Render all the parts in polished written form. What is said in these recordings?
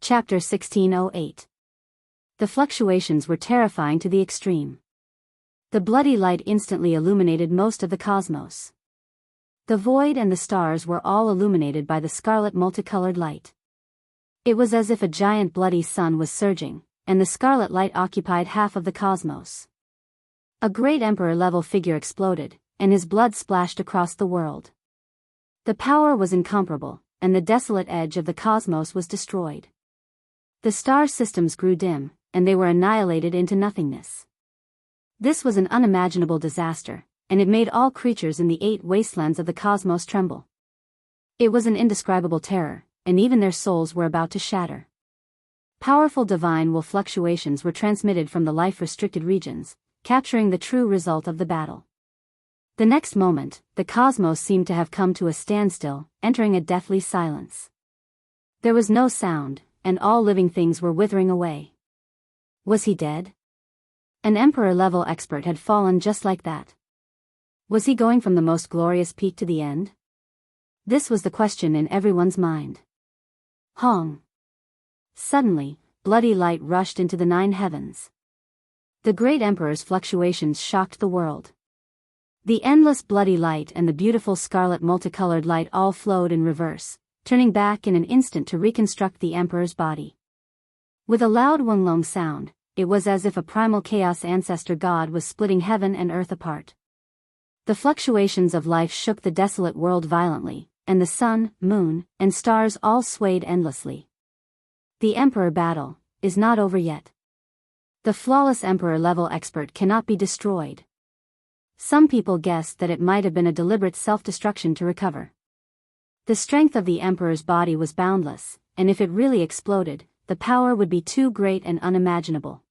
Chapter 1608. The fluctuations were terrifying to the extreme. The bloody light instantly illuminated most of the cosmos. The void and the stars were all illuminated by the scarlet multicolored light. It was as if a giant bloody sun was surging, and the scarlet light occupied half of the cosmos. A great emperor-level figure exploded, and his blood splashed across the world. The power was incomparable, and the desolate edge of the cosmos was destroyed. The star systems grew dim, and they were annihilated into nothingness. This was an unimaginable disaster, and it made all creatures in the 8 wastelands of the cosmos tremble. It was an indescribable terror, and even their souls were about to shatter. Powerful divine will fluctuations were transmitted from the life-restricted regions, capturing the true result of the battle. The next moment, the cosmos seemed to have come to a standstill, entering a deathly silence. There was no sound, and all living things were withering away. Was he dead? An emperor-level expert had fallen just like that. Was he going from the most glorious peak to the end? This was the question in everyone's mind. Hong! Suddenly, bloody light rushed into the 9 heavens. The great emperor's fluctuations shocked the world. The endless bloody light and the beautiful scarlet multicolored light all flowed in reverse, turning back in an instant to reconstruct the emperor's body. With a loud Wunlong sound, it was as if a primal chaos ancestor god was splitting heaven and earth apart. The fluctuations of life shook the desolate world violently, and the sun, moon, and stars all swayed endlessly. The emperor battle is not over yet. The flawless emperor-level expert cannot be destroyed. Some people guessed that it might have been a deliberate self-destruction to recover. The strength of the emperor's body was boundless, and if it really exploded, the power would be too great and unimaginable.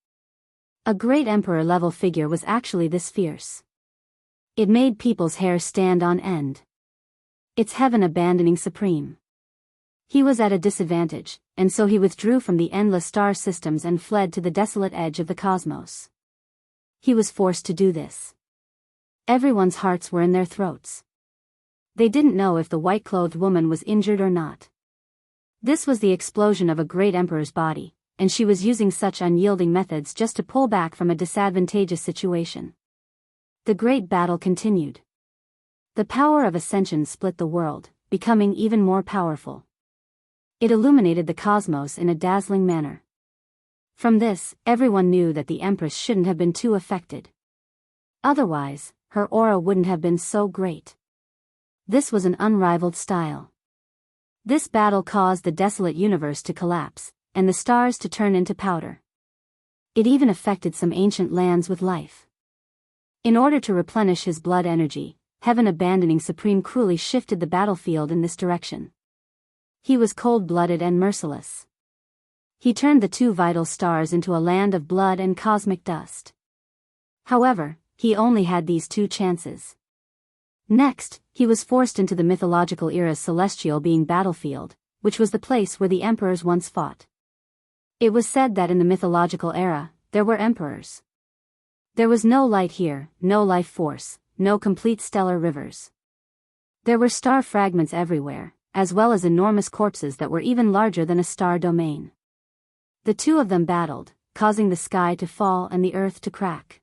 A great emperor-level figure was actually this fierce. It made people's hair stand on end. It's heaven abandoning supreme. He was at a disadvantage, and so he withdrew from the endless star systems and fled to the desolate edge of the cosmos. He was forced to do this. Everyone's hearts were in their throats. They didn't know if the white-clothed woman was injured or not. This was the explosion of a great emperor's body, and she was using such unyielding methods just to pull back from a disadvantageous situation. The great battle continued. The power of ascension split the world, becoming even more powerful. It illuminated the cosmos in a dazzling manner. From this, everyone knew that the Empress shouldn't have been too affected. Otherwise, her aura wouldn't have been so great. This was an unrivaled style. This battle caused the desolate universe to collapse, and the stars to turn into powder. It even affected some ancient lands with life. In order to replenish his blood energy, heaven abandoning supreme cruelly shifted the battlefield in this direction. He was cold-blooded and merciless. He turned the 2 vital stars into a land of blood and cosmic dust. However, he only had these 2 chances. Next, he was forced into the mythological era's celestial being battlefield, which was the place where the emperors once fought. It was said that in the mythological era, there were emperors. There was no light here, no life force, no complete stellar rivers. There were star fragments everywhere, as well as enormous corpses that were even larger than a star domain. The 2 of them battled, causing the sky to fall and the earth to crack.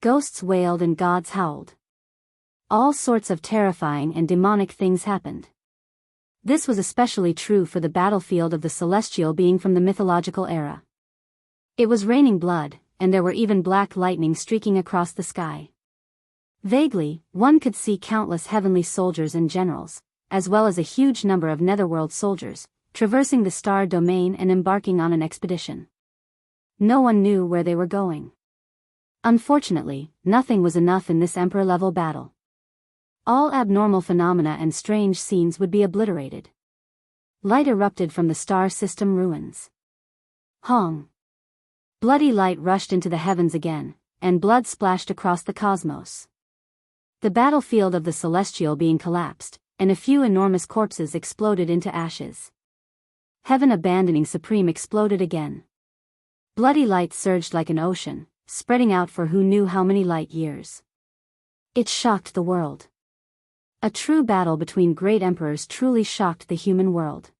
Ghosts wailed and gods howled. All sorts of terrifying and demonic things happened. This was especially true for the battlefield of the celestial being from the mythological era. It was raining blood, and there were even black lightning streaking across the sky. Vaguely, one could see countless heavenly soldiers and generals, as well as a huge number of netherworld soldiers, traversing the star domain and embarking on an expedition. No one knew where they were going. Unfortunately, nothing was enough in this emperor-level battle. All abnormal phenomena and strange scenes would be obliterated. Light erupted from the star system ruins. Hong! Bloody light rushed into the heavens again, and blood splashed across the cosmos. The battlefield of the celestial being collapsed, and a few enormous corpses exploded into ashes. Heaven abandoning supreme exploded again. Bloody light surged like an ocean, spreading out for who knew how many light years. It shocked the world. A true battle between great emperors truly shocked the human world.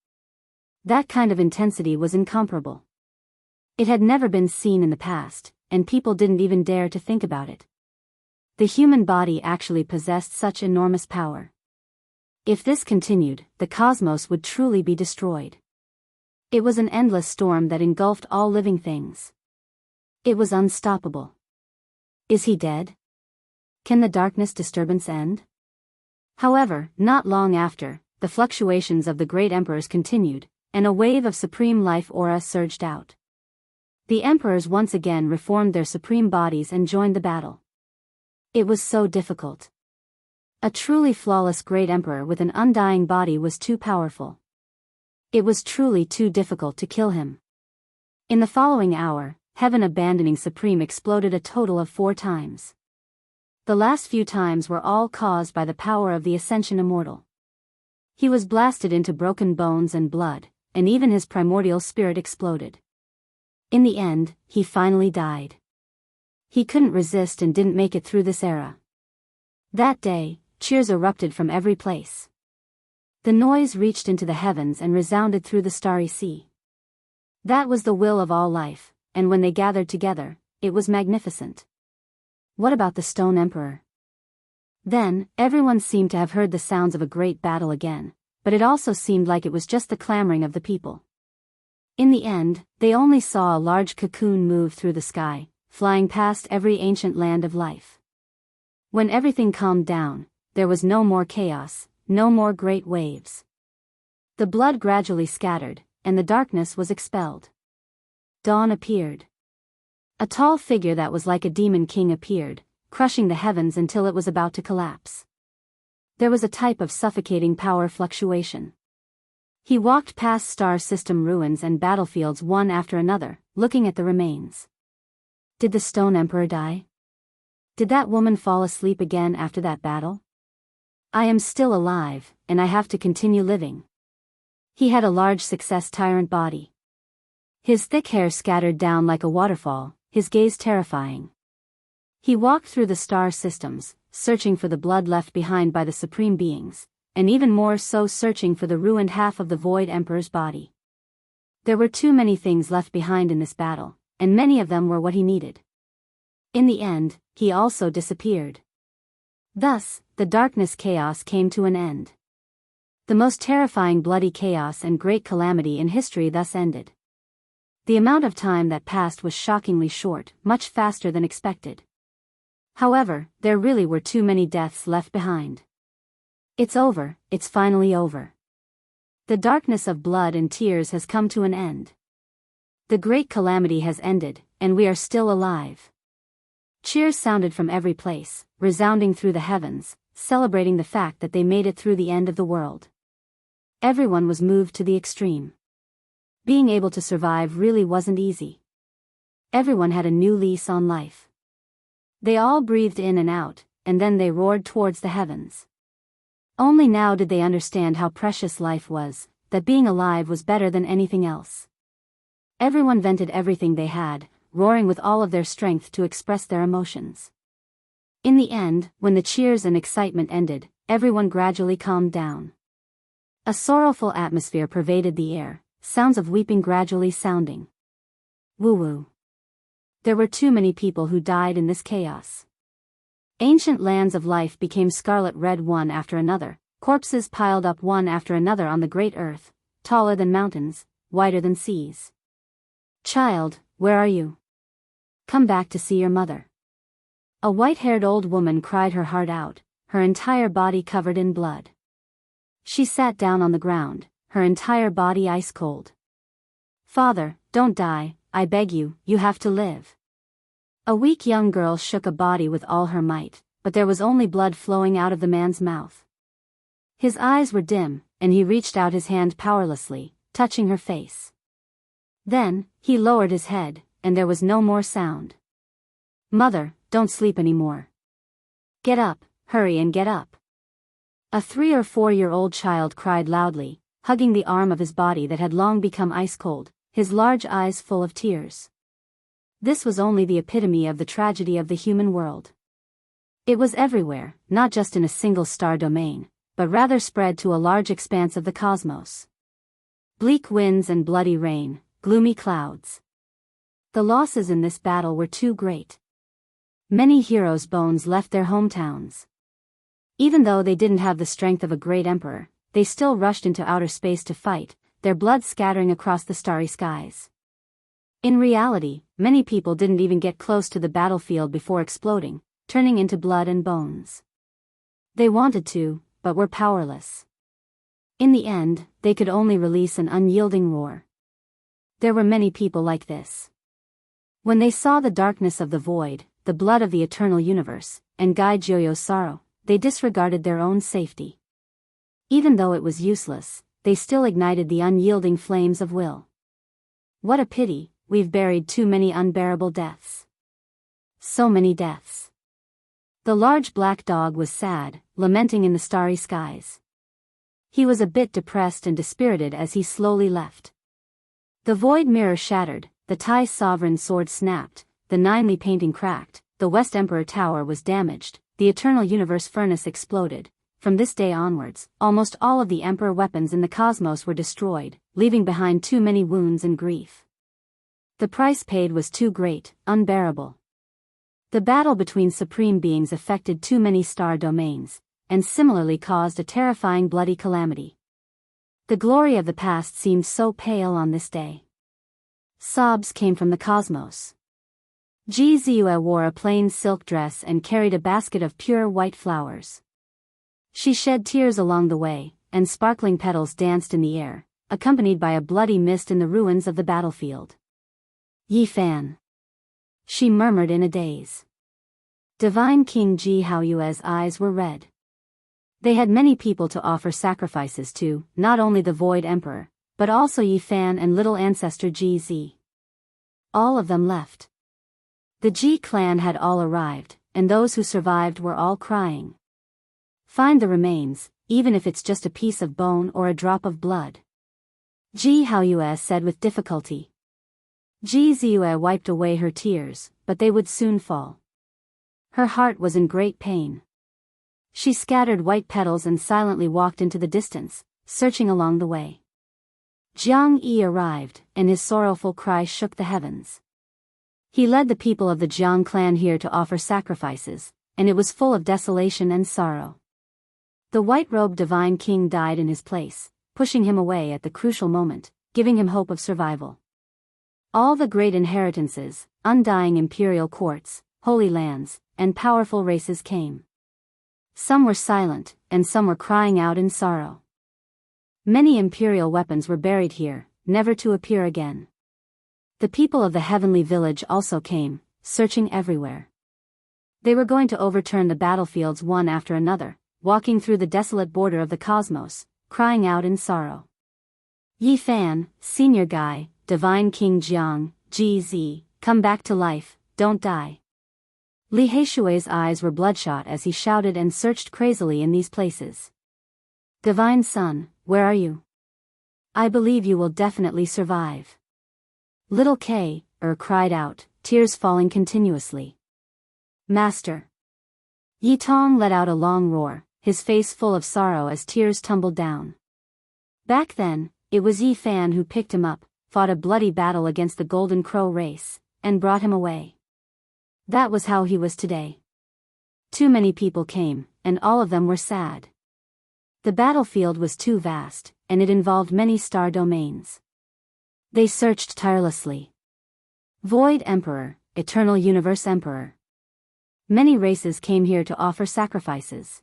That kind of intensity was incomparable. It had never been seen in the past, and people didn't even dare to think about it. The human body actually possessed such enormous power. If this continued, the cosmos would truly be destroyed. It was an endless storm that engulfed all living things. It was unstoppable. Is he dead? Can the darkness disturbance end? However, not long after, the fluctuations of the great emperors continued, and a wave of supreme life aura surged out. The emperors once again reformed their supreme bodies and joined the battle. It was so difficult. A truly flawless great emperor with an undying body was too powerful. It was truly too difficult to kill him. In the following hour, heaven abandoning supreme exploded a total of 4 times. The last few times were all caused by the power of the Ascension Immortal. He was blasted into broken bones and blood, and even his primordial spirit exploded. In the end, he finally died. He couldn't resist and didn't make it through this era. That day, cheers erupted from every place. The noise reached into the heavens and resounded through the starry sea. That was the will of all life, and when they gathered together, it was magnificent. What about the Stone Emperor? Then, everyone seemed to have heard the sounds of a great battle again, but it also seemed like it was just the clamoring of the people. In the end, they only saw a large cocoon move through the sky, flying past every ancient land of life. When everything calmed down, there was no more chaos, no more great waves. The blood gradually scattered, and the darkness was expelled. Dawn appeared. A tall figure that was like a demon king appeared, crushing the heavens until it was about to collapse. There was a type of suffocating power fluctuation. He walked past star system ruins and battlefields one after another, looking at the remains. Did the Stone Emperor die? Did that woman fall asleep again after that battle? I am still alive, and I have to continue living. He had a large success tyrant body. His thick hair scattered down like a waterfall, his gaze terrifying. He walked through the star systems, searching for the blood left behind by the supreme beings, and even more so searching for the ruined half of the Void Emperor's body. There were too many things left behind in this battle, and many of them were what he needed. In the end, he also disappeared. Thus, the darkness chaos came to an end. The most terrifying bloody chaos and great calamity in history thus ended. The amount of time that passed was shockingly short, much faster than expected. However, there really were too many deaths left behind. It's over, it's finally over. The darkness of blood and tears has come to an end. The great calamity has ended, and we are still alive. Cheers sounded from every place, resounding through the heavens, celebrating the fact that they made it through the end of the world. Everyone was moved to the extreme. Being able to survive really wasn't easy. Everyone had a new lease on life. They all breathed in and out, and then they roared towards the heavens. Only now did they understand how precious life was, that being alive was better than anything else. Everyone vented everything they had, roaring with all of their strength to express their emotions. In the end, when the cheers and excitement ended, everyone gradually calmed down. A sorrowful atmosphere pervaded the air, sounds of weeping gradually sounding. Woo-woo. There were too many people who died in this chaos. Ancient lands of life became scarlet red one after another, corpses piled up one after another on the great earth, taller than mountains, wider than seas. Child, where are you? Come back to see your mother. A white-haired old woman cried her heart out, her entire body covered in blood. She sat down on the ground, her entire body ice cold. Father, don't die, I beg you, you have to live. A weak young girl shook a body with all her might, but there was only blood flowing out of the man's mouth. His eyes were dim, and he reached out his hand powerlessly, touching her face. Then, he lowered his head, and there was no more sound. Mother, don't sleep anymore. Get up, hurry and get up. A 3 or 4-year-old child cried loudly, hugging the arm of his body that had long become ice cold, his large eyes full of tears. This was only the epitome of the tragedy of the human world. It was everywhere, not just in a single star domain, but rather spread to a large expanse of the cosmos. Bleak winds and bloody rain, gloomy clouds. The losses in this battle were too great. Many heroes' bones left their hometowns. Even though they didn't have the strength of a great emperor, they still rushed into outer space to fight, their blood scattering across the starry skies. In reality, many people didn't even get close to the battlefield before exploding, turning into blood and bones. They wanted to, but were powerless. In the end, they could only release an unyielding roar. There were many people like this. When they saw the darkness of the void, the blood of the eternal universe, and Gai Joyo's sorrow, they disregarded their own safety. Even though it was useless, they still ignited the unyielding flames of will. What a pity, we've buried too many unbearable deaths. So many deaths. The large black dog was sad, lamenting in the starry skies. He was a bit depressed and dispirited as he slowly left. The void mirror shattered, the Tai sovereign sword snapped, the Ninely painting cracked, the West Emperor Tower was damaged, the Eternal Universe furnace exploded. From this day onwards, almost all of the Emperor weapons in the cosmos were destroyed, leaving behind too many wounds and grief. The price paid was too great, unbearable. The battle between supreme beings affected too many star domains, and similarly caused a terrifying bloody calamity. The glory of the past seemed so pale on this day. Sobs came from the cosmos. Ji Ziyue wore a plain silk dress and carried a basket of pure white flowers. She shed tears along the way, and sparkling petals danced in the air, accompanied by a bloody mist in the ruins of the battlefield. Yi Fan, she murmured in a daze. Divine King Ji Haoyue's eyes were red. They had many people to offer sacrifices to, not only the Void Emperor, but also Yi Fan and little ancestor Ji Zi. All of them left. The Ji clan had all arrived, and those who survived were all crying. Find the remains, even if it's just a piece of bone or a drop of blood. Ji Haoyue said with difficulty. Ji Ziyue wiped away her tears, but they would soon fall. Her heart was in great pain. She scattered white petals and silently walked into the distance, searching along the way. Jiang Yi arrived, and his sorrowful cry shook the heavens. He led the people of the Jiang clan here to offer sacrifices, and it was full of desolation and sorrow. The white-robed divine king died in his place, pushing him away at the crucial moment, giving him hope of survival. All the great inheritances, undying imperial courts, holy lands, and powerful races came. Some were silent, and some were crying out in sorrow. Many imperial weapons were buried here, never to appear again. The people of the heavenly village also came, searching everywhere. They were going to overturn the battlefields one after another, walking through the desolate border of the cosmos, crying out in sorrow. Yi Fan, Senior Guy, Divine King Jiang, Ji Zi, come back to life, don't die. Li Heishui's eyes were bloodshot as he shouted and searched crazily in these places. Divine Son, where are you? I believe you will definitely survive. Little K, cried out, tears falling continuously. Master. Yi Tong let out a long roar, his face full of sorrow as tears tumbled down. Back then, it was Yi Fan who picked him up, fought a bloody battle against the Golden Crow race, and brought him away. That was how he was today. Too many people came, and all of them were sad. The battlefield was too vast, and it involved many star domains. They searched tirelessly. Void Emperor, Eternal Universe Emperor. Many races came here to offer sacrifices.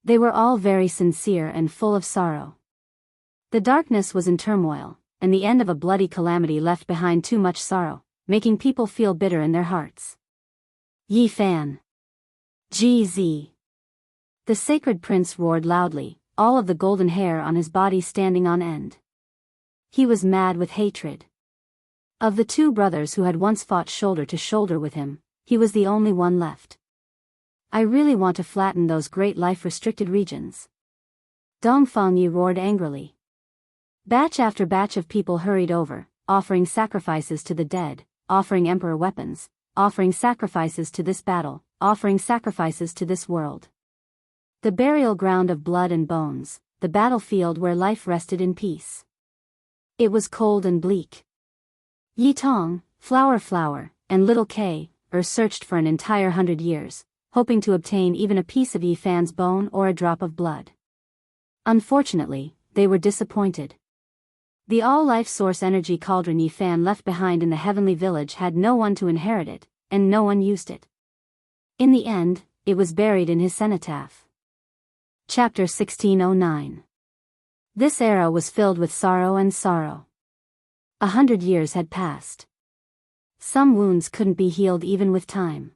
They were all very sincere and full of sorrow. The darkness was in turmoil, and the end of a bloody calamity left behind too much sorrow, making people feel bitter in their hearts. Yi Fan. Ji Zi. The sacred prince roared loudly, all of the golden hair on his body standing on end. He was mad with hatred. Of the two brothers who had once fought shoulder to shoulder with him, he was the only one left. I really want to flatten those great life-restricted regions. Dongfang Yi roared angrily. Batch after batch of people hurried over, offering sacrifices to the dead, offering emperor weapons, offering sacrifices to this battle, offering sacrifices to this world. The burial ground of blood and bones, the battlefield where life rested in peace. It was cold and bleak. Yi Tong, Flower, and little Kay searched for an entire 100 years, hoping to obtain even a piece of Yi Fan's bone or a drop of blood. Unfortunately, they were disappointed. The all-life source energy cauldron Yi Fan left behind in the heavenly village had no one to inherit it, and no one used it. In the end, it was buried in his cenotaph. Chapter 1609. This era was filled with sorrow and sorrow. 100 years had passed. Some wounds couldn't be healed even with time.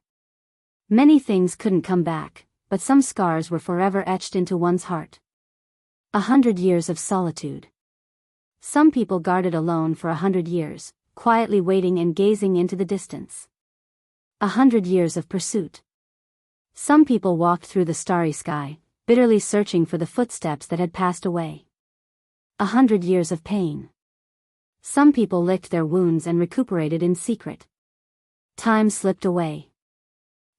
Many things couldn't come back, but some scars were forever etched into one's heart. 100 years of solitude. Some people guarded alone for 100 years, quietly waiting and gazing into the distance. 100 years of pursuit. Some people walked through the starry sky, bitterly searching for the footsteps that had passed away. 100 years of pain. Some people licked their wounds and recuperated in secret. Time slipped away.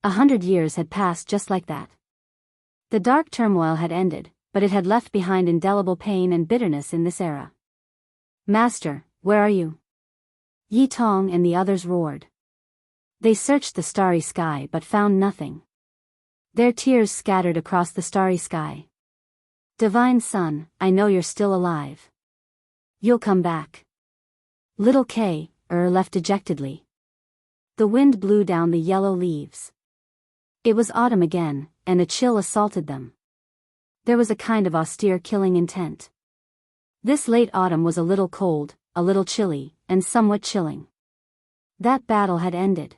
100 years had passed just like that. The dark turmoil had ended, but it had left behind indelible pain and bitterness in this era. Master, where are you? Yi Tong and the others roared. They searched the starry sky but found nothing. Their tears scattered across the starry sky. Divine Son, I know you're still alive. You'll come back. Little Kay left dejectedly. The wind blew down the yellow leaves. It was autumn again, and a chill assaulted them. There was a kind of austere killing intent. This late autumn was a little cold, a little chilly, and somewhat chilling. That battle had ended.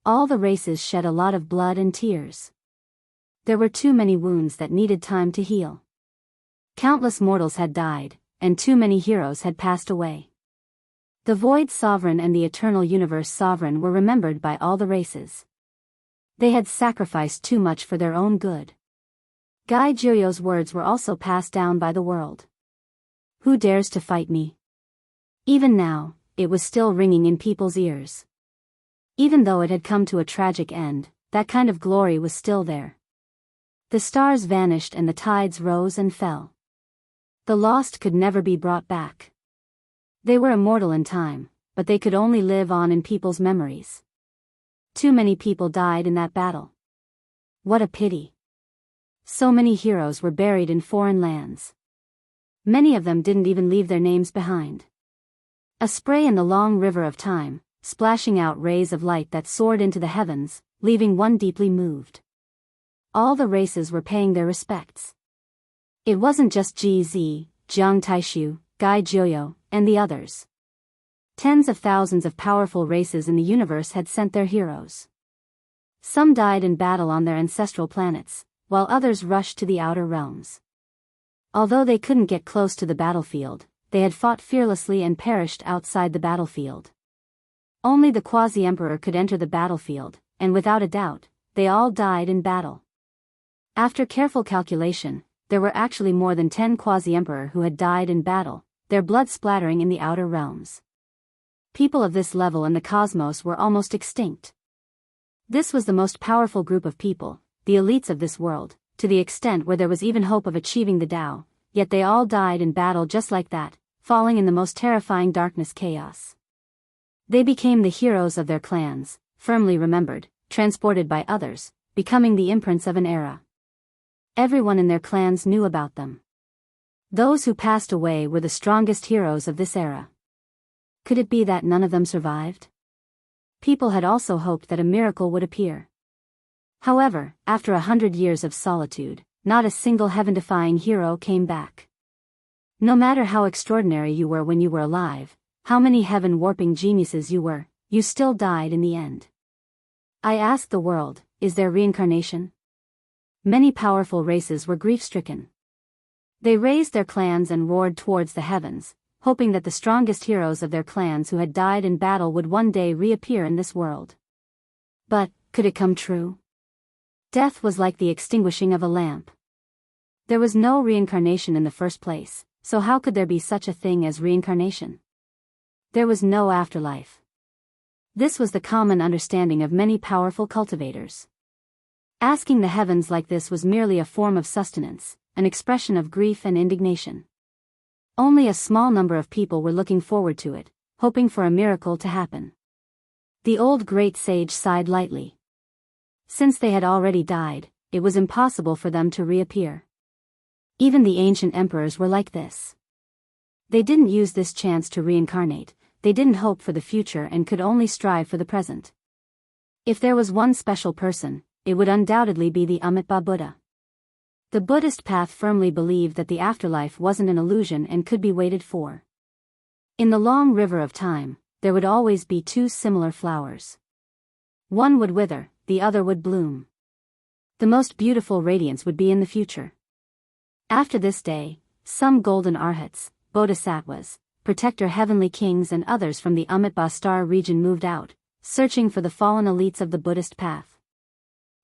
All the races shed a lot of blood and tears. There were too many wounds that needed time to heal. Countless mortals had died, and too many heroes had passed away. The Void Sovereign and the Eternal Universe Sovereign were remembered by all the races. They had sacrificed too much for their own good. Gai Jiuyo's words were also passed down by the world. Who dares to fight me? Even now, it was still ringing in people's ears. Even though it had come to a tragic end, that kind of glory was still there. The stars vanished and the tides rose and fell. The lost could never be brought back. They were immortal in time, but they could only live on in people's memories. Too many people died in that battle. What a pity. So many heroes were buried in foreign lands. Many of them didn't even leave their names behind. A spray in the long river of time, splashing out rays of light that soared into the heavens, leaving one deeply moved. All the races were paying their respects. It wasn't just Ji Zi, Jiang Taishu, Gai Jiuyo, and the others. Tens of thousands of powerful races in the universe had sent their heroes. Some died in battle on their ancestral planets, while others rushed to the outer realms. Although they couldn't get close to the battlefield, they had fought fearlessly and perished outside the battlefield. Only the Quasi-Emperor could enter the battlefield, and without a doubt, they all died in battle. After careful calculation, there were actually more than 10 Quasi-Emperor who had died in battle, their blood splattering in the outer realms. People of this level in the cosmos were almost extinct. This was the most powerful group of people, the elites of this world, to the extent where there was even hope of achieving the Tao, yet they all died in battle just like that, falling in the most terrifying darkness chaos. They became the heroes of their clans, firmly remembered, transported by others, becoming the imprints of an era. Everyone in their clans knew about them. Those who passed away were the strongest heroes of this era. Could it be that none of them survived? People had also hoped that a miracle would appear. However, after 100 years of solitude, not a single heaven-defying hero came back. No matter how extraordinary you were when you were alive, how many heaven-warping geniuses you were, you still died in the end. I asked the world, is there reincarnation? Many powerful races were grief-stricken. They raised their clans and roared towards the heavens, hoping that the strongest heroes of their clans who had died in battle would one day reappear in this world. But, could it come true? Death was like the extinguishing of a lamp. There was no reincarnation in the first place, so how could there be such a thing as reincarnation? There was no afterlife. This was the common understanding of many powerful cultivators. Asking the heavens like this was merely a form of sustenance, an expression of grief and indignation. Only a small number of people were looking forward to it, hoping for a miracle to happen. The old great sage sighed lightly. Since they had already died, it was impossible for them to reappear. Even the ancient emperors were like this. They didn't use this chance to reincarnate, they didn't hope for the future and could only strive for the present. If there was one special person, it would undoubtedly be the Amitabha Buddha. The Buddhist path firmly believed that the afterlife wasn't an illusion and could be waited for. In the long river of time, there would always be two similar flowers. One would wither, the other would bloom. The most beautiful radiance would be in the future. After this day, some golden arhats, bodhisattvas, protector heavenly kings and others from the Amitabha star region moved out, searching for the fallen elites of the Buddhist path.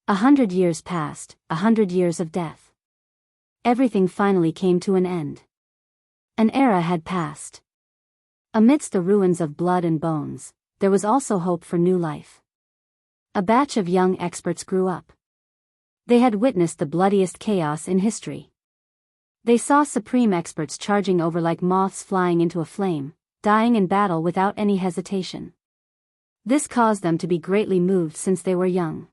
100 years passed, 100 years of death. Everything finally came to an end. An era had passed. Amidst the ruins of blood and bones, there was also hope for new life. A batch of young experts grew up. They had witnessed the bloodiest chaos in history. They saw supreme experts charging over like moths flying into a flame, dying in battle without any hesitation. This caused them to be greatly moved since they were young.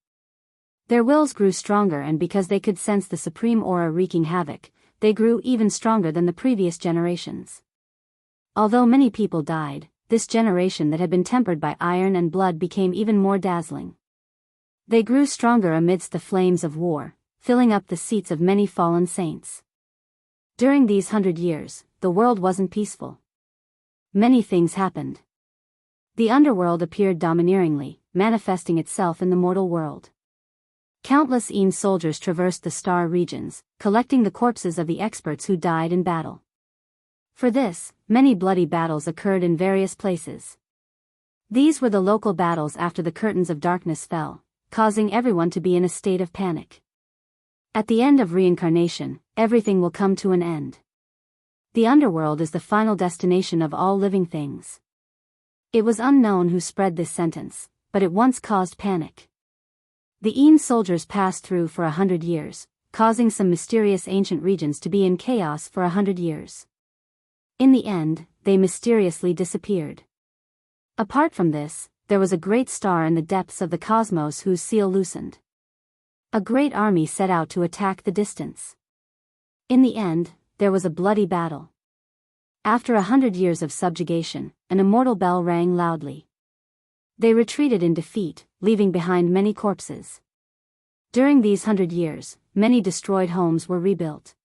Their wills grew stronger, and because they could sense the supreme aura wreaking havoc, they grew even stronger than the previous generations. Although many people died, this generation that had been tempered by iron and blood became even more dazzling. They grew stronger amidst the flames of war, filling up the seats of many fallen saints. During these 100 years, the world wasn't peaceful. Many things happened. The underworld appeared domineeringly, manifesting itself in the mortal world. Countless Een soldiers traversed the star regions, collecting the corpses of the experts who died in battle. For this, many bloody battles occurred in various places. These were the local battles after the curtains of darkness fell, causing everyone to be in a state of panic. At the end of reincarnation, everything will come to an end. The underworld is the final destination of all living things. It was unknown who spread this sentence, but it once caused panic. The Een soldiers passed through for 100 years, causing some mysterious ancient regions to be in chaos for 100 years. In the end, they mysteriously disappeared. Apart from this, there was a great star in the depths of the cosmos whose seal loosened. A great army set out to attack the distance. In the end, there was a bloody battle. After 100 years of subjugation, an immortal bell rang loudly. They retreated in defeat, leaving behind many corpses. During these 100 years, many destroyed homes were rebuilt.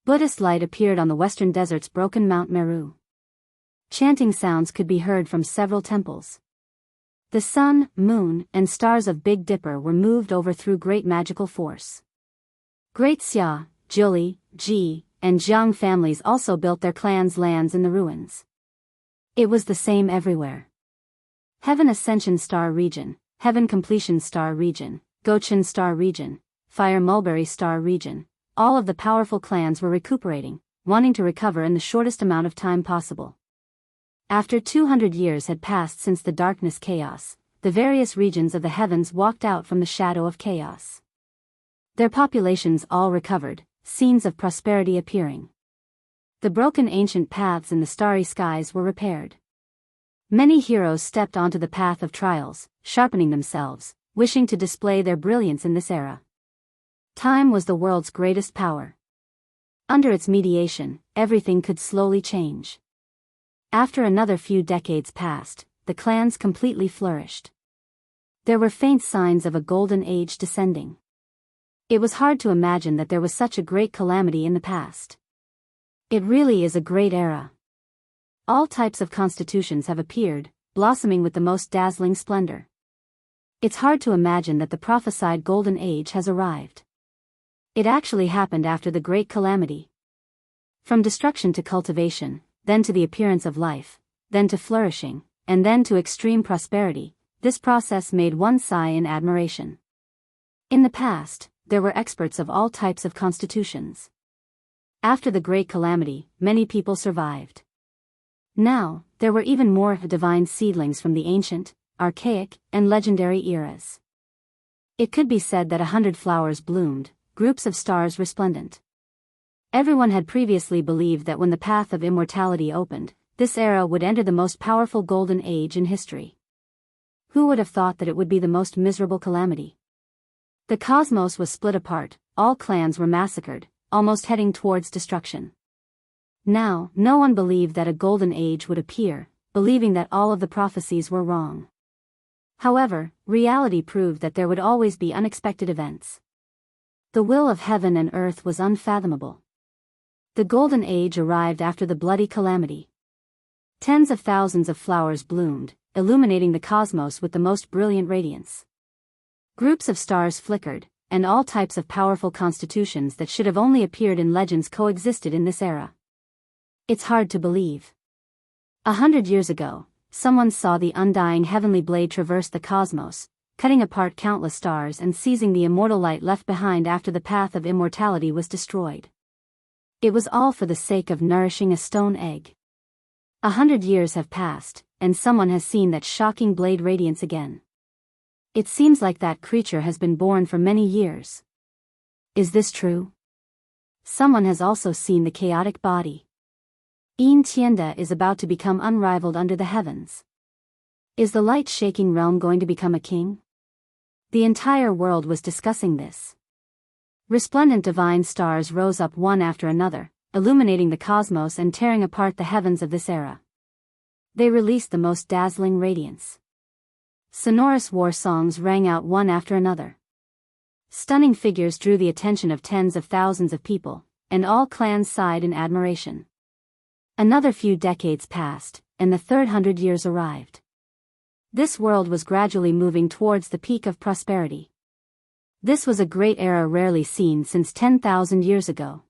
Buddhist light appeared on the western desert's broken Mount Meru. Chanting sounds could be heard from several temples. The sun, moon, and stars of Big Dipper were moved over through great magical force. Great Xia, Zhili, Ji, and Jiang families also built their clans' lands in the ruins. It was the same everywhere. Heaven Ascension Star Region, Heaven Completion Star Region, Gochin Star Region, Fire Mulberry Star Region, all of the powerful clans were recuperating, wanting to recover in the shortest amount of time possible. After 200 years had passed since the darkness chaos, the various regions of the heavens walked out from the shadow of chaos. Their populations all recovered, scenes of prosperity appearing. The broken ancient paths in the starry skies were repaired. Many heroes stepped onto the path of trials, sharpening themselves, wishing to display their brilliance in this era. Time was the world's greatest power. Under its mediation, everything could slowly change. After another few decades passed, the clans completely flourished. There were faint signs of a golden age descending. It was hard to imagine that there was such a great calamity in the past. It really is a great era. All types of constitutions have appeared, blossoming with the most dazzling splendor. It's hard to imagine that the prophesied golden age has arrived. It actually happened after the great calamity. From destruction to cultivation, then to the appearance of life, then to flourishing, and then to extreme prosperity, this process made one sigh in admiration. In the past, there were experts of all types of constitutions. After the great calamity, many people survived. Now, there were even more divine seedlings from the ancient, archaic, and legendary eras. It could be said that 100 flowers bloomed, groups of stars resplendent. Everyone had previously believed that when the path of immortality opened, this era would enter the most powerful golden age in history. Who would have thought that it would be the most miserable calamity? The cosmos was split apart, all clans were massacred, almost heading towards destruction. Now, no one believed that a golden age would appear, believing that all of the prophecies were wrong. However, reality proved that there would always be unexpected events. The will of heaven and earth was unfathomable. The golden age arrived after the bloody calamity. Tens of thousands of flowers bloomed, illuminating the cosmos with the most brilliant radiance. Groups of stars flickered, and all types of powerful constitutions that should have only appeared in legends coexisted in this era. It's hard to believe. 100 years ago, someone saw the undying heavenly blade traverse the cosmos, cutting apart countless stars and seizing the immortal light left behind after the path of immortality was destroyed. It was all for the sake of nourishing a stone egg. 100 years have passed, and someone has seen that shocking blade radiance again. It seems like that creature has been born for many years. Is this true? Someone has also seen the chaotic body. Enchanting is about to become unrivaled under the heavens. Is the light-shaking realm going to become a king? The entire world was discussing this. Resplendent divine stars rose up one after another, illuminating the cosmos and tearing apart the heavens of this era. They released the most dazzling radiance. Sonorous war songs rang out one after another. Stunning figures drew the attention of tens of thousands of people, and all clans sighed in admiration. Another few decades passed, and the 300 years arrived. This world was gradually moving towards the peak of prosperity. This was a great era rarely seen since 10,000 years ago.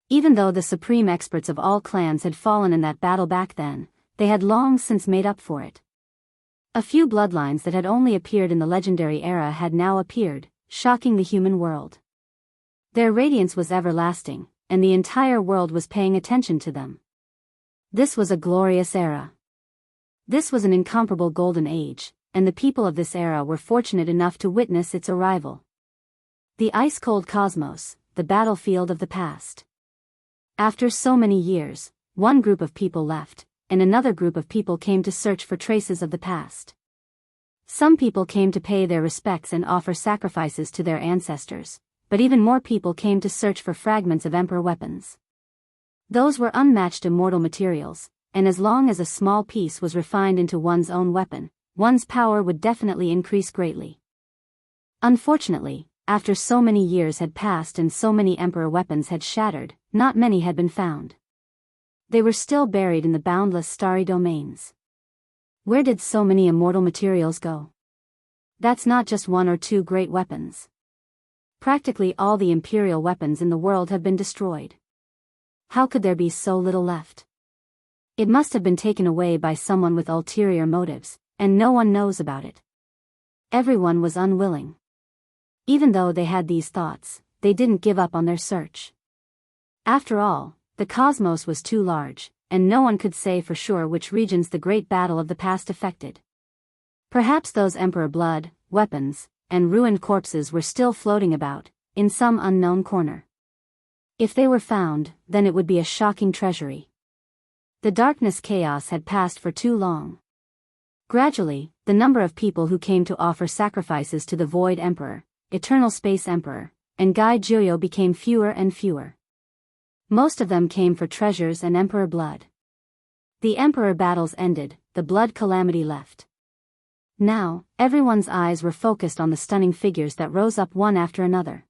Even though the supreme experts of all clans had fallen in that battle back then, they had long since made up for it. A few bloodlines that had only appeared in the legendary era had now appeared, shocking the human world. Their radiance was everlasting, and the entire world was paying attention to them. This was a glorious era. This was an incomparable golden age, and the people of this era were fortunate enough to witness its arrival. The ice-cold cosmos, the battlefield of the past. After so many years, one group of people left, and another group of people came to search for traces of the past. Some people came to pay their respects and offer sacrifices to their ancestors, but even more people came to search for fragments of emperor weapons. Those were unmatched immortal materials, and as long as a small piece was refined into one's own weapon, one's power would definitely increase greatly. Unfortunately, after so many years had passed and so many emperor weapons had shattered, not many had been found. They were still buried in the boundless starry domains. Where did so many immortal materials go? That's not just one or two great weapons. Practically all the imperial weapons in the world have been destroyed. How could there be so little left? It must have been taken away by someone with ulterior motives, and no one knows about it. Everyone was unwilling. Even though they had these thoughts, they didn't give up on their search. After all, the cosmos was too large, and no one could say for sure which regions the great battle of the past affected. Perhaps those emperor blood, weapons, and ruined corpses were still floating about, in some unknown corner. If they were found, then it would be a shocking treasury. The darkness chaos had passed for too long. Gradually, the number of people who came to offer sacrifices to the Void Emperor, Eternal Space Emperor, and Gai Juyo became fewer and fewer. Most of them came for treasures and emperor blood. The emperor battles ended, the blood calamity left. Now, everyone's eyes were focused on the stunning figures that rose up one after another.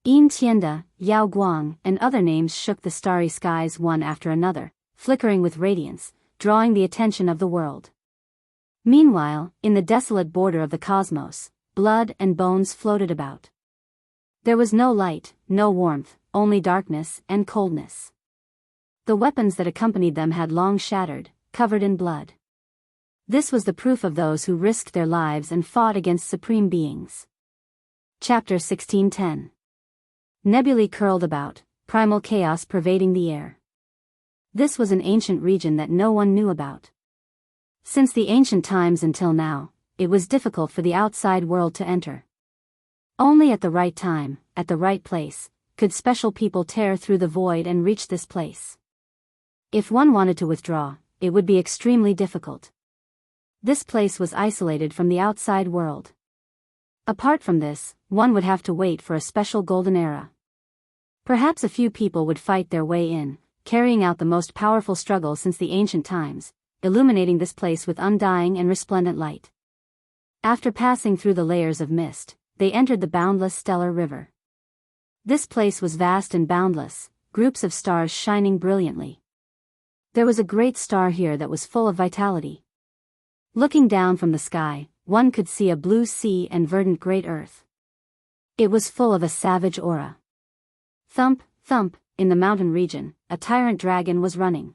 Enchanting, Yao Guang, and other names shook the starry skies one after another, flickering with radiance, drawing the attention of the world. Meanwhile, in the desolate border of the cosmos, blood and bones floated about. There was no light, no warmth, only darkness and coldness. The weapons that accompanied them had long shattered, covered in blood. This was the proof of those who risked their lives and fought against supreme beings. Chapter 1610. Nebulae curled about, primal chaos pervading the air. This was an ancient region that no one knew about. Since the ancient times until now, it was difficult for the outside world to enter. Only at the right time, at the right place, could special people tear through the void and reach this place. If one wanted to withdraw, it would be extremely difficult. This place was isolated from the outside world. Apart from this, one would have to wait for a special golden era. Perhaps a few people would fight their way in, carrying out the most powerful struggle since the ancient times, illuminating this place with undying and resplendent light. After passing through the layers of mist, they entered the boundless stellar river. This place was vast and boundless, groups of stars shining brilliantly. There was a great star here that was full of vitality. Looking down from the sky, one could see a blue sea and verdant great earth. It was full of a savage aura. Thump, thump, in the mountain region, a tyrant dragon was running.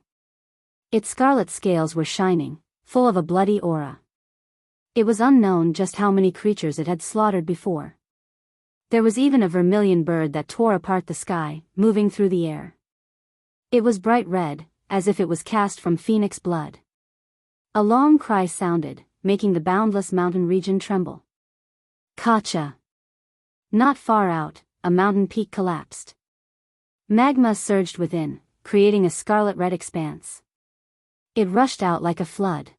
Its scarlet scales were shining, full of a bloody aura. It was unknown just how many creatures it had slaughtered before. There was even a vermilion bird that tore apart the sky, moving through the air. It was bright red, as if it was cast from phoenix blood. A long cry sounded, making the boundless mountain region tremble. Kacha! Not far out, a mountain peak collapsed. Magma surged within, creating a scarlet-red expanse. It rushed out like a flood.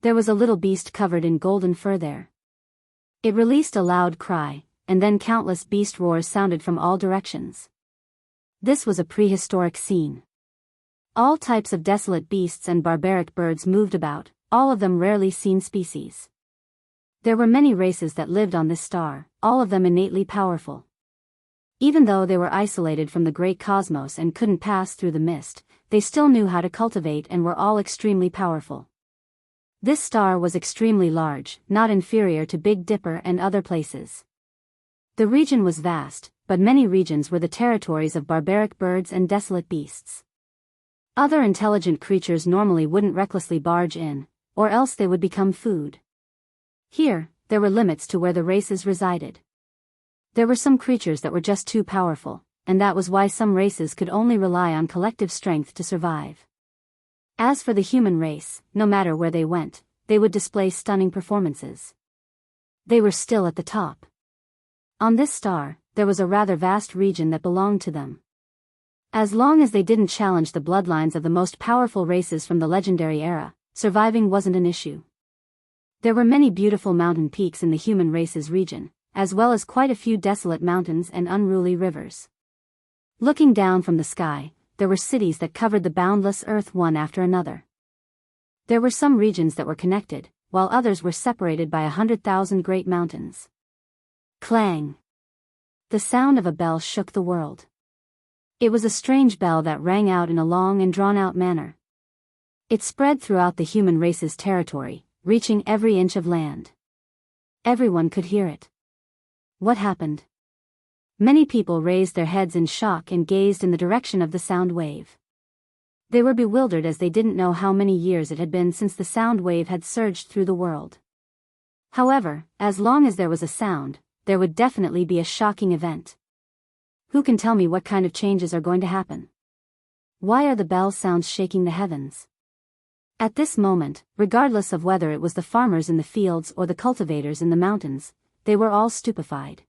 There was a little beast covered in golden fur there. It released a loud cry, and then countless beast roars sounded from all directions. This was a prehistoric scene. All types of desolate beasts and barbaric birds moved about, all of them rarely seen species. There were many races that lived on this star, all of them innately powerful. Even though they were isolated from the great cosmos and couldn't pass through the mist, they still knew how to cultivate and were all extremely powerful. This star was extremely large, not inferior to Big Dipper and other places. The region was vast, but many regions were the territories of barbaric birds and desolate beasts. Other intelligent creatures normally wouldn't recklessly barge in, or else they would become food. Here, there were limits to where the races resided. There were some creatures that were just too powerful, and that was why some races could only rely on collective strength to survive. As for the human race, no matter where they went, they would display stunning performances. They were still at the top. On this star, there was a rather vast region that belonged to them. As long as they didn't challenge the bloodlines of the most powerful races from the legendary era, surviving wasn't an issue. There were many beautiful mountain peaks in the human race's region, as well as quite a few desolate mountains and unruly rivers. Looking down from the sky, there were cities that covered the boundless earth one after another. There were some regions that were connected, while others were separated by 100,000 great mountains. Clang! The sound of a bell shook the world. It was a strange bell that rang out in a long and drawn-out manner. It spread throughout the human race's territory, reaching every inch of land. Everyone could hear it. What happened? Many people raised their heads in shock and gazed in the direction of the sound wave. They were bewildered as they didn't know how many years it had been since the sound wave had surged through the world. However, as long as there was a sound, there would definitely be a shocking event. Who can tell me what kind of changes are going to happen? Why are the bell sounds shaking the heavens? At this moment, regardless of whether it was the farmers in the fields or the cultivators in the mountains, they were all stupefied.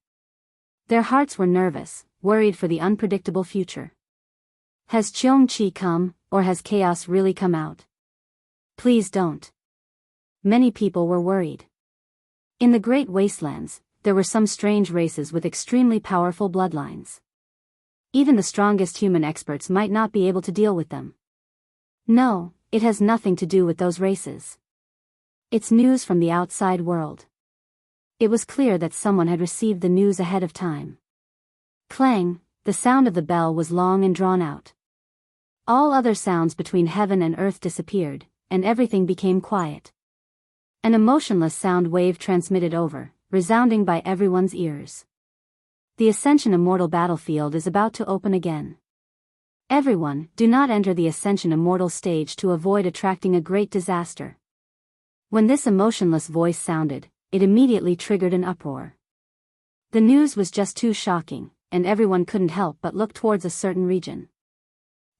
Their hearts were nervous, worried for the unpredictable future. Has Cheong-chi come, or has chaos really come out? Please don't. Many people were worried. In the great wastelands, there were some strange races with extremely powerful bloodlines. Even the strongest human experts might not be able to deal with them. No, it has nothing to do with those races. It's news from the outside world. It was clear that someone had received the news ahead of time. Clang, the sound of the bell was long and drawn out. All other sounds between heaven and earth disappeared, and everything became quiet. An emotionless sound wave transmitted over, resounding by everyone's ears. The Ascension Immortal battlefield is about to open again. Everyone, do not enter the Ascension Immortal stage to avoid attracting a great disaster. When this emotionless voice sounded, it immediately triggered an uproar. The news was just too shocking, and everyone couldn't help but look towards a certain region.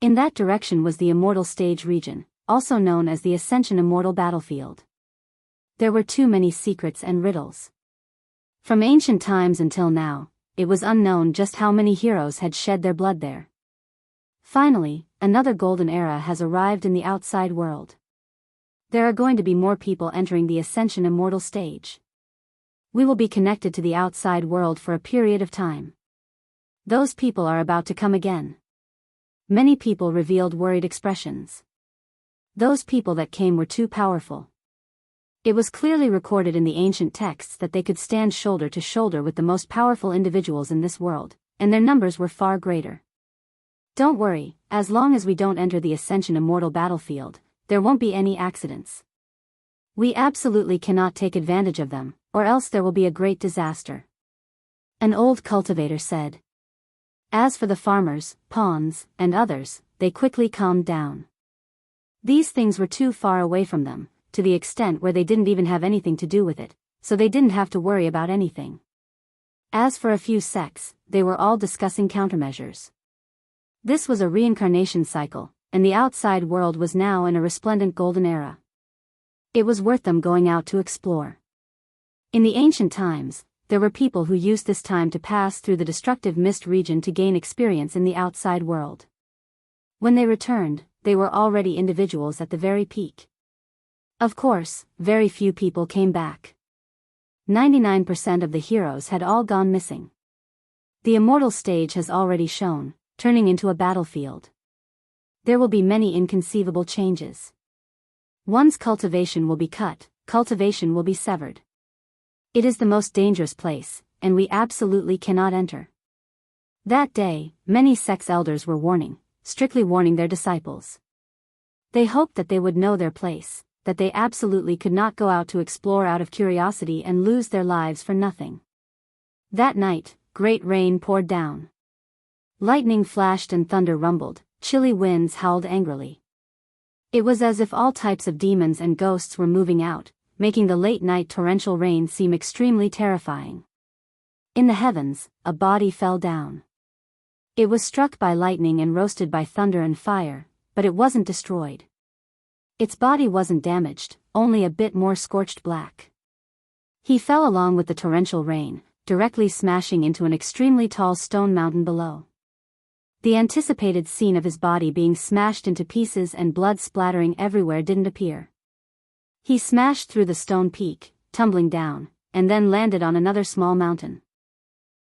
In that direction was the Immortal Stage region, also known as the Ascension Immortal battlefield. There were too many secrets and riddles. From ancient times until now, it was unknown just how many heroes had shed their blood there. Finally, another golden era has arrived in the outside world. There are going to be more people entering the Ascension Immortal stage. We will be connected to the outside world for a period of time. Those people are about to come again. Many people revealed worried expressions. Those people that came were too powerful. It was clearly recorded in the ancient texts that they could stand shoulder to shoulder with the most powerful individuals in this world, and their numbers were far greater. Don't worry, as long as we don't enter the Ascension Immortal battlefield, there won't be any accidents. We absolutely cannot take advantage of them, or else there will be a great disaster. An old cultivator said. As for the farmers, pawns, and others, they quickly calmed down. These things were too far away from them, to the extent where they didn't even have anything to do with it, so they didn't have to worry about anything. As for a few sects, they were all discussing countermeasures. This was a reincarnation cycle, and the outside world was now in a resplendent golden era. It was worth them going out to explore. In the ancient times, there were people who used this time to pass through the destructive mist region to gain experience in the outside world. When they returned, they were already individuals at the very peak. Of course, very few people came back. 99% of the heroes had all gone missing. The immortal stage has already shown, turning into a battlefield. There will be many inconceivable changes. One's cultivation will be cut, cultivation will be severed. It is the most dangerous place, and we absolutely cannot enter. That day, many sects elders were strictly warning their disciples. They hoped that they would know their place, that they absolutely could not go out to explore out of curiosity and lose their lives for nothing. That night, great rain poured down. Lightning flashed and thunder rumbled, chilly winds howled angrily. It was as if all types of demons and ghosts were moving out, making the late-night torrential rain seem extremely terrifying. In the heavens, a body fell down. It was struck by lightning and roasted by thunder and fire, but it wasn't destroyed. Its body wasn't damaged, only a bit more scorched black. He fell along with the torrential rain, directly smashing into an extremely tall stone mountain below. The anticipated scene of his body being smashed into pieces and blood splattering everywhere didn't appear. He smashed through the stone peak, tumbling down, and then landed on another small mountain.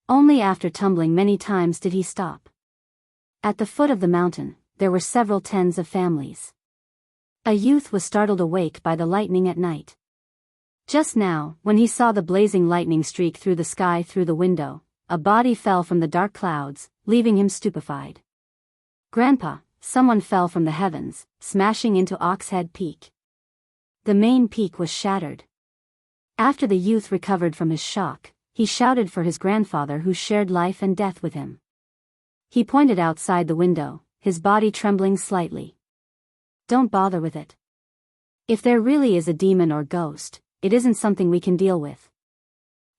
Only after tumbling many times did he stop. At the foot of the mountain, there were several tens of families. A youth was startled awake by the lightning at night. Just now, when he saw the blazing lightning streak through the sky through the window, a body fell from the dark clouds, leaving him stupefied. Grandpa, someone fell from the heavens, smashing into Oxhead Peak. The main peak was shattered. After the youth recovered from his shock, he shouted for his grandfather who shared life and death with him. He pointed outside the window, his body trembling slightly. Don't bother with it. If there really is a demon or ghost, it isn't something we can deal with.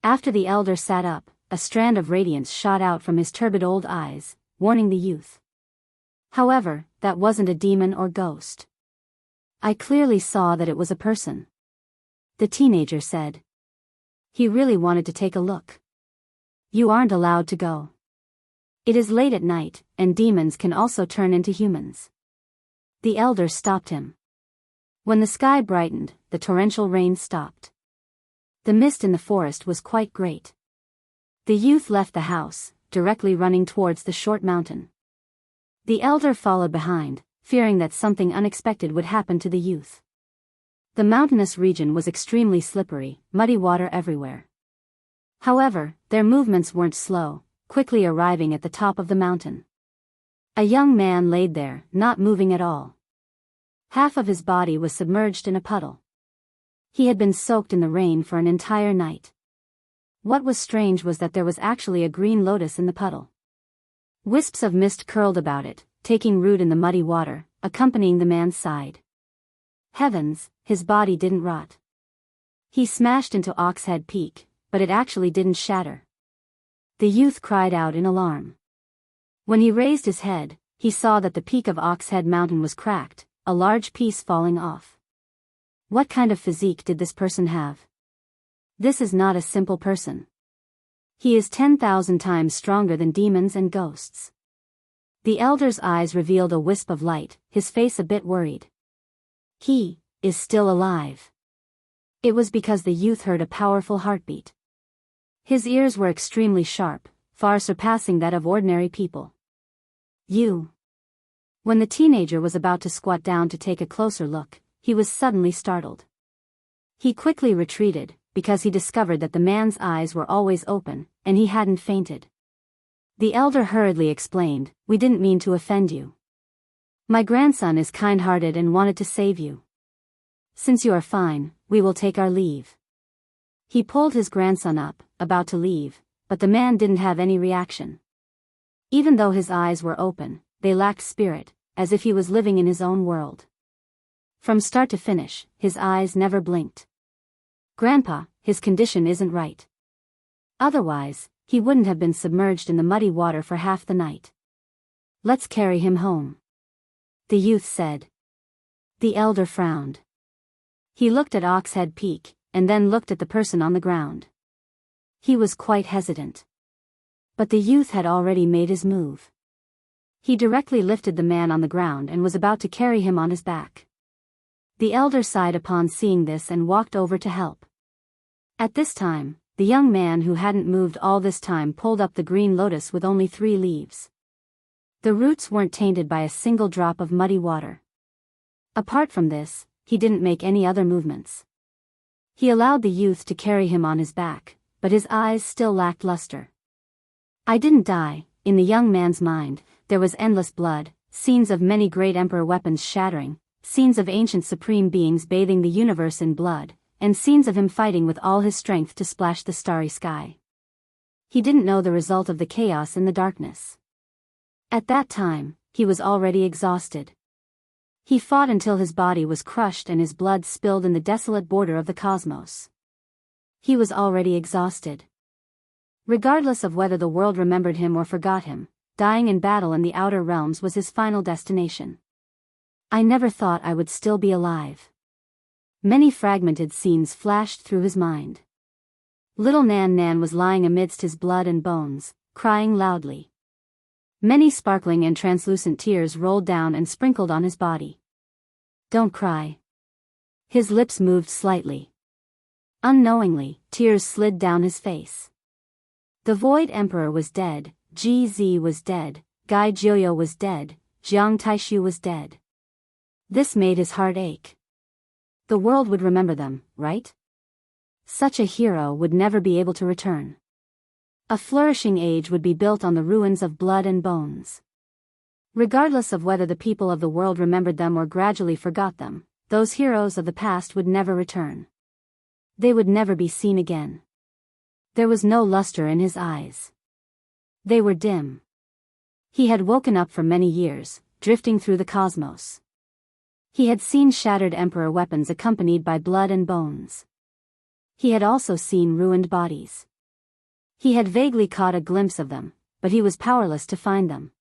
After the elder sat up, a strand of radiance shot out from his turbid old eyes, warning the youth. However, that wasn't a demon or ghost. I clearly saw that it was a person. The teenager said. He really wanted to take a look. You aren't allowed to go. It is late at night, and demons can also turn into humans. The elder stopped him. When the sky brightened, the torrential rain stopped. The mist in the forest was quite great. The youth left the house, directly running towards the short mountain. The elder followed behind, fearing that something unexpected would happen to the youth. The mountainous region was extremely slippery, muddy water everywhere. However, their movements weren't slow, quickly arriving at the top of the mountain. A young man laid there, not moving at all. Half of his body was submerged in a puddle. He had been soaked in the rain for an entire night. What was strange was that there was actually a green lotus in the puddle. Wisps of mist curled about it, taking root in the muddy water, accompanying the man's side. Heavens, his body didn't rot. He smashed into Oxhead Peak, but it actually didn't shatter. The youth cried out in alarm. When he raised his head, he saw that the peak of Oxhead Mountain was cracked, a large piece falling off. What kind of physique did this person have? This is not a simple person. He is 10,000 times stronger than demons and ghosts. The elder's eyes revealed a wisp of light, his face a bit worried. He is still alive. It was because the youth heard a powerful heartbeat. His ears were extremely sharp, far surpassing that of ordinary people. You. When the teenager was about to squat down to take a closer look, he was suddenly startled. He quickly retreated, because he discovered that the man's eyes were always open, and he hadn't fainted. The elder hurriedly explained, "We didn't mean to offend you. My grandson is kind-hearted and wanted to save you. Since you are fine, we will take our leave." He pulled his grandson up, about to leave, but the man didn't have any reaction. Even though his eyes were open, they lacked spirit, as if he was living in his own world. From start to finish, his eyes never blinked. "Grandpa, his condition isn't right. Otherwise, he wouldn't have been submerged in the muddy water for half the night. Let's carry him home," the youth said. The elder frowned. He looked at Oxhead Peak, and then looked at the person on the ground. He was quite hesitant. But the youth had already made his move. He directly lifted the man on the ground and was about to carry him on his back. The elder sighed upon seeing this and walked over to help. At this time, the young man who hadn't moved all this time pulled up the green lotus with only 3 leaves. The roots weren't tainted by a single drop of muddy water. Apart from this, he didn't make any other movements. He allowed the youth to carry him on his back, but his eyes still lacked luster. I didn't die. In the young man's mind, there was endless blood, scenes of many great emperor weapons shattering, scenes of ancient supreme beings bathing the universe in blood, and scenes of him fighting with all his strength to splash the starry sky. He didn't know the result of the chaos in the darkness. At that time, he was already exhausted. He fought until his body was crushed and his blood spilled in the desolate border of the cosmos. He was already exhausted. Regardless of whether the world remembered him or forgot him, dying in battle in the outer realms was his final destination. I never thought I would still be alive. Many fragmented scenes flashed through his mind. Little Nan Nan was lying amidst his blood and bones, crying loudly. Many sparkling and translucent tears rolled down and sprinkled on his body. "Don't cry." His lips moved slightly. Unknowingly, tears slid down his face. The Void Emperor was dead, GZ was dead, Gai Jiuyo was dead, Jiang Taishu was dead. This made his heart ache. The world would remember them, right? Such a hero would never be able to return. A flourishing age would be built on the ruins of blood and bones. Regardless of whether the people of the world remembered them or gradually forgot them, those heroes of the past would never return. They would never be seen again. There was no luster in his eyes. They were dim. He had woken up for many years, drifting through the cosmos. He had seen shattered emperor weapons accompanied by blood and bones. He had also seen ruined bodies. He had vaguely caught a glimpse of them, but he was powerless to find them.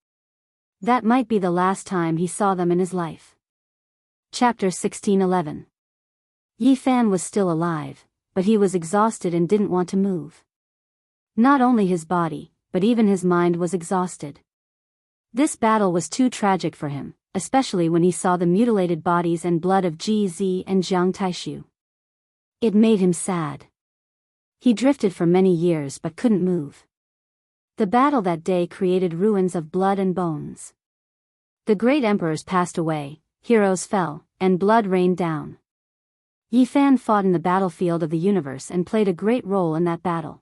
That might be the last time he saw them in his life. Chapter 1611. Yi Fan was still alive, but he was exhausted and didn't want to move. Not only his body, but even his mind was exhausted. This battle was too tragic for him, especially when he saw the mutilated bodies and blood of GZ and Jiang Taishu. It made him sad. He drifted for many years but couldn't move. The battle that day created ruins of blood and bones. The great emperors passed away, heroes fell, and blood rained down. Yi Fan fought in the battlefield of the universe and played a great role in that battle.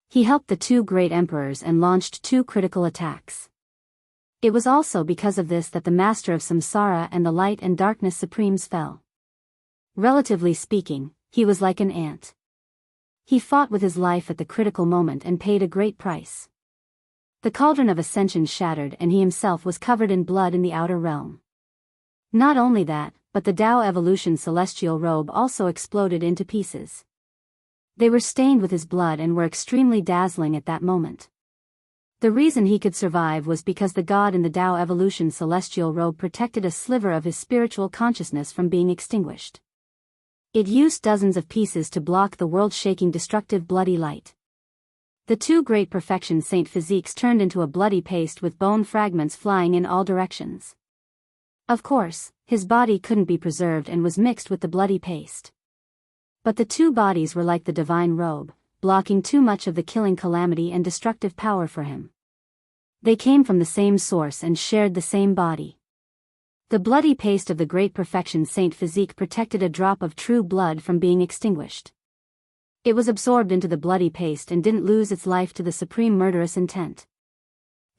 He helped the 2 great emperors and launched 2 critical attacks. It was also because of this that the master of Samsara and the light and darkness supremes fell. Relatively speaking, he was like an ant. He fought with his life at the critical moment and paid a great price. The cauldron of ascension shattered and he himself was covered in blood in the outer realm. Not only that, but the Tao Evolution celestial robe also exploded into pieces. They were stained with his blood and were extremely dazzling at that moment. The reason he could survive was because the god in the Tao Evolution celestial robe protected a sliver of his spiritual consciousness from being extinguished. It used dozens of pieces to block the world-shaking destructive bloody light. The two great perfection Saint Physiques turned into a bloody paste with bone fragments flying in all directions. Of course, his body couldn't be preserved and was mixed with the bloody paste. But the two bodies were like the divine robe, blocking too much of the killing calamity and destructive power for him. They came from the same source and shared the same body. The bloody paste of the great perfection Saint Physique protected a drop of true blood from being extinguished. It was absorbed into the bloody paste and didn't lose its life to the supreme murderous intent.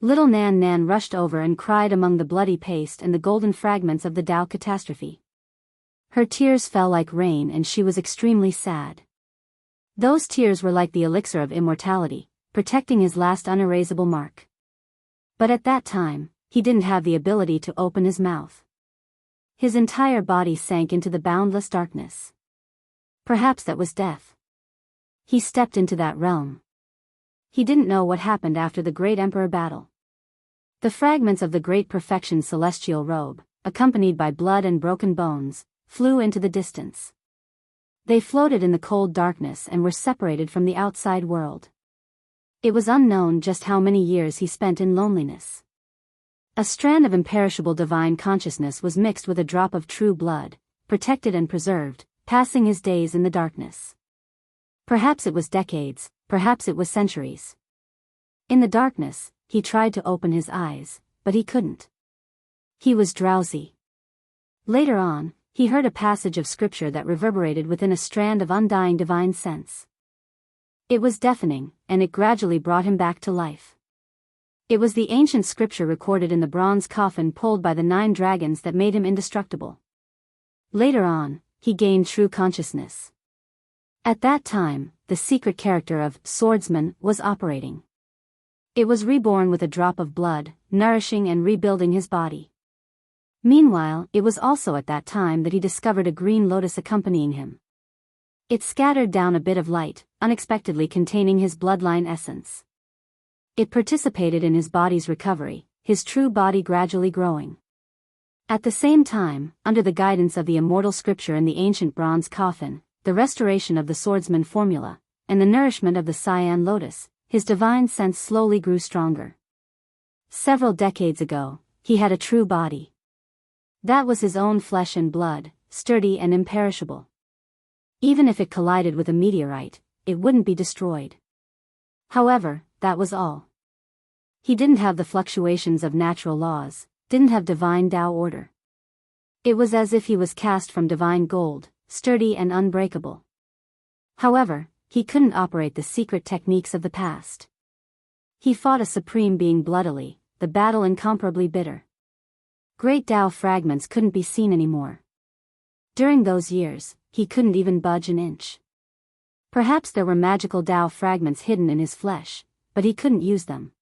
Little Nan Nan rushed over and cried among the bloody paste and the golden fragments of the Tao catastrophe. Her tears fell like rain and she was extremely sad. Those tears were like the elixir of immortality, protecting his last unerasable mark. But at that time, he didn't have the ability to open his mouth. His entire body sank into the boundless darkness. Perhaps that was death. He stepped into that realm. He didn't know what happened after the great emperor battle. The fragments of the great perfection celestial robe, accompanied by blood and broken bones, flew into the distance. They floated in the cold darkness and were separated from the outside world. It was unknown just how many years he spent in loneliness. A strand of imperishable divine consciousness was mixed with a drop of true blood, protected and preserved, passing his days in the darkness. Perhaps it was decades, perhaps it was centuries. In the darkness, he tried to open his eyes, but he couldn't. He was drowsy. Later on, he heard a passage of scripture that reverberated within a strand of undying divine sense. It was deafening, and it gradually brought him back to life. It was the ancient scripture recorded in the bronze coffin pulled by the 9 dragons that made him indestructible. Later on, he gained true consciousness. At that time, the secret character of swordsman was operating. It was reborn with a drop of blood, nourishing and rebuilding his body. Meanwhile, it was also at that time that he discovered a green lotus accompanying him. It scattered down a bit of light, unexpectedly containing his bloodline essence. It participated in his body's recovery, his true body gradually growing. At the same time, under the guidance of the immortal scripture in the ancient bronze coffin, the restoration of the swordsman formula, and the nourishment of the cyan lotus, his divine sense slowly grew stronger. Several decades ago, he had a true body. That was his own flesh and blood, sturdy and imperishable. Even if it collided with a meteorite, it wouldn't be destroyed. However, that was all. He didn't have the fluctuations of natural laws, didn't have divine Tao order. It was as if he was cast from divine gold, sturdy and unbreakable. However, he couldn't operate the secret techniques of the past. He fought a supreme being bloodily, the battle incomparably bitter. Great Tao fragments couldn't be seen anymore. During those years, he couldn't even budge an inch. Perhaps there were magical Tao fragments hidden in his flesh, but he couldn't use them.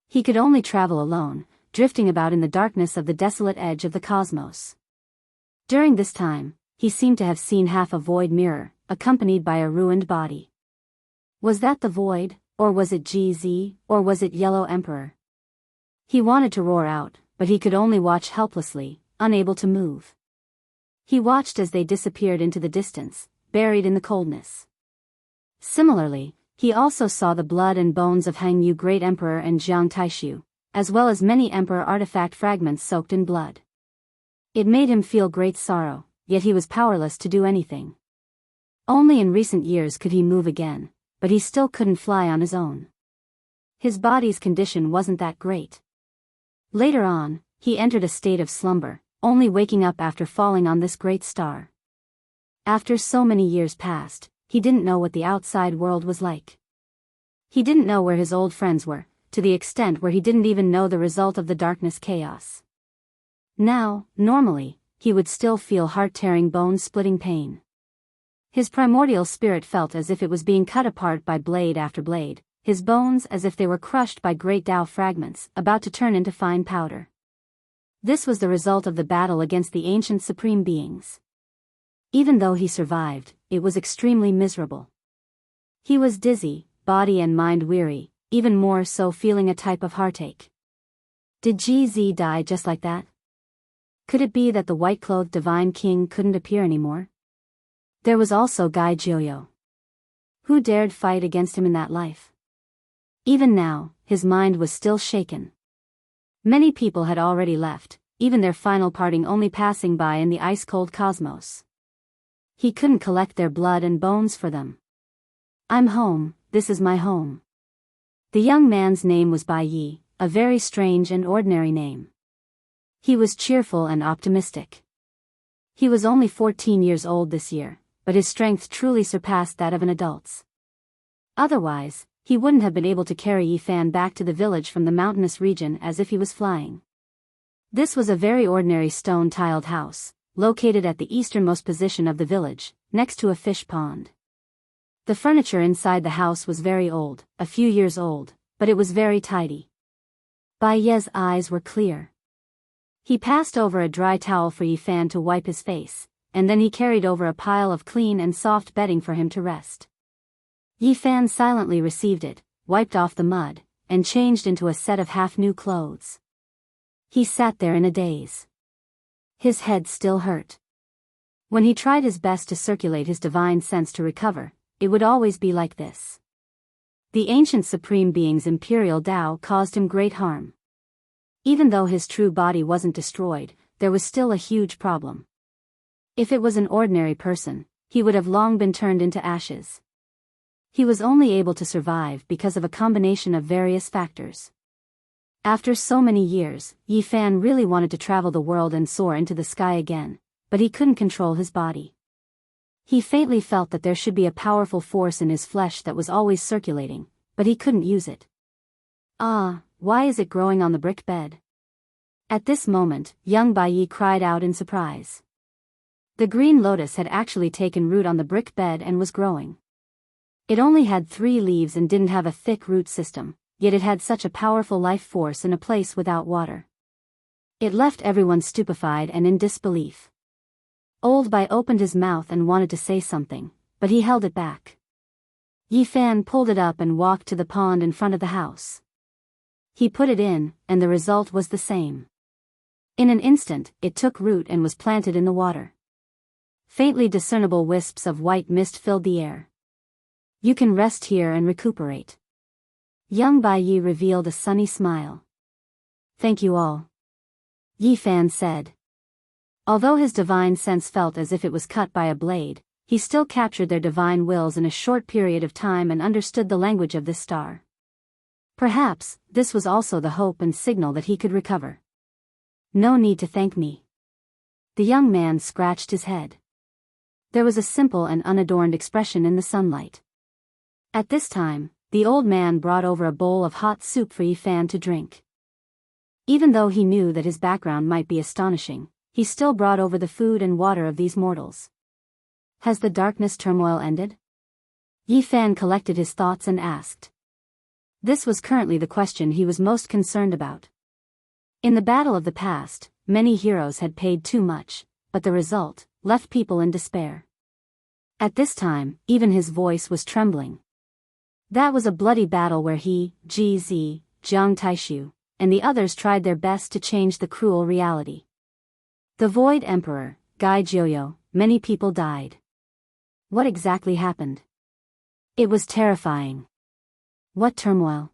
He could only travel alone, drifting about in the darkness of the desolate edge of the cosmos. During this time, he seemed to have seen half a void mirror, accompanied by a ruined body. Was that the void, or was it GZ, or was it Yellow Emperor? He wanted to roar out, but he could only watch helplessly, unable to move. He watched as they disappeared into the distance, buried in the coldness. Similarly, he also saw the blood and bones of Hangyu Great Emperor and Jiang Taishu, as well as many emperor artifact fragments soaked in blood. It made him feel great sorrow, yet he was powerless to do anything. Only in recent years could he move again, but he still couldn't fly on his own. His body's condition wasn't that great. Later on, he entered a state of slumber, only waking up after falling on this great star. After so many years passed, he didn't know what the outside world was like. He didn't know where his old friends were, to the extent where he didn't even know the result of the darkness chaos. Now, normally, he would still feel heart-tearing bone-splitting pain. His primordial spirit felt as if it was being cut apart by blade after blade, his bones as if they were crushed by great Tao fragments, about to turn into fine powder. This was the result of the battle against the ancient supreme beings. Even though he survived, it was extremely miserable. He was dizzy, body and mind weary, even more so feeling a type of heartache. Did GZ die just like that? Could it be that the white-clothed divine king couldn't appear anymore? There was also Gai Joyo. Who dared fight against him in that life? Even now, his mind was still shaken. Many people had already left, even their final parting only passing by in the ice-cold cosmos. He couldn't collect their blood and bones for them. I'm home, this is my home. The young man's name was Bai Yi, a very strange and ordinary name. He was cheerful and optimistic. He was only 14 years old this year, but his strength truly surpassed that of an adult's. Otherwise, he wouldn't have been able to carry Yi Fan back to the village from the mountainous region as if he was flying. This was a very ordinary stone-tiled house, located at the easternmost position of the village, next to a fish pond. The furniture inside the house was very old, a few years old, but it was very tidy. Bai Ye's eyes were clear. He passed over a dry towel for Yi Fan to wipe his face, and then he carried over a pile of clean and soft bedding for him to rest. Yi Fan silently received it, wiped off the mud, and changed into a set of half-new clothes. He sat there in a daze. His head still hurt. When he tried his best to circulate his divine sense to recover, it would always be like this. The ancient Supreme Being's imperial Tao caused him great harm. Even though his true body wasn't destroyed, there was still a huge problem. If it was an ordinary person, he would have long been turned into ashes. He was only able to survive because of a combination of various factors. After so many years, Yi Fan really wanted to travel the world and soar into the sky again, but he couldn't control his body. He faintly felt that there should be a powerful force in his flesh that was always circulating, but he couldn't use it. Ah, why is it growing on the brick bed? At this moment, young Bai Yi cried out in surprise. The green lotus had actually taken root on the brick bed and was growing. It only had 3 leaves and didn't have a thick root system, yet it had such a powerful life force in a place without water. It left everyone stupefied and in disbelief. Old Bai opened his mouth and wanted to say something, but he held it back. Yi Fan pulled it up and walked to the pond in front of the house. He put it in, and the result was the same. In an instant, it took root and was planted in the water. Faintly discernible wisps of white mist filled the air. You can rest here and recuperate. Young Bai Yi revealed a sunny smile. Thank you all. Yi Fan said. Although his divine sense felt as if it was cut by a blade, he still captured their divine wills in a short period of time and understood the language of this star. Perhaps, this was also the hope and signal that he could recover. No need to thank me. The young man scratched his head. There was a simple and unadorned expression in the sunlight. At this time, the old man brought over a bowl of hot soup for Yi Fan to drink. Even though he knew that his background might be astonishing, he still brought over the food and water of these mortals. Has the darkness turmoil ended? Yi Fan collected his thoughts and asked. This was currently the question he was most concerned about. In the battle of the past, many heroes had paid too much, but the result left people in despair. At this time, even his voice was trembling. That was a bloody battle where he, Ji, Jiang Taishu, and the others tried their best to change the cruel reality. The Void Emperor, Gai Jiuyo, many people died. What exactly happened? It was terrifying. What turmoil?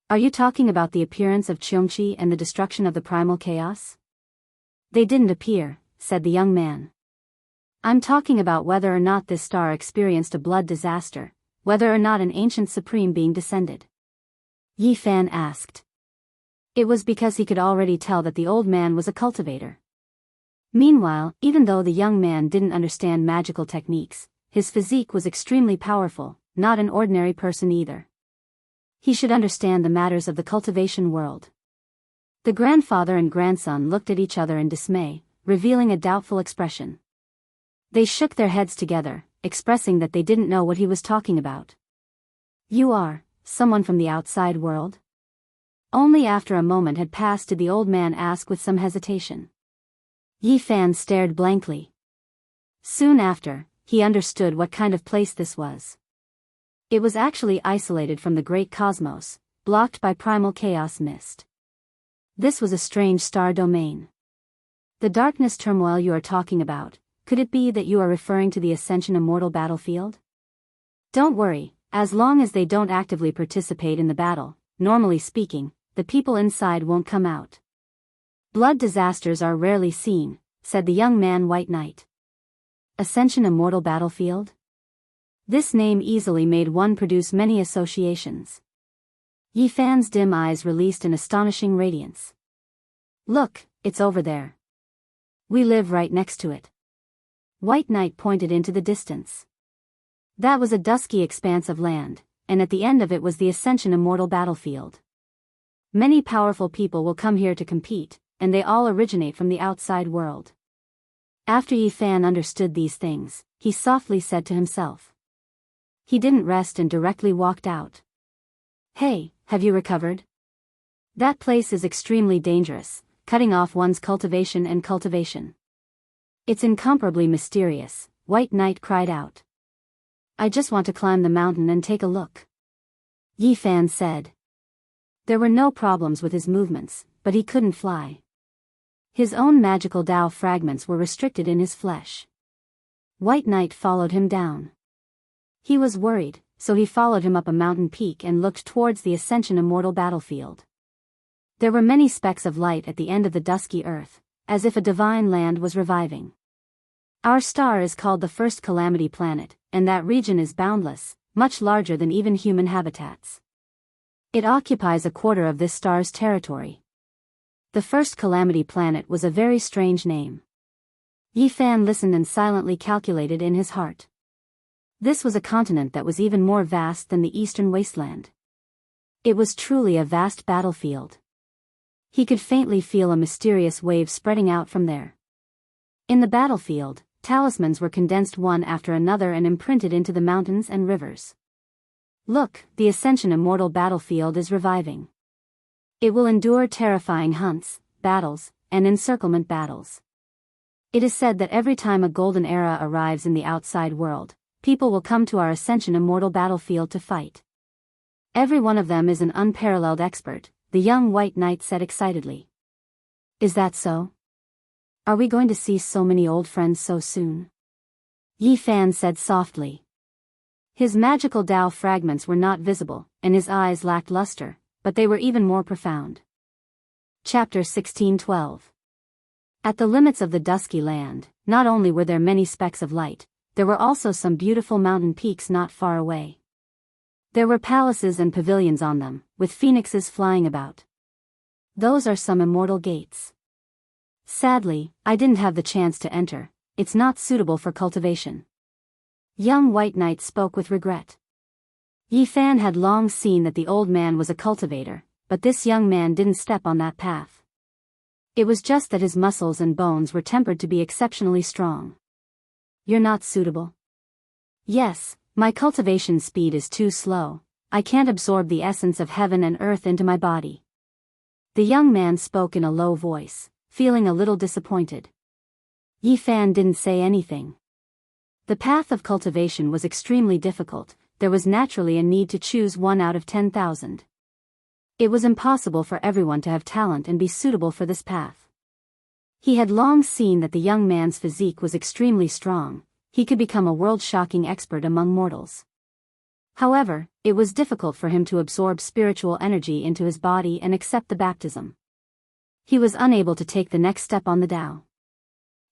Are you talking about the appearance of Cheongqi and the destruction of the primal chaos? They didn't appear, said the young man. I'm talking about whether or not this star experienced a blood disaster, whether or not an ancient supreme being descended. Yi Fan asked. It was because he could already tell that the old man was a cultivator. Meanwhile, even though the young man didn't understand magical techniques, his physique was extremely powerful, not an ordinary person either. He should understand the matters of the cultivation world. The grandfather and grandson looked at each other in dismay, revealing a doubtful expression. They shook their heads together, expressing that they didn't know what he was talking about. You are someone from the outside world? Only after a moment had passed did the old man ask with some hesitation. Yi Fan stared blankly. Soon after, he understood what kind of place this was. It was actually isolated from the great cosmos, blocked by primal chaos mist. This was a strange star domain. The darkness turmoil you are talking about, could it be that you are referring to the Ascension Immortal battlefield? Don't worry, As long as they don't actively participate in the battle, normally speaking, the people inside won't come out. Blood disasters are rarely seen, said the young man White Knight. Ascension Immortal Battlefield? This name easily made one produce many associations. Yi Fan's dim eyes released an astonishing radiance. Look, it's over there. We live right next to it. White Knight pointed into the distance. That was a dusky expanse of land, and at the end of it was the Ascension Immortal Battlefield. Many powerful people will come here to compete, and they all originate from the outside world. After Yi Fan understood these things, he softly said to himself. He didn't rest and directly walked out. Hey, have you recovered? That place is extremely dangerous, cutting off one's cultivation and cultivation. It's incomparably mysterious, White Knight cried out. I just want to climb the mountain and take a look. Yi Fan said. There were no problems with his movements, but he couldn't fly. His own magical Tao fragments were restricted in his flesh. White Knight followed him down. He was worried, so he followed him up a mountain peak and looked towards the Ascension Immortal Battlefield. There were many specks of light at the end of the dusky earth, as if a divine land was reviving. Our star is called the First Calamity Planet, and that region is boundless, much larger than even human habitats. It occupies a quarter of this star's territory. The First Calamity Planet was a very strange name. Yi Fan listened and silently calculated in his heart. This was a continent that was even more vast than the Eastern Wasteland. It was truly a vast battlefield. He could faintly feel a mysterious wave spreading out from there. In the battlefield, talismans were condensed one after another and imprinted into the mountains and rivers. Look, the Ascension Immortal Battlefield is reviving. It will endure terrifying hunts, battles, and encirclement battles. It is said that every time a golden era arrives in the outside world, people will come to our Ascension Immortal Battlefield to fight. Every one of them is an unparalleled expert, the young White Knight said excitedly. Is that so? Are we going to see so many old friends so soon? Yi Fan said softly. His magical Tao fragments were not visible, and his eyes lacked luster, but they were even more profound. Chapter 1612. At the limits of the dusky land, not only were there many specks of light, there were also some beautiful mountain peaks not far away. There were palaces and pavilions on them, with phoenixes flying about. Those are some immortal gates. Sadly, I didn't have the chance to enter. It's not suitable for cultivation. Young White Knight spoke with regret. Yi Fan had long seen that the old man was a cultivator, but this young man didn't step on that path. It was just that his muscles and bones were tempered to be exceptionally strong. You're not suitable? Yes, my cultivation speed is too slow. I can't absorb the essence of heaven and earth into my body. The young man spoke in a low voice, feeling a little disappointed. Yi Fan didn't say anything. The path of cultivation was extremely difficult. There was naturally a need to choose one out of 10,000. It was impossible for everyone to have talent and be suitable for this path. He had long seen that the young man's physique was extremely strong. He could become a world-shocking expert among mortals. However, it was difficult for him to absorb spiritual energy into his body and accept the baptism. He was unable to take the next step on the Tao.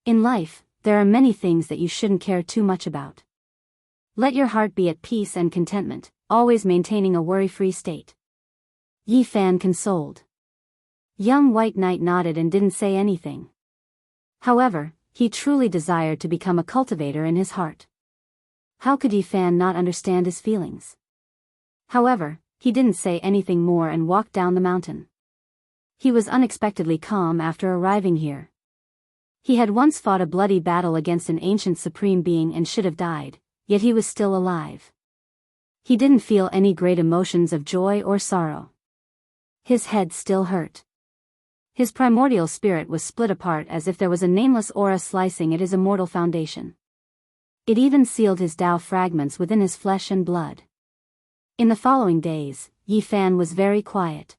In life, there are many things that you shouldn't care too much about. Let your heart be at peace and contentment, always maintaining a worry-free state. Yi Fan consoled. Young White Knight nodded and didn't say anything. However, he truly desired to become a cultivator in his heart. How could Yi Fan not understand his feelings? However, he didn't say anything more and walked down the mountain. He was unexpectedly calm after arriving here. He had once fought a bloody battle against an ancient supreme being and should have died, yet he was still alive. He didn't feel any great emotions of joy or sorrow. His head still hurt. His primordial spirit was split apart as if there was a nameless aura slicing at his immortal foundation. It even sealed his Tao fragments within his flesh and blood. In the following days, Yi Fan was very quiet.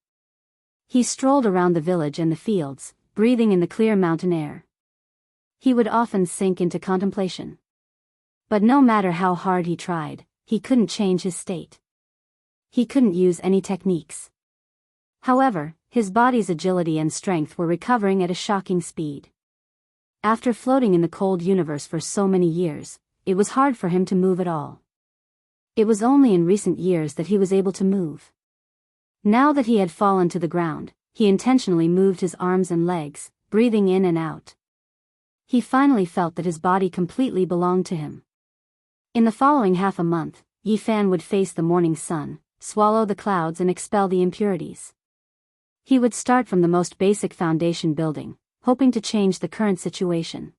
He strolled around the village and the fields, breathing in the clear mountain air. He would often sink into contemplation. But no matter how hard he tried, he couldn't change his state. He couldn't use any techniques. However, his body's agility and strength were recovering at a shocking speed. After floating in the cold universe for so many years, it was hard for him to move at all. It was only in recent years that he was able to move. Now that he had fallen to the ground, he intentionally moved his arms and legs, breathing in and out. He finally felt that his body completely belonged to him. In the following half a month, Yi Fan would face the morning sun, swallow the clouds and expel the impurities. He would start from the most basic foundation building, hoping to change the current situation.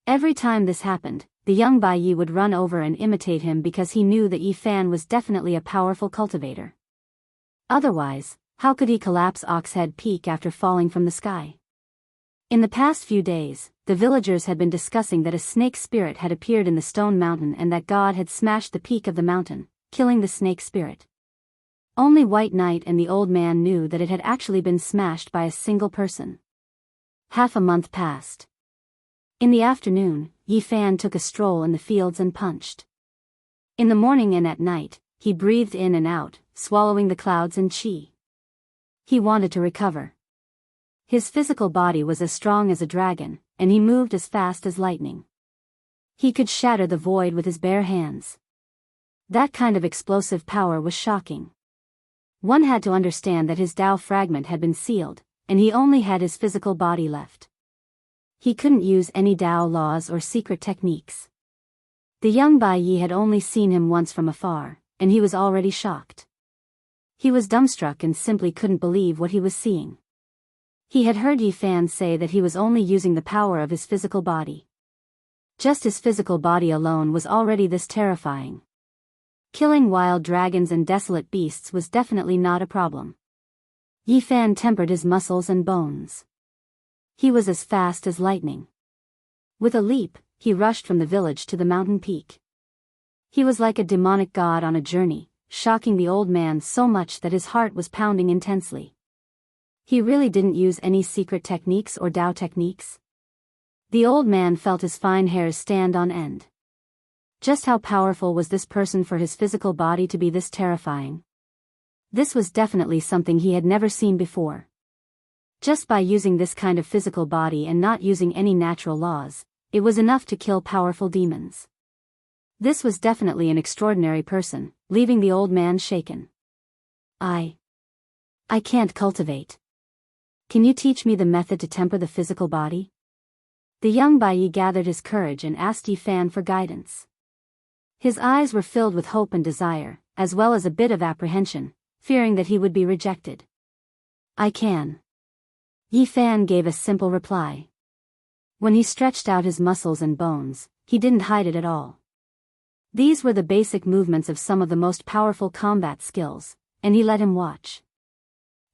Every time this happened, the young Bai Yi would run over and imitate him because he knew that Yi Fan was definitely a powerful cultivator. Otherwise, how could he collapse Oxhead Peak after falling from the sky? In the past few days, the villagers had been discussing that a snake spirit had appeared in the stone mountain and that God had smashed the peak of the mountain, killing the snake spirit. Only White Knight and the old man knew that it had actually been smashed by a single person. Half a month passed. In the afternoon, Yi Fan took a stroll in the fields and punched. In the morning and at night, he breathed in and out, swallowing the clouds and qi. He wanted to recover. His physical body was as strong as a dragon, and he moved as fast as lightning. He could shatter the void with his bare hands. That kind of explosive power was shocking. One had to understand that his Tao fragment had been sealed, and he only had his physical body left. He couldn't use any Tao laws or secret techniques. The young Bai Yi had only seen him once from afar, and he was already shocked. He was dumbstruck and simply couldn't believe what he was seeing. He had heard Yi Fan say that he was only using the power of his physical body. Just his physical body alone was already this terrifying. Killing wild dragons and desolate beasts was definitely not a problem. Yi Fan tempered his muscles and bones. He was as fast as lightning. With a leap, he rushed from the village to the mountain peak. He was like a demonic god on a journey, shocking the old man so much that his heart was pounding intensely. He really didn't use any secret techniques or Tao techniques. The old man felt his fine hairs stand on end. Just how powerful was this person for his physical body to be this terrifying? This was definitely something he had never seen before. Just by using this kind of physical body and not using any natural laws, it was enough to kill powerful demons. This was definitely an extraordinary person, leaving the old man shaken. I can't cultivate. Can you teach me the method to temper the physical body? The young Bai Yi gathered his courage and asked Yi Fan for guidance. His eyes were filled with hope and desire, as well as a bit of apprehension, fearing that he would be rejected. I can. Yi Fan gave a simple reply. When he stretched out his muscles and bones, he didn't hide it at all. These were the basic movements of some of the most powerful combat skills, and he let him watch.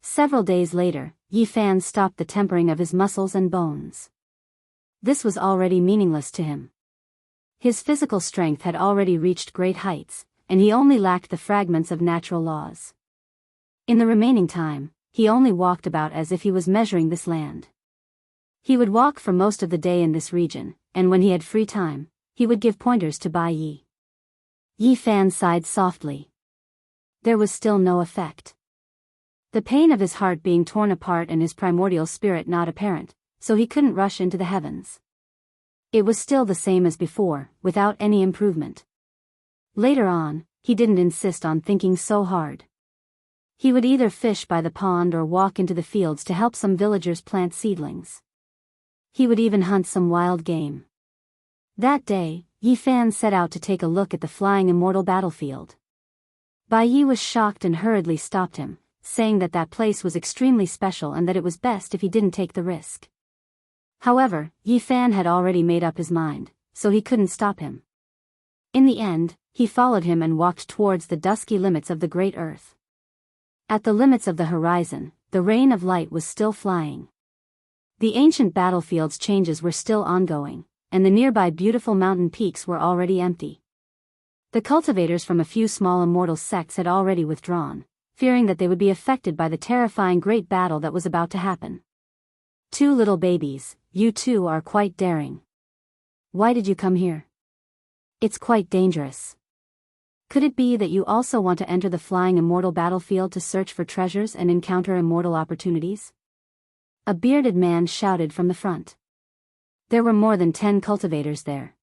Several days later, Yi Fan stopped the tempering of his muscles and bones. This was already meaningless to him. His physical strength had already reached great heights, and he only lacked the fragments of natural laws. In the remaining time, he only walked about as if he was measuring this land. He would walk for most of the day in this region, and when he had free time, he would give pointers to Bai Yi. Yi Fan sighed softly. There was still no effect. The pain of his heart being torn apart and his primordial spirit not apparent, so he couldn't rush into the heavens. It was still the same as before, without any improvement. Later on, he didn't insist on thinking so hard. He would either fish by the pond or walk into the fields to help some villagers plant seedlings. He would even hunt some wild game. That day, Yi Fan set out to take a look at the flying immortal battlefield. Bai Yi was shocked and hurriedly stopped him, saying that that place was extremely special and that it was best if he didn't take the risk. However, Yi Fan had already made up his mind, so he couldn't stop him. In the end, he followed him and walked towards the dusky limits of the great earth. At the limits of the horizon, the rain of light was still flying. The ancient battlefield's changes were still ongoing, and the nearby beautiful mountain peaks were already empty. The cultivators from a few small immortal sects had already withdrawn, fearing that they would be affected by the terrifying great battle that was about to happen. Two little babies, you two are quite daring. Why did you come here? It's quite dangerous. Could it be that you also want to enter the flying immortal battlefield to search for treasures and encounter immortal opportunities? A bearded man shouted from the front. There were more than 10 cultivators there.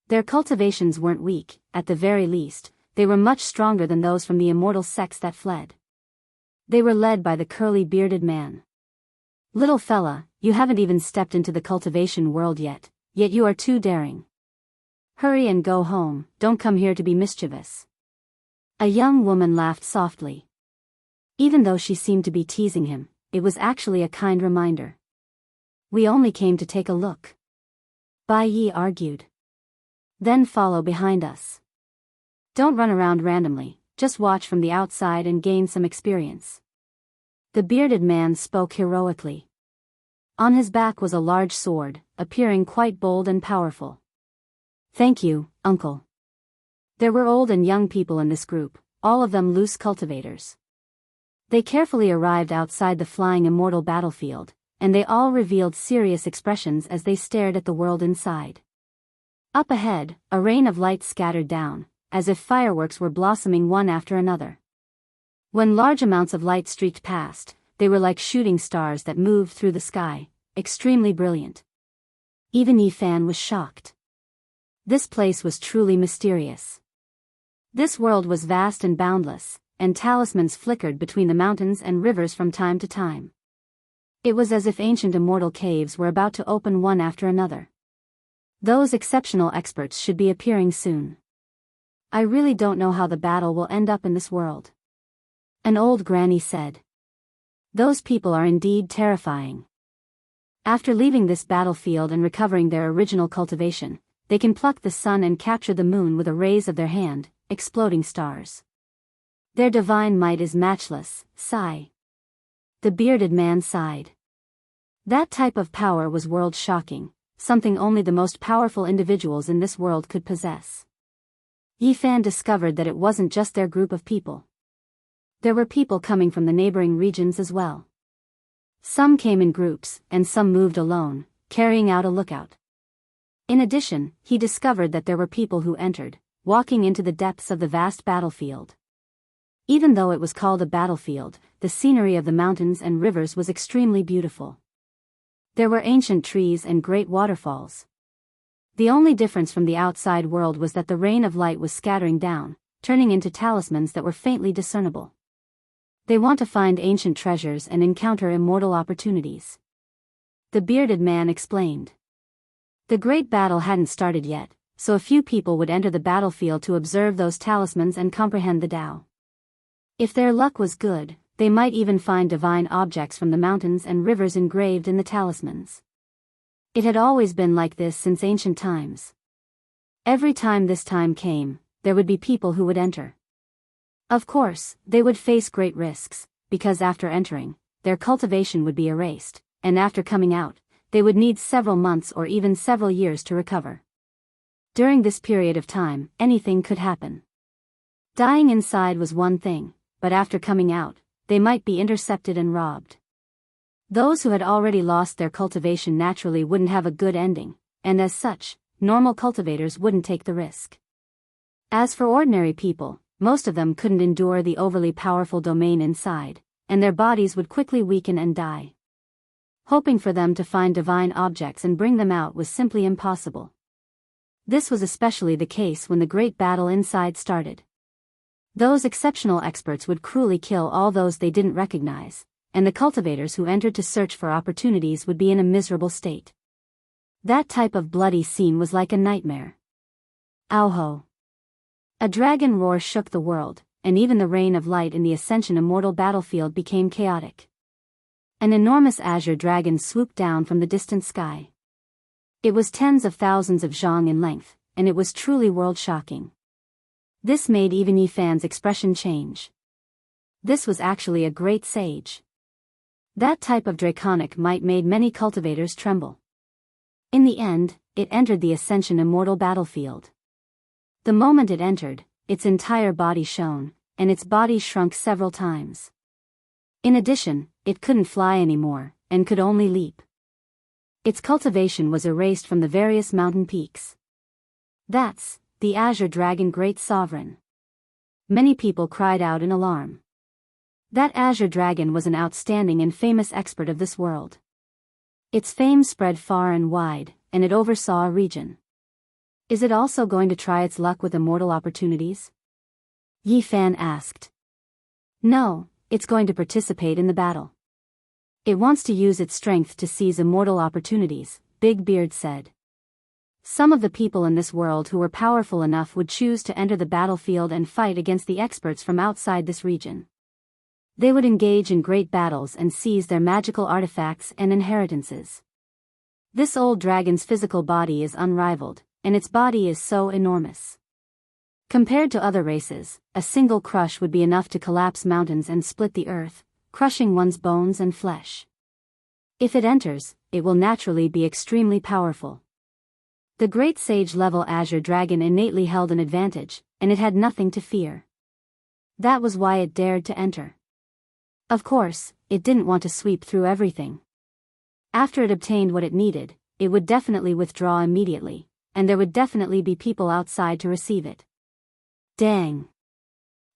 Their cultivations weren't weak, at the very least, they were much stronger than those from the immortal sects that fled. They were led by the curly bearded man. Little fella, you haven't even stepped into the cultivation world yet you are too daring. Hurry and go home, don't come here to be mischievous. A young woman laughed softly. Even though she seemed to be teasing him, it was actually a kind reminder. We only came to take a look. Bai Yi argued. Then follow behind us. Don't run around randomly, just watch from the outside and gain some experience. The bearded man spoke heroically. On his back was a large sword, appearing quite bold and powerful. Thank you, uncle. There were old and young people in this group, all of them loose cultivators. They carefully arrived outside the flying immortal battlefield, and they all revealed serious expressions as they stared at the world inside. Up ahead, a rain of light scattered down, as if fireworks were blossoming one after another. When large amounts of light streaked past, they were like shooting stars that moved through the sky, extremely brilliant. Even Yi Fan was shocked. This place was truly mysterious. This world was vast and boundless, and talismans flickered between the mountains and rivers from time to time. It was as if ancient immortal caves were about to open one after another. Those exceptional experts should be appearing soon. I really don't know how the battle will end up in this world. An old granny said. Those people are indeed terrifying. After leaving this battlefield and recovering their original cultivation, they can pluck the sun and capture the moon with a raise of their hand, exploding stars. Their divine might is matchless, sigh. The bearded man sighed. That type of power was world-shocking, something only the most powerful individuals in this world could possess. Yi Fan discovered that it wasn't just their group of people. There were people coming from the neighboring regions as well. Some came in groups, and some moved alone, carrying out a lookout. In addition, he discovered that there were people who entered, walking into the depths of the vast battlefield. Even though it was called a battlefield, the scenery of the mountains and rivers was extremely beautiful. There were ancient trees and great waterfalls. The only difference from the outside world was that the rain of light was scattering down, turning into talismans that were faintly discernible. They want to find ancient treasures and encounter immortal opportunities. The bearded man explained. The great battle hadn't started yet, so a few people would enter the battlefield to observe those talismans and comprehend the Tao. If their luck was good, they might even find divine objects from the mountains and rivers engraved in the talismans. It had always been like this since ancient times. Every time this time came, there would be people who would enter. Of course, they would face great risks, because after entering, their cultivation would be erased, and after coming out, they would need several months or even several years to recover. During this period of time, anything could happen. Dying inside was one thing, but after coming out, they might be intercepted and robbed. Those who had already lost their cultivation naturally wouldn't have a good ending, and as such, normal cultivators wouldn't take the risk. As for ordinary people, most of them couldn't endure the overly powerful domain inside, and their bodies would quickly weaken and die. Hoping for them to find divine objects and bring them out was simply impossible. This was especially the case when the great battle inside started. Those exceptional experts would cruelly kill all those they didn't recognize, and the cultivators who entered to search for opportunities would be in a miserable state. That type of bloody scene was like a nightmare. Ow-ho! A dragon roar shook the world, and even the rain of light in the Ascension Immortal battlefield became chaotic. An enormous azure dragon swooped down from the distant sky. It was tens of thousands of zhang in length, and it was truly world-shocking. This made even Yi Fan's expression change. This was actually a great sage. That type of draconic might made many cultivators tremble. In the end, it entered the Ascension Immortal battlefield. The moment it entered, its entire body shone, and its body shrunk several times. In addition, it couldn't fly anymore, and could only leap. Its cultivation was erased from the various mountain peaks. That's the Azure Dragon Great Sovereign. Many people cried out in alarm. That azure dragon was an outstanding and famous expert of this world. Its fame spread far and wide, and it oversaw a region. Is it also going to try its luck with immortal opportunities? Yi Fan asked. No, it's going to participate in the battle. It wants to use its strength to seize immortal opportunities, Big Beard said. Some of the people in this world who were powerful enough would choose to enter the battlefield and fight against the experts from outside this region. They would engage in great battles and seize their magical artifacts and inheritances. This old dragon's physical body is unrivaled, and its body is so enormous. Compared to other races, a single crush would be enough to collapse mountains and split the earth, crushing one's bones and flesh. If it enters, it will naturally be extremely powerful. The great sage-level azure dragon innately held an advantage, and it had nothing to fear. That was why it dared to enter. Of course, it didn't want to sweep through everything. After it obtained what it needed, it would definitely withdraw immediately, and there would definitely be people outside to receive it. Dang!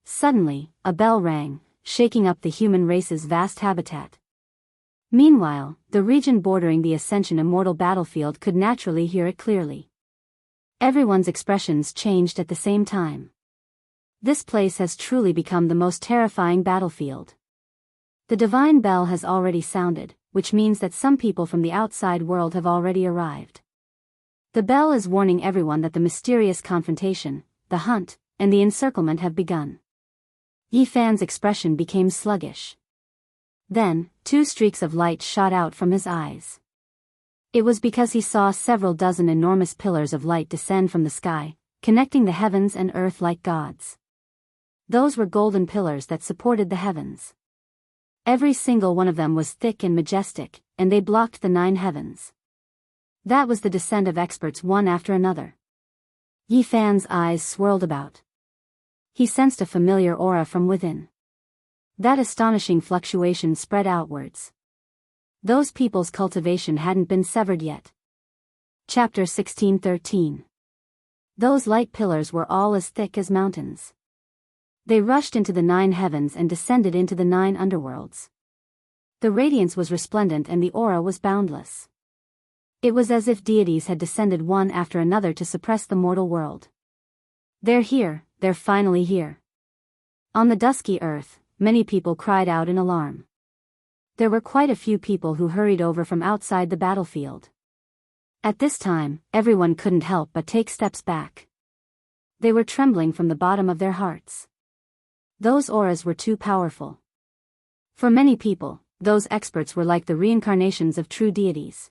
Suddenly, a bell rang, shaking up the human race's vast habitat. Meanwhile, the region bordering the Ascension Immortal battlefield could naturally hear it clearly. Everyone's expressions changed at the same time. This place has truly become the most terrifying battlefield. The divine bell has already sounded, which means that some people from the outside world have already arrived. The bell is warning everyone that the mysterious confrontation, the hunt, and the encirclement have begun. Yi Fan's expression became sluggish. Then, 2 streaks of light shot out from his eyes. It was because he saw several dozen enormous pillars of light descend from the sky, connecting the heavens and earth like gods. Those were golden pillars that supported the heavens. Every single one of them was thick and majestic, and they blocked the 9 heavens. That was the descent of experts one after another. Yi Fan's eyes swirled about. He sensed a familiar aura from within. That astonishing fluctuation spread outwards. Those people's cultivation hadn't been severed yet. Chapter 16:13. Those light pillars were all as thick as mountains. They rushed into the 9 heavens and descended into the 9 underworlds. The radiance was resplendent and the aura was boundless. It was as if deities had descended one after another to suppress the mortal world. They're here, they're finally here. On the dusky earth, many people cried out in alarm. There were quite a few people who hurried over from outside the battlefield. At this time, everyone couldn't help but take steps back. They were trembling from the bottom of their hearts. Those auras were too powerful. For many people, those experts were like the reincarnations of true deities.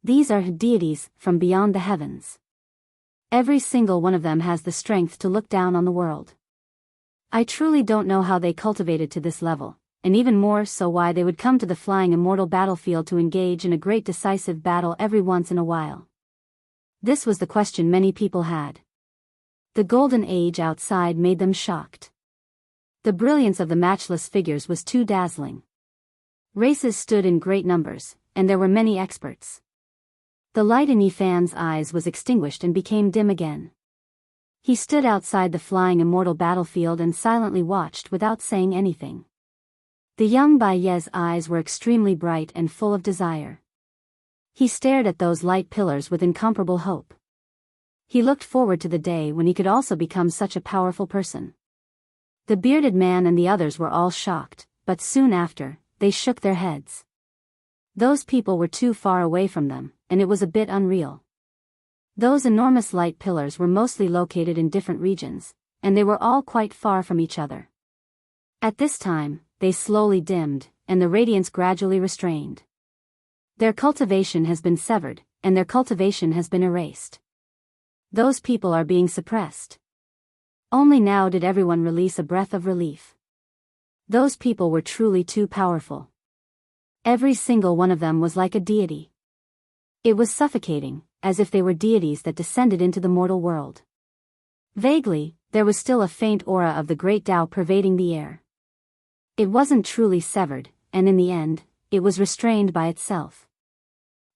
These are deities from beyond the heavens. Every single one of them has the strength to look down on the world. I truly don't know how they cultivated to this level, and even more so why they would come to the flying immortal battlefield to engage in a great decisive battle every once in a while. This was the question many people had. The golden age outside made them shocked. The brilliance of the matchless figures was too dazzling. Races stood in great numbers, and there were many experts. The light in Yi Fan's eyes was extinguished and became dim again. He stood outside the flying immortal battlefield and silently watched without saying anything. The young Bai Ye's eyes were extremely bright and full of desire. He stared at those light pillars with incomparable hope. He looked forward to the day when he could also become such a powerful person. The bearded man and the others were all shocked, but soon after, they shook their heads. Those people were too far away from them, and it was a bit unreal. Those enormous light pillars were mostly located in different regions, and they were all quite far from each other. At this time, they slowly dimmed, and the radiance gradually restrained. Their cultivation has been severed, and their cultivation has been erased. Those people are being suppressed. Only now did everyone release a breath of relief. Those people were truly too powerful. Every single one of them was like a deity. It was suffocating, as if they were deities that descended into the mortal world. Vaguely, there was still a faint aura of the great Tao pervading the air. It wasn't truly severed, and in the end, it was restrained by itself.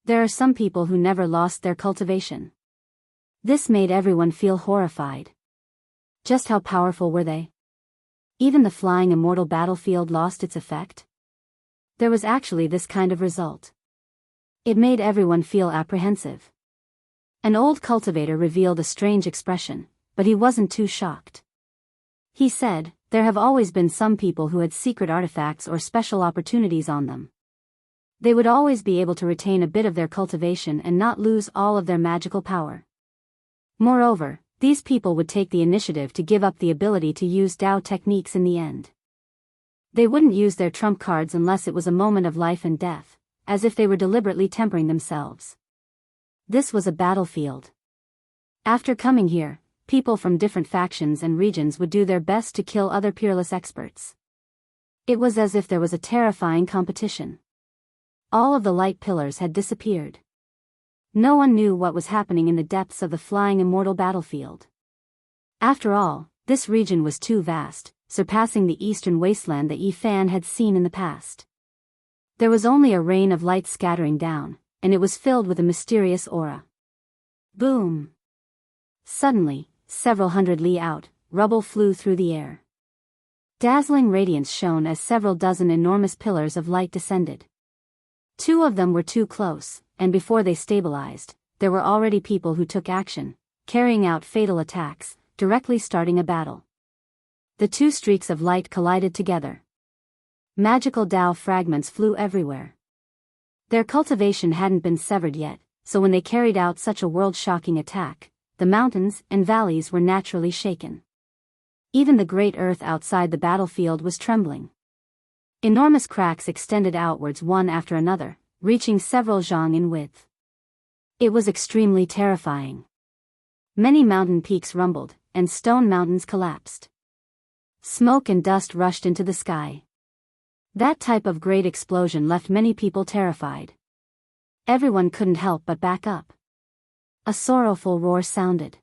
There are some people who never lost their cultivation. This made everyone feel horrified. Just how powerful were they? Even the flying immortal battlefield lost its effect? There was actually this kind of result. It made everyone feel apprehensive. An old cultivator revealed a strange expression, but he wasn't too shocked. He said, "There have always been some people who had secret artifacts or special opportunities on them. They would always be able to retain a bit of their cultivation and not lose all of their magical power. Moreover, these people would take the initiative to give up the ability to use Tao techniques in the end. They wouldn't use their trump cards unless it was a moment of life and death, as if they were deliberately tempering themselves. This was a battlefield. After coming here, people from different factions and regions would do their best to kill other peerless experts. It was as if there was a terrifying competition. All of the light pillars had disappeared. No one knew what was happening in the depths of the flying immortal battlefield. After all, this region was too vast, surpassing the eastern wasteland that Yifan had seen in the past. There was only a rain of light scattering down, and it was filled with a mysterious aura. Boom! Suddenly, several hundred li out, rubble flew through the air. Dazzling radiance shone as several dozen enormous pillars of light descended. Two of them were too close, and before they stabilized, there were already people who took action, carrying out fatal attacks, directly starting a battle. The two streaks of light collided together. Magical Tao fragments flew everywhere. Their cultivation hadn't been severed yet, so when they carried out such a world-shocking attack, the mountains and valleys were naturally shaken. Even the great earth outside the battlefield was trembling. Enormous cracks extended outwards one after another, reaching several zhang in width. It was extremely terrifying. Many mountain peaks rumbled, and stone mountains collapsed. Smoke and dust rushed into the sky. That type of great explosion left many people terrified. Everyone couldn't help but back up. A sorrowful roar sounded.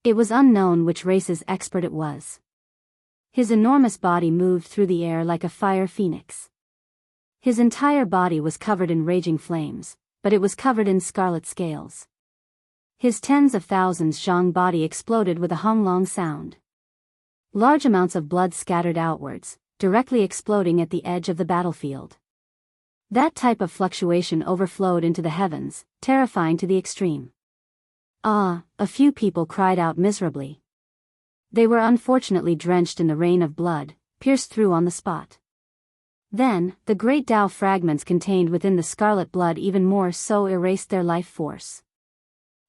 It was unknown which race's expert it was. His enormous body moved through the air like a fire phoenix. His entire body was covered in raging flames, but it was covered in scarlet scales. His tens of thousands zhang body exploded with a hung-long sound. Large amounts of blood scattered outwards, directly exploding at the edge of the battlefield. That type of fluctuation overflowed into the heavens, terrifying to the extreme. A few people cried out miserably. They were unfortunately drenched in the rain of blood, pierced through on the spot. Then, the great Tao fragments contained within the scarlet blood even more so erased their life force.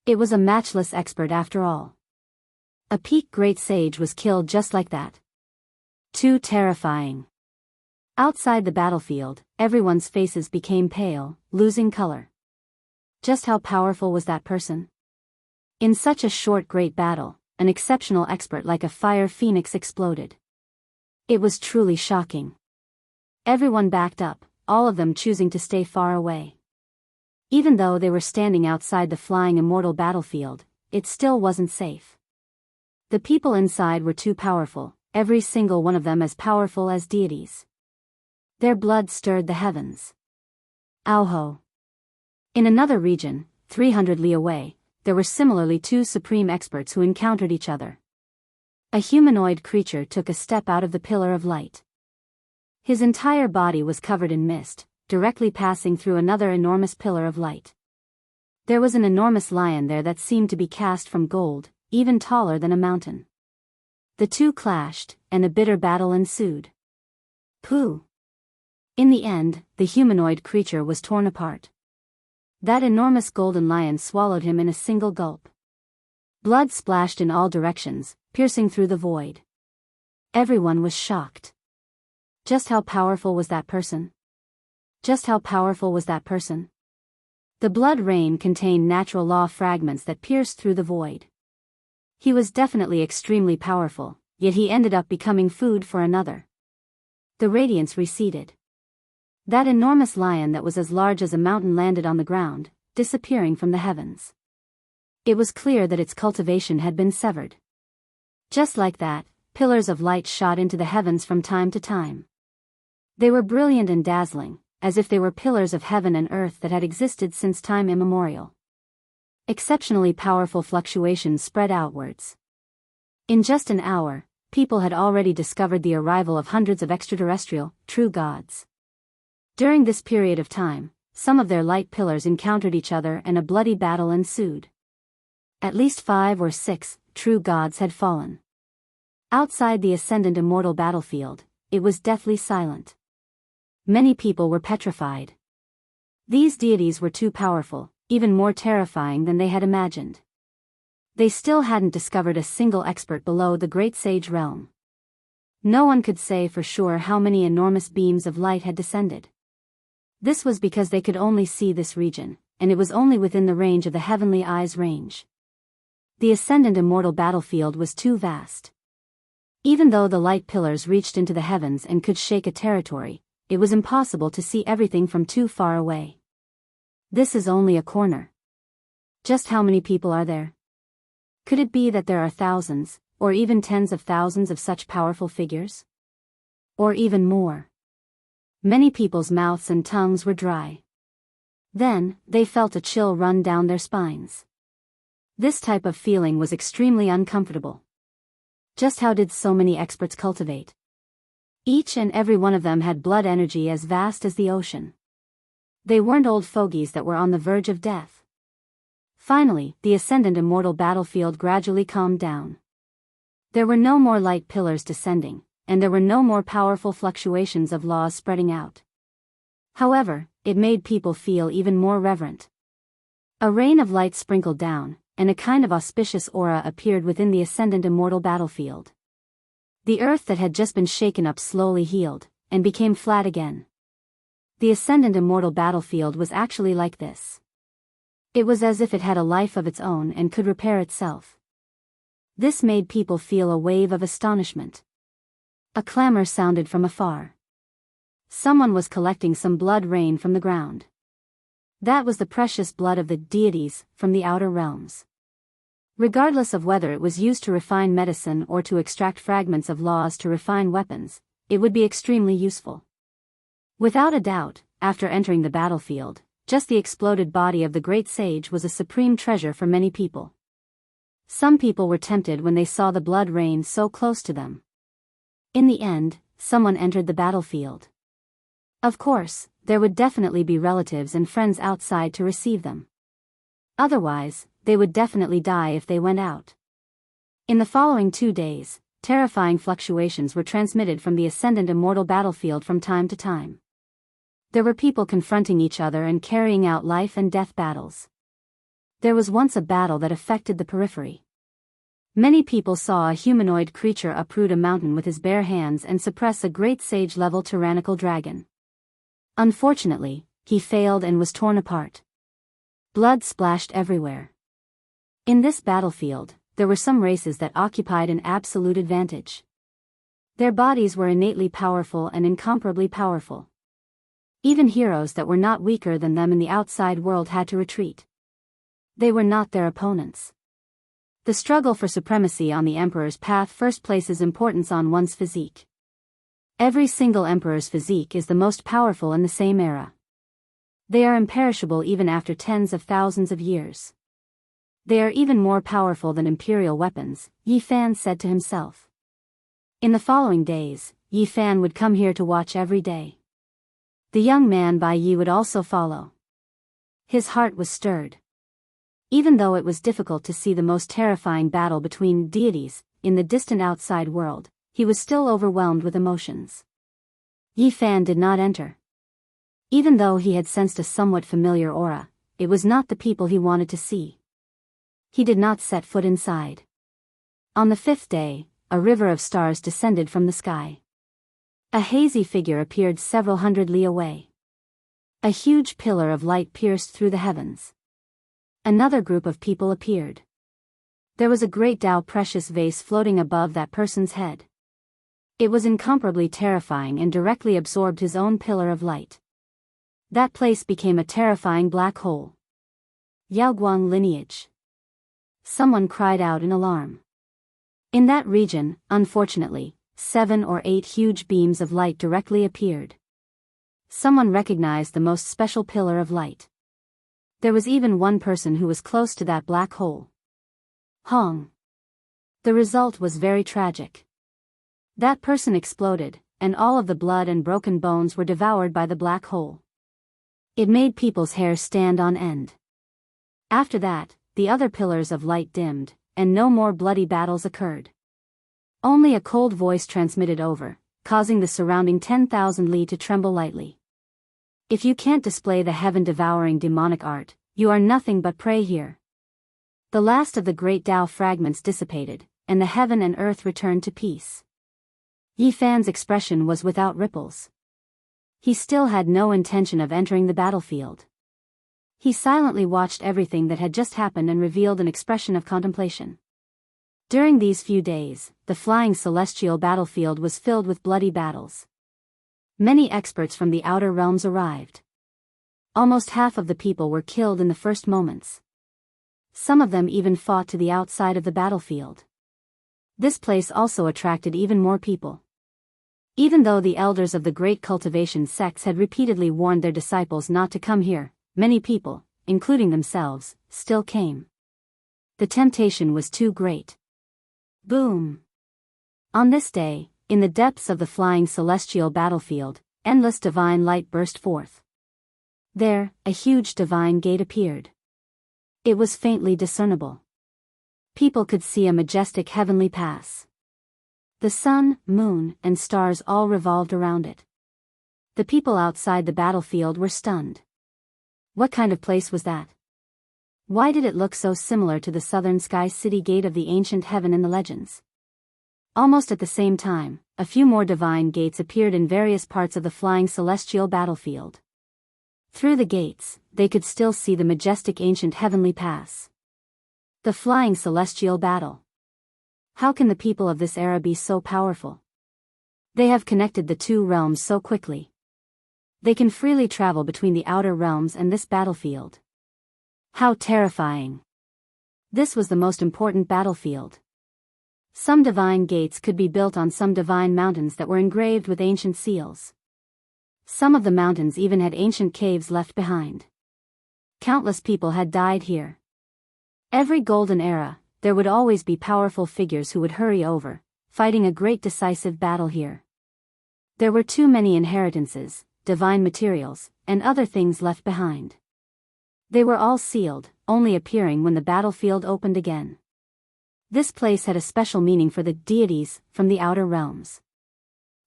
It was a matchless expert after all. A peak great sage was killed just like that. Too terrifying. Outside the battlefield, everyone's faces became pale, losing color. Just how powerful was that person? In such a short great battle, an exceptional expert like a fire phoenix exploded. It was truly shocking. Everyone backed up, all of them choosing to stay far away. Even though they were standing outside the flying immortal battlefield, it still wasn't safe. The people inside were too powerful, every single one of them as powerful as deities. Their blood stirred the heavens. Auho. In another region, 300 li away, there were similarly two supreme experts who encountered each other. A humanoid creature took a step out of the pillar of light. His entire body was covered in mist, directly passing through another enormous pillar of light. There was an enormous lion there that seemed to be cast from gold, even taller than a mountain. The two clashed, and a bitter battle ensued. Pooh! In the end, the humanoid creature was torn apart. That enormous golden lion swallowed him in a single gulp. Blood splashed in all directions, piercing through the void. Everyone was shocked. Just how powerful was that person? Just how powerful was that person? The blood rain contained natural law fragments that pierced through the void. He was definitely extremely powerful, yet he ended up becoming food for another. The radiance receded. That enormous lion that was as large as a mountain landed on the ground, disappearing from the heavens. It was clear that its cultivation had been severed. Just like that, pillars of light shot into the heavens from time to time. They were brilliant and dazzling, as if they were pillars of heaven and earth that had existed since time immemorial. Exceptionally powerful fluctuations spread outwards. In just an hour, people had already discovered the arrival of hundreds of extraterrestrial, true gods. During this period of time, some of their light pillars encountered each other and a bloody battle ensued. At least 5 or 6 true gods had fallen. Outside the ascendant immortal battlefield, it was deathly silent. Many people were petrified. These deities were too powerful, even more terrifying than they had imagined. They still hadn't discovered a single expert below the Great Sage realm. No one could say for sure how many enormous beams of light had descended. This was because they could only see this region, and it was only within the range of the heavenly eye's range. The ascendant immortal battlefield was too vast. Even though the light pillars reached into the heavens and could shake a territory, it was impossible to see everything from too far away. This is only a corner. Just how many people are there? Could it be that there are thousands, or even tens of thousands of such powerful figures? Or even more? Many people's mouths and tongues were dry. Then, they felt a chill run down their spines. This type of feeling was extremely uncomfortable. Just how did so many experts cultivate? Each and every one of them had blood energy as vast as the ocean. They weren't old fogies that were on the verge of death. Finally, the ascendant immortal battlefield gradually calmed down. There were no more light pillars descending, and there were no more powerful fluctuations of laws spreading out. However, it made people feel even more reverent. A rain of light sprinkled down, and a kind of auspicious aura appeared within the ascendant immortal battlefield. The earth that had just been shaken up slowly healed, and became flat again. The ascendant immortal battlefield was actually like this. It was as if it had a life of its own and could repair itself. This made people feel a wave of astonishment. A clamor sounded from afar. Someone was collecting some blood rain from the ground. That was the precious blood of the deities from the outer realms. Regardless of whether it was used to refine medicine or to extract fragments of laws to refine weapons, it would be extremely useful. Without a doubt, after entering the battlefield, just the exploded body of the great sage was a supreme treasure for many people. Some people were tempted when they saw the blood rain so close to them. In the end, someone entered the battlefield. Of course, there would definitely be relatives and friends outside to receive them. Otherwise, they would definitely die if they went out. In the following 2 days, terrifying fluctuations were transmitted from the ascendant immortal battlefield from time to time. There were people confronting each other and carrying out life and death battles. There was once a battle that affected the periphery. Many people saw a humanoid creature uproot a mountain with his bare hands and suppress a great sage-level tyrannical dragon. Unfortunately, he failed and was torn apart. Blood splashed everywhere. In this battlefield, there were some races that occupied an absolute advantage. Their bodies were innately powerful and incomparably powerful. Even heroes that were not weaker than them in the outside world had to retreat. They were not their opponents. The struggle for supremacy on the emperor's path first places importance on one's physique. Every single emperor's physique is the most powerful in the same era. They are imperishable even after tens of thousands of years. They are even more powerful than imperial weapons, Yi Fan said to himself. In the following days, Yi Fan would come here to watch every day. The young man Bai Yi would also follow. His heart was stirred. Even though it was difficult to see the most terrifying battle between deities in the distant outside world, he was still overwhelmed with emotions. Yi Fan did not enter. Even though he had sensed a somewhat familiar aura, it was not the people he wanted to see. He did not set foot inside. On the 5th day, a river of stars descended from the sky. A hazy figure appeared several hundred li away. A huge pillar of light pierced through the heavens. Another group of people appeared. There was a great Tao precious vase floating above that person's head. It was incomparably terrifying and directly absorbed his own pillar of light. That place became a terrifying black hole. Yaoguang lineage. Someone cried out in alarm. In that region, unfortunately, 7 or 8 huge beams of light directly appeared. Someone recognized the most special pillar of light. There was even one person who was close to that black hole. Hong. The result was very tragic. That person exploded, and all of the blood and broken bones were devoured by the black hole. It made people's hair stand on end. After that, the other pillars of light dimmed, and no more bloody battles occurred. Only a cold voice transmitted over, causing the surrounding 10,000 li to tremble lightly. If you can't display the heaven-devouring demonic art, you are nothing but prey here. The last of the great Tao fragments dissipated, and the heaven and earth returned to peace. Yi Fan's expression was without ripples. He still had no intention of entering the battlefield. He silently watched everything that had just happened and revealed an expression of contemplation. During these few days, the flying celestial battlefield was filled with bloody battles. Many experts from the outer realms arrived. Almost half of the people were killed in the first moments. Some of them even fought to the outside of the battlefield. This place also attracted even more people. Even though the elders of the great cultivation sects had repeatedly warned their disciples not to come here, many people, including themselves, still came. The temptation was too great. Boom! On this day, in the depths of the flying celestial battlefield, endless divine light burst forth. There, a huge divine gate appeared. It was faintly discernible. People could see a majestic heavenly pass. The sun, moon, and stars all revolved around it. The people outside the battlefield were stunned. What kind of place was that? Why did it look so similar to the southern sky city gate of the ancient heaven in the legends? Almost at the same time, a few more divine gates appeared in various parts of the flying celestial battlefield. Through the gates, they could still see the majestic ancient heavenly pass. The flying celestial battle. How can the people of this era be so powerful? They have connected the two realms so quickly. They can freely travel between the outer realms and this battlefield. How terrifying! This was the most important battlefield. Some divine gates could be built on some divine mountains that were engraved with ancient seals. Some of the mountains even had ancient caves left behind. Countless people had died here. Every golden era, there would always be powerful figures who would hurry over, fighting a great decisive battle here. There were too many inheritances, divine materials, and other things left behind. They were all sealed, only appearing when the battlefield opened again. This place had a special meaning for the deities from the outer realms.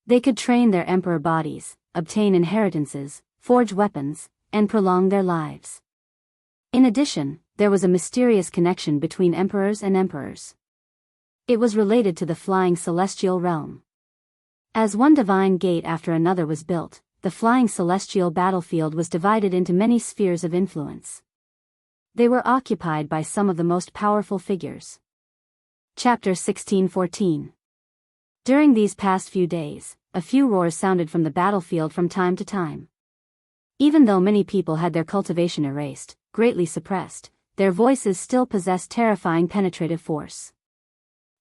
They could train their emperor bodies, obtain inheritances, forge weapons, and prolong their lives. In addition, there was a mysterious connection between emperors and emperors. It was related to the flying celestial realm. As one divine gate after another was built, the flying celestial battlefield was divided into many spheres of influence. They were occupied by some of the most powerful figures. Chapter 1614. During these past few days, a few roars sounded from the battlefield from time to time. Even though many people had their cultivation erased, greatly suppressed, their voices still possessed terrifying penetrative force.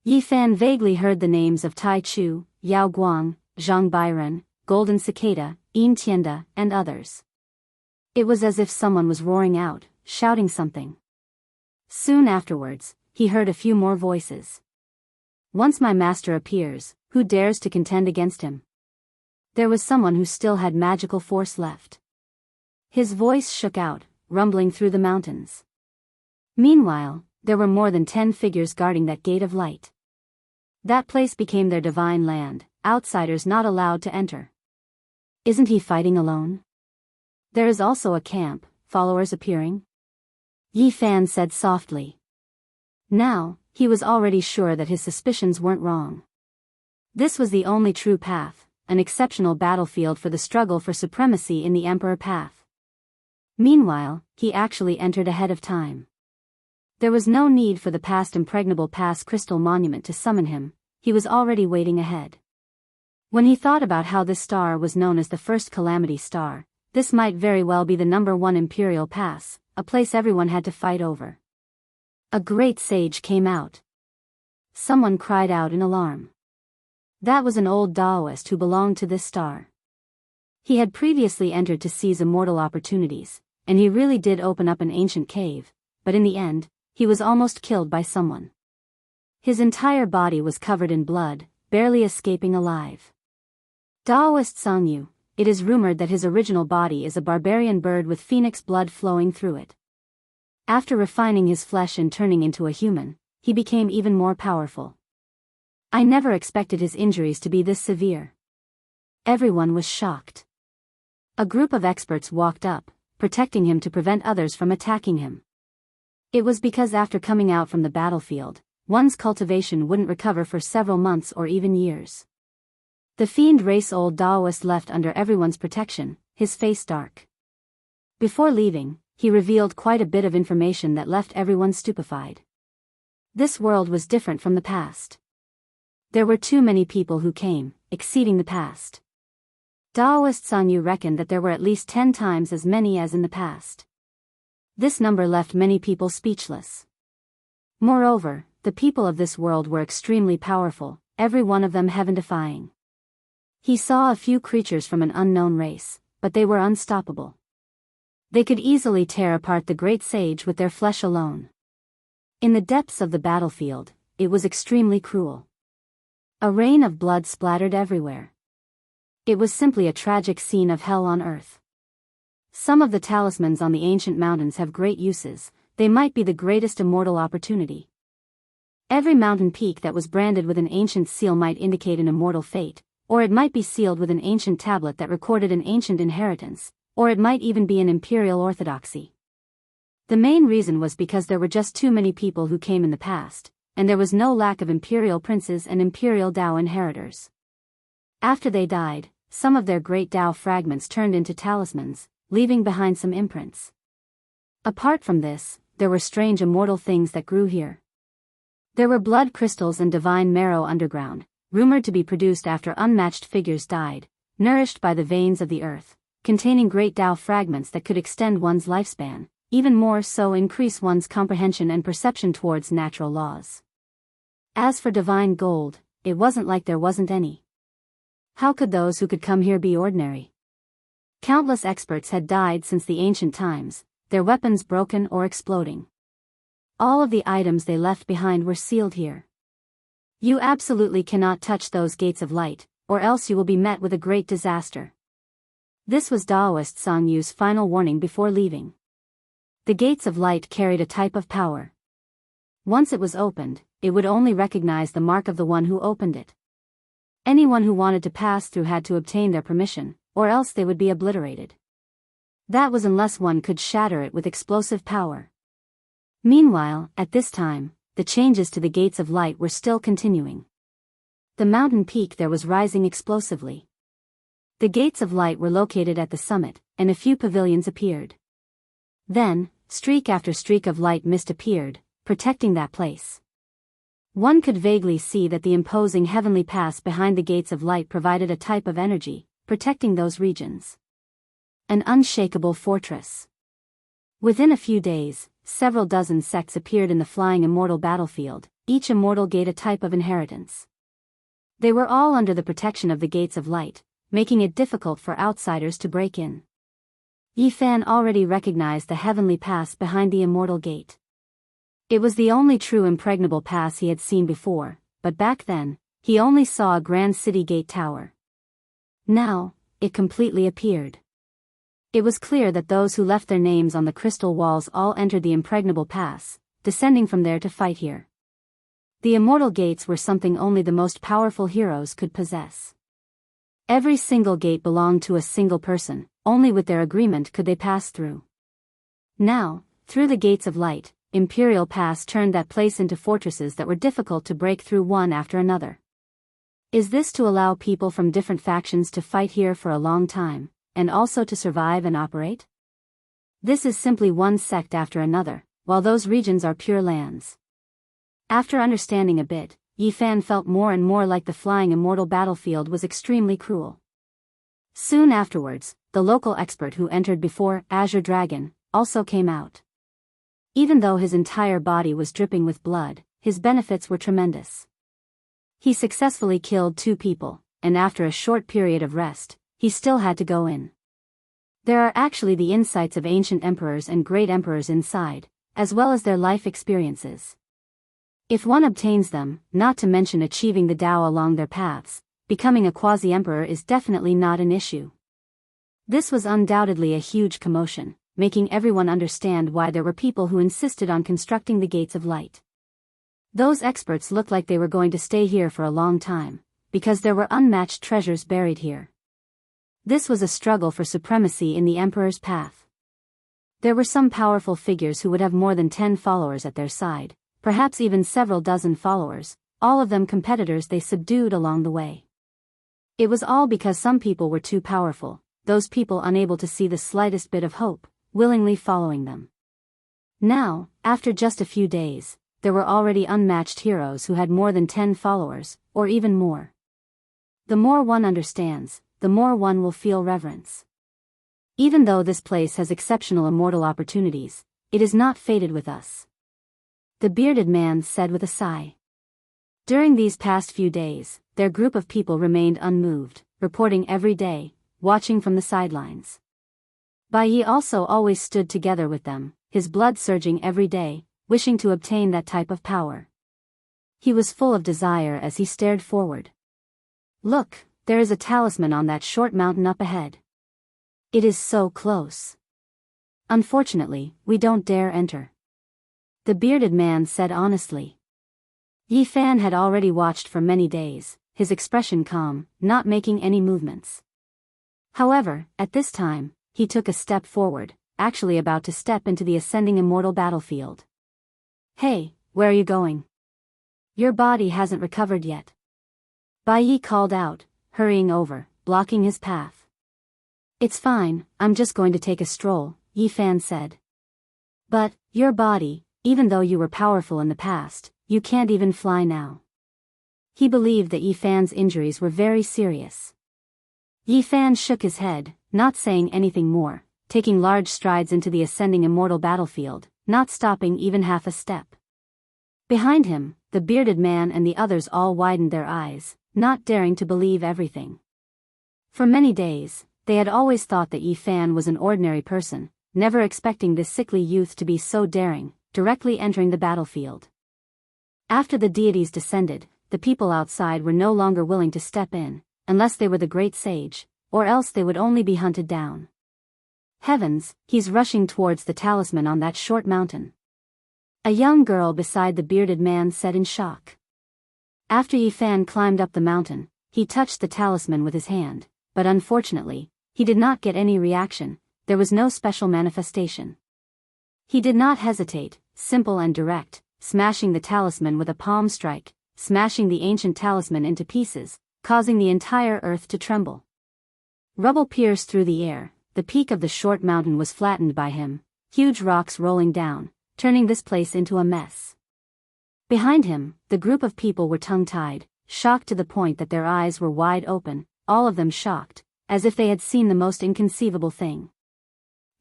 Yi Fan vaguely heard the names of Tai Chu, Yao Guang, Zhang Bairen, Golden Cicada, Yin Tianda, and others. It was as if someone was roaring out, shouting something. Soon afterwards, he heard a few more voices. Once my master appears, who dares to contend against him? There was someone who still had magical force left. His voice shook out, rumbling through the mountains. Meanwhile, there were more than 10 figures guarding that gate of light. That place became their divine land, outsiders not allowed to enter. Isn't he fighting alone? There is also a camp, followers appearing? Yi Fan said softly. Now, he was already sure that his suspicions weren't wrong. This was the only true path, an exceptional battlefield for the struggle for supremacy in the Emperor path. Meanwhile, he actually entered ahead of time. There was no need for the past impregnable pass crystal monument to summon him, he was already waiting ahead. When he thought about how this star was known as the first calamity star, this might very well be the #1 imperial pass, a place everyone had to fight over. A great sage came out. Someone cried out in alarm. That was an old Taoist who belonged to this star. He had previously entered to seize immortal opportunities, and he really did open up an ancient cave, but in the end, he was almost killed by someone. His entire body was covered in blood, barely escaping alive. Daoist Sangyu, it is rumored that his original body is a barbarian bird with phoenix blood flowing through it. After refining his flesh and turning into a human, he became even more powerful. I never expected his injuries to be this severe. Everyone was shocked. A group of experts walked up, protecting him to prevent others from attacking him. It was because after coming out from the battlefield, one's cultivation wouldn't recover for several months or even years. The fiend race old Daoist left under everyone's protection, his face dark. Before leaving, he revealed quite a bit of information that left everyone stupefied. This world was different from the past. There were too many people who came, exceeding the past. Daoist Sangyu reckoned that there were at least 10 times as many as in the past. This number left many people speechless. Moreover, the people of this world were extremely powerful, every one of them heaven-defying. He saw a few creatures from an unknown race, but they were unstoppable. They could easily tear apart the great sage with their flesh alone. In the depths of the battlefield, it was extremely cruel. A rain of blood splattered everywhere. It was simply a tragic scene of hell on earth. Some of the talismans on the ancient mountains have great uses, they might be the greatest immortal opportunity. Every mountain peak that was branded with an ancient seal might indicate an immortal fate, or it might be sealed with an ancient tablet that recorded an ancient inheritance, or it might even be an imperial orthodoxy. The main reason was because there were just too many people who came in the past, and there was no lack of imperial princes and imperial Dao inheritors. After they died, some of their great Dao fragments turned into talismans, leaving behind some imprints. Apart from this, there were strange immortal things that grew here. There were blood crystals and divine marrow underground, rumored to be produced after unmatched figures died, nourished by the veins of the earth, containing great Dao fragments that could extend one's lifespan, even more so increase one's comprehension and perception towards natural laws. As for divine gold, it wasn't like there wasn't any. How could those who could come here be ordinary? Countless experts had died since the ancient times, their weapons broken or exploding. All of the items they left behind were sealed here. You absolutely cannot touch those gates of light, or else you will be met with a great disaster. This was Daoist Sangyu's final warning before leaving. The gates of light carried a type of power. Once it was opened, it would only recognize the mark of the one who opened it. Anyone who wanted to pass through had to obtain their permission, or else they would be obliterated. That was unless one could shatter it with explosive power. Meanwhile, at this time, the changes to the gates of light were still continuing. The mountain peak there was rising explosively. The gates of light were located at the summit, and a few pavilions appeared. Then, streak after streak of light mist appeared, protecting that place. One could vaguely see that the imposing heavenly pass behind the gates of light provided a type of energy, protecting those regions. An unshakable fortress. Within a few days, several dozen sects appeared in the flying immortal battlefield, each immortal gate a type of inheritance. They were all under the protection of the gates of light, making it difficult for outsiders to break in. Yi Fan already recognized the heavenly pass behind the immortal gate. It was the only true impregnable pass he had seen before, but back then, he only saw a grand city gate tower. Now, it completely appeared. It was clear that those who left their names on the crystal walls all entered the impregnable pass, descending from there to fight here. The immortal gates were something only the most powerful heroes could possess. Every single gate belonged to a single person, only with their agreement could they pass through. Now, through the gates of light, Imperial Pass turned that place into fortresses that were difficult to break through one after another. Is this to allow people from different factions to fight here for a long time, and also to survive and operate? This is simply one sect after another, while those regions are pure lands. After understanding a bit, Yi Fan felt more and more like the flying immortal battlefield was extremely cruel. Soon afterwards, the local expert who entered before Azure Dragon also came out. Even though his entire body was dripping with blood, his benefits were tremendous. He successfully killed 2 people, and after a short period of rest, he still had to go in. There are actually the insights of ancient emperors and great emperors inside, as well as their life experiences. If one obtains them, not to mention achieving the Tao along their paths, becoming a quasi-emperor is definitely not an issue. This was undoubtedly a huge commotion, making everyone understand why there were people who insisted on constructing the gates of light. Those experts looked like they were going to stay here for a long time, because there were unmatched treasures buried here. This was a struggle for supremacy in the emperor's path. There were some powerful figures who would have more than 10 followers at their side, perhaps even several dozen followers, all of them competitors they subdued along the way. It was all because some people were too powerful, those people unable to see the slightest bit of hope, willingly following them. Now, after just a few days, there were already unmatched heroes who had more than 10 followers, or even more. The more one understands, the more one will feel reverence. Even though this place has exceptional immortal opportunities, it is not fated with us. The bearded man said with a sigh. During these past few days, their group of people remained unmoved, reporting every day, watching from the sidelines. Bai Yi also always stood together with them, his blood surging every day, wishing to obtain that type of power. He was full of desire as he stared forward. Look, there is a talisman on that short mountain up ahead. It is so close. Unfortunately, we don't dare enter. The bearded man said honestly. Yi Fan had already watched for many days, his expression calm, not making any movements. However, at this time, he took a step forward, actually about to step into the ascending immortal battlefield. Hey, where are you going? Your body hasn't recovered yet. Bai Yi called out, hurrying over, blocking his path. It's fine, I'm just going to take a stroll, Yi Fan said. But, your body, even though you were powerful in the past, you can't even fly now. He believed that Yi Fan's injuries were very serious. Yi Fan shook his head, not saying anything more, taking large strides into the ascending immortal battlefield, not stopping even half a step. Behind him, the bearded man and the others all widened their eyes, not daring to believe everything. For many days, they had always thought that Yi Fan was an ordinary person, never expecting this sickly youth to be so daring, directly entering the battlefield. After the deities descended, the people outside were no longer willing to step in, unless they were the great sage, or else they would only be hunted down. Heavens, he's rushing towards the talisman on that short mountain. A young girl beside the bearded man said in shock. After Yi Fan climbed up the mountain, he touched the talisman with his hand, but unfortunately, he did not get any reaction, there was no special manifestation. He did not hesitate, simple and direct, smashing the talisman with a palm strike, smashing the ancient talisman into pieces, causing the entire earth to tremble. Rubble pierced through the air, the peak of the short mountain was flattened by him, huge rocks rolling down, turning this place into a mess. Behind him, the group of people were tongue-tied, shocked to the point that their eyes were wide open, all of them shocked, as if they had seen the most inconceivable thing.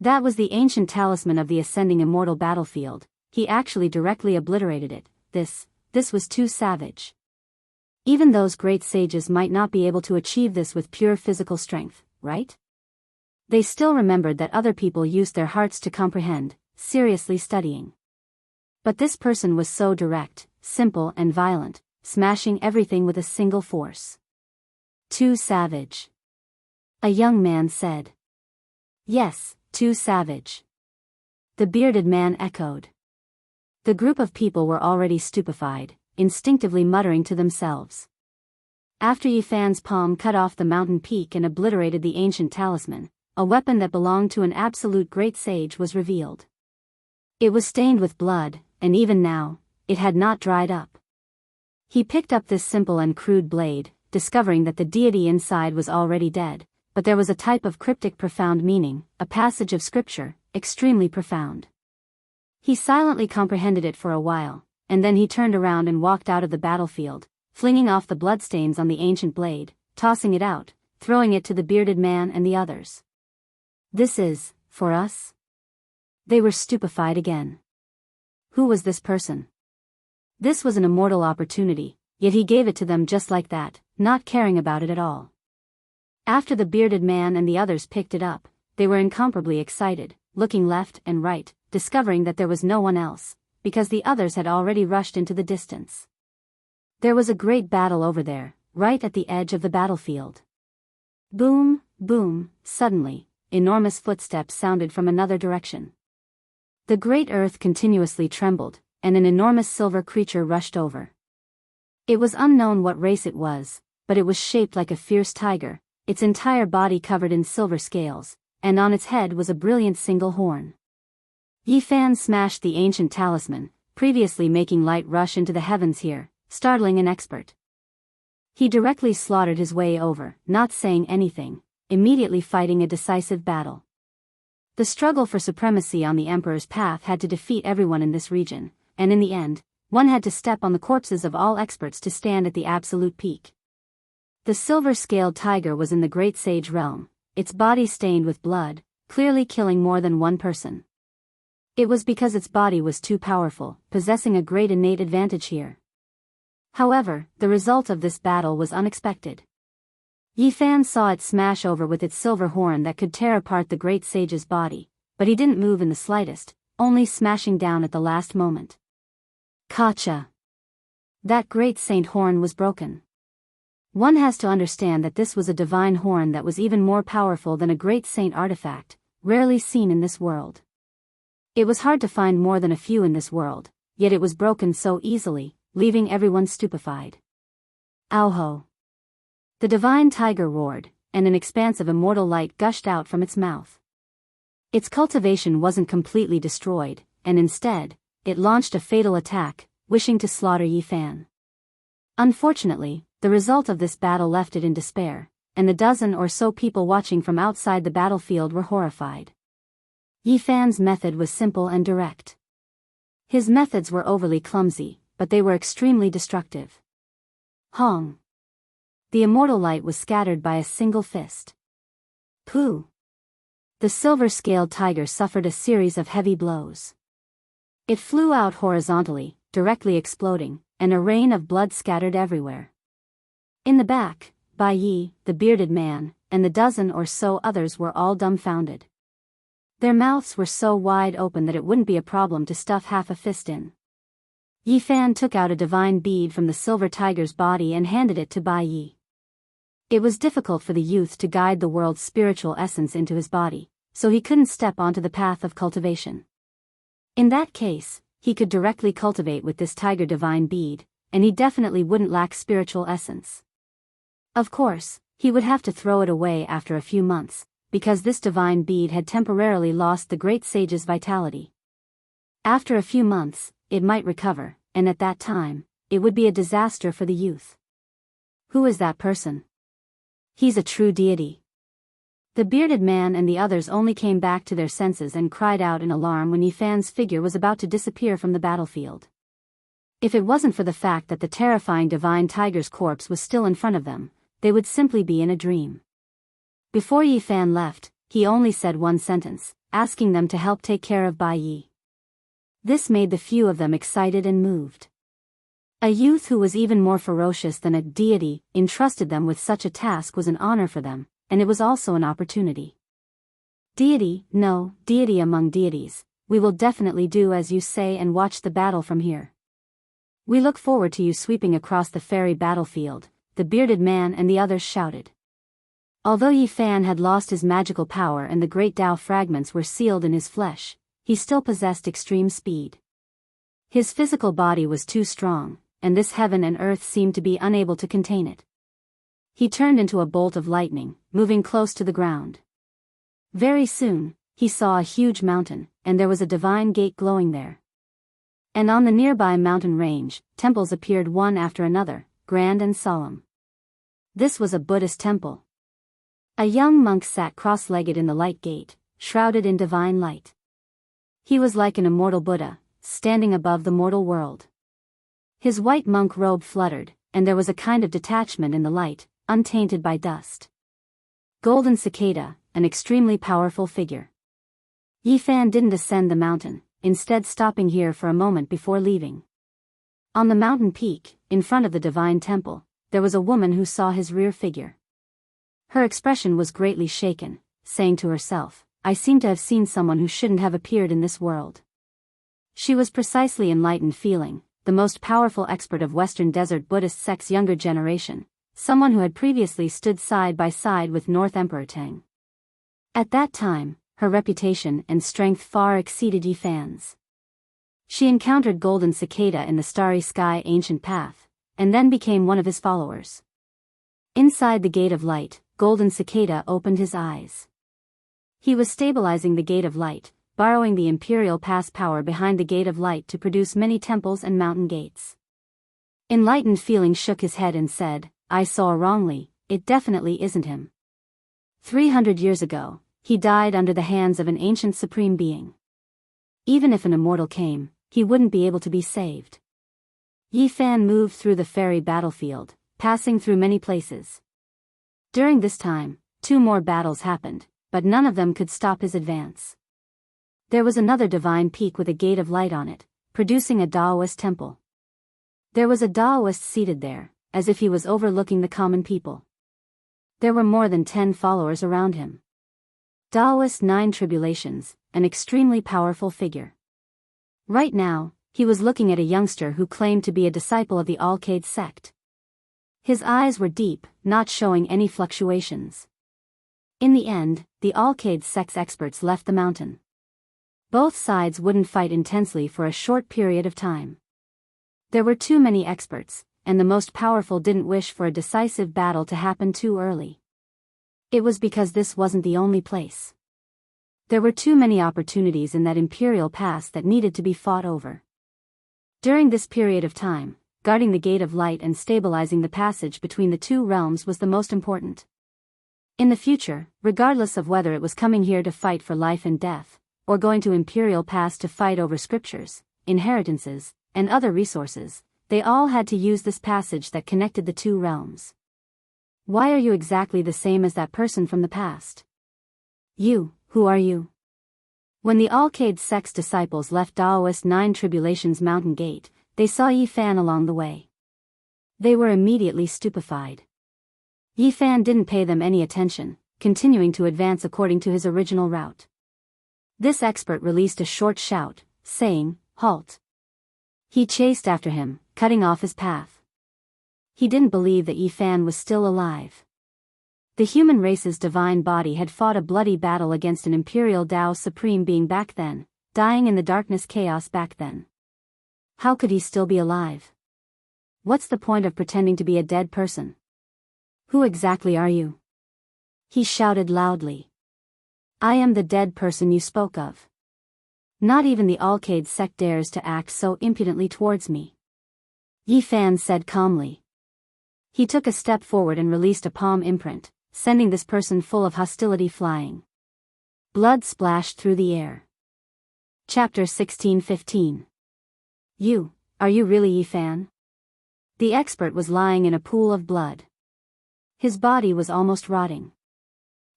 That was the ancient talisman of the ascending immortal battlefield, he actually directly obliterated it. This was too savage. Even those great sages might not be able to achieve this with pure physical strength, right? They still remembered that other people used their hearts to comprehend, seriously studying. But this person was so direct, simple and violent, smashing everything with a single force. Too savage. A young man said. Yes, too savage. The bearded man echoed. The group of people were already stupefied, instinctively muttering to themselves. After Yi Fan's palm cut off the mountain peak and obliterated the ancient talisman, a weapon that belonged to an absolute great sage was revealed. It was stained with blood, and even now, it had not dried up. He picked up this simple and crude blade, discovering that the deity inside was already dead, but there was a type of cryptic profound meaning, a passage of scripture, extremely profound. He silently comprehended it for a while, and then he turned around and walked out of the battlefield, flinging off the bloodstains on the ancient blade, tossing it out, throwing it to the bearded man and the others. This is, for us? They were stupefied again. Who was this person? This was an immortal opportunity, yet he gave it to them just like that, not caring about it at all. After the bearded man and the others picked it up, they were incomparably excited, looking left and right, discovering that there was no one else, because the others had already rushed into the distance. There was a great battle over there, right at the edge of the battlefield. Boom, boom, suddenly, enormous footsteps sounded from another direction. The great earth continuously trembled, and an enormous silver creature rushed over. It was unknown what race it was, but it was shaped like a fierce tiger, its entire body covered in silver scales, and on its head was a brilliant single horn. Yi Fan smashed the ancient talisman, previously making light rush into the heavens here, startling an expert. He directly slaughtered his way over, not saying anything, immediately fighting a decisive battle. The struggle for supremacy on the Emperor's path had to defeat everyone in this region, and in the end, one had to step on the corpses of all experts to stand at the absolute peak. The silver-scaled tiger was in the Great Sage realm, its body stained with blood, clearly killing more than one person. It was because its body was too powerful, possessing a great innate advantage here. However, the result of this battle was unexpected. Yi Fan saw it smash over with its silver horn that could tear apart the Great Sage's body, but he didn't move in the slightest, only smashing down at the last moment. Gotcha! That great saint horn was broken. One has to understand that this was a divine horn that was even more powerful than a great saint artifact, rarely seen in this world. It was hard to find more than a few in this world, yet it was broken so easily, leaving everyone stupefied. Ow-ho! The divine tiger roared, and an expanse of immortal light gushed out from its mouth. Its cultivation wasn't completely destroyed, and instead, it launched a fatal attack, wishing to slaughter Yi Fan. Unfortunately, the result of this battle left it in despair, and the dozen or so people watching from outside the battlefield were horrified. Yi Fan's method was simple and direct. His methods were overly clumsy, but they were extremely destructive. Hong! The immortal light was scattered by a single fist. Pooh! The silver-scaled tiger suffered a series of heavy blows. It flew out horizontally, directly exploding, and a rain of blood scattered everywhere. In the back, Bai Yi, the bearded man, and the dozen or so others were all dumbfounded. Their mouths were so wide open that it wouldn't be a problem to stuff half a fist in. Yi Fan took out a divine bead from the silver tiger's body and handed it to Bai Yi. It was difficult for the youth to guide the world's spiritual essence into his body, so he couldn't step onto the path of cultivation. In that case, he could directly cultivate with this tiger divine bead, and he definitely wouldn't lack spiritual essence. Of course, he would have to throw it away after a few months, because this divine bead had temporarily lost the great sage's vitality. After a few months, it might recover, and at that time, it would be a disaster for the youth. Who is that person? He's a true deity. The bearded man and the others only came back to their senses and cried out in alarm when Yi Fan's figure was about to disappear from the battlefield. If it wasn't for the fact that the terrifying divine tiger's corpse was still in front of them, they would simply be in a dream. Before Yi Fan left, he only said one sentence, asking them to help take care of Bai Yi. This made the few of them excited and moved. A youth who was even more ferocious than a deity entrusted them with such a task was an honor for them, and it was also an opportunity. Deity, no, deity among deities, we will definitely do as you say and watch the battle from here. We look forward to you sweeping across the fairy battlefield, the bearded man and the others shouted. Although Yi Fan had lost his magical power and the great Tao fragments were sealed in his flesh, he still possessed extreme speed. His physical body was too strong, and this heaven and earth seemed to be unable to contain it. He turned into a bolt of lightning, moving close to the ground. Very soon, he saw a huge mountain, and there was a divine gate glowing there. And on the nearby mountain range, temples appeared one after another, grand and solemn. This was a Buddhist temple. A young monk sat cross-legged in the light gate, shrouded in divine light. He was like an immortal Buddha, standing above the mortal world. His white monk robe fluttered, and there was a kind of detachment in the light, untainted by dust. Golden Cicada, an extremely powerful figure. Yi Fan didn't ascend the mountain, instead stopping here for a moment before leaving. On the mountain peak, in front of the divine temple, there was a woman who saw his rear figure. Her expression was greatly shaken, saying to herself, I seem to have seen someone who shouldn't have appeared in this world. She was precisely enlightened feeling, the most powerful expert of Western Desert Buddhist sect's younger generation, someone who had previously stood side by side with North Emperor Tang. At that time, her reputation and strength far exceeded Yi Fan's. She encountered Golden Cicada in the Starry Sky Ancient Path, and then became one of his followers. Inside the Gate of Light, Golden Cicada opened his eyes. He was stabilizing the Gate of Light, borrowing the Imperial Pass power behind the Gate of Light to produce many temples and mountain gates. Enlightened feeling shook his head and said, "I saw wrongly, it definitely isn't him. 300 years ago, he died under the hands of an ancient supreme being. Even if an immortal came, he wouldn't be able to be saved." Yi Fan moved through the fairy battlefield, passing through many places. During this time, 2 more battles happened, but none of them could stop his advance. There was another divine peak with a gate of light on it, producing a Taoist temple. There was a Taoist seated there, as if he was overlooking the common people. There were more than 10 followers around him. Taoist 9 Tribulations, an extremely powerful figure. Right now, he was looking at a youngster who claimed to be a disciple of the Alcade sect. His eyes were deep, not showing any fluctuations. In the end, the Alcade sect's experts left the mountain. Both sides wouldn't fight intensely for a short period of time. There were too many experts, and the most powerful didn't wish for a decisive battle to happen too early. It was because this wasn't the only place. There were too many opportunities in that Imperial Pass that needed to be fought over. During this period of time, guarding the Gate of Light and stabilizing the passage between the 2 realms was the most important. In the future, regardless of whether it was coming here to fight for life and death, or going to Imperial Pass to fight over scriptures, inheritances, and other resources, they all had to use this passage that connected the 2 realms. Why are you exactly the same as that person from the past? You, who are you? When the Alcade sect's disciples left Taoist 9 Tribulations Mountain Gate, they saw Yi Fan along the way. They were immediately stupefied. Yi Fan didn't pay them any attention, continuing to advance according to his original route. This expert released a short shout, saying, "Halt." He chased after him, cutting off his path. He didn't believe that Yi Fan was still alive. The human race's divine body had fought a bloody battle against an Imperial Tao Supreme being back then, dying in the darkness chaos back then. How could he still be alive? What's the point of pretending to be a dead person? Who exactly are you? He shouted loudly. I am the dead person you spoke of. Not even the Alcade sect dares to act so impudently towards me. Yi Fan said calmly. He took a step forward and released a palm imprint, sending this person full of hostility flying. Blood splashed through the air. Chapter 16:15. Are you really Yi Fan? The expert was lying in a pool of blood. His body was almost rotting.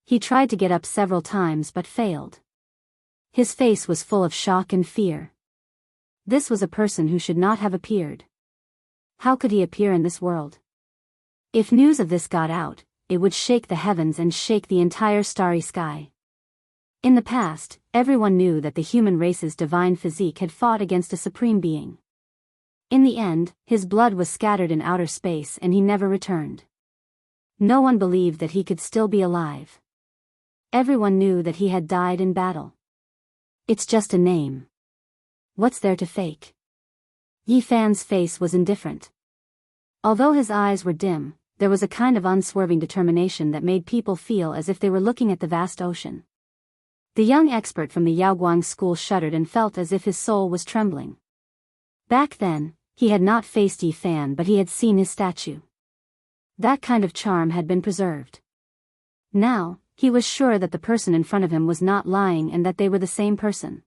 He tried to get up several times but failed. His face was full of shock and fear. This was a person who should not have appeared. How could he appear in this world? If news of this got out, it would shake the heavens and shake the entire starry sky. In the past, everyone knew that the human race's divine physique had fought against a supreme being. In the end, his blood was scattered in outer space and he never returned. No one believed that he could still be alive. Everyone knew that he had died in battle. It's just a name. What's there to fake? Yi Fan's face was indifferent. Although his eyes were dim, there was a kind of unswerving determination that made people feel as if they were looking at the vast ocean. The young expert from the Yaoguang school shuddered and felt as if his soul was trembling. Back then, he had not faced Yi Fan but he had seen his statue. That kind of charm had been preserved. Now, he was sure that the person in front of him was not lying and that they were the same person.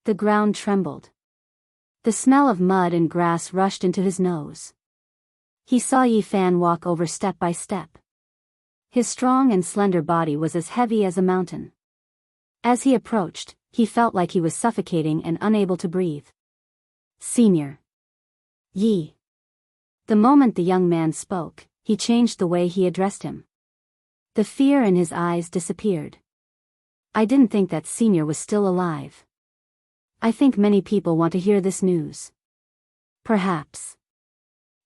The ground trembled. The smell of mud and grass rushed into his nose. He saw Yi Fan walk over step by step. His strong and slender body was as heavy as a mountain. As he approached, he felt like he was suffocating and unable to breathe. Senior. Yi. The moment the young man spoke, he changed the way he addressed him. The fear in his eyes disappeared. I didn't think that Senior was still alive. I think many people want to hear this news. Perhaps.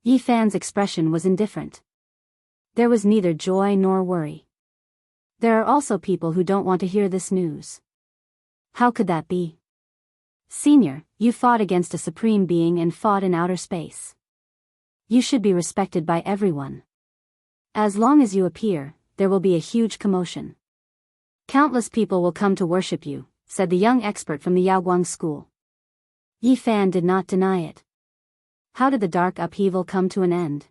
Yi Fan's expression was indifferent. There was neither joy nor worry. There are also people who don't want to hear this news. How could that be? Senior, you fought against a supreme being and fought in outer space. You should be respected by everyone. As long as you appear, there will be a huge commotion. Countless people will come to worship you, said the young expert from the Yaoguang school. Yi Fan did not deny it. How did the dark upheaval come to an end?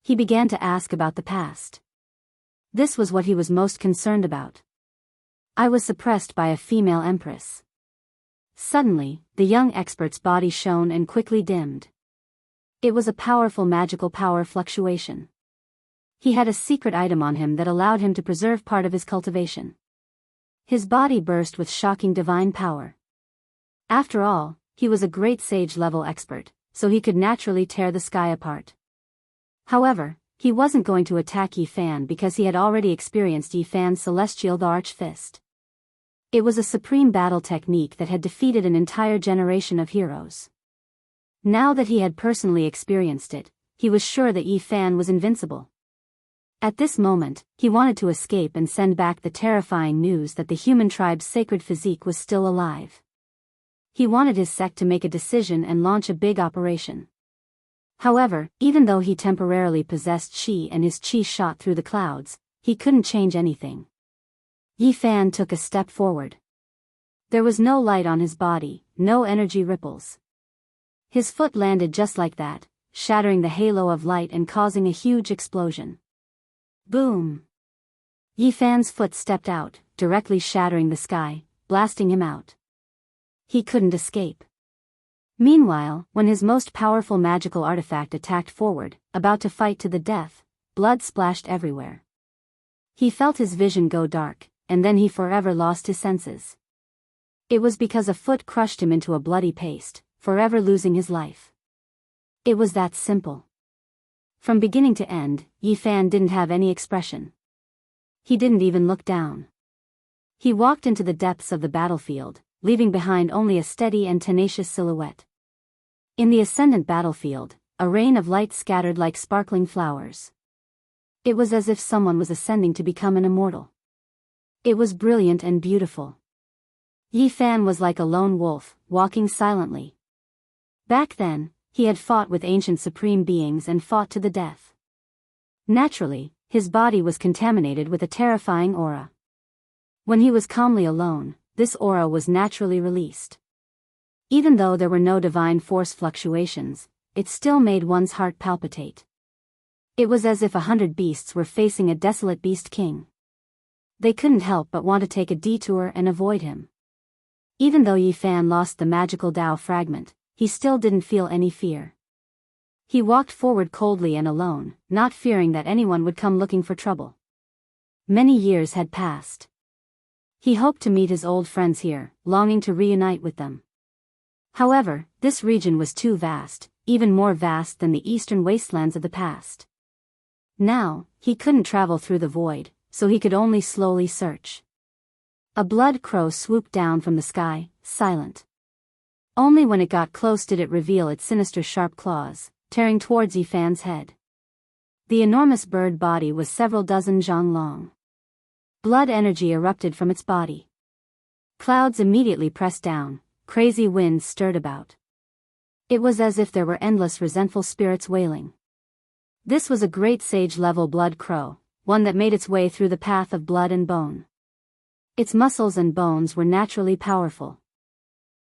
He began to ask about the past. This was what he was most concerned about. I was suppressed by a female empress. Suddenly, the young expert's body shone and quickly dimmed. It was a powerful magical power fluctuation. He had a secret item on him that allowed him to preserve part of his cultivation. His body burst with shocking divine power. After all, he was a great sage-level expert, so he could naturally tear the sky apart. However, he wasn't going to attack Yi Fan because he had already experienced Yi Fan's celestial Arch Fist. It was a supreme battle technique that had defeated an entire generation of heroes. Now that he had personally experienced it, he was sure that Yi Fan was invincible. At this moment, he wanted to escape and send back the terrifying news that the human tribe's sacred physique was still alive. He wanted his sect to make a decision and launch a big operation. However, even though he temporarily possessed Qi and his Qi shot through the clouds, he couldn't change anything. Yi Fan took a step forward. There was no light on his body, no energy ripples. His foot landed just like that, shattering the halo of light and causing a huge explosion. Boom! Yi Fan's foot stepped out, directly shattering the sky, blasting him out. He couldn't escape. Meanwhile, when his most powerful magical artifact attacked forward, about to fight to the death, blood splashed everywhere. He felt his vision go dark, and then he forever lost his senses. It was because a foot crushed him into a bloody paste, forever losing his life. It was that simple. From beginning to end, Yi Fan didn't have any expression. He didn't even look down. He walked into the depths of the battlefield, leaving behind only a steady and tenacious silhouette. In the ascendant battlefield, a rain of light scattered like sparkling flowers. It was as if someone was ascending to become an immortal. It was brilliant and beautiful. Yi Fan was like a lone wolf, walking silently. Back then, he had fought with ancient supreme beings and fought to the death. Naturally, his body was contaminated with a terrifying aura. When he was calmly alone, this aura was naturally released. Even though there were no divine force fluctuations, it still made one's heart palpitate. It was as if 100 beasts were facing a desolate beast king. They couldn't help but want to take a detour and avoid him. Even though Yi Fan lost the magical Dao fragment, he still didn't feel any fear. He walked forward coldly and alone, not fearing that anyone would come looking for trouble. Many years had passed. He hoped to meet his old friends here, longing to reunite with them. However, this region was too vast, even more vast than the eastern wastelands of the past. Now, he couldn't travel through the void, so he could only slowly search. A blood crow swooped down from the sky, silent. Only when it got close did it reveal its sinister sharp claws, tearing towards Yi Fan's head. The enormous bird body was several dozen zhang long. Blood energy erupted from its body. Clouds immediately pressed down, crazy winds stirred about. It was as if there were endless resentful spirits wailing. This was a great sage-level blood crow, one that made its way through the path of blood and bone. Its muscles and bones were naturally powerful.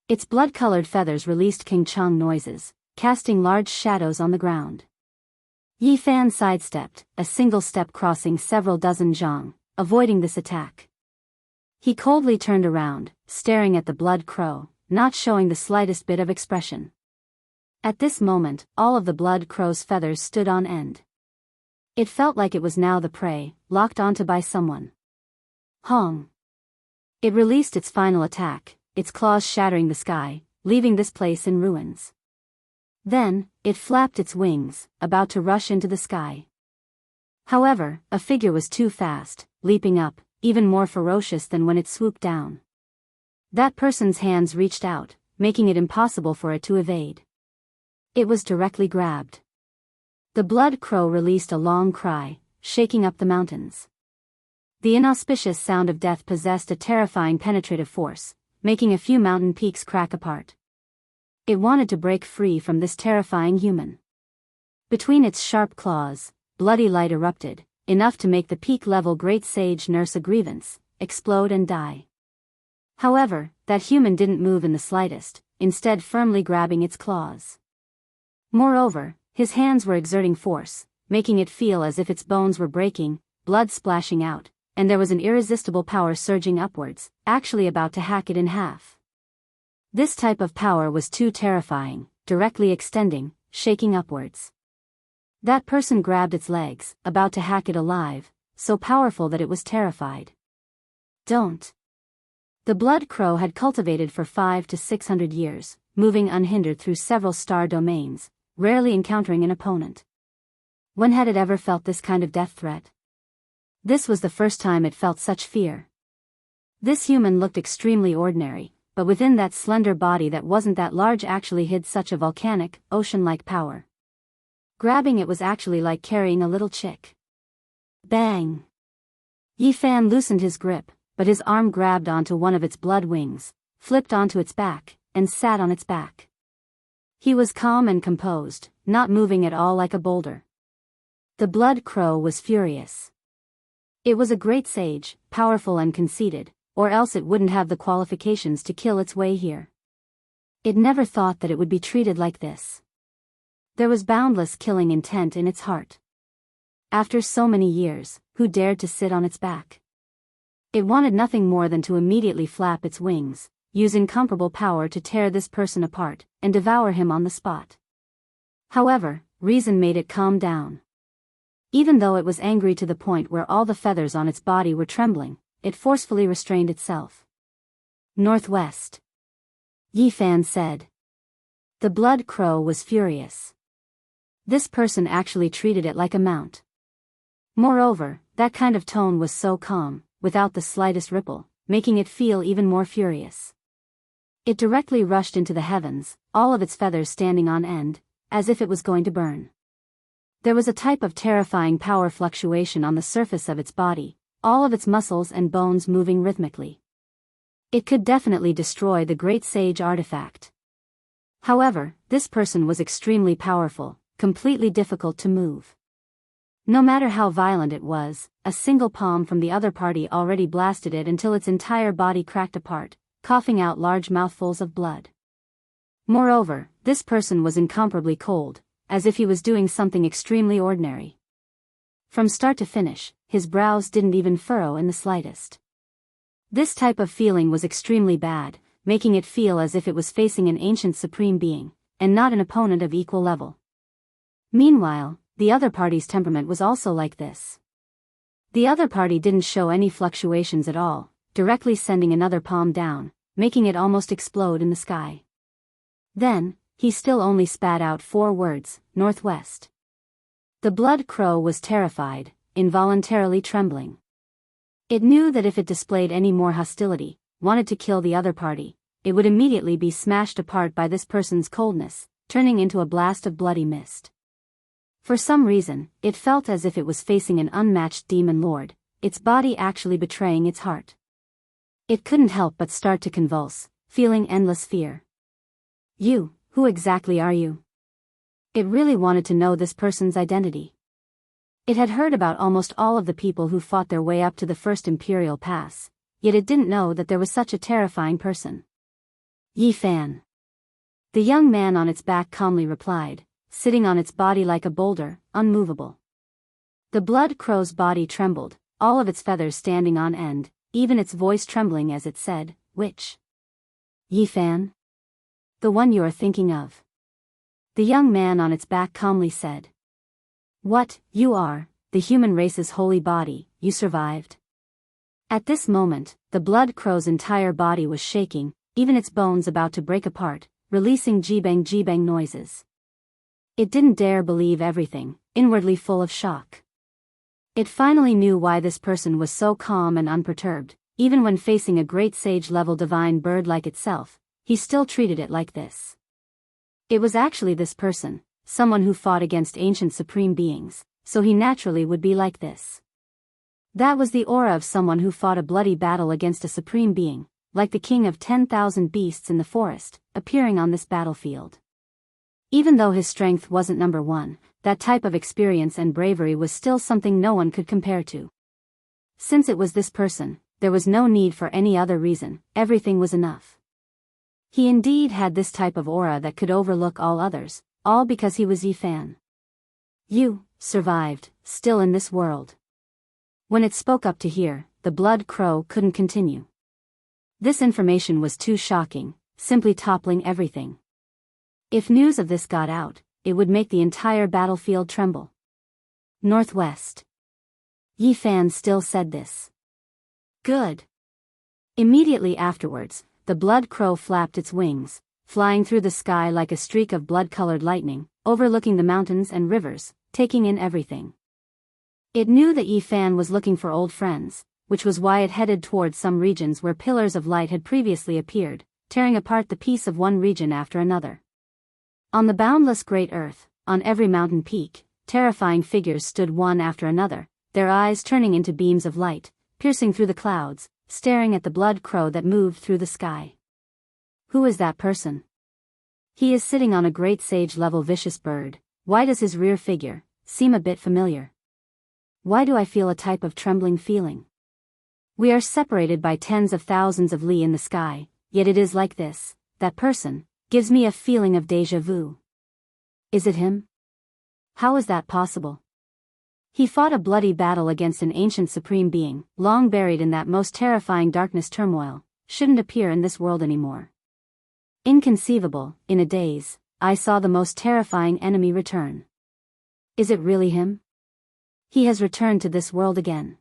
Its blood-colored feathers released King Chang noises, casting large shadows on the ground. Yi Fan sidestepped, a single step crossing several dozen zhang, avoiding this attack. He coldly turned around, staring at the blood crow, not showing the slightest bit of expression. At this moment, all of the blood crow's feathers stood on end. It felt like it was now the prey, locked onto by someone. Hong! It released its final attack, its claws shattering the sky, leaving this place in ruins. Then, it flapped its wings, about to rush into the sky. However, a figure was too fast, leaping up, even more ferocious than when it swooped down. That person's hands reached out, making it impossible for it to evade. It was directly grabbed. The blood crow released a long cry, shaking up the mountains. The inauspicious sound of death possessed a terrifying penetrative force, making a few mountain peaks crack apart. It wanted to break free from this terrifying human. Between its sharp claws, bloody light erupted, enough to make the peak-level great sage nurse a grievance, explode and die. However, that human didn't move in the slightest, instead firmly grabbing its claws. Moreover, his hands were exerting force, making it feel as if its bones were breaking, blood splashing out, and there was an irresistible power surging upwards, actually about to hack it in half. This type of power was too terrifying, directly extending, shaking upwards. That person grabbed its legs, about to hack it alive, so powerful that it was terrified. Don't. The blood crow had cultivated for 500 to 600 years, moving unhindered through several star domains, rarely encountering an opponent. When had it ever felt this kind of death threat? This was the first time it felt such fear. This human looked extremely ordinary, but within that slender body that wasn't that large actually hid such a volcanic, ocean-like power. Grabbing it was actually like carrying a little chick. Bang! Yifan loosened his grip, but his arm grabbed onto one of its blood wings, flipped onto its back, and sat on its back. He was calm and composed, not moving at all like a boulder. The blood crow was furious. It was a great sage, powerful and conceited, or else it wouldn't have the qualifications to kill its way here. It never thought that it would be treated like this. There was boundless killing intent in its heart. After so many years, who dared to sit on its back? It wanted nothing more than to immediately flap its wings, use incomparable power to tear this person apart, and devour him on the spot. However, reason made it calm down. Even though it was angry to the point where all the feathers on its body were trembling, it forcefully restrained itself. Northwest. Yifan said. The blood crow was furious. This person actually treated it like a mount. Moreover, that kind of tone was so calm, without the slightest ripple, making it feel even more furious. It directly rushed into the heavens, all of its feathers standing on end, as if it was going to burn. There was a type of terrifying power fluctuation on the surface of its body, all of its muscles and bones moving rhythmically. It could definitely destroy the great sage artifact. However, this person was extremely powerful, completely difficult to move. No matter how violent it was, a single palm from the other party already blasted it until its entire body cracked apart, coughing out large mouthfuls of blood. Moreover, this person was incomparably cold, as if he was doing something extremely ordinary. From start to finish, his brows didn't even furrow in the slightest. This type of feeling was extremely bad, making it feel as if it was facing an ancient supreme being, and not an opponent of equal level. Meanwhile, the other party's temperament was also like this. The other party didn't show any fluctuations at all, directly sending another palm down, making it almost explode in the sky. Then, he still only spat out 4 words, northwest. The blood crow was terrified, involuntarily trembling. It knew that if it displayed any more hostility, wanted to kill the other party, it would immediately be smashed apart by this person's coldness, turning into a blast of bloody mist. For some reason, it felt as if it was facing an unmatched demon lord, its body actually betraying its heart. It couldn't help but start to convulse, feeling endless fear. You, who exactly are you? It really wanted to know this person's identity. It had heard about almost all of the people who fought their way up to the first Imperial Pass, yet it didn't know that there was such a terrifying person. Yifan. The young man on its back calmly replied, sitting on its body like a boulder, unmovable. The blood crow's body trembled, all of its feathers standing on end, even its voice trembling as it said, "Which? Yifan? The one you are thinking of." The young man on its back calmly said. "What, you are, the human race's holy body, you survived?" At this moment, the blood crow's entire body was shaking, even its bones about to break apart, releasing jibang noises. It didn't dare believe everything, inwardly full of shock. It finally knew why this person was so calm and unperturbed, even when facing a great sage-level divine bird like itself, he still treated it like this. It was actually this person, someone who fought against ancient supreme beings, so he naturally would be like this. That was the aura of someone who fought a bloody battle against a supreme being, like the king of 10,000 beasts in the forest, appearing on this battlefield. Even though his strength wasn't number one, that type of experience and bravery was still something no one could compare to. Since it was this person, there was no need for any other reason, everything was enough. He indeed had this type of aura that could overlook all others, all because he was Yifan. You survived, still in this world. When it spoke up to hear, the blood crow couldn't continue. This information was too shocking, simply toppling everything. If news of this got out, it would make the entire battlefield tremble. Northwest. Yifan still said this. Good. Immediately afterwards, the blood crow flapped its wings, flying through the sky like a streak of blood-colored lightning, overlooking the mountains and rivers, taking in everything. It knew that Yifan was looking for old friends, which was why it headed towards some regions where pillars of light had previously appeared, tearing apart the piece of one region after another. On the boundless great earth, on every mountain peak, terrifying figures stood one after another, their eyes turning into beams of light, piercing through the clouds, staring at the blood crow that moved through the sky. Who is that person? He is sitting on a great sage-level vicious bird. Why does his rear figure seem a bit familiar? Why do I feel a type of trembling feeling? We are separated by tens of thousands of li in the sky, yet it is like this, that person gives me a feeling of déjà vu. Is it him? How is that possible? He fought a bloody battle against an ancient supreme being, long buried in that most terrifying darkness turmoil, shouldn't appear in this world anymore. Inconceivable, in a daze, I saw the most terrifying enemy return. Is it really him? He has returned to this world again.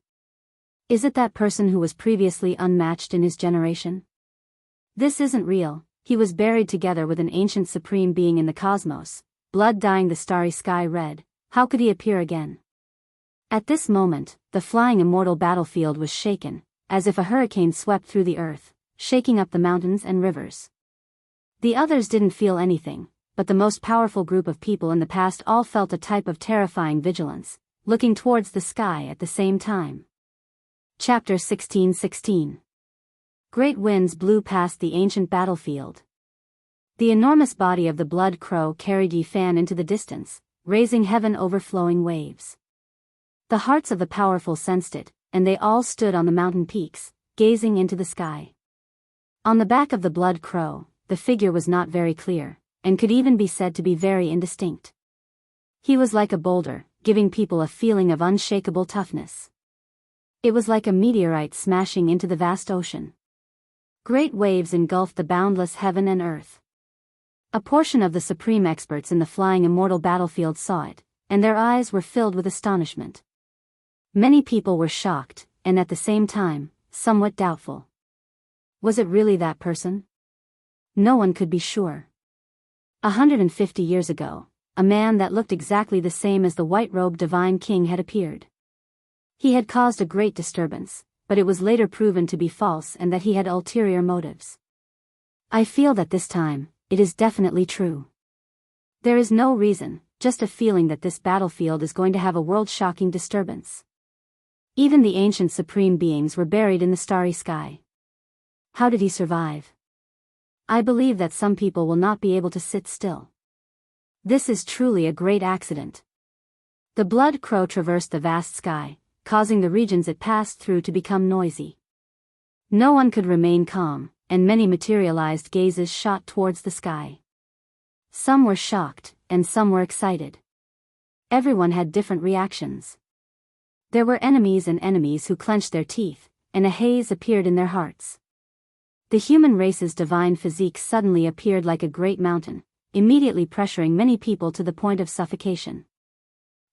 Is it that person who was previously unmatched in his generation? This isn't real. He was buried together with an ancient supreme being in the cosmos, blood dyeing the starry sky red. How could he appear again? At this moment, the flying immortal battlefield was shaken, as if a hurricane swept through the earth, shaking up the mountains and rivers. The others didn't feel anything, but the most powerful group of people in the past all felt a type of terrifying vigilance, looking towards the sky at the same time. Chapter 16:16. Great winds blew past the ancient battlefield. The enormous body of the blood crow carried Yifan into the distance, raising heaven overflowing waves. The hearts of the powerful sensed it, and they all stood on the mountain peaks, gazing into the sky. On the back of the blood crow, the figure was not very clear, and could even be said to be very indistinct. He was like a boulder, giving people a feeling of unshakable toughness. It was like a meteorite smashing into the vast ocean. Great waves engulfed the boundless heaven and earth. A portion of the supreme experts in the flying immortal battlefield saw it, and their eyes were filled with astonishment. Many people were shocked, and at the same time, somewhat doubtful. Was it really that person? No one could be sure. 150 years ago, a man that looked exactly the same as the white-robed divine king had appeared. He had caused a great disturbance, but it was later proven to be false and that he had ulterior motives. I feel that this time, it is definitely true. There is no reason, just a feeling that this battlefield is going to have a world-shocking disturbance. Even the ancient supreme beings were buried in the starry sky. How did he survive? I believe that some people will not be able to sit still. This is truly a great accident. The blood crow traversed the vast sky, causing the regions it passed through to become noisy. No one could remain calm, and many materialized gazes shot towards the sky. Some were shocked, and some were excited. Everyone had different reactions. There were enemies and enemies who clenched their teeth, and a haze appeared in their hearts. The human race's divine physique suddenly appeared like a great mountain, immediately pressuring many people to the point of suffocation.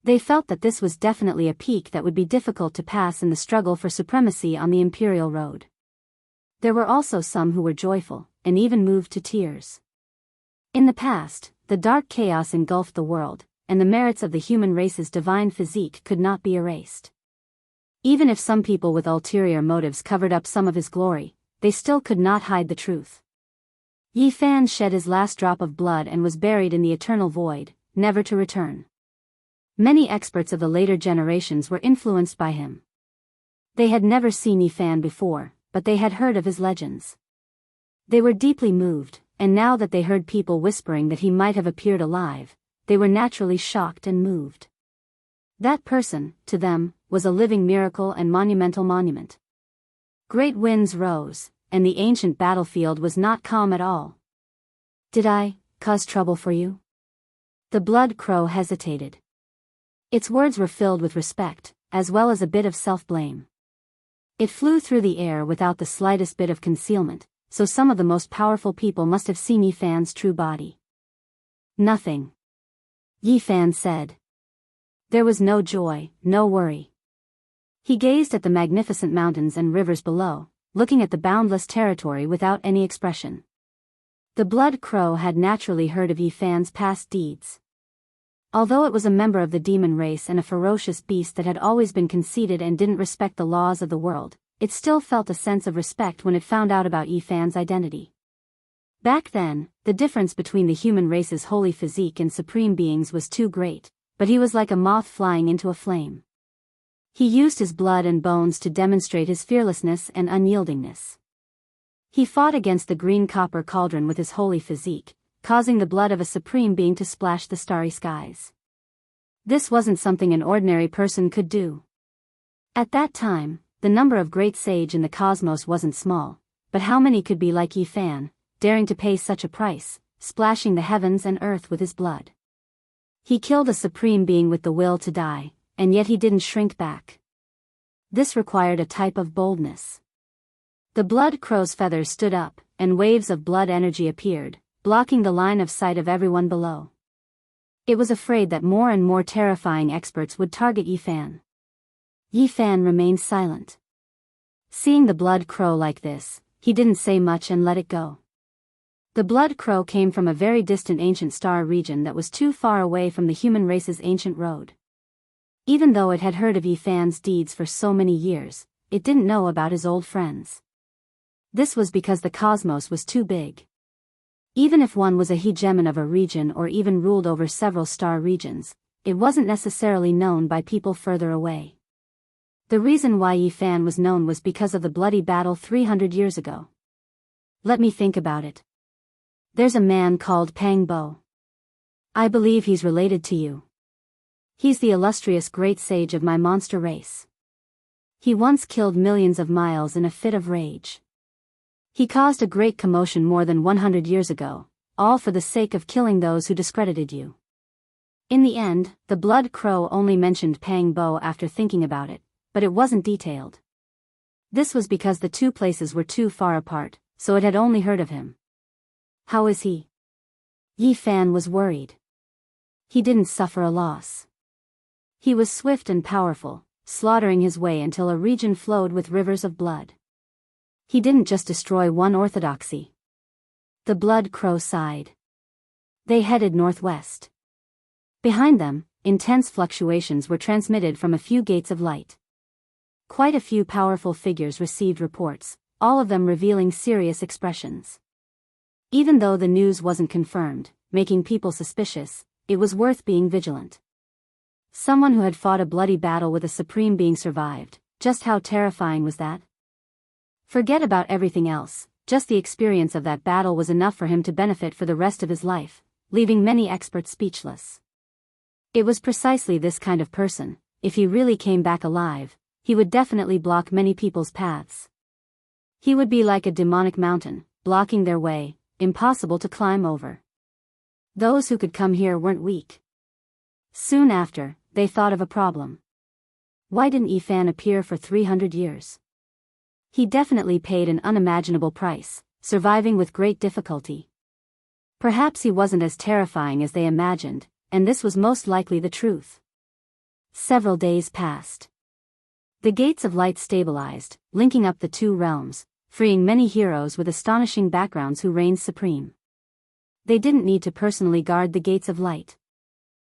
They felt that this was definitely a peak that would be difficult to pass in the struggle for supremacy on the imperial road. There were also some who were joyful, and even moved to tears. In the past, the dark chaos engulfed the world, and the merits of the human race's divine physique could not be erased. Even if some people with ulterior motives covered up some of his glory, they still could not hide the truth. Yi Fan shed his last drop of blood and was buried in the eternal void, never to return. Many experts of the later generations were influenced by him. They had never seen Yi Fan before, but they had heard of his legends. They were deeply moved, and now that they heard people whispering that he might have appeared alive, they were naturally shocked and moved. That person, to them, was a living miracle and monumental monument. Great winds rose, and the ancient battlefield was not calm at all. "Did I cause trouble for you?" The blood crow hesitated. Its words were filled with respect, as well as a bit of self-blame. It flew through the air without the slightest bit of concealment, so some of the most powerful people must have seen Yi Fan's true body. "Nothing," Yi Fan said. There was no joy, no worry. He gazed at the magnificent mountains and rivers below, looking at the boundless territory without any expression. The blood crow had naturally heard of Yi Fan's past deeds. Although it was a member of the demon race and a ferocious beast that had always been conceited and didn't respect the laws of the world, it still felt a sense of respect when it found out about Yi Fan's identity. Back then, the difference between the human race's holy physique and supreme beings was too great, but he was like a moth flying into a flame. He used his blood and bones to demonstrate his fearlessness and unyieldingness. He fought against the green copper cauldron with his holy physique, causing the blood of a supreme being to splash the starry skies. This wasn't something an ordinary person could do. At that time, the number of great sage in the cosmos wasn't small, but how many could be like Yi Fan, daring to pay such a price, splashing the heavens and earth with his blood? He killed a supreme being with the will to die, and yet he didn't shrink back. This required a type of boldness. The blood crow's feathers stood up, and waves of blood energy appeared, blocking the line of sight of everyone below. It was afraid that more and more terrifying experts would target Yi Fan. Yi Fan remained silent. Seeing the blood crow like this, he didn't say much and let it go. The blood crow came from a very distant ancient star region that was too far away from the human race's ancient road. Even though it had heard of Yi Fan's deeds for so many years, it didn't know about his old friends. This was because the cosmos was too big. Even if one was a hegemon of a region or even ruled over several star regions, it wasn't necessarily known by people further away. The reason why Yi Fan was known was because of the bloody battle 300 years ago. Let me think about it. There's a man called Pang Bo. I believe he's related to you. He's the illustrious great sage of my monster race. He once killed millions of miles in a fit of rage. He caused a great commotion more than 100 years ago, all for the sake of killing those who discredited you. In the end, the blood crow only mentioned Pang Bo after thinking about it, but it wasn't detailed. This was because the two places were too far apart, so it had only heard of him. How is he? Yi Fan was worried. He didn't suffer a loss. He was swift and powerful, slaughtering his way until a region flowed with rivers of blood. He didn't just destroy one orthodoxy. The blood crow sighed. They headed northwest. Behind them, intense fluctuations were transmitted from a few gates of light. Quite a few powerful figures received reports, all of them revealing serious expressions. Even though the news wasn't confirmed, making people suspicious, it was worth being vigilant. Someone who had fought a bloody battle with a supreme being survived. Just how terrifying was that? Forget about everything else, just the experience of that battle was enough for him to benefit for the rest of his life, leaving many experts speechless. It was precisely this kind of person, if he really came back alive, he would definitely block many people's paths. He would be like a demonic mountain, blocking their way, impossible to climb over. Those who could come here weren't weak. Soon after, they thought of a problem. Why didn't Yi Fan appear for 300 years? He definitely paid an unimaginable price, surviving with great difficulty. Perhaps he wasn't as terrifying as they imagined, and this was most likely the truth. Several days passed. The gates of light stabilized, linking up the two realms, freeing many heroes with astonishing backgrounds who reigned supreme. They didn't need to personally guard the gates of light.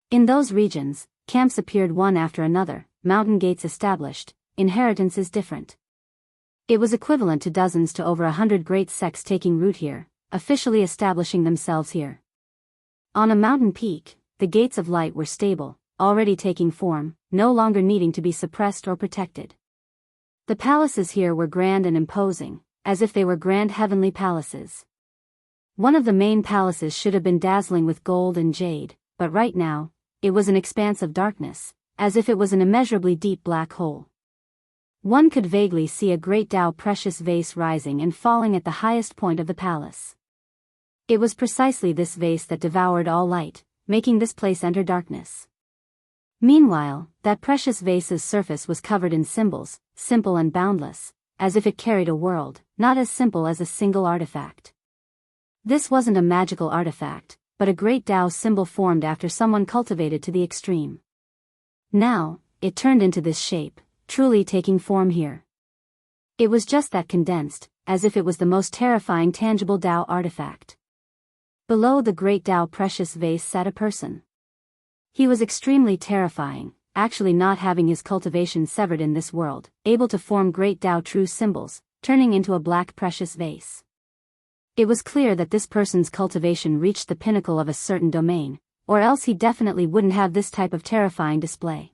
In those regions, camps appeared one after another, mountain gates established, inheritances different. It was equivalent to dozens to over 100 great sects taking root here, officially establishing themselves here. On a mountain peak, the gates of light were stable, already taking form, no longer needing to be suppressed or protected. The palaces here were grand and imposing, as if they were grand heavenly palaces. One of the main palaces should have been dazzling with gold and jade, but right now, it was an expanse of darkness, as if it was an immeasurably deep black hole. One could vaguely see a great Tao precious vase rising and falling at the highest point of the palace. It was precisely this vase that devoured all light, making this place enter darkness. Meanwhile, that precious vase's surface was covered in symbols, simple and boundless, as if it carried a world, not as simple as a single artifact. This wasn't a magical artifact, but a great Tao symbol formed after someone cultivated to the extreme. Now, it turned into this shape, truly taking form here. It was just that condensed, as if it was the most terrifying tangible Tao artifact. Below the great Tao precious vase sat a person. He was extremely terrifying, actually not having his cultivation severed in this world, able to form great Tao true symbols, turning into a black precious vase. It was clear that this person's cultivation reached the pinnacle of a certain domain, or else he definitely wouldn't have this type of terrifying display.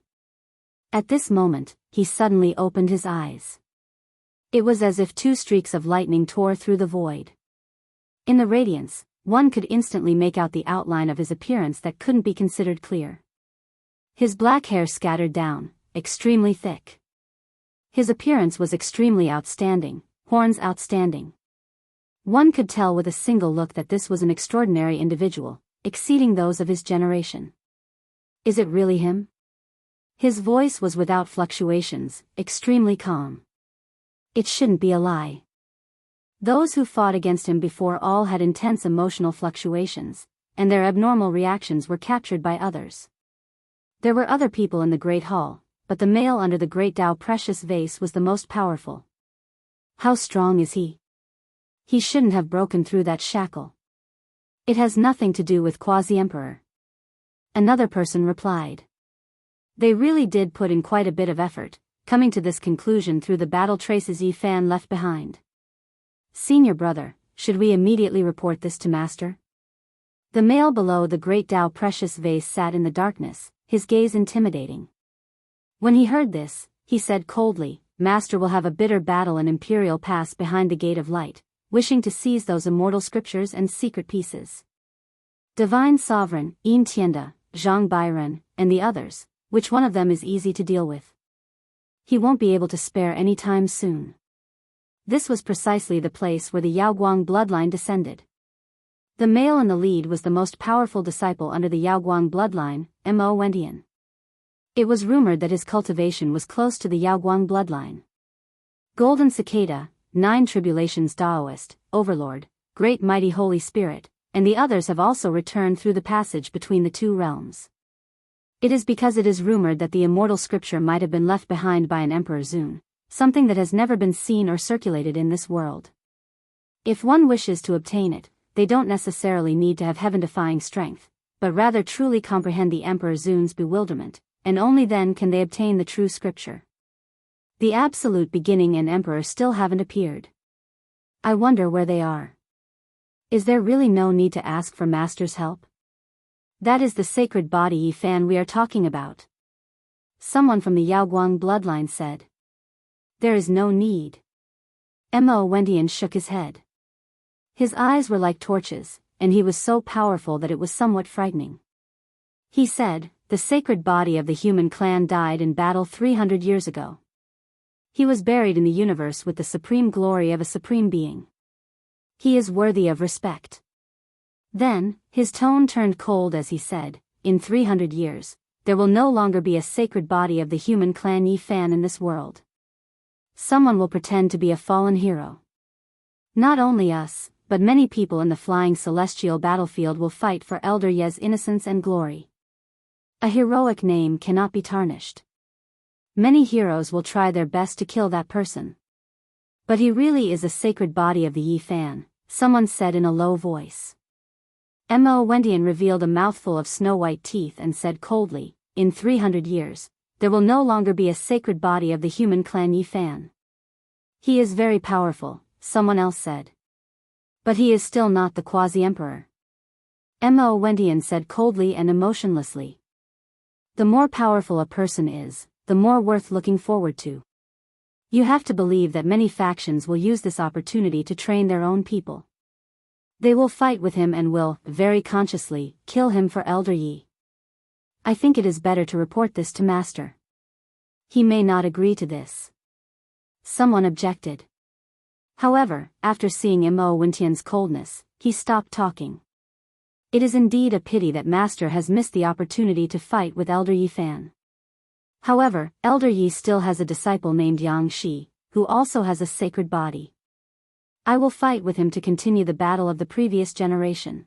At this moment, he suddenly opened his eyes. It was as if two streaks of lightning tore through the void. In the radiance, one could instantly make out the outline of his appearance that couldn't be considered clear. His black hair scattered down, extremely thick. His appearance was extremely outstanding, horns outstanding. One could tell with a single look that this was an extraordinary individual, exceeding those of his generation. Is it really him? His voice was without fluctuations, extremely calm. It shouldn't be a lie. Those who fought against him before all had intense emotional fluctuations, and their abnormal reactions were captured by others. There were other people in the Great Hall, but the male under the Great Tao precious vase was the most powerful. How strong is he? He shouldn't have broken through that shackle. It has nothing to do with Quasi-Emperor. Another person replied. They really did put in quite a bit of effort, coming to this conclusion through the battle traces Yi Fan left behind. Senior brother, should we immediately report this to Master? The male below the great Tao precious vase sat in the darkness, his gaze intimidating. When he heard this, he said coldly, Master will have a bitter battle in Imperial Pass behind the Gate of Light, wishing to seize those immortal scriptures and secret pieces. Divine Sovereign, Yin Tianda, Zhang Bairen, and the others, which one of them is easy to deal with? He won't be able to spare any time soon. This was precisely the place where the Yaoguang bloodline descended. The male in the lead was the most powerful disciple under the Yaoguang bloodline, Mo Wendian. It was rumored that his cultivation was close to the Yaoguang bloodline. Golden Cicada, Nine Tribulations Taoist, Overlord, Great Mighty Holy Spirit, and the others have also returned through the passage between the two realms. It is because it is rumored that the immortal scripture might have been left behind by an Emperor Zun, something that has never been seen or circulated in this world. If one wishes to obtain it, they don't necessarily need to have heaven-defying strength, but rather truly comprehend the Emperor Zun's bewilderment, and only then can they obtain the true scripture. The absolute beginning and Emperor still haven't appeared. I wonder where they are. Is there really no need to ask for Master's help? That is the sacred body Yi Fan we are talking about. Someone from the Yaoguang bloodline said. There is no need. Mo Wendian shook his head. His eyes were like torches, and he was so powerful that it was somewhat frightening. He said, the sacred body of the human clan died in battle 300 years ago. He was buried in the universe with the supreme glory of a supreme being. He is worthy of respect. Then, his tone turned cold as he said, in 300 years, there will no longer be a sacred body of the human clan Yi Fan in this world. Someone will pretend to be a fallen hero. Not only us, but many people in the flying celestial battlefield will fight for Elder Ye's innocence and glory. A heroic name cannot be tarnished. Many heroes will try their best to kill that person. But he really is a sacred body of the Yi Fan, someone said in a low voice. Mo Wendian revealed a mouthful of snow-white teeth and said coldly, in 300 years, there will no longer be a sacred body of the human clan Yi Fan. He is very powerful, someone else said. But he is still not the quasi-emperor. Mo Wentian said coldly and emotionlessly. The more powerful a person is, the more worth looking forward to. You have to believe that many factions will use this opportunity to train their own people. They will fight with him and will, very consciously, kill him for Elder Yi. I think it is better to report this to Master. He may not agree to this. Someone objected. However, after seeing Mo Wentian's coldness, he stopped talking. It is indeed a pity that Master has missed the opportunity to fight with Elder Yi Fan. However, Elder Yi still has a disciple named Yang Shi, who also has a sacred body. I will fight with him to continue the battle of the previous generation.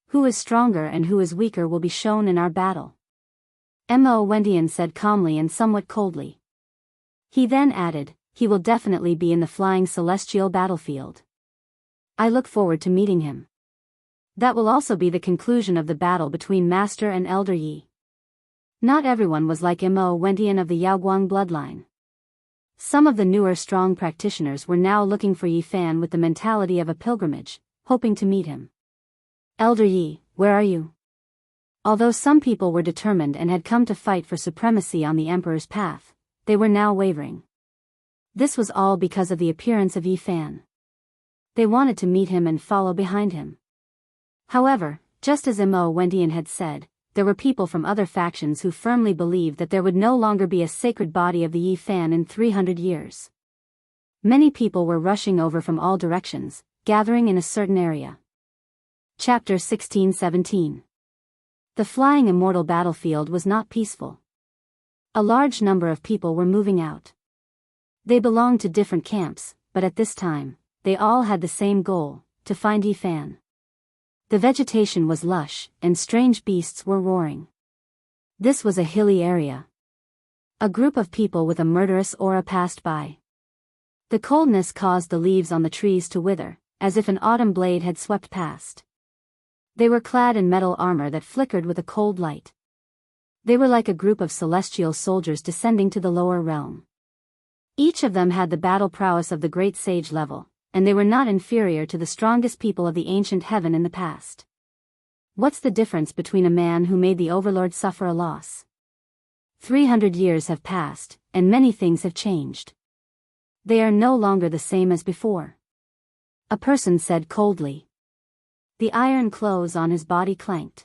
Who is stronger and who is weaker will be shown in our battle. Mo Wentian said calmly and somewhat coldly. He then added, he will definitely be in the flying celestial battlefield. I look forward to meeting him. That will also be the conclusion of the battle between Master and Elder Yi. Not everyone was like Mo Wentian of the Yaoguang bloodline. Some of the newer strong practitioners were now looking for Yi Fan with the mentality of a pilgrimage, hoping to meet him. Elder Yi, where are you? Although some people were determined and had come to fight for supremacy on the Emperor's path, they were now wavering. This was all because of the appearance of Yi Fan. They wanted to meet him and follow behind him. However, just as Mo Wentian had said, there were people from other factions who firmly believed that there would no longer be a sacred body of the Yi Fan in 300 years. Many people were rushing over from all directions, gathering in a certain area. Chapter 16-17. The flying immortal battlefield was not peaceful. A large number of people were moving out. They belonged to different camps, but at this time, they all had the same goal, to find Yi Fan. The vegetation was lush, and strange beasts were roaring. This was a hilly area. A group of people with a murderous aura passed by. The coldness caused the leaves on the trees to wither, as if an autumn blade had swept past. They were clad in metal armor that flickered with a cold light. They were like a group of celestial soldiers descending to the lower realm. Each of them had the battle prowess of the great sage level, and they were not inferior to the strongest people of the ancient heaven in the past. What's the difference between a man who made the Overlord suffer a loss? 300 years have passed, and many things have changed. They are no longer the same as before. A person said coldly. The iron clothes on his body clanked.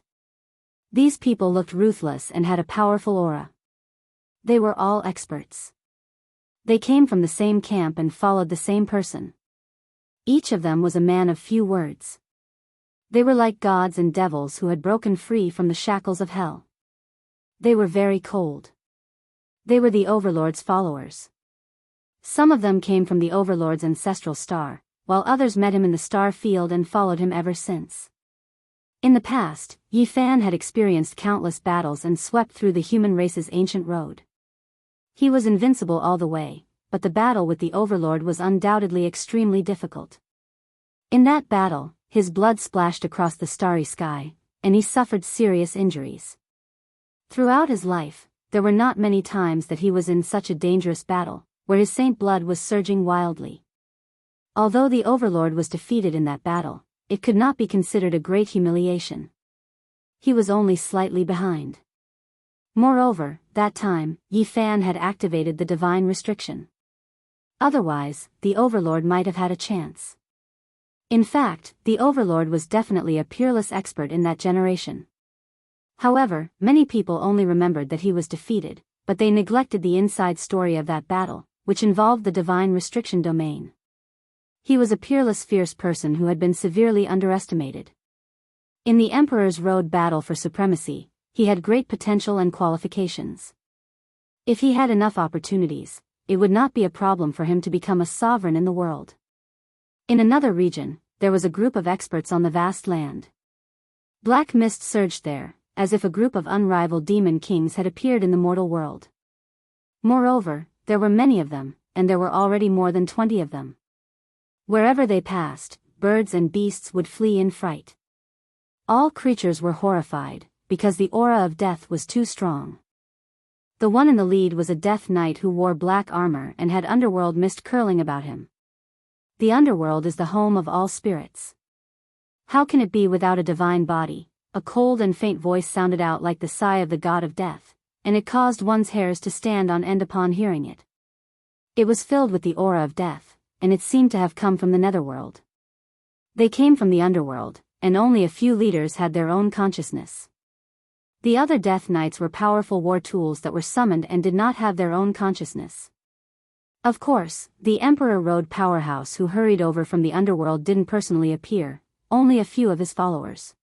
These people looked ruthless and had a powerful aura. They were all experts. They came from the same camp and followed the same person. Each of them was a man of few words. They were like gods and devils who had broken free from the shackles of hell. They were very cold. They were the Overlord's followers. Some of them came from the Overlord's ancestral star, while others met him in the star field and followed him ever since. In the past, Yi Fan had experienced countless battles and swept through the human race's ancient road. He was invincible all the way, but the battle with the Overlord was undoubtedly extremely difficult. In that battle, his blood splashed across the starry sky, and he suffered serious injuries. Throughout his life, there were not many times that he was in such a dangerous battle, where his saint blood was surging wildly. Although the Overlord was defeated in that battle, it could not be considered a great humiliation. He was only slightly behind. Moreover, that time, Yi Fan had activated the divine restriction. Otherwise, the Overlord might have had a chance. In fact, the Overlord was definitely a peerless expert in that generation. However, many people only remembered that he was defeated, but they neglected the inside story of that battle, which involved the divine restriction domain. He was a peerless fierce person who had been severely underestimated. In the Emperor's Road battle for supremacy, he had great potential and qualifications. If he had enough opportunities, it would not be a problem for him to become a sovereign in the world. In another region, there was a group of experts on the vast land. Black mist surged there, as if a group of unrivaled demon kings had appeared in the mortal world. Moreover, there were many of them, and there were already more than 20 of them. Wherever they passed, birds and beasts would flee in fright. All creatures were horrified, because the aura of death was too strong. The one in the lead was a death knight who wore black armor and had underworld mist curling about him. The underworld is the home of all spirits. How can it be without a divine body? A cold and faint voice sounded out like the sigh of the god of death, and it caused one's hairs to stand on end upon hearing it. It was filled with the aura of death, and it seemed to have come from the netherworld. They came from the underworld, and only a few leaders had their own consciousness. The other Death Knights were powerful war tools that were summoned and did not have their own consciousness. Of course, the Emperor Road powerhouse who hurried over from the underworld didn't personally appear, only a few of his followers.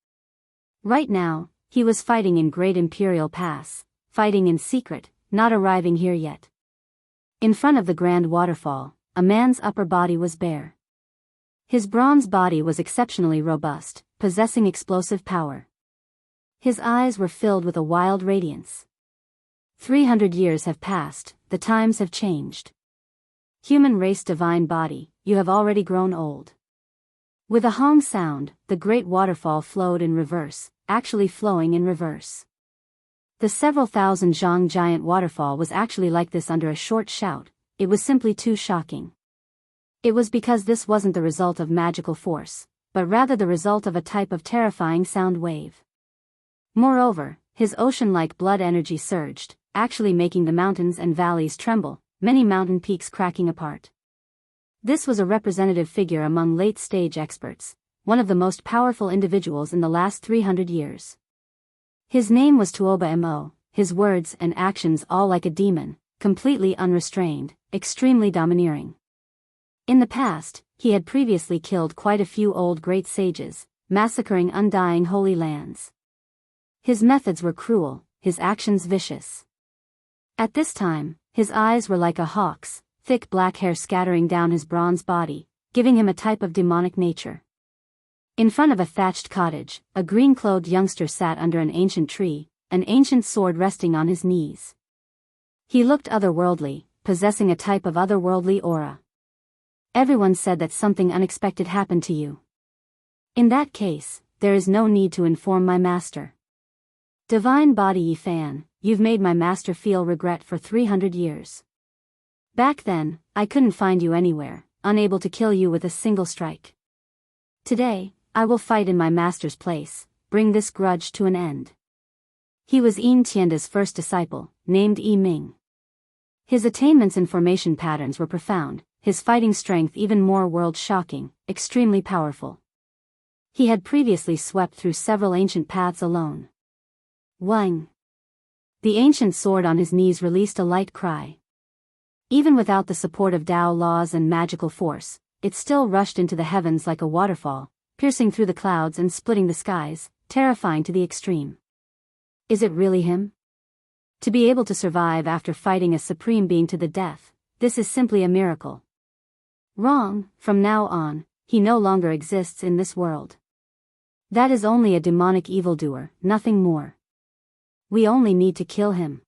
Right now, he was fighting in Great Imperial Pass, fighting in secret, not arriving here yet. In front of the Grand Waterfall, a man's upper body was bare. His bronze body was exceptionally robust, possessing explosive power. His eyes were filled with a wild radiance. 300 years have passed, the times have changed. Human race divine body, you have already grown old. With a hong sound, the great waterfall flowed in reverse, actually flowing in reverse. The several thousand zhang giant waterfall was actually like this under a short shout. It was simply too shocking. It was because this wasn't the result of magical force, but rather the result of a type of terrifying sound wave. Moreover, his ocean-like blood energy surged, actually making the mountains and valleys tremble, many mountain peaks cracking apart. This was a representative figure among late-stage experts, one of the most powerful individuals in the last 300 years. His name was Tuoba Mo, his words and actions all like a demon, completely unrestrained, extremely domineering. In the past, he had previously killed quite a few old great sages, massacring undying holy lands. His methods were cruel, his actions vicious. At this time, his eyes were like a hawk's, thick black hair scattering down his bronze body, giving him a type of demonic nature. In front of a thatched cottage, a green-clothed youngster sat under an ancient tree, an ancient sword resting on his knees. He looked otherworldly, possessing a type of otherworldly aura. Everyone said that something unexpected happened to you. In that case, there is no need to inform my master. Divine Body Yifan, you've made my master feel regret for 300 years. Back then, I couldn't find you anywhere, unable to kill you with a single strike. Today, I will fight in my master's place, bring this grudge to an end. He was Yin Tianda's first disciple, named Yi Ming. His attainments in formation patterns were profound, his fighting strength even more world-shocking, extremely powerful. He had previously swept through several ancient paths alone. Wang. The ancient sword on his knees released a light cry. Even without the support of Tao laws and magical force, it still rushed into the heavens like a waterfall, piercing through the clouds and splitting the skies, terrifying to the extreme. Is it really him? To be able to survive after fighting a supreme being to the death, this is simply a miracle. Wrong, from now on, he no longer exists in this world. That is only a demonic evildoer, nothing more. We only need to kill him.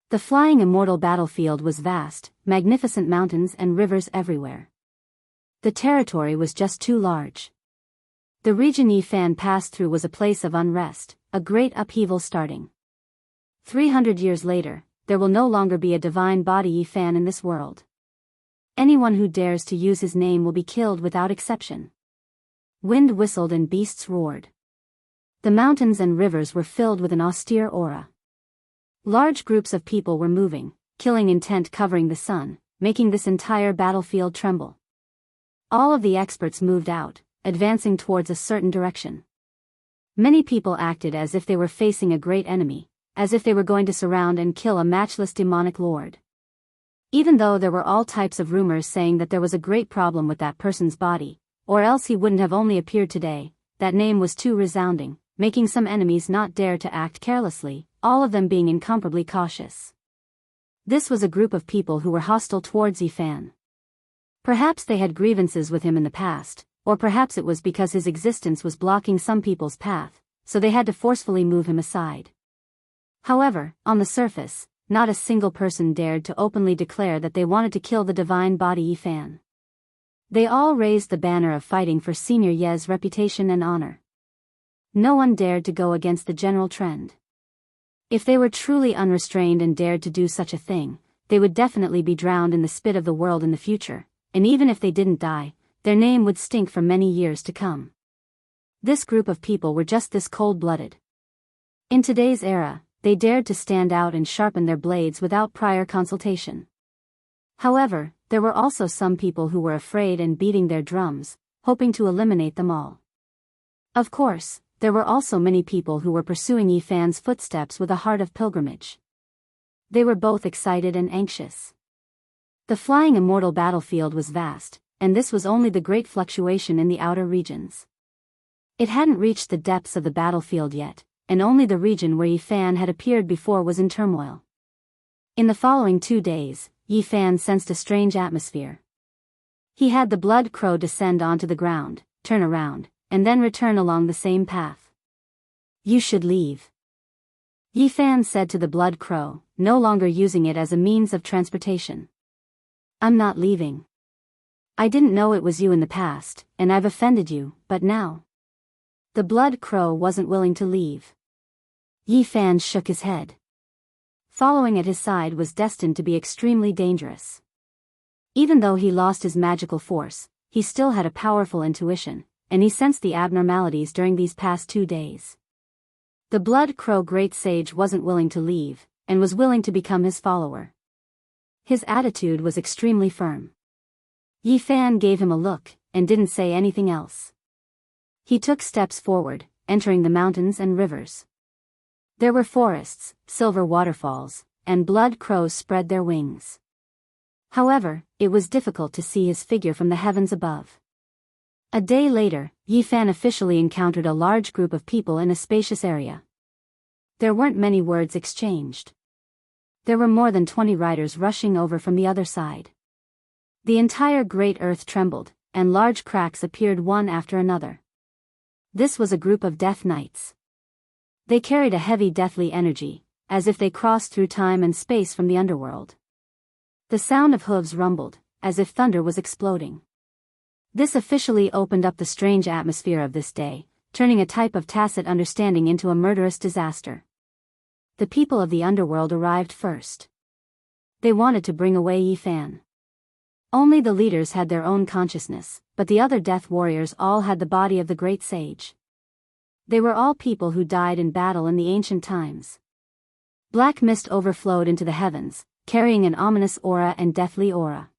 The flying immortal battlefield was vast, magnificent mountains and rivers everywhere. The territory was just too large. The region Yifan passed through was a place of unrest, a great upheaval starting. 300 years later, there will no longer be a divine body Yifan in this world. Anyone who dares to use his name will be killed without exception. Wind whistled and beasts roared. The mountains and rivers were filled with an austere aura. Large groups of people were moving, killing intent covering the sun, making this entire battlefield tremble. All of the experts moved out, advancing towards a certain direction. Many people acted as if they were facing a great enemy, as if they were going to surround and kill a matchless demonic lord. Even though there were all types of rumors saying that there was a great problem with that person's body, or else he wouldn't have only appeared today, that name was too resounding, making some enemies not dare to act carelessly, all of them being incomparably cautious. This was a group of people who were hostile towards Yifan. Perhaps they had grievances with him in the past, or perhaps it was because his existence was blocking some people's path, so they had to forcefully move him aside. However, on the surface, not a single person dared to openly declare that they wanted to kill the divine body Yifan. They all raised the banner of fighting for Senior Ye's reputation and honor. No one dared to go against the general trend. If they were truly unrestrained and dared to do such a thing, they would definitely be drowned in the spit of the world in the future, and even if they didn't die, their name would stink for many years to come. This group of people were just this cold-blooded. In today's era, they dared to stand out and sharpen their blades without prior consultation. However, there were also some people who were afraid and beating their drums, hoping to eliminate them all. Of course, there were also many people who were pursuing Yi Fan's footsteps with a heart of pilgrimage. They were both excited and anxious. The flying immortal battlefield was vast, and this was only the great fluctuation in the outer regions. It hadn't reached the depths of the battlefield yet, and only the region where Yi Fan had appeared before was in turmoil. In the following 2 days, Yi Fan sensed a strange atmosphere. He had the blood crow descend onto the ground, turn around, and then return along the same path. "You should leave," Yi Fan said to the blood crow, no longer using it as a means of transportation. "I'm not leaving. I didn't know it was you in the past, and I've offended you, but now." The blood crow wasn't willing to leave. Yi Fan shook his head. Following at his side was destined to be extremely dangerous. Even though he lost his magical force, he still had a powerful intuition, and he sensed the abnormalities during these past 2 days. The blood crow great sage wasn't willing to leave, and was willing to become his follower. His attitude was extremely firm. Yi Fan gave him a look, and didn't say anything else. He took steps forward, entering the mountains and rivers. There were forests, silver waterfalls, and blood crows spread their wings. However, it was difficult to see his figure from the heavens above. A day later, Yi Fan officially encountered a large group of people in a spacious area. There weren't many words exchanged. There were more than 20 riders rushing over from the other side. The entire great earth trembled, and large cracks appeared one after another. This was a group of death knights. They carried a heavy deathly energy, as if they crossed through time and space from the underworld. The sound of hooves rumbled, as if thunder was exploding. This officially opened up the strange atmosphere of this day, turning a type of tacit understanding into a murderous disaster. The people of the underworld arrived first. They wanted to bring away Yi Fan. Only the leaders had their own consciousness, but the other death warriors all had the body of the great sage. They were all people who died in battle in the ancient times. Black mist overflowed into the heavens, carrying an ominous aura and deathly aura.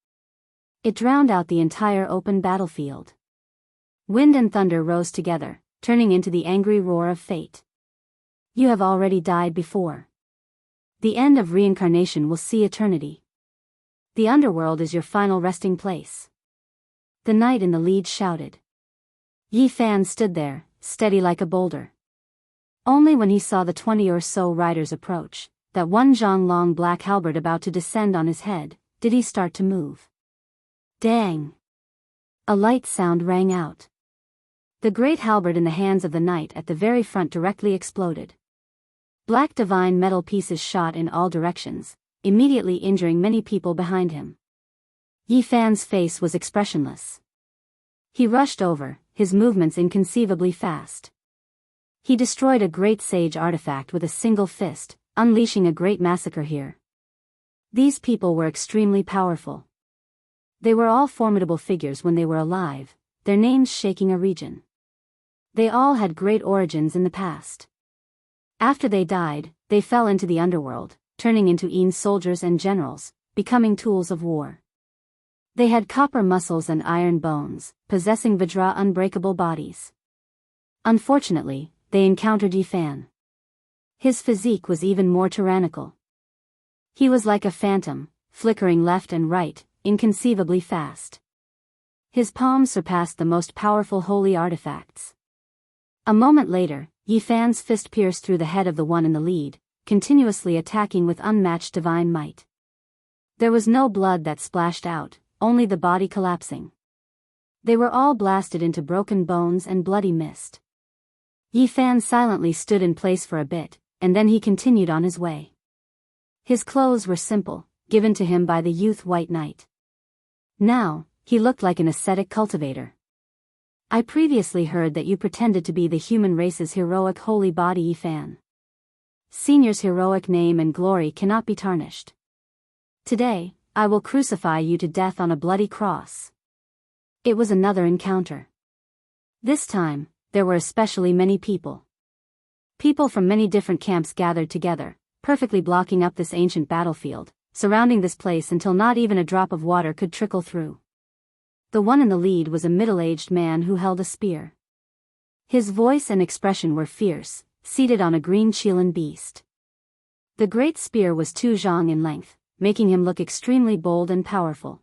It drowned out the entire open battlefield. Wind and thunder rose together, turning into the angry roar of fate. "You have already died before. The end of reincarnation will see eternity. The underworld is your final resting place," the knight in the lead shouted. Yi Fan stood there, steady like a boulder. Only when he saw the 20 or so riders approach, that one long black halberd about to descend on his head, did he start to move. Dang! A light sound rang out. The great halberd in the hands of the knight at the very front directly exploded. Black divine metal pieces shot in all directions, immediately injuring many people behind him. Yi Fan's face was expressionless. He rushed over, his movements inconceivably fast. He destroyed a great sage artifact with a single fist, unleashing a great massacre here. These people were extremely powerful. They were all formidable figures when they were alive, their names shaking a region. They all had great origins in the past. After they died, they fell into the underworld, turning into soldiers and generals, becoming tools of war. They had copper muscles and iron bones, possessing Vajra unbreakable bodies. Unfortunately, they encountered Yi Fan. His physique was even more tyrannical. He was like a phantom, flickering left and right, inconceivably fast. His palms surpassed the most powerful holy artifacts. A moment later, Yi Fan's fist pierced through the head of the one in the lead, continuously attacking with unmatched divine might. There was no blood that splashed out, only the body collapsing. They were all blasted into broken bones and bloody mist. Yi Fan silently stood in place for a bit, and then he continued on his way. His clothes were simple, given to him by the youth White Knight. Now, he looked like an ascetic cultivator. "I previously heard that you pretended to be the human race's heroic holy body Yi Fan. Senior's heroic name and glory cannot be tarnished. Today, I will crucify you to death on a bloody cross." It was another encounter. This time, there were especially many people. People from many different camps gathered together, perfectly blocking up this ancient battlefield, surrounding this place until not even a drop of water could trickle through. The one in the lead was a middle-aged man who held a spear. His voice and expression were fierce, seated on a green Chilan beast. The great spear was 2 zhang in length, making him look extremely bold and powerful.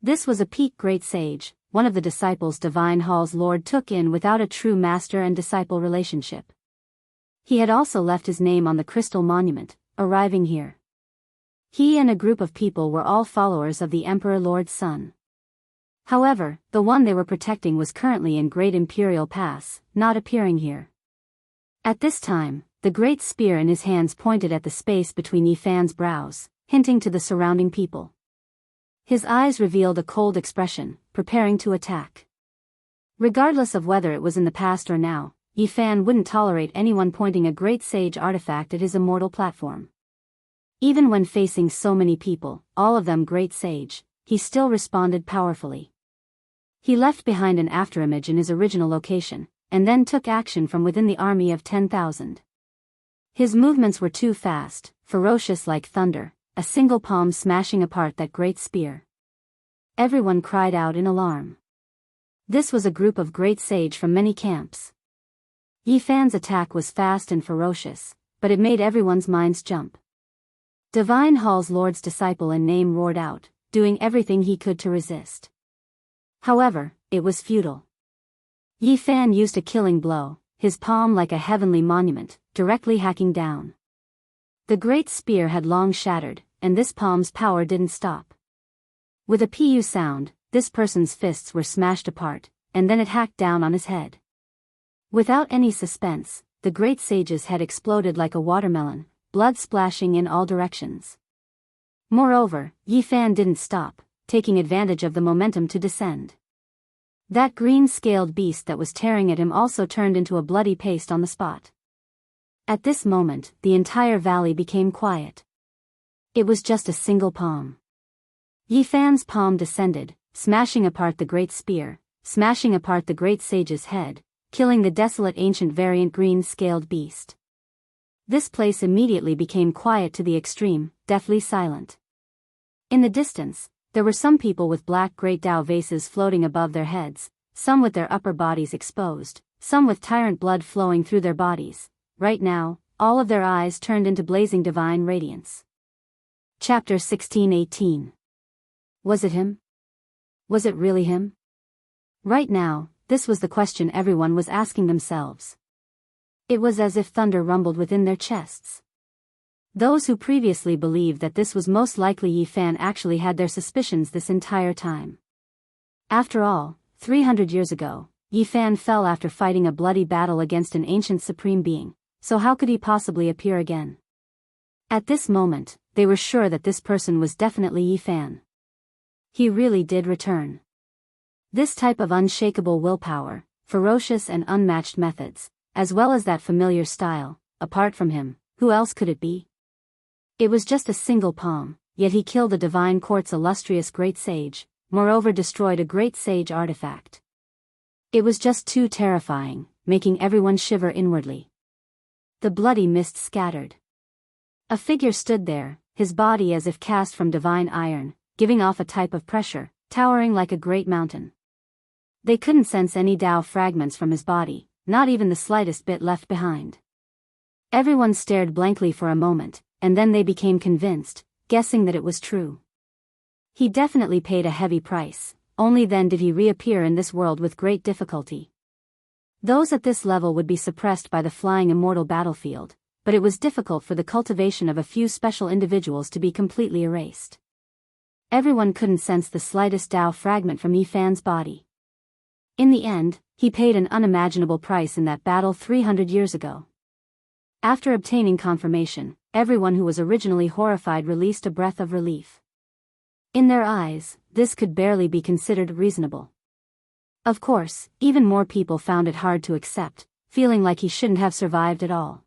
This was a peak great sage, one of the disciples Divine Hall's Lord took in without a true master and disciple relationship. He had also left his name on the crystal monument, arriving here. He and a group of people were all followers of the Emperor Lord's son. However, the one they were protecting was currently in Great Imperial Pass, not appearing here. At this time, the great spear in his hands pointed at the space between Yifan's brows, hinting to the surrounding people. His eyes revealed a cold expression, preparing to attack. Regardless of whether it was in the past or now, Yifan wouldn't tolerate anyone pointing a great sage artifact at his immortal platform. Even when facing so many people, all of them great sage, he still responded powerfully. He left behind an afterimage in his original location, and then took action from within the army of 10,000. His movements were too fast, ferocious like thunder, a single palm smashing apart that great spear. Everyone cried out in alarm. This was a group of great sage from many camps. Yifan's attack was fast and ferocious, but it made everyone's minds jump. Divine Hall's Lord's disciple in name roared out, doing everything he could to resist. However, it was futile. Yifan used a killing blow, his palm like a heavenly monument, directly hacking down. The great spear had long shattered, and this palm's power didn't stop. With a pu sound, this person's fists were smashed apart, and then it hacked down on his head. Without any suspense, the great sage's head exploded like a watermelon, blood splashing in all directions. Moreover, Yifan didn't stop, taking advantage of the momentum to descend. That green-scaled beast that was tearing at him also turned into a bloody paste on the spot. At this moment, the entire valley became quiet. It was just a single palm. Yifan's palm descended, smashing apart the great spear, smashing apart the great sage's head, killing the desolate ancient variant green-scaled beast. This place immediately became quiet to the extreme, deathly silent. In the distance, there were some people with black great Dao vases floating above their heads, some with their upper bodies exposed, some with tyrant blood flowing through their bodies. Right now, all of their eyes turned into blazing divine radiance. Chapter 16:18. Was it him? Was it really him? Right now, this was the question everyone was asking themselves. It was as if thunder rumbled within their chests. Those who previously believed that this was most likely Yifan actually had their suspicions this entire time. After all, 300 years ago, Yifan fell after fighting a bloody battle against an ancient supreme being, so how could he possibly appear again? At this moment, they were sure that this person was definitely Yifan. He really did return. This type of unshakable willpower, ferocious and unmatched methods, as well as that familiar style, apart from him, who else could it be? It was just a single palm, yet he killed a divine court's illustrious great sage, moreover destroyed a great sage artifact. It was just too terrifying, making everyone shiver inwardly. The bloody mist scattered. A figure stood there, his body as if cast from divine iron, giving off a type of pressure, towering like a great mountain. They couldn't sense any Dao fragments from his body, not even the slightest bit left behind. Everyone stared blankly for a moment, and then they became convinced, guessing that it was true. He definitely paid a heavy price, only then did he reappear in this world with great difficulty. Those at this level would be suppressed by the flying immortal battlefield, but it was difficult for the cultivation of a few special individuals to be completely erased. Everyone couldn't sense the slightest Dao fragment from Yifan's body. In the end, he paid an unimaginable price in that battle 300 years ago. After obtaining confirmation, everyone who was originally horrified released a breath of relief. In their eyes, this could barely be considered reasonable. Of course, even more people found it hard to accept, feeling like he shouldn't have survived at all.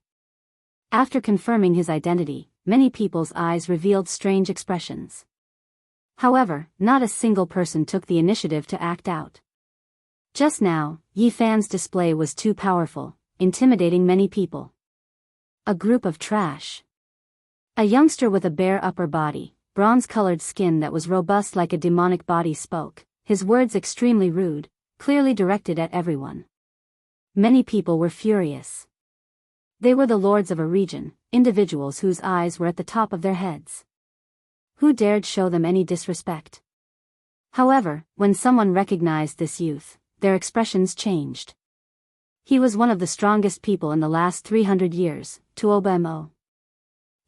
After confirming his identity, many people's eyes revealed strange expressions. However, not a single person took the initiative to act out. Just now, Yi Fan's display was too powerful, intimidating many people. A group of trash. A youngster with a bare upper body, bronze-colored skin that was robust like a demonic body spoke, his words extremely rude, clearly directed at everyone. Many people were furious. They were the lords of a region, individuals whose eyes were at the top of their heads. Who dared show them any disrespect? However, when someone recognized this youth, their expressions changed. He was one of the strongest people in the last 300 years, Tuoba.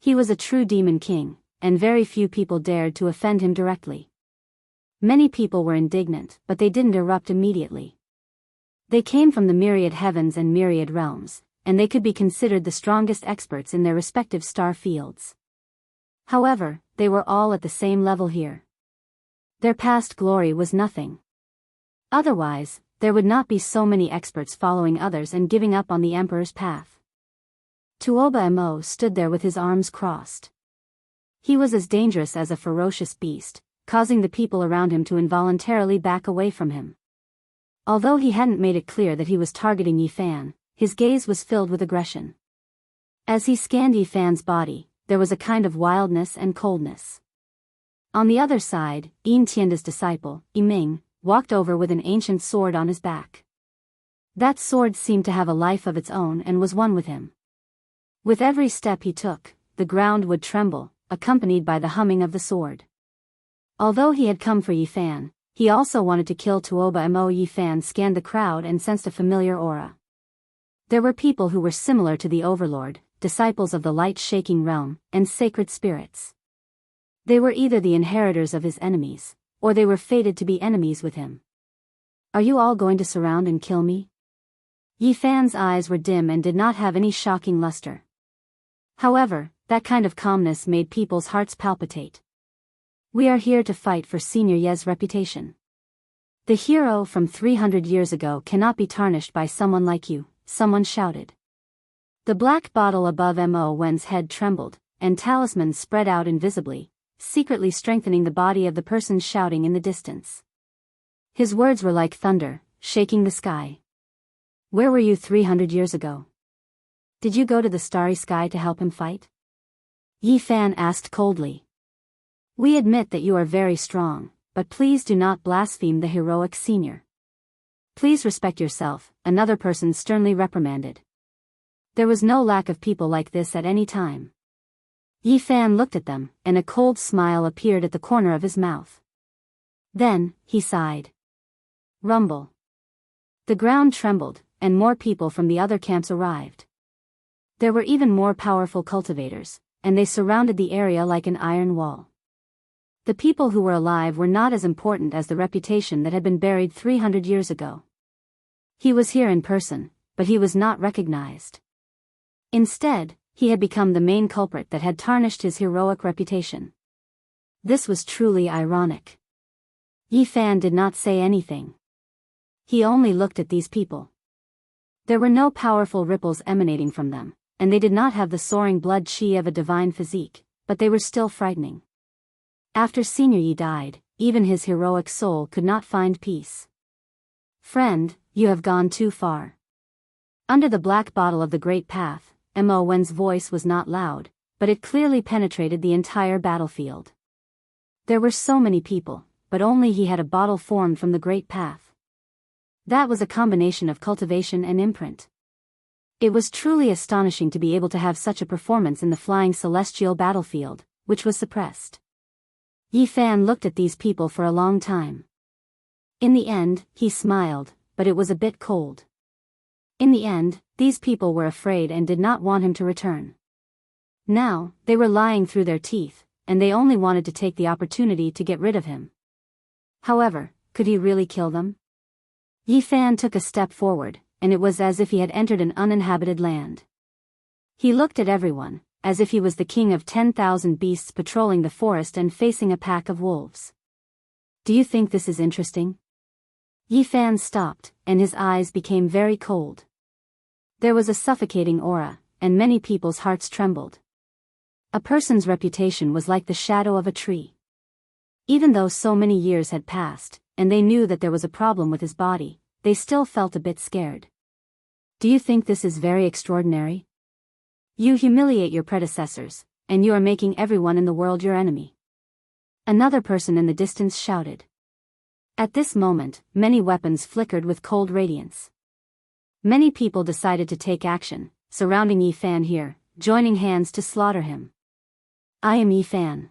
He was a true demon king, and very few people dared to offend him directly. Many people were indignant, but they didn't erupt immediately. They came from the myriad heavens and myriad realms, and they could be considered the strongest experts in their respective star fields. However, they were all at the same level here. Their past glory was nothing. Otherwise, there would not be so many experts following others and giving up on the Emperor's path. Tuoba stood there with his arms crossed. He was as dangerous as a ferocious beast, causing the people around him to involuntarily back away from him. Although he hadn't made it clear that he was targeting Yi Fan, his gaze was filled with aggression. As he scanned Yi Fan's body, there was a kind of wildness and coldness. On the other side, Yin Tianda's disciple, Yiming, walked over with an ancient sword on his back. That sword seemed to have a life of its own and was one with him. With every step he took, the ground would tremble, accompanied by the humming of the sword. Although he had come for Yi Fan, he also wanted to kill Tuoba. Yi Fan scanned the crowd and sensed a familiar aura. There were people who were similar to the Overlord, disciples of the light-shaking realm, and sacred spirits. They were either the inheritors of his enemies, or they were fated to be enemies with him. Are you all going to surround and kill me? Yi Fan's eyes were dim and did not have any shocking luster. However, that kind of calmness made people's hearts palpitate. We are here to fight for Senior Ye's reputation. The hero from 300 years ago cannot be tarnished by someone like you, someone shouted. The black bottle above Mo Wen's head trembled, and talismans spread out invisibly, secretly strengthening the body of the person shouting in the distance. His words were like thunder, shaking the sky. Where were you 300 years ago? Did you go to the starry sky to help him fight? Yi Fan asked coldly. We admit that you are very strong, but please do not blaspheme the heroic senior. Please respect yourself, another person sternly reprimanded. There was no lack of people like this at any time. Yi Fan looked at them, and a cold smile appeared at the corner of his mouth. Then, he sighed. Rumble. The ground trembled, and more people from the other camps arrived. There were even more powerful cultivators, and they surrounded the area like an iron wall. The people who were alive were not as important as the reputation that had been buried 300 years ago. He was here in person, but he was not recognized. Instead, he had become the main culprit that had tarnished his heroic reputation. This was truly ironic. Yi Fan did not say anything. He only looked at these people. There were no powerful ripples emanating from them, and they did not have the soaring blood chi of a divine physique, but they were still frightening. After Senior Yi died, even his heroic soul could not find peace. Friend, you have gone too far. Under the black bottle of the Great Path, Mo Wen's voice was not loud, but it clearly penetrated the entire battlefield. There were so many people, but only he had a bottle formed from the Great Path. That was a combination of cultivation and imprint. It was truly astonishing to be able to have such a performance in the flying celestial battlefield, which was suppressed. Yi Fan looked at these people for a long time. In the end, he smiled, but it was a bit cold. In the end, these people were afraid and did not want him to return. Now, they were lying through their teeth, and they only wanted to take the opportunity to get rid of him. However, could he really kill them? Yi Fan took a step forward, and it was as if he had entered an uninhabited land. He looked at everyone, as if he was the king of 10,000 beasts patrolling the forest and facing a pack of wolves. Do you think this is interesting? Yi Fan stopped, and his eyes became very cold. There was a suffocating aura, and many people's hearts trembled. A person's reputation was like the shadow of a tree. Even though so many years had passed, and they knew that there was a problem with his body, they still felt a bit scared. Do you think this is very extraordinary? You humiliate your predecessors, and you are making everyone in the world your enemy. Another person in the distance shouted. At this moment, many weapons flickered with cold radiance. Many people decided to take action, surrounding Yi Fan here, joining hands to slaughter him. I am Yi Fan.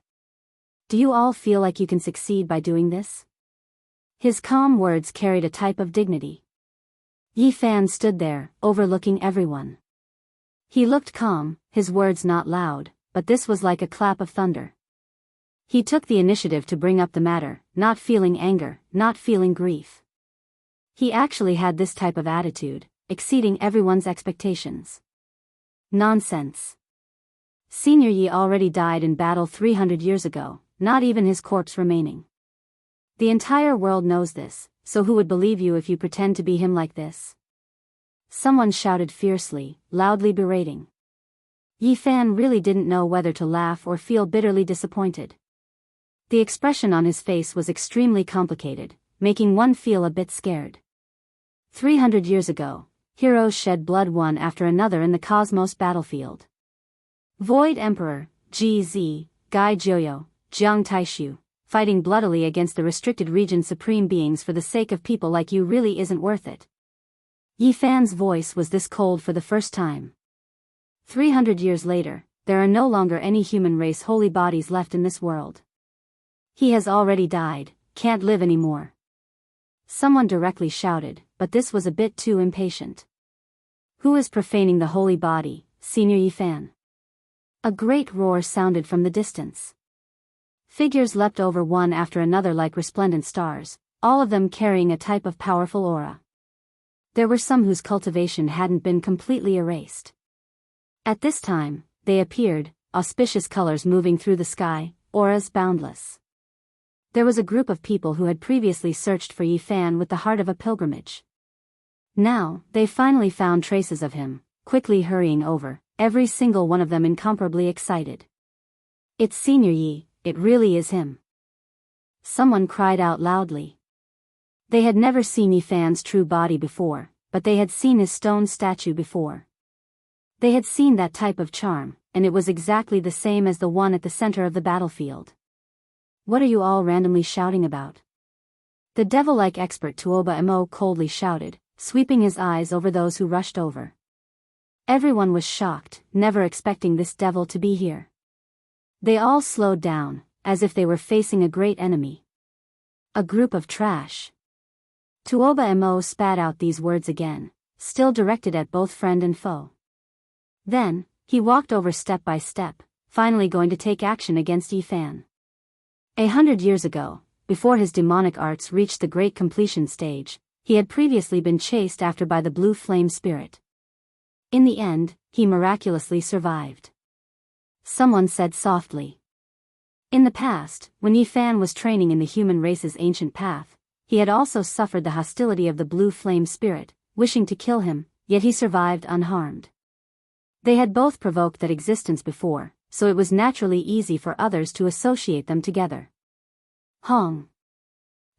Do you all feel like you can succeed by doing this? His calm words carried a type of dignity. Yi Fan stood there, overlooking everyone. He looked calm, his words not loud, but this was like a clap of thunder. He took the initiative to bring up the matter, not feeling anger, not feeling grief. He actually had this type of attitude, exceeding everyone's expectations. Nonsense. Senior Yi already died in battle 300 years ago, not even his corpse remaining. The entire world knows this, so who would believe you if you pretend to be him like this? Someone shouted fiercely, loudly berating. Yi Fan really didn't know whether to laugh or feel bitterly disappointed. The expression on his face was extremely complicated, making one feel a bit scared. 300 years ago, heroes shed blood one after another in the cosmos battlefield. Void Emperor, GZ, Gai Jiuyo, Jiang Taishu, fighting bloodily against the restricted region supreme beings for the sake of people like you really isn't worth it. Yi Fan's voice was this cold for the first time. 300 years later, there are no longer any human race holy bodies left in this world. He has already died, can't live anymore. Someone directly shouted, but this was a bit too impatient. Who is profaning the holy body, Senior Yi Fan? A great roar sounded from the distance. Figures leapt over one after another like resplendent stars, all of them carrying a type of powerful aura. There were some whose cultivation hadn't been completely erased. At this time, they appeared, auspicious colors moving through the sky, auras boundless. There was a group of people who had previously searched for Yi Fan with the heart of a pilgrimage. Now, they finally found traces of him, quickly hurrying over, every single one of them incomparably excited. It's Senior Yi, it really is him. Someone cried out loudly. They had never seen Yi Fan's true body before, but they had seen his stone statue before. They had seen that type of charm, and it was exactly the same as the one at the center of the battlefield. What are you all randomly shouting about? The devil-like expert Tuoba Mo coldly shouted, sweeping his eyes over those who rushed over. Everyone was shocked, never expecting this devil to be here. They all slowed down, as if they were facing a great enemy. A group of trash. Tuoba Mo spat out these words again, still directed at both friend and foe. Then, he walked over step by step, finally going to take action against Yi Fan. 100 years ago, before his demonic arts reached the great completion stage, he had previously been chased after by the blue flame spirit. In the end, he miraculously survived. Someone said softly. In the past, when Yi Fan was training in the human race's ancient path, he had also suffered the hostility of the blue flame spirit, wishing to kill him, yet he survived unharmed. They had both provoked that existence before, so it was naturally easy for others to associate them together. Hong.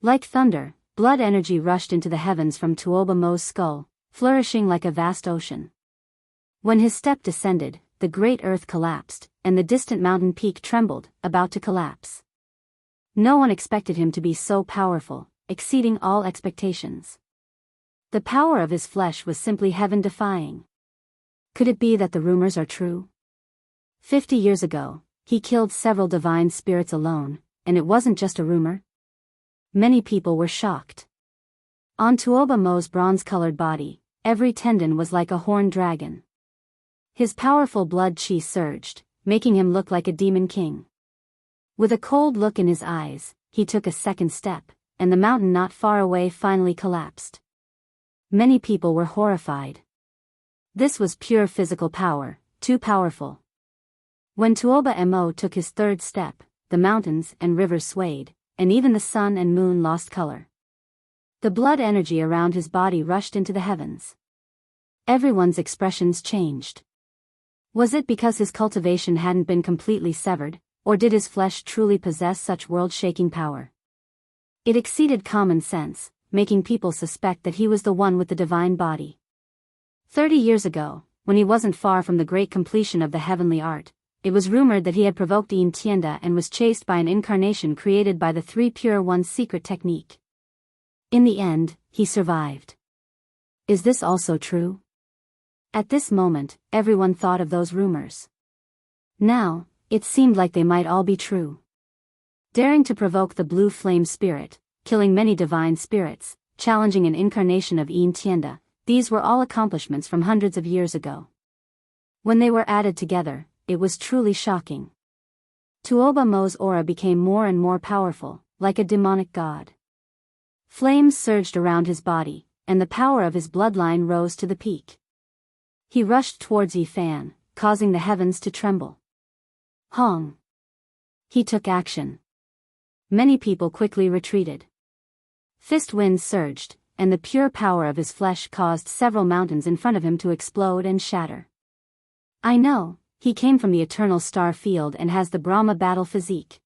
Like thunder, blood energy rushed into the heavens from Tuoba Mo's skull, flourishing like a vast ocean. When his step descended, the great earth collapsed, and the distant mountain peak trembled, about to collapse. No one expected him to be so powerful, exceeding all expectations. The power of his flesh was simply heaven-defying. Could it be that the rumors are true? 50 years ago, he killed several divine spirits alone, and it wasn't just a rumor. Many people were shocked. On Tuoba Mo's bronze-colored body, every tendon was like a horned dragon. His powerful blood chi surged, making him look like a demon king. With a cold look in his eyes, he took a second step, and the mountain not far away finally collapsed. Many people were horrified. This was pure physical power, too powerful. When Tuoba Mo took his third step, the mountains and rivers swayed, and even the sun and moon lost color. The blood energy around his body rushed into the heavens. Everyone's expressions changed. Was it because his cultivation hadn't been completely severed, or did his flesh truly possess such world-shaking power? It exceeded common sense, making people suspect that he was the one with the divine body. 30 years ago, when he wasn't far from the great completion of the heavenly art, it was rumored that he had provoked Enchanting and was chased by an incarnation created by the Three Pure One's secret technique. In the end, he survived. Is this also true? At this moment, everyone thought of those rumors. Now, it seemed like they might all be true. Daring to provoke the blue flame spirit, killing many divine spirits, challenging an incarnation of Enchanting, these were all accomplishments from hundreds of years ago. When they were added together, it was truly shocking. Tuoba Mo's aura became more and more powerful, like a demonic god. Flames surged around his body, and the power of his bloodline rose to the peak. He rushed towards Yifan, causing the heavens to tremble. Hong. He took action. Many people quickly retreated. Fist winds surged, and the pure power of his flesh caused several mountains in front of him to explode and shatter. I know, he came from the eternal star field and has the Brahma battle physique.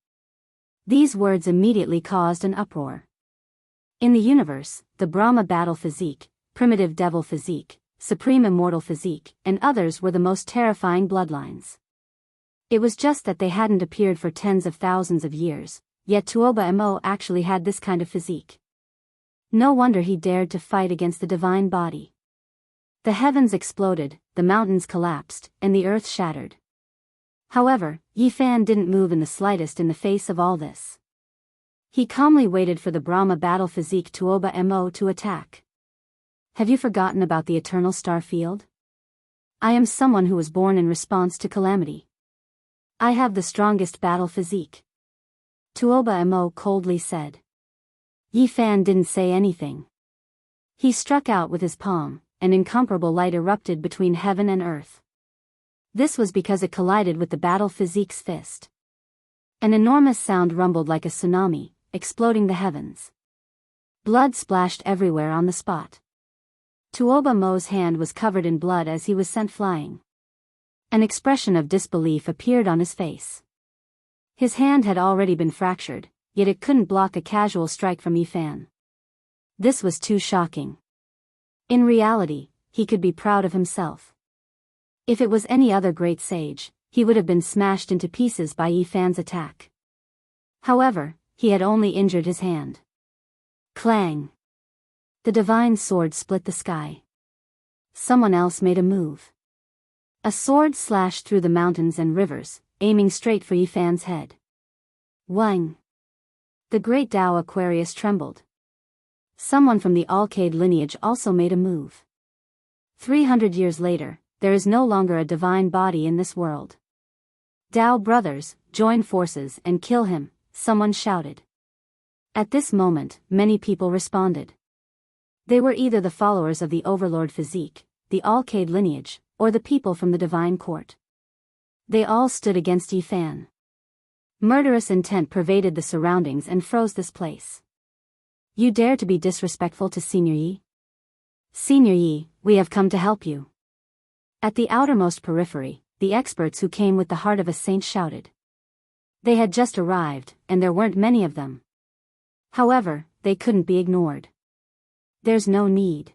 These words immediately caused an uproar. In the universe, the Brahma battle physique, primitive devil physique, supreme immortal physique, and others were the most terrifying bloodlines. It was just that they hadn't appeared for tens of thousands of years, yet Tuoba Mo actually had this kind of physique. No wonder he dared to fight against the divine body. The heavens exploded, the mountains collapsed, and the earth shattered. However, Yifan didn't move in the slightest in the face of all this. He calmly waited for the Brahma battle physique Tuoba Mo to attack. Have you forgotten about the eternal star field? I am someone who was born in response to calamity. I have the strongest battle physique. Tuoba Mo coldly said. Yifan didn't say anything. He struck out with his palm, and incomparable light erupted between heaven and earth. This was because it collided with the battle physique's fist. An enormous sound rumbled like a tsunami, exploding the heavens. Blood splashed everywhere on the spot. Tuoba Mo's hand was covered in blood as he was sent flying. An expression of disbelief appeared on his face. His hand had already been fractured, yet it couldn't block a casual strike from Yifan. This was too shocking. In reality, he could be proud of himself. If it was any other great sage, he would have been smashed into pieces by Yifan's attack. However, he had only injured his hand. Clang! The divine sword split the sky. Someone else made a move. A sword slashed through the mountains and rivers, aiming straight for Yifan's head. Wang! The great Tao Aquarius trembled. Someone from the Alcade lineage also made a move. 300 years later, there is no longer a divine body in this world. Tao brothers, join forces and kill him, someone shouted. At this moment, many people responded. They were either the followers of the Overlord physique, the Alcade lineage, or the people from the divine court. They all stood against Yifan. Murderous intent pervaded the surroundings and froze this place. You dare to be disrespectful to Senior Yi? Senior Yi, we have come to help you. At the outermost periphery, the experts who came with the heart of a saint shouted. They had just arrived, and there weren't many of them. However, they couldn't be ignored. There's no need.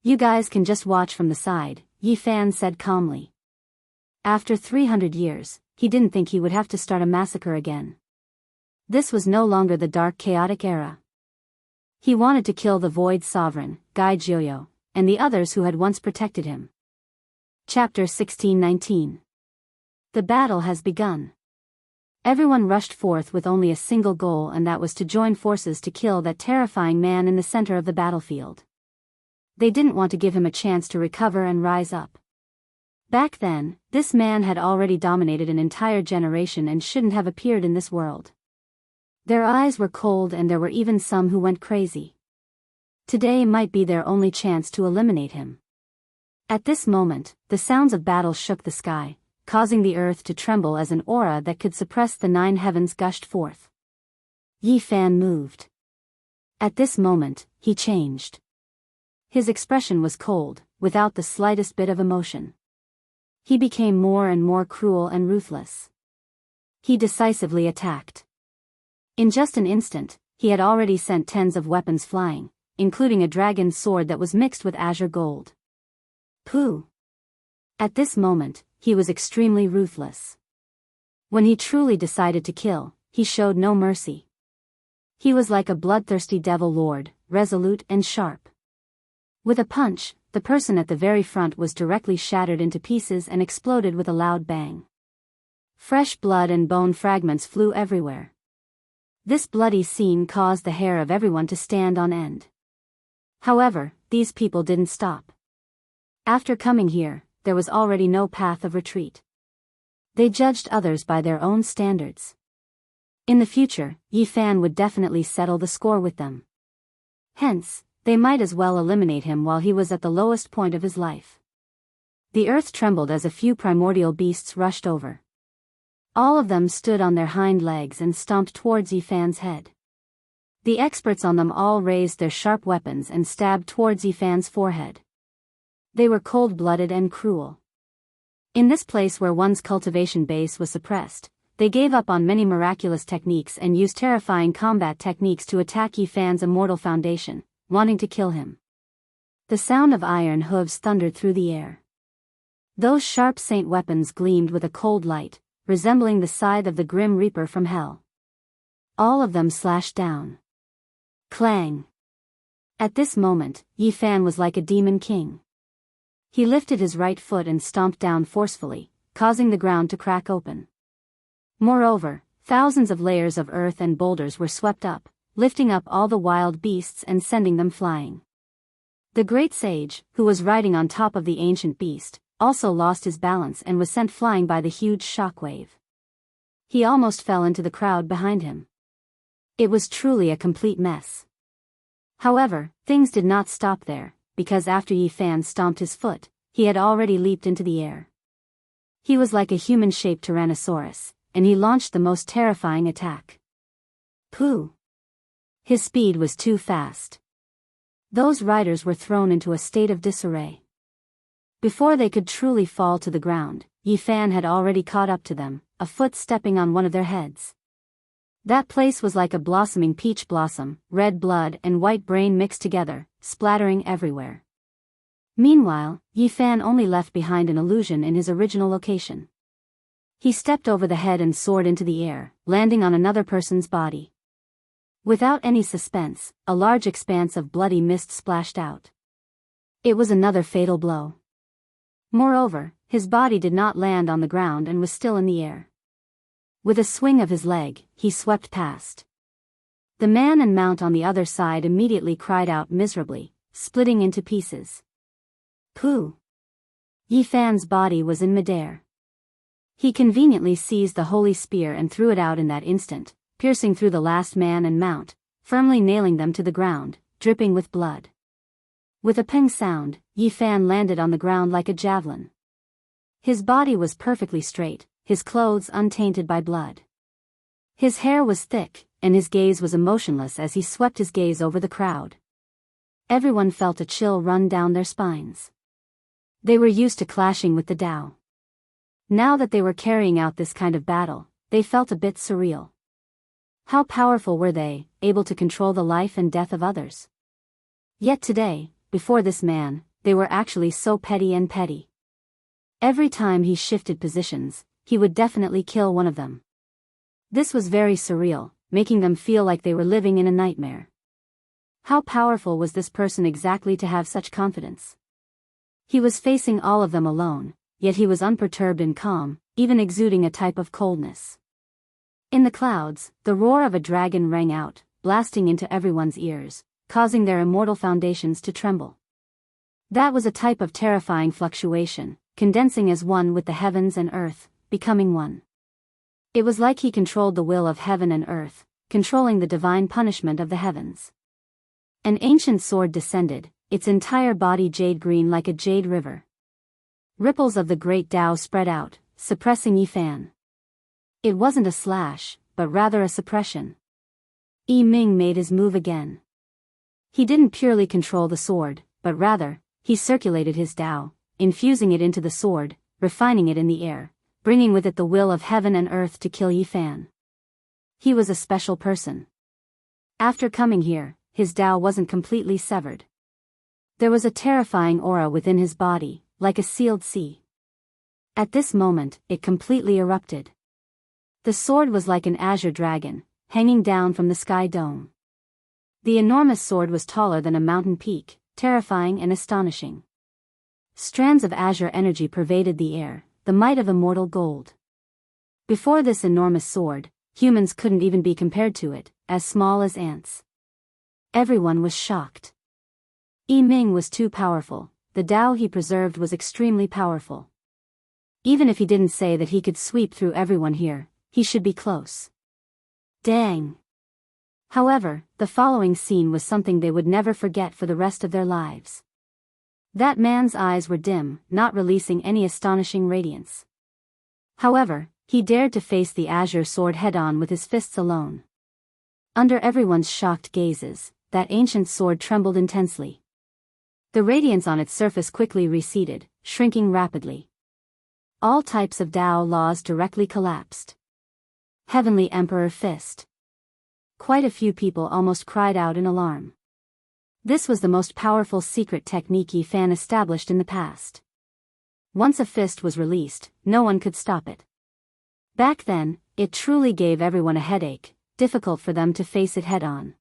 You guys can just watch from the side, Yifan said calmly. After 300 years, he didn't think he would have to start a massacre again. This was no longer the dark chaotic era. He wanted to kill the Void Sovereign, Gai Jiuyo, and the others who had once protected him. Chapter 1619. The battle has begun. Everyone rushed forth with only a single goal, and that was to join forces to kill that terrifying man in the center of the battlefield. They didn't want to give him a chance to recover and rise up. Back then, this man had already dominated an entire generation and shouldn't have appeared in this world. Their eyes were cold and there were even some who went crazy. Today might be their only chance to eliminate him. At this moment, the sounds of battle shook the sky, causing the earth to tremble as an aura that could suppress the 9 heavens gushed forth. Yifan moved. At this moment, he changed. His expression was cold, without the slightest bit of emotion. He became more and more cruel and ruthless. He decisively attacked. In just an instant, he had already sent tens of weapons flying, including a dragon's sword that was mixed with azure gold. Pooh! At this moment, he was extremely ruthless. When he truly decided to kill, he showed no mercy. He was like a bloodthirsty devil lord, resolute and sharp. With a punch, the person at the very front was directly shattered into pieces and exploded with a loud bang. Fresh blood and bone fragments flew everywhere. This bloody scene caused the hair of everyone to stand on end. However, these people didn't stop. After coming here, there was already no path of retreat. They judged others by their own standards. In the future, Yi Fan would definitely settle the score with them. Hence, they might as well eliminate him while he was at the lowest point of his life. The earth trembled as a few primordial beasts rushed over. All of them stood on their hind legs and stomped towards Yi Fan's head. The experts on them all raised their sharp weapons and stabbed towards Yi Fan's forehead. They were cold-blooded and cruel. In this place where one's cultivation base was suppressed, they gave up on many miraculous techniques and used terrifying combat techniques to attack Yi Fan's immortal foundation, wanting to kill him. The sound of iron hooves thundered through the air. Those sharp saint weapons gleamed with a cold light, resembling the scythe of the grim reaper from hell. All of them slashed down. Clang! At this moment, Yi Fan was like a demon king. He lifted his right foot and stomped down forcefully, causing the ground to crack open. Moreover, thousands of layers of earth and boulders were swept up, lifting up all the wild beasts and sending them flying. The great sage, who was riding on top of the ancient beast, also lost his balance and was sent flying by the huge shockwave. He almost fell into the crowd behind him. It was truly a complete mess. However, things did not stop there, because after Yi Fan stomped his foot, he had already leaped into the air. He was like a human-shaped Tyrannosaurus, and he launched the most terrifying attack. Pooh! His speed was too fast. Those riders were thrown into a state of disarray. Before they could truly fall to the ground, Yi Fan had already caught up to them, a foot stepping on one of their heads. That place was like a blossoming peach blossom, red blood and white brain mixed together, splattering everywhere. Meanwhile, Yi Fan only left behind an illusion in his original location. He stepped over the head and soared into the air, landing on another person's body. Without any suspense, a large expanse of bloody mist splashed out. It was another fatal blow. Moreover, his body did not land on the ground and was still in the air. With a swing of his leg, he swept past. The man and mount on the other side immediately cried out miserably, splitting into pieces. Pooh! Yi Fan's body was in midair. He conveniently seized the holy spear and threw it out in that instant, piercing through the last man and mount, firmly nailing them to the ground, dripping with blood. With a ping sound, Yi Fan landed on the ground like a javelin. His body was perfectly straight, his clothes untainted by blood. His hair was thick, and his gaze was emotionless as he swept his gaze over the crowd. Everyone felt a chill run down their spines. They were used to clashing with the Tao. Now that they were carrying out this kind of battle, they felt a bit surreal. How powerful were they, able to control the life and death of others? Yet today, before this man, they were actually so petty and petty. Every time he shifted positions, he would definitely kill one of them. This was very surreal, making them feel like they were living in a nightmare. How powerful was this person exactly to have such confidence? He was facing all of them alone, yet he was unperturbed and calm, even exuding a type of coldness. In the clouds, the roar of a dragon rang out, blasting into everyone's ears, causing their immortal foundations to tremble. That was a type of terrifying fluctuation, condensing as one with the heavens and earth, becoming one. It was like he controlled the will of heaven and earth, controlling the divine punishment of the heavens. An ancient sword descended, its entire body jade green like a jade river. Ripples of the great Tao spread out, suppressing Yi Fan. It wasn't a slash, but rather a suppression. Yi Ming made his move again. He didn't purely control the sword, but rather, he circulated his Tao, infusing it into the sword, refining it in the air, bringing with it the will of heaven and earth to kill Yi Fan. He was a special person. After coming here, his Tao wasn't completely severed. There was a terrifying aura within his body, like a sealed sea. At this moment, it completely erupted. The sword was like an azure dragon, hanging down from the sky dome. The enormous sword was taller than a mountain peak, terrifying and astonishing. Strands of azure energy pervaded the air, the might of immortal gold. Before this enormous sword, humans couldn't even be compared to it, as small as ants. Everyone was shocked. Yi Ming was too powerful, the Tao he preserved was extremely powerful. Even if he didn't say that he could sweep through everyone here, he should be close. Dang! However, the following scene was something they would never forget for the rest of their lives. That man's eyes were dim, not releasing any astonishing radiance. However, he dared to face the azure sword head-on with his fists alone. Under everyone's shocked gazes, that ancient sword trembled intensely. The radiance on its surface quickly receded, shrinking rapidly. All types of Tao laws directly collapsed. Heavenly Emperor Fist. Quite a few people almost cried out in alarm. This was the most powerful secret technique Yi Fan established in the past. Once a fist was released, no one could stop it. Back then, it truly gave everyone a headache, difficult for them to face it head-on.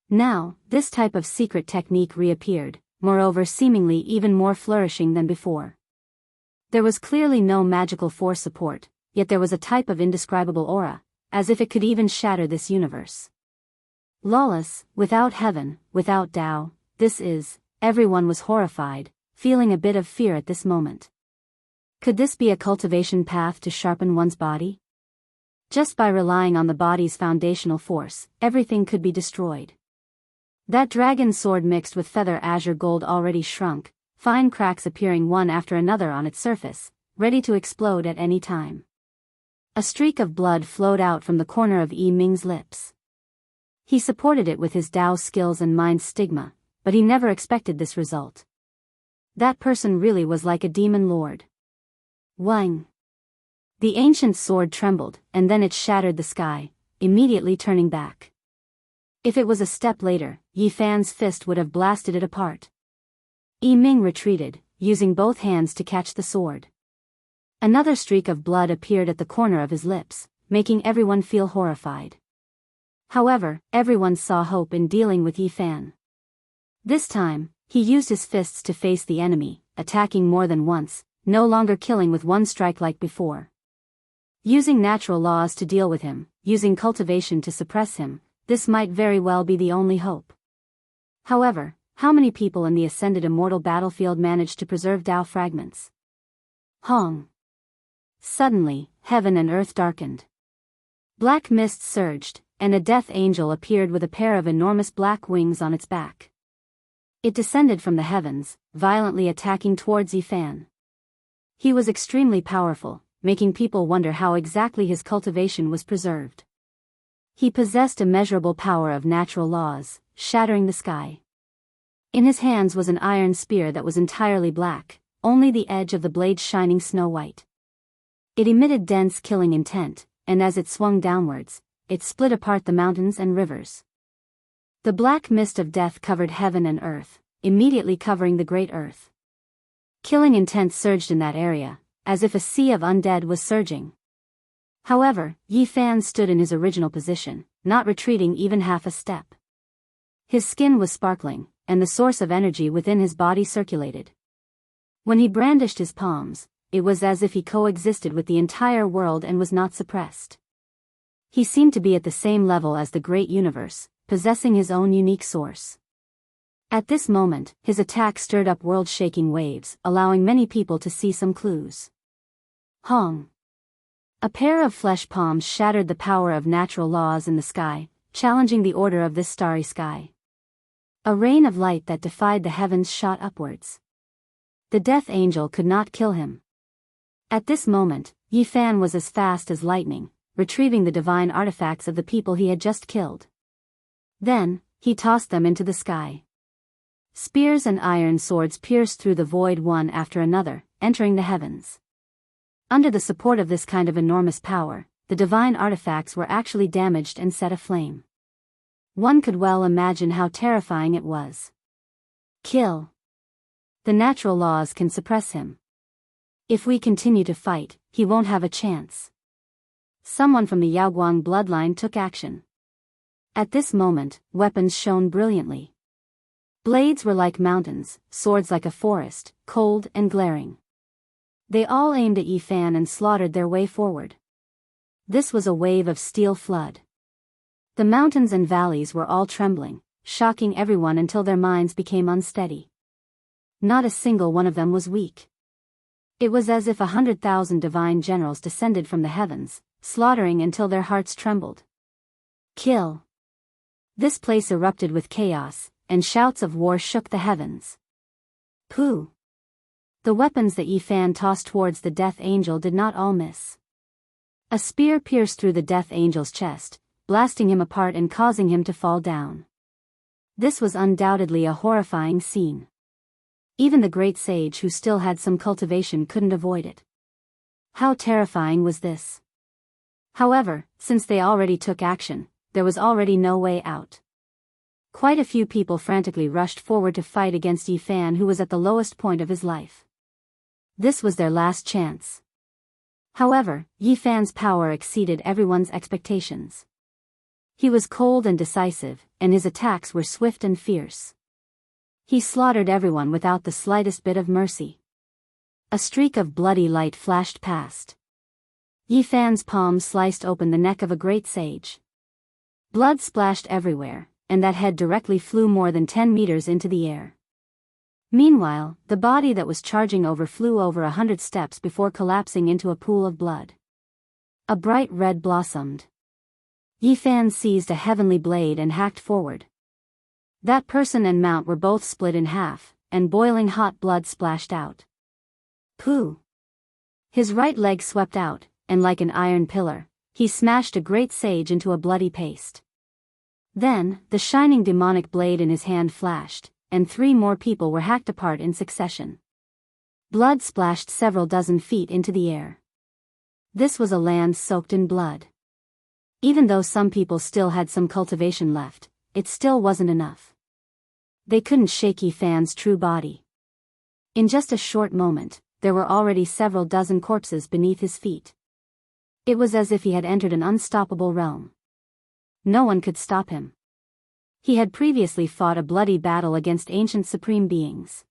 Now, this type of secret technique reappeared, moreover seemingly even more flourishing than before. There was clearly no magical force support, yet there was a type of indescribable aura, as if it could even shatter this universe. Lawless, without heaven, without Tao, everyone was horrified, feeling a bit of fear at this moment. Could this be a cultivation path to sharpen one's body? Just by relying on the body's foundational force, everything could be destroyed. That dragon sword mixed with feather azure gold already shrunk, fine cracks appearing one after another on its surface, ready to explode at any time. A streak of blood flowed out from the corner of Yi Ming's lips. He supported it with his Tao skills and mind stigma, but he never expected this result. That person really was like a demon lord. Wang! The ancient sword trembled, and then it shattered the sky, immediately turning back. If it was a step later, Yi Fan's fist would have blasted it apart. Yi Ming retreated, using both hands to catch the sword. Another streak of blood appeared at the corner of his lips, making everyone feel horrified. However, everyone saw hope in dealing with Yi Fan. This time, he used his fists to face the enemy, attacking more than once, no longer killing with one strike like before. Using natural laws to deal with him, using cultivation to suppress him, this might very well be the only hope. However, how many people in the Ascended Immortal battlefield managed to preserve Tao fragments? Hong! Suddenly, heaven and earth darkened. Black mist surged, and a death angel appeared with a pair of enormous black wings on its back. It descended from the heavens, violently attacking towards Yi Fan. He was extremely powerful, making people wonder how exactly his cultivation was preserved. He possessed immeasurable power of natural laws, shattering the sky. In his hands was an iron spear that was entirely black, only the edge of the blade shining snow-white. It emitted dense killing intent, and as it swung downwards, it split apart the mountains and rivers. The black mist of death covered heaven and earth, immediately covering the great earth. Killing intent surged in that area, as if a sea of undead was surging. However, Yi Fan stood in his original position, not retreating even half a step. His skin was sparkling, and the source of energy within his body circulated. When he brandished his palms, it was as if he coexisted with the entire world and was not suppressed. He seemed to be at the same level as the great universe, possessing his own unique source. At this moment, his attack stirred up world-shaking waves, allowing many people to see some clues. Hong! A pair of flesh palms shattered the power of natural laws in the sky, challenging the order of this starry sky. A rain of light that defied the heavens shot upwards. The death angel could not kill him. At this moment, Yi Fan was as fast as lightning, retrieving the divine artifacts of the people he had just killed. Then, he tossed them into the sky. Spears and iron swords pierced through the void one after another, entering the heavens. Under the support of this kind of enormous power, the divine artifacts were actually damaged and set aflame. One could well imagine how terrifying it was. Kill. The natural laws can suppress him. If we continue to fight, he won't have a chance. Someone from the Yaoguang bloodline took action. At this moment, weapons shone brilliantly. Blades were like mountains, swords like a forest, cold and glaring. They all aimed at Yifan and slaughtered their way forward. This was a wave of steel flood. The mountains and valleys were all trembling, shocking everyone until their minds became unsteady. Not a single one of them was weak. It was as if 100,000 divine generals descended from the heavens, slaughtering until their hearts trembled. Kill. This place erupted with chaos, and shouts of war shook the heavens. Pooh! The weapons that Yifan tossed towards the Death Angel did not all miss. A spear pierced through the Death Angel's chest, blasting him apart and causing him to fall down. This was undoubtedly a horrifying scene. Even the great sage who still had some cultivation couldn't avoid it. How terrifying was this? However, since they already took action, there was already no way out. Quite a few people frantically rushed forward to fight against Yifan, who was at the lowest point of his life. This was their last chance. However, Yifan's power exceeded everyone's expectations. He was cold and decisive, and his attacks were swift and fierce. He slaughtered everyone without the slightest bit of mercy. A streak of bloody light flashed past. Yifan's palm sliced open the neck of a great sage. Blood splashed everywhere, and that head directly flew more than 10 meters into the air. Meanwhile, the body that was charging over flew over 100 steps before collapsing into a pool of blood. A bright red blossomed. Yifan seized a heavenly blade and hacked forward. That person and mount were both split in half, and boiling hot blood splashed out. Pooh! His right leg swept out, and like an iron pillar, he smashed a great sage into a bloody paste. Then, the shining demonic blade in his hand flashed, and 3 more people were hacked apart in succession. Blood splashed several dozen feet into the air. This was a land soaked in blood. Even though some people still had some cultivation left, it still wasn't enough. They couldn't shake Yifan's true body. In just a short moment, there were already several dozen corpses beneath his feet. It was as if he had entered an unstoppable realm. No one could stop him. He had previously fought a bloody battle against ancient supreme beings.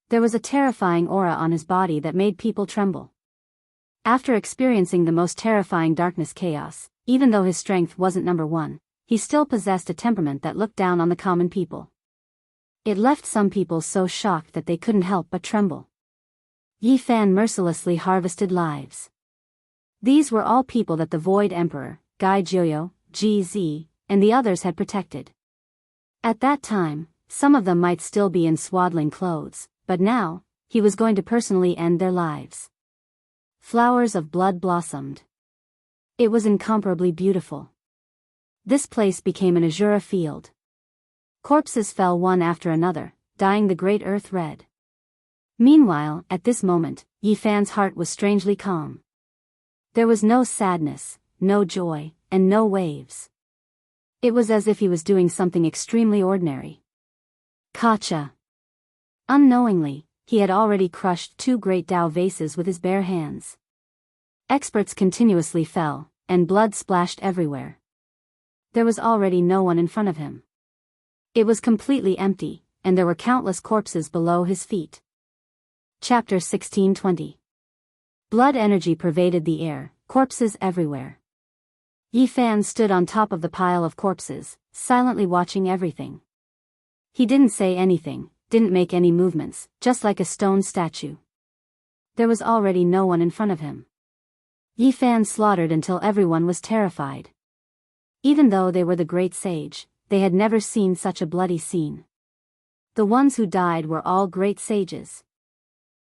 There was a terrifying aura on his body that made people tremble. After experiencing the most terrifying darkness chaos, even though his strength wasn't number 1, he still possessed a temperament that looked down on the common people. It left some people so shocked that they couldn't help but tremble. Yifan mercilessly harvested lives. These were all people that the Void Emperor, Gai Jiuyo, GZ, and the others had protected. At that time, some of them might still be in swaddling clothes, but now, he was going to personally end their lives. Flowers of blood blossomed. It was incomparably beautiful. This place became an azure field. Corpses fell one after another, dyeing the great earth red. Meanwhile, at this moment, Yifan's heart was strangely calm. There was no sadness, no joy, and no waves. It was as if he was doing something extremely ordinary. Kacha. Unknowingly, he had already crushed 2 great Tao vases with his bare hands. Experts continuously fell, and blood splashed everywhere. There was already no one in front of him. It was completely empty, and there were countless corpses below his feet. Chapter 1620. Blood energy pervaded the air, corpses everywhere. Yifan stood on top of the pile of corpses, silently watching everything. He didn't say anything, didn't make any movements, just like a stone statue. There was already no one in front of him. Yifan slaughtered until everyone was terrified. Even though they were the great sage, they had never seen such a bloody scene. The ones who died were all great sages.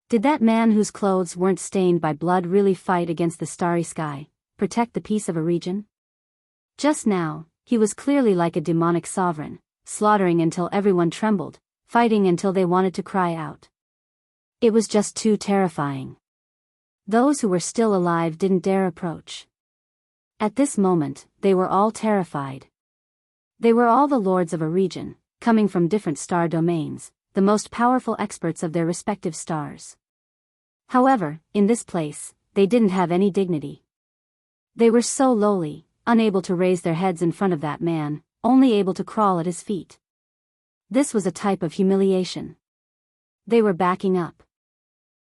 Did that man whose clothes weren't stained by blood really fight against the starry sky, protect the peace of a region? Just now, he was clearly like a demonic sovereign, slaughtering until everyone trembled, fighting until they wanted to cry out. It was just too terrifying. Those who were still alive didn't dare approach. At this moment, they were all terrified. They were all the lords of a region, coming from different star domains, the most powerful experts of their respective stars. However, in this place, they didn't have any dignity. They were so lowly, unable to raise their heads in front of that man, only able to crawl at his feet. This was a type of humiliation. They were backing up.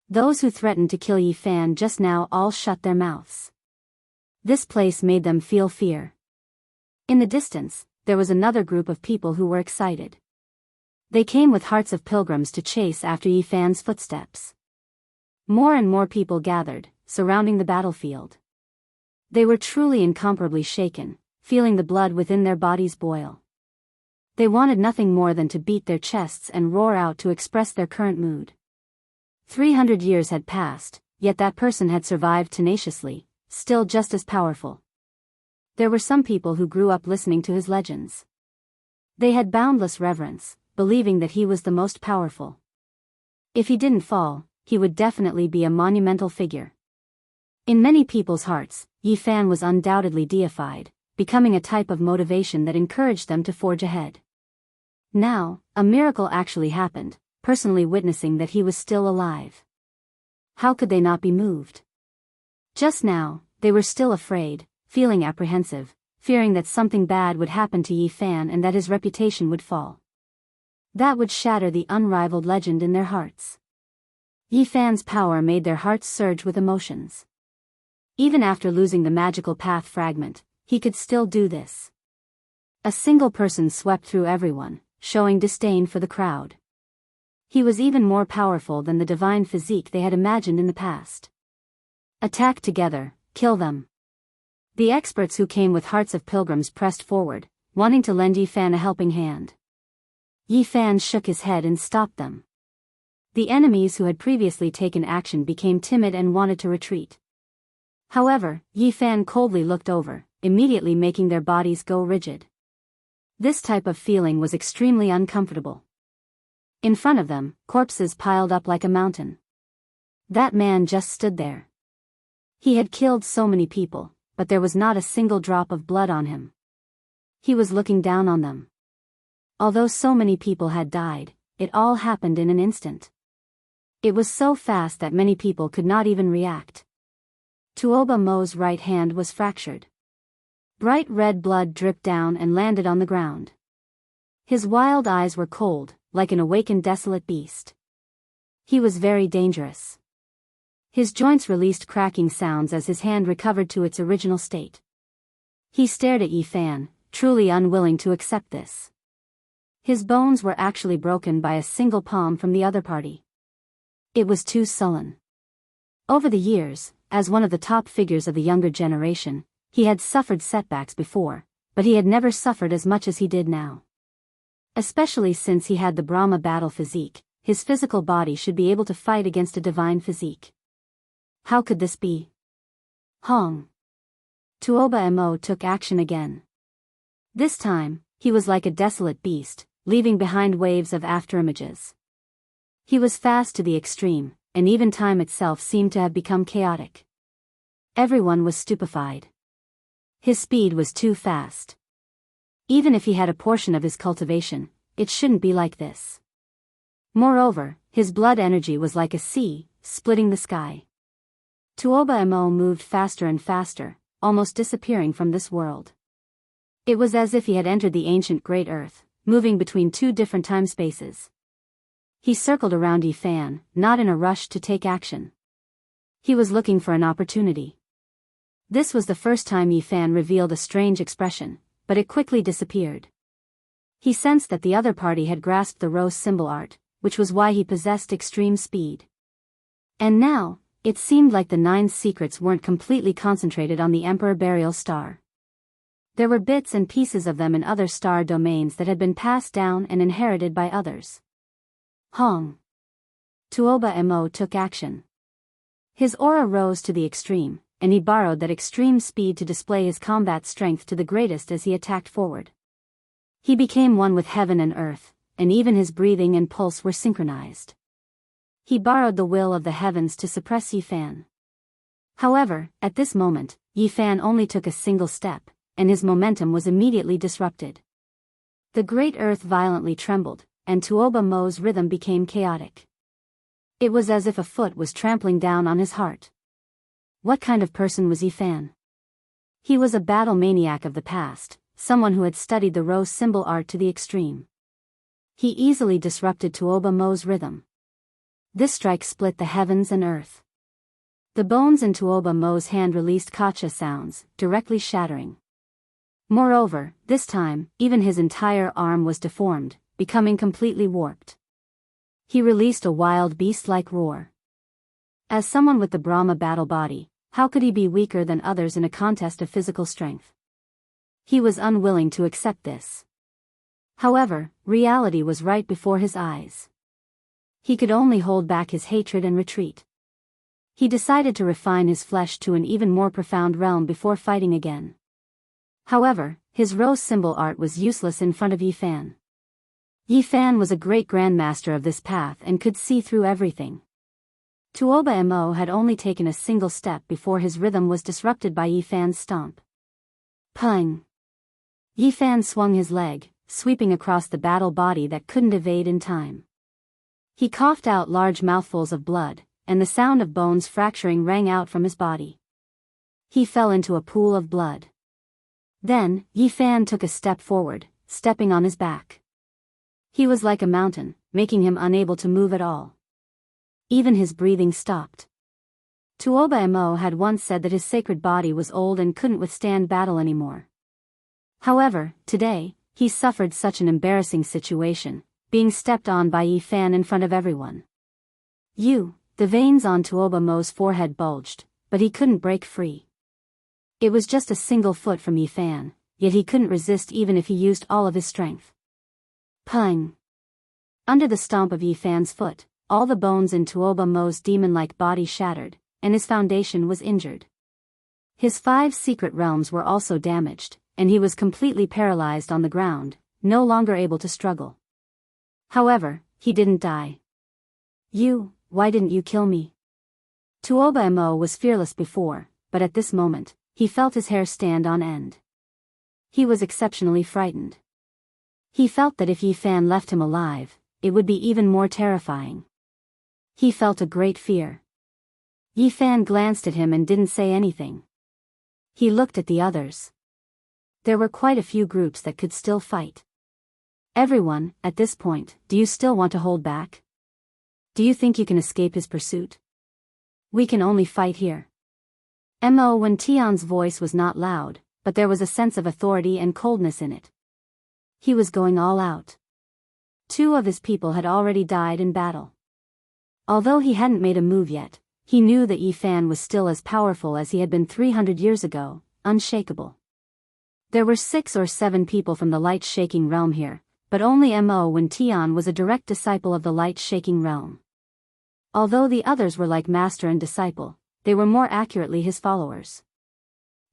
Those who threatened to kill Yi Fan just now all shut their mouths. This place made them feel fear. In the distance, there was another group of people who were excited. They came with hearts of pilgrims to chase after Yi Fan's footsteps. More and more people gathered, surrounding the battlefield. They were truly incomparably shaken, feeling the blood within their bodies boil. They wanted nothing more than to beat their chests and roar out to express their current mood. 300 years had passed, yet that person had survived tenaciously, still just as powerful. There were some people who grew up listening to his legends. They had boundless reverence, believing that he was the most powerful. If he didn't fall, he would definitely be a monumental figure. In many people's hearts, Yi Fan was undoubtedly deified, becoming a type of motivation that encouraged them to forge ahead. Now, a miracle actually happened, personally witnessing that he was still alive. How could they not be moved? Just now, they were still afraid, feeling apprehensive, fearing that something bad would happen to Yi Fan and that his reputation would fall. That would shatter the unrivaled legend in their hearts. Yi Fan's power made their hearts surge with emotions. Even after losing the magical path fragment, he could still do this. A single person swept through everyone, showing disdain for the crowd. He was even more powerful than the divine physique they had imagined in the past. Attack together, kill them. The experts who came with hearts of pilgrims pressed forward, wanting to lend Yi Fan a helping hand. Yi Fan shook his head and stopped them. The enemies who had previously taken action became timid and wanted to retreat. However, Yi Fan coldly looked over, immediately making their bodies go rigid. This type of feeling was extremely uncomfortable. In front of them, corpses piled up like a mountain. That man just stood there. He had killed so many people, but there was not a single drop of blood on him. He was looking down on them. Although so many people had died, it all happened in an instant. It was so fast that many people could not even react. Tuoba Mo's right hand was fractured. Bright red blood dripped down and landed on the ground. His wild eyes were cold, like an awakened desolate beast. He was very dangerous. His joints released cracking sounds as his hand recovered to its original state. He stared at Yi Fan, truly unwilling to accept this. His bones were actually broken by a single palm from the other party. It was too sullen. Over the years, as one of the top figures of the younger generation, he had suffered setbacks before, but he had never suffered as much as he did now. Especially since he had the Brahma battle physique, his physical body should be able to fight against a divine physique. How could this be? Hong. Tuoba Mo took action again. This time, he was like a desolate beast, leaving behind waves of afterimages. He was fast to the extreme, and even time itself seemed to have become chaotic. Everyone was stupefied. His speed was too fast. Even if he had a portion of his cultivation, it shouldn't be like this. Moreover, his blood energy was like a sea, splitting the sky. Tuoba Mo moved faster and faster, almost disappearing from this world. It was as if he had entered the ancient Great Earth, moving between two different time spaces. He circled around Yi Fan, not in a rush to take action. He was looking for an opportunity. This was the first time Yi Fan revealed a strange expression, but it quickly disappeared. He sensed that the other party had grasped the rose symbol art, which was why he possessed extreme speed. And now, it seemed like the 9 secrets weren't completely concentrated on the Emperor Burial Star. There were bits and pieces of them in other star domains that had been passed down and inherited by others. Hong. Tuoba Mo took action. His aura rose to the extreme, and he borrowed that extreme speed to display his combat strength to the greatest as he attacked forward. He became one with heaven and earth, and even his breathing and pulse were synchronized. He borrowed the will of the heavens to suppress Yi Fan. However, at this moment, Yi Fan only took a single step, and his momentum was immediately disrupted. The great earth violently trembled, and Tuoba Mo's rhythm became chaotic. It was as if a foot was trampling down on his heart. What kind of person was Yi Fan? He was a battle maniac of the past, someone who had studied the rose symbol art to the extreme. He easily disrupted Tuoba Mo's rhythm. This strike split the heavens and earth. The bones in Tuoba Mo's hand released kacha sounds, directly shattering. Moreover, this time, even his entire arm was deformed, becoming completely warped. He released a wild beast-like roar. As someone with the Brahma battle body, how could he be weaker than others in a contest of physical strength? He was unwilling to accept this. However, reality was right before his eyes. He could only hold back his hatred and retreat. He decided to refine his flesh to an even more profound realm before fighting again. However, his rose symbol art was useless in front of Yi Fan. Yi Fan was a great grandmaster of this path and could see through everything. Tuoba Mo had only taken a single step before his rhythm was disrupted by Yi Fan's stomp. Pung! Yi Fan swung his leg, sweeping across the battle body that couldn't evade in time. He coughed out large mouthfuls of blood, and the sound of bones fracturing rang out from his body. He fell into a pool of blood. Then, Yi Fan took a step forward, stepping on his back. He was like a mountain, making him unable to move at all. Even his breathing stopped. Tuoba Mo had once said that his sacred body was old and couldn't withstand battle anymore. However, today, he suffered such an embarrassing situation, being stepped on by Yi Fan in front of everyone. The veins on Tuoba Mo's forehead bulged, but he couldn't break free. It was just a single foot from Yi Fan, yet he couldn't resist even if he used all of his strength. Pung! Under the stomp of Yi Fan's foot, all the bones in Tuoba Mo's demon-like body shattered, and his foundation was injured. His 5 secret realms were also damaged, and he was completely paralyzed on the ground, no longer able to struggle. However, he didn't die. Why didn't you kill me? Tuoba Mo was fearless before, but at this moment, he felt his hair stand on end. He was exceptionally frightened. He felt that if Yi Fan left him alive, it would be even more terrifying. He felt a great fear. Yi Fan glanced at him and didn't say anything. He looked at the others. There were quite a few groups that could still fight. Everyone, at this point, do you still want to hold back? Do you think you can escape his pursuit? We can only fight here. Mo Wen Tian's voice was not loud, but there was a sense of authority and coldness in it. He was going all out. 2 of his people had already died in battle. Although he hadn't made a move yet, he knew that Yi Fan was still as powerful as he had been 300 years ago, unshakable. There were 6 or 7 people from the light-shaking realm here, but only Mo Wen Tian was a direct disciple of the light-shaking realm. Although the others were like master and disciple, they were more accurately his followers.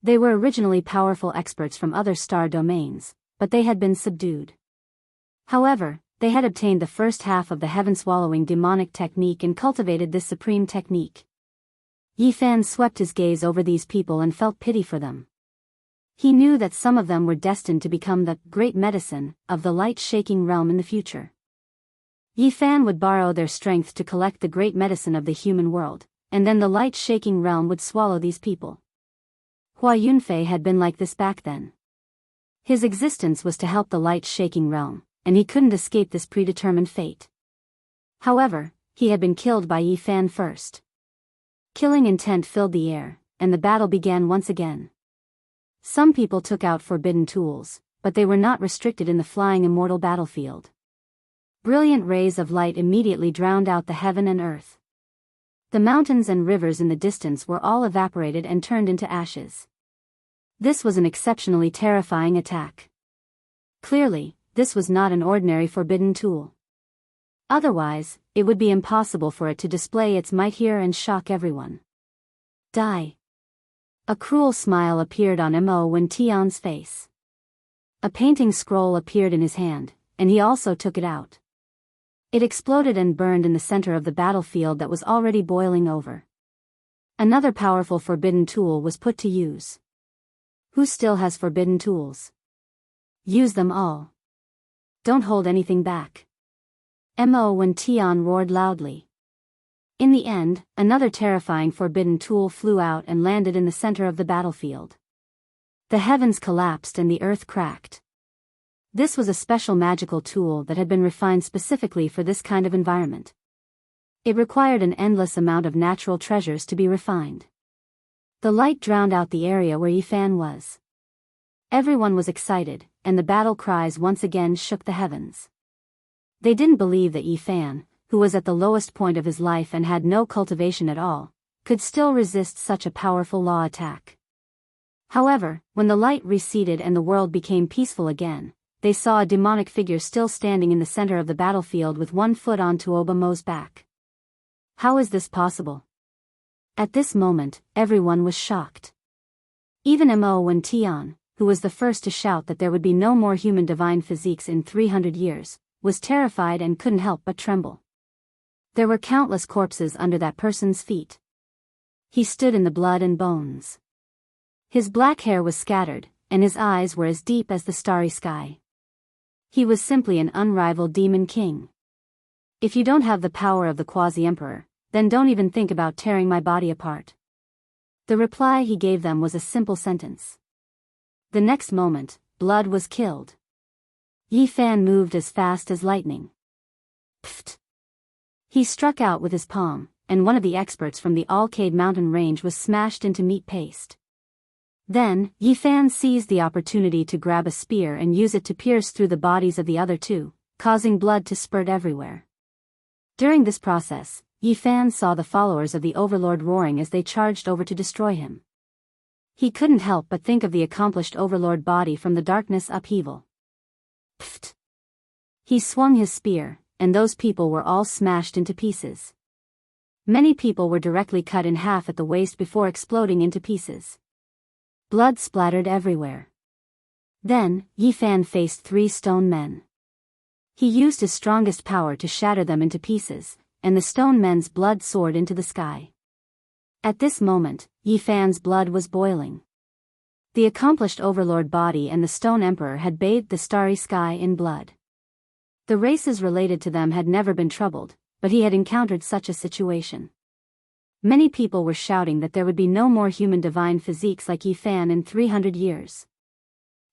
They were originally powerful experts from other star domains, but they had been subdued. However, they had obtained the first half of the heaven-swallowing demonic technique and cultivated this supreme technique. Yi Fan swept his gaze over these people and felt pity for them. He knew that some of them were destined to become the great medicine of the light-shaking realm in the future. Yi Fan would borrow their strength to collect the great medicine of the human world, and then the light-shaking realm would swallow these people. Hua Yunfei had been like this back then. His existence was to help the light-shaking realm, and he couldn't escape this predetermined fate. However, he had been killed by Yi Fan first. Killing intent filled the air, and the battle began once again. Some people took out forbidden tools, but they were not restricted in the flying immortal battlefield. Brilliant rays of light immediately drowned out the heaven and earth. The mountains and rivers in the distance were all evaporated and turned into ashes. This was an exceptionally terrifying attack. Clearly, this was not an ordinary forbidden tool. Otherwise, it would be impossible for it to display its might here and shock everyone. Die. A cruel smile appeared on Mo Wen Tian's face. A painting scroll appeared in his hand, and he also took it out. It exploded and burned in the center of the battlefield that was already boiling over. Another powerful forbidden tool was put to use. Who still has forbidden tools? Use them all. Don't hold anything back. Mo when Tian roared loudly. In the end, another terrifying forbidden tool flew out and landed in the center of the battlefield. The heavens collapsed and the earth cracked. This was a special magical tool that had been refined specifically for this kind of environment. It required an endless amount of natural treasures to be refined. The light drowned out the area where Yifan was. Everyone was excited, and the battle cries once again shook the heavens. They didn't believe that Yifan, who was at the lowest point of his life and had no cultivation at all, could still resist such a powerful law attack. However, when the light receded and the world became peaceful again, they saw a demonic figure still standing in the center of the battlefield with one foot on Tuoba Mo's back. How is this possible? At this moment, everyone was shocked. Even Mo when Tian, who was the first to shout that there would be no more human divine physiques in 300 years, was terrified and couldn't help but tremble. There were countless corpses under that person's feet. He stood in the blood and bones. His black hair was scattered, and his eyes were as deep as the starry sky. He was simply an unrivaled demon king. If you don't have the power of the quasi-emperor, then don't even think about tearing my body apart. The reply he gave them was a simple sentence. The next moment, blood was killed. Yifan moved as fast as lightning. Pfft! He struck out with his palm, and one of the experts from the Alcade mountain range was smashed into meat paste. Then, Yifan seized the opportunity to grab a spear and use it to pierce through the bodies of the other two, causing blood to spurt everywhere. During this process, Yifan saw the followers of the Overlord roaring as they charged over to destroy him. He couldn't help but think of the accomplished Overlord body from the darkness upheaval. Pfft! He swung his spear, and those people were all smashed into pieces. Many people were directly cut in half at the waist before exploding into pieces. Blood splattered everywhere. Then, Yifan faced 3 stone men. He used his strongest power to shatter them into pieces, and the stone men's blood soared into the sky. At this moment, Yifan's blood was boiling. The accomplished Overlord body and the Stone Emperor had bathed the starry sky in blood. The races related to them had never been troubled, but he had encountered such a situation. Many people were shouting that there would be no more human divine physiques like Yifan in 300 years.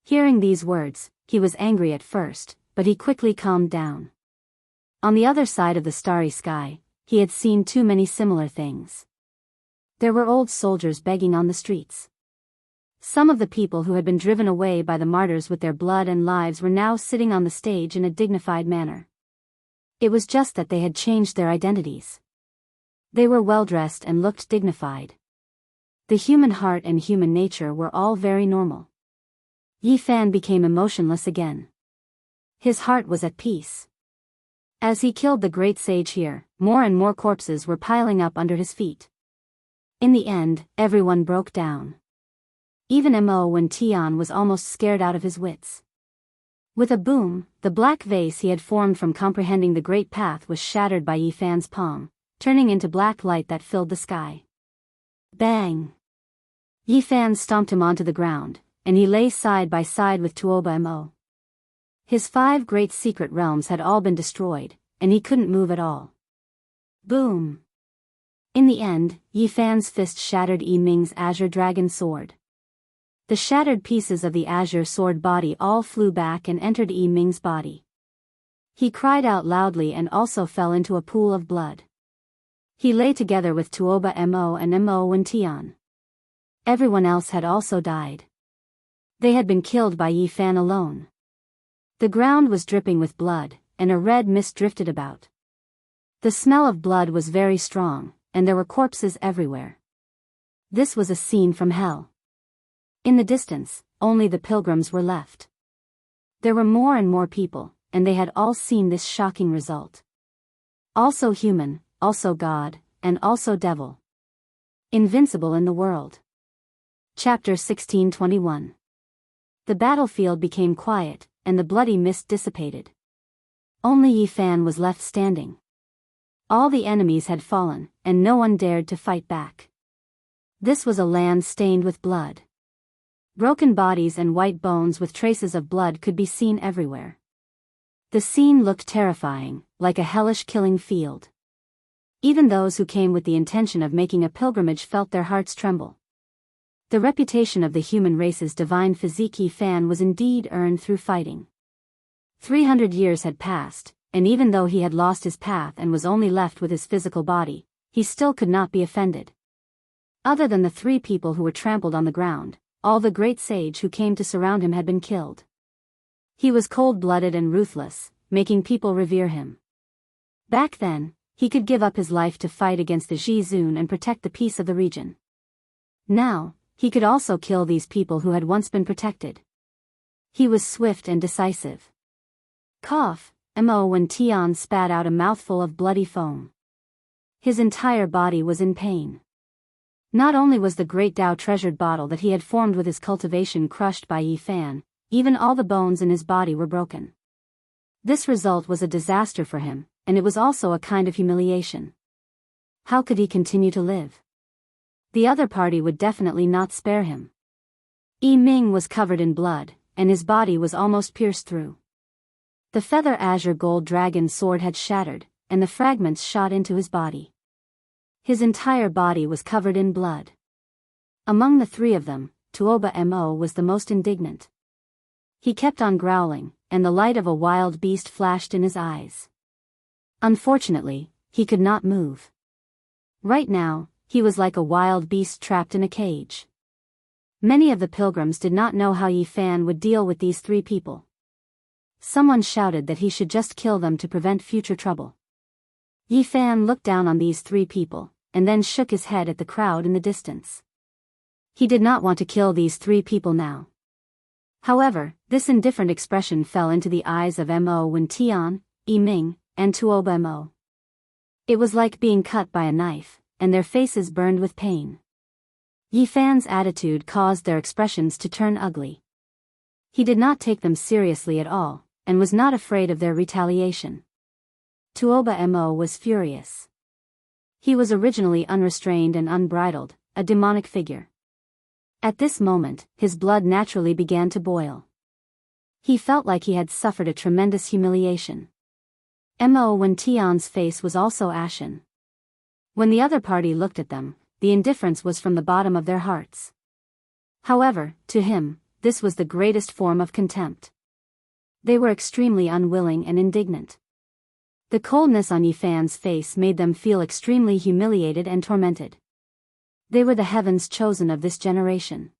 Hearing these words, he was angry at first, but he quickly calmed down. On the other side of the starry sky, he had seen too many similar things. There were old soldiers begging on the streets. Some of the people who had been driven away by the martyrs with their blood and lives were now sitting on the stage in a dignified manner. It was just that they had changed their identities. They were well-dressed and looked dignified. The human heart and human nature were all very normal. Yifan became emotionless again. His heart was at peace. As he killed the great sage here, more and more corpses were piling up under his feet. In the end, everyone broke down. Even Mo when Tian was almost scared out of his wits. With a boom, the black vase he had formed from comprehending the great path was shattered by Yifan's palm, turning into black light that filled the sky. Bang! Yifan stomped him onto the ground, and he lay side by side with Tuoba Mo. His 5 great secret realms had all been destroyed, and he couldn't move at all. Boom! In the end, Yifan's fist shattered Yi Ming's azure dragon sword. The shattered pieces of the azure sword body all flew back and entered Yi Ming's body. He cried out loudly and also fell into a pool of blood. He lay together with Tuoba Mo and Mo when Tian. Everyone else had also died. They had been killed by Yifan alone. The ground was dripping with blood, and a red mist drifted about. The smell of blood was very strong, and there were corpses everywhere. This was a scene from hell. In the distance, only the pilgrims were left. There were more and more people, and they had all seen this shocking result. Also human, also God, and also devil. Invincible in the world. Chapter 1621. The battlefield became quiet, and the bloody mist dissipated. Only Yifan was left standing. All the enemies had fallen, and no one dared to fight back. This was a land stained with blood. Broken bodies and white bones with traces of blood could be seen everywhere. The scene looked terrifying, like a hellish killing field. Even those who came with the intention of making a pilgrimage felt their hearts tremble. The reputation of the human race's divine physique Yi-Fan was indeed earned through fighting. 300 years had passed, and even though he had lost his path and was only left with his physical body, he still could not be offended. Other than the 3 people who were trampled on the ground, all the great sage who came to surround him had been killed. He was cold-blooded and ruthless, making people revere him. Back then, he could give up his life to fight against the Zhizun and protect the peace of the region. Now, he could also kill these people who had once been protected. He was swift and decisive. Cough, Mo when Tian spat out a mouthful of bloody foam. His entire body was in pain. Not only was the great Tao treasured bottle that he had formed with his cultivation crushed by Yi-Fan, even all the bones in his body were broken. This result was a disaster for him, and it was also a kind of humiliation. How could he continue to live? The other party would definitely not spare him. Yi Ming was covered in blood, and his body was almost pierced through. The feather azure gold dragon sword had shattered, and the fragments shot into his body. His entire body was covered in blood. Among the 3 of them, Tuoba Mo was the most indignant. He kept on growling, and the light of a wild beast flashed in his eyes. Unfortunately, he could not move. Right now, he was like a wild beast trapped in a cage. Many of the pilgrims did not know how Yi-Fan would deal with these 3 people. Someone shouted that he should just kill them to prevent future trouble. Yi-Fan looked down on these 3 people, and then shook his head at the crowd in the distance. He did not want to kill these 3 people now. However, this indifferent expression fell into the eyes of Mo when Tian, Yi Ming, and Tuoba Mo. It was like being cut by a knife, and their faces burned with pain. Yi-Fan's attitude caused their expressions to turn ugly. He did not take them seriously at all, and was not afraid of their retaliation. Tuoba Mo was furious. He was originally unrestrained and unbridled, a demonic figure. At this moment, his blood naturally began to boil. He felt like he had suffered a tremendous humiliation. Mo when Tian's face was also ashen. When the other party looked at them, the indifference was from the bottom of their hearts. However, to him, this was the greatest form of contempt. They were extremely unwilling and indignant. The coldness on Yi-Fan's face made them feel extremely humiliated and tormented. They were the heavens chosen of this generation.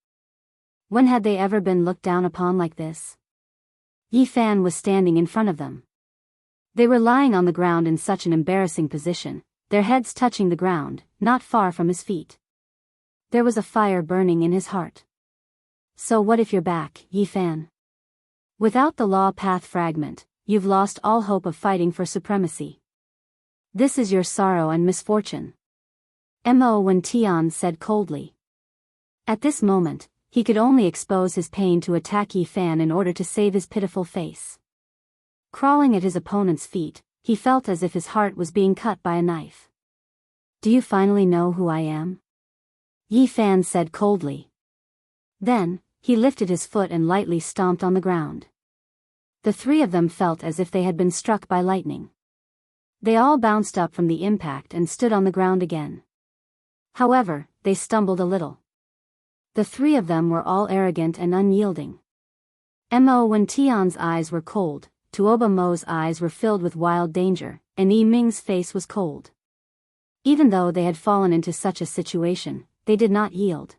When had they ever been looked down upon like this? Yi-Fan was standing in front of them. They were lying on the ground in such an embarrassing position, their heads touching the ground, not far from his feet. There was a fire burning in his heart. So what if you're back, Yi-Fan? Without the law path fragment, you've lost all hope of fighting for supremacy. This is your sorrow and misfortune. Mo when Tian said coldly. At this moment, he could only expose his pain to attack Yi-Fan in order to save his pitiful face. Crawling at his opponent's feet, he felt as if his heart was being cut by a knife. Do you finally know who I am? Yi-Fan said coldly. Then, he lifted his foot and lightly stomped on the ground. The 3 of them felt as if they had been struck by lightning. They all bounced up from the impact and stood on the ground again. However, they stumbled a little. The 3 of them were all arrogant and unyielding. Mo when Tian's eyes were cold, Tuoba Mo's eyes were filled with wild danger, and Yi Ming's face was cold. Even though they had fallen into such a situation, they did not yield.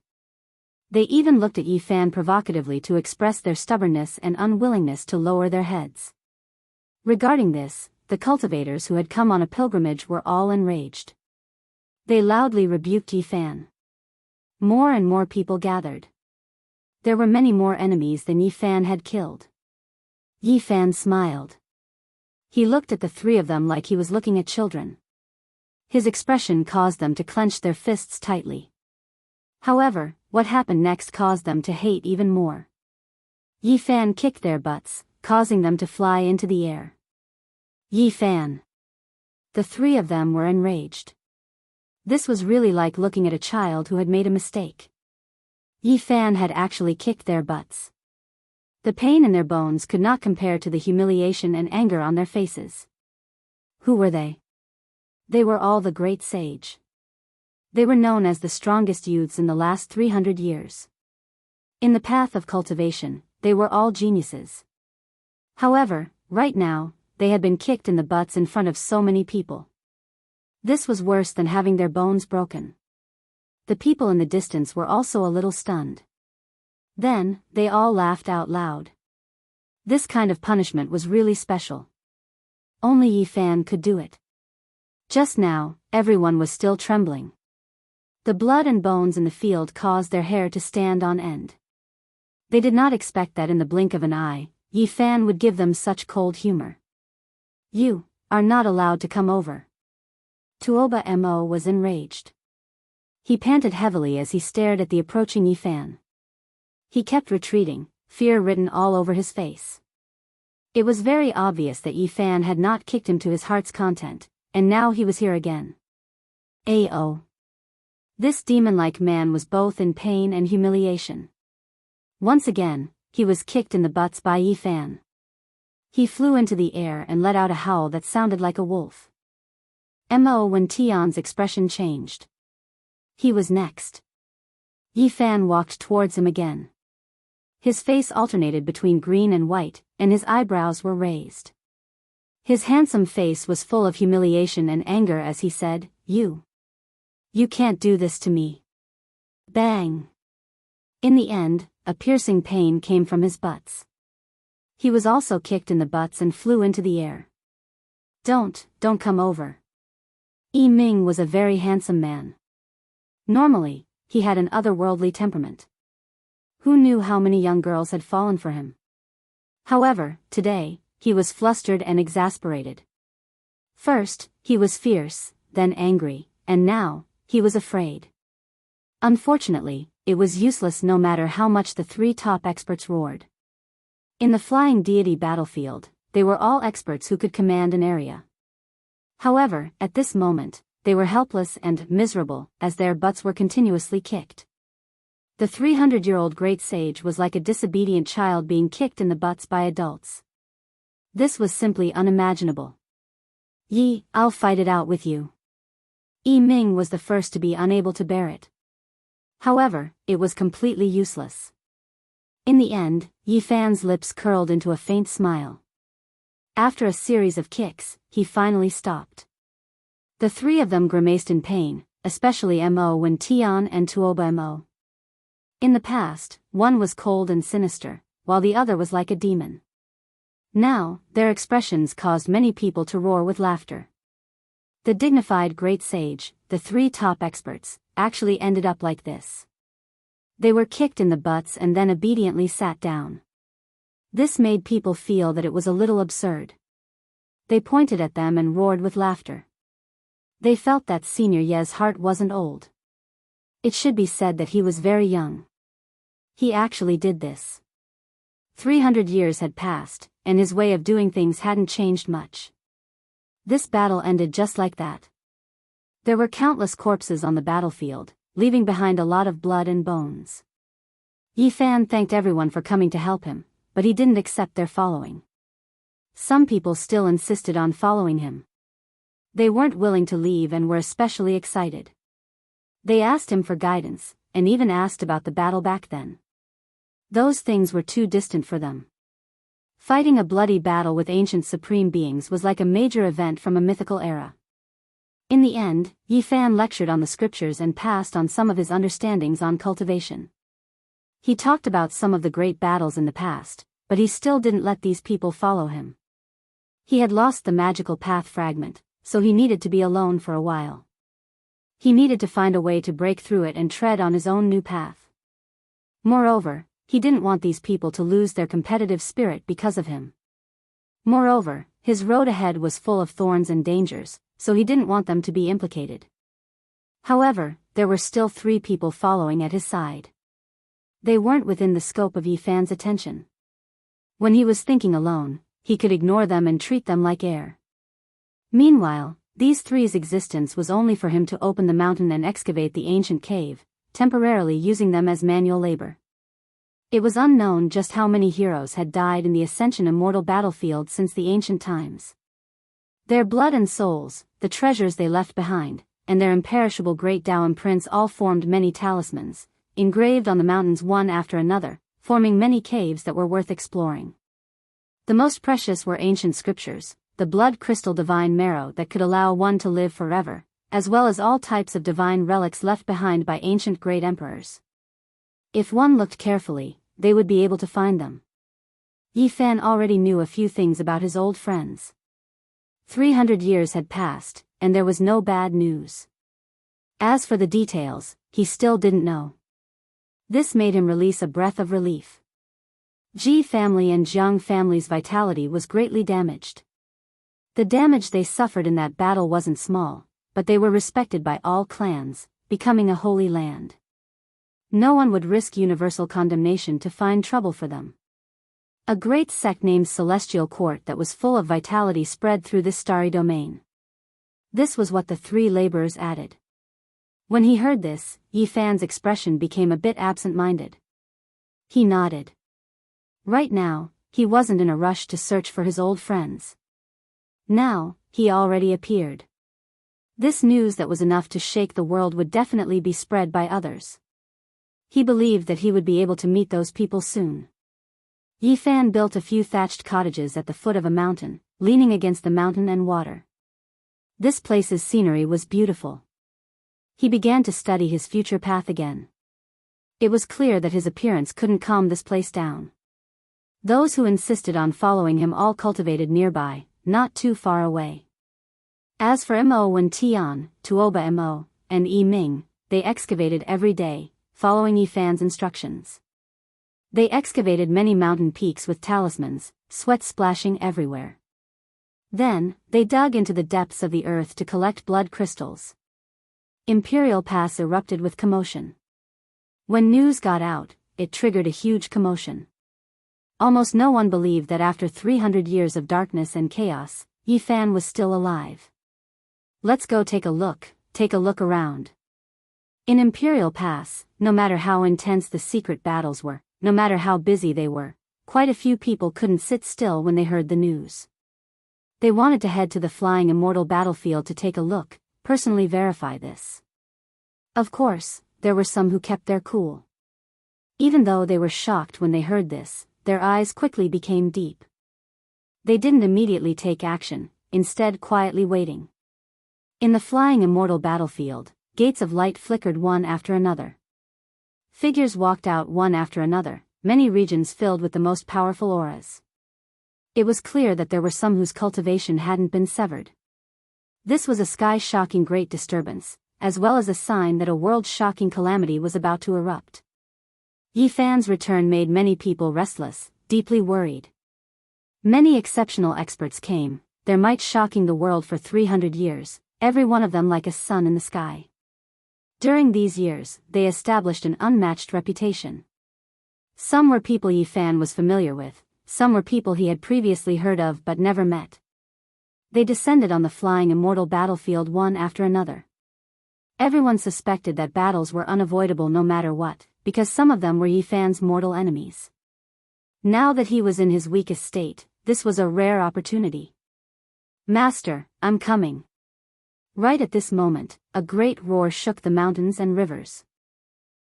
They even looked at Yi-Fan provocatively to express their stubbornness and unwillingness to lower their heads. Regarding this, the cultivators who had come on a pilgrimage were all enraged. They loudly rebuked Yi-Fan. More and more people gathered. There were many more enemies than Yi-Fan had killed. Yi-Fan smiled. He looked at the 3 of them like he was looking at children. His expression caused them to clench their fists tightly. However, what happened next caused them to hate even more. Yi-Fan kicked their butts, causing them to fly into the air. Yi-Fan. The 3 of them were enraged. This was really like looking at a child who had made a mistake. Yi Fan had actually kicked their butts. The pain in their bones could not compare to the humiliation and anger on their faces. Who were they? They were all the great sage. They were known as the strongest youths in the last 300 years. In the path of cultivation, they were all geniuses. However, right now, they had been kicked in the butts in front of so many people. This was worse than having their bones broken. The people in the distance were also a little stunned. Then, they all laughed out loud. This kind of punishment was really special. Only Yi Fan could do it. Just now, everyone was still trembling. The blood and bones in the field caused their hair to stand on end. They did not expect that in the blink of an eye, Yi Fan would give them such cold humor. You are not allowed to come over. Tuoba Mo was enraged. He panted heavily as he stared at the approaching Yi Fan. He kept retreating, fear written all over his face. It was very obvious that Yi Fan had not kicked him to his heart's content, and now he was here again. Ao. This demon-like man was both in pain and humiliation. Once again, he was kicked in the butts by Yi Fan. He flew into the air and let out a howl that sounded like a wolf. Mo when Tian's expression changed. He was next. Yi Fan walked towards him again. His face alternated between green and white, and his eyebrows were raised. His handsome face was full of humiliation and anger as he said, You can't do this to me. Bang! In the end, a piercing pain came from his butts. He was also kicked in the butts and flew into the air. Don't come over. Yi Ming was a very handsome man. Normally, he had an otherworldly temperament. Who knew how many young girls had fallen for him? However, today, he was flustered and exasperated. First, he was fierce, then angry, and now, he was afraid. Unfortunately, it was useless no matter how much the three top experts roared. In the flying deity battlefield, they were all experts who could command an area. However, at this moment, they were helpless and miserable as their butts were continuously kicked. The 300-year-old great sage was like a disobedient child being kicked in the butts by adults. This was simply unimaginable. I'll fight it out with you. Yi Ming was the first to be unable to bear it. However, it was completely useless. In the end, Yi Fan's lips curled into a faint smile. After a series of kicks, he finally stopped. The three of them grimaced in pain, especially Mo when Tian and Tuoba Mo. In the past, one was cold and sinister, while the other was like a demon. Now, their expressions caused many people to roar with laughter. The dignified great sage, the three top experts, actually ended up like this. They were kicked in the butts and then obediently sat down. This made people feel that it was a little absurd. They pointed at them and roared with laughter. They felt that Senior Ye's heart wasn't old. It should be said that he was very young. He actually did this. 300 years had passed, and his way of doing things hadn't changed much. This battle ended just like that. There were countless corpses on the battlefield, leaving behind a lot of blood and bones. Yi Fan thanked everyone for coming to help him, but he didn't accept their following. Some people still insisted on following him. They weren't willing to leave and were especially excited. They asked him for guidance, and even asked about the battle back then. Those things were too distant for them. Fighting a bloody battle with ancient supreme beings was like a major event from a mythical era. In the end, Yi Fan lectured on the scriptures and passed on some of his understandings on cultivation. He talked about some of the great battles in the past, but he still didn't let these people follow him. He had lost the magical path fragment, so he needed to be alone for a while. He needed to find a way to break through it and tread on his own new path. Moreover, he didn't want these people to lose their competitive spirit because of him. Moreover, his road ahead was full of thorns and dangers, so he didn't want them to be implicated. However, there were still 3 people following at his side. They weren't within the scope of Yi Fan's attention. When he was thinking alone, he could ignore them and treat them like air. Meanwhile, these three's existence was only for him to open the mountain and excavate the ancient cave, temporarily using them as manual labor. It was unknown just how many heroes had died in the Ascension Immortal battlefield since the ancient times. Their blood and souls, the treasures they left behind, and their imperishable great Tao imprints all formed many talismans, engraved on the mountains one after another, forming many caves that were worth exploring. The most precious were ancient scriptures, the blood crystal divine marrow that could allow one to live forever, as well as all types of divine relics left behind by ancient great emperors. If one looked carefully, they would be able to find them. Yi Fan already knew a few things about his old friends. 300 years had passed, and there was no bad news. As for the details, he still didn't know. This made him release a breath of relief. Ji family and Jiang family's vitality was greatly damaged. The damage they suffered in that battle wasn't small, but they were respected by all clans, becoming a holy land. No one would risk universal condemnation to find trouble for them. A great sect named Celestial Court that was full of vitality spread through this starry domain. This was what the three laborers added. When he heard this, Yi Fan's expression became a bit absent-minded. He nodded. Right now, he wasn't in a rush to search for his old friends. Now, he already appeared. This news that was enough to shake the world would definitely be spread by others. He believed that he would be able to meet those people soon. Yi Fan built a few thatched cottages at the foot of a mountain, leaning against the mountain and water. This place's scenery was beautiful. He began to study his future path again. It was clear that his appearance couldn't calm this place down. Those who insisted on following him all cultivated nearby, not too far away. As for Mo Wen Tian, Tuoba Mo, and Yi Ming, they excavated every day, following Yi Fan's instructions. They excavated many mountain peaks with talismans, sweat splashing everywhere. Then, they dug into the depths of the earth to collect blood crystals. Imperial Pass erupted with commotion. When news got out, it triggered a huge commotion. Almost no one believed that after 300 years of darkness and chaos, Yi Fan was still alive. Let's go take a look around. In Imperial Pass, no matter how intense the secret battles were, no matter how busy they were, quite a few people couldn't sit still when they heard the news. They wanted to head to the Flying Immortal battlefield to take a look, personally verify this. Of course, there were some who kept their cool. Even though they were shocked when they heard this, their eyes quickly became deep. They didn't immediately take action, instead quietly waiting. In the Flying Immortal battlefield, gates of light flickered one after another. Figures walked out one after another, many regions filled with the most powerful auras. It was clear that there were some whose cultivation hadn't been severed. This was a sky-shocking great disturbance, as well as a sign that a world-shocking calamity was about to erupt. Yi Fan's return made many people restless, deeply worried. Many exceptional experts came, their might shocking the world for 300 years, every one of them like a sun in the sky. During these years, they established an unmatched reputation. Some were people Yi Fan was familiar with, some were people he had previously heard of but never met. They descended on the Flying Immortal battlefield one after another. Everyone suspected that battles were unavoidable no matter what, because some of them were Yi Fan's mortal enemies. Now that he was in his weakest state, this was a rare opportunity. "Master, I'm coming." Right at this moment, a great roar shook the mountains and rivers.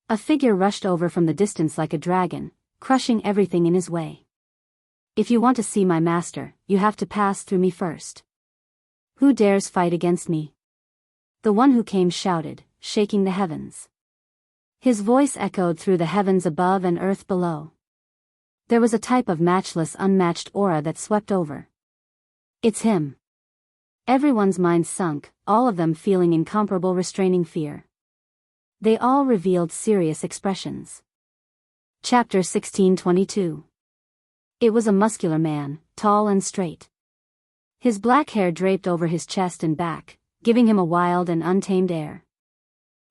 A figure rushed over from the distance like a dragon, crushing everything in his way. "If you want to see my master, you have to pass through me first. Who dares fight against me?" The one who came shouted, shaking the heavens. His voice echoed through the heavens above and earth below. There was a type of matchless, unmatched aura that swept over. "It's him." Everyone's mind sunk, all of them feeling incomparable restraining fear. They all revealed serious expressions. Chapter 1622. It was a muscular man, tall and straight. His black hair draped over his chest and back, giving him a wild and untamed air.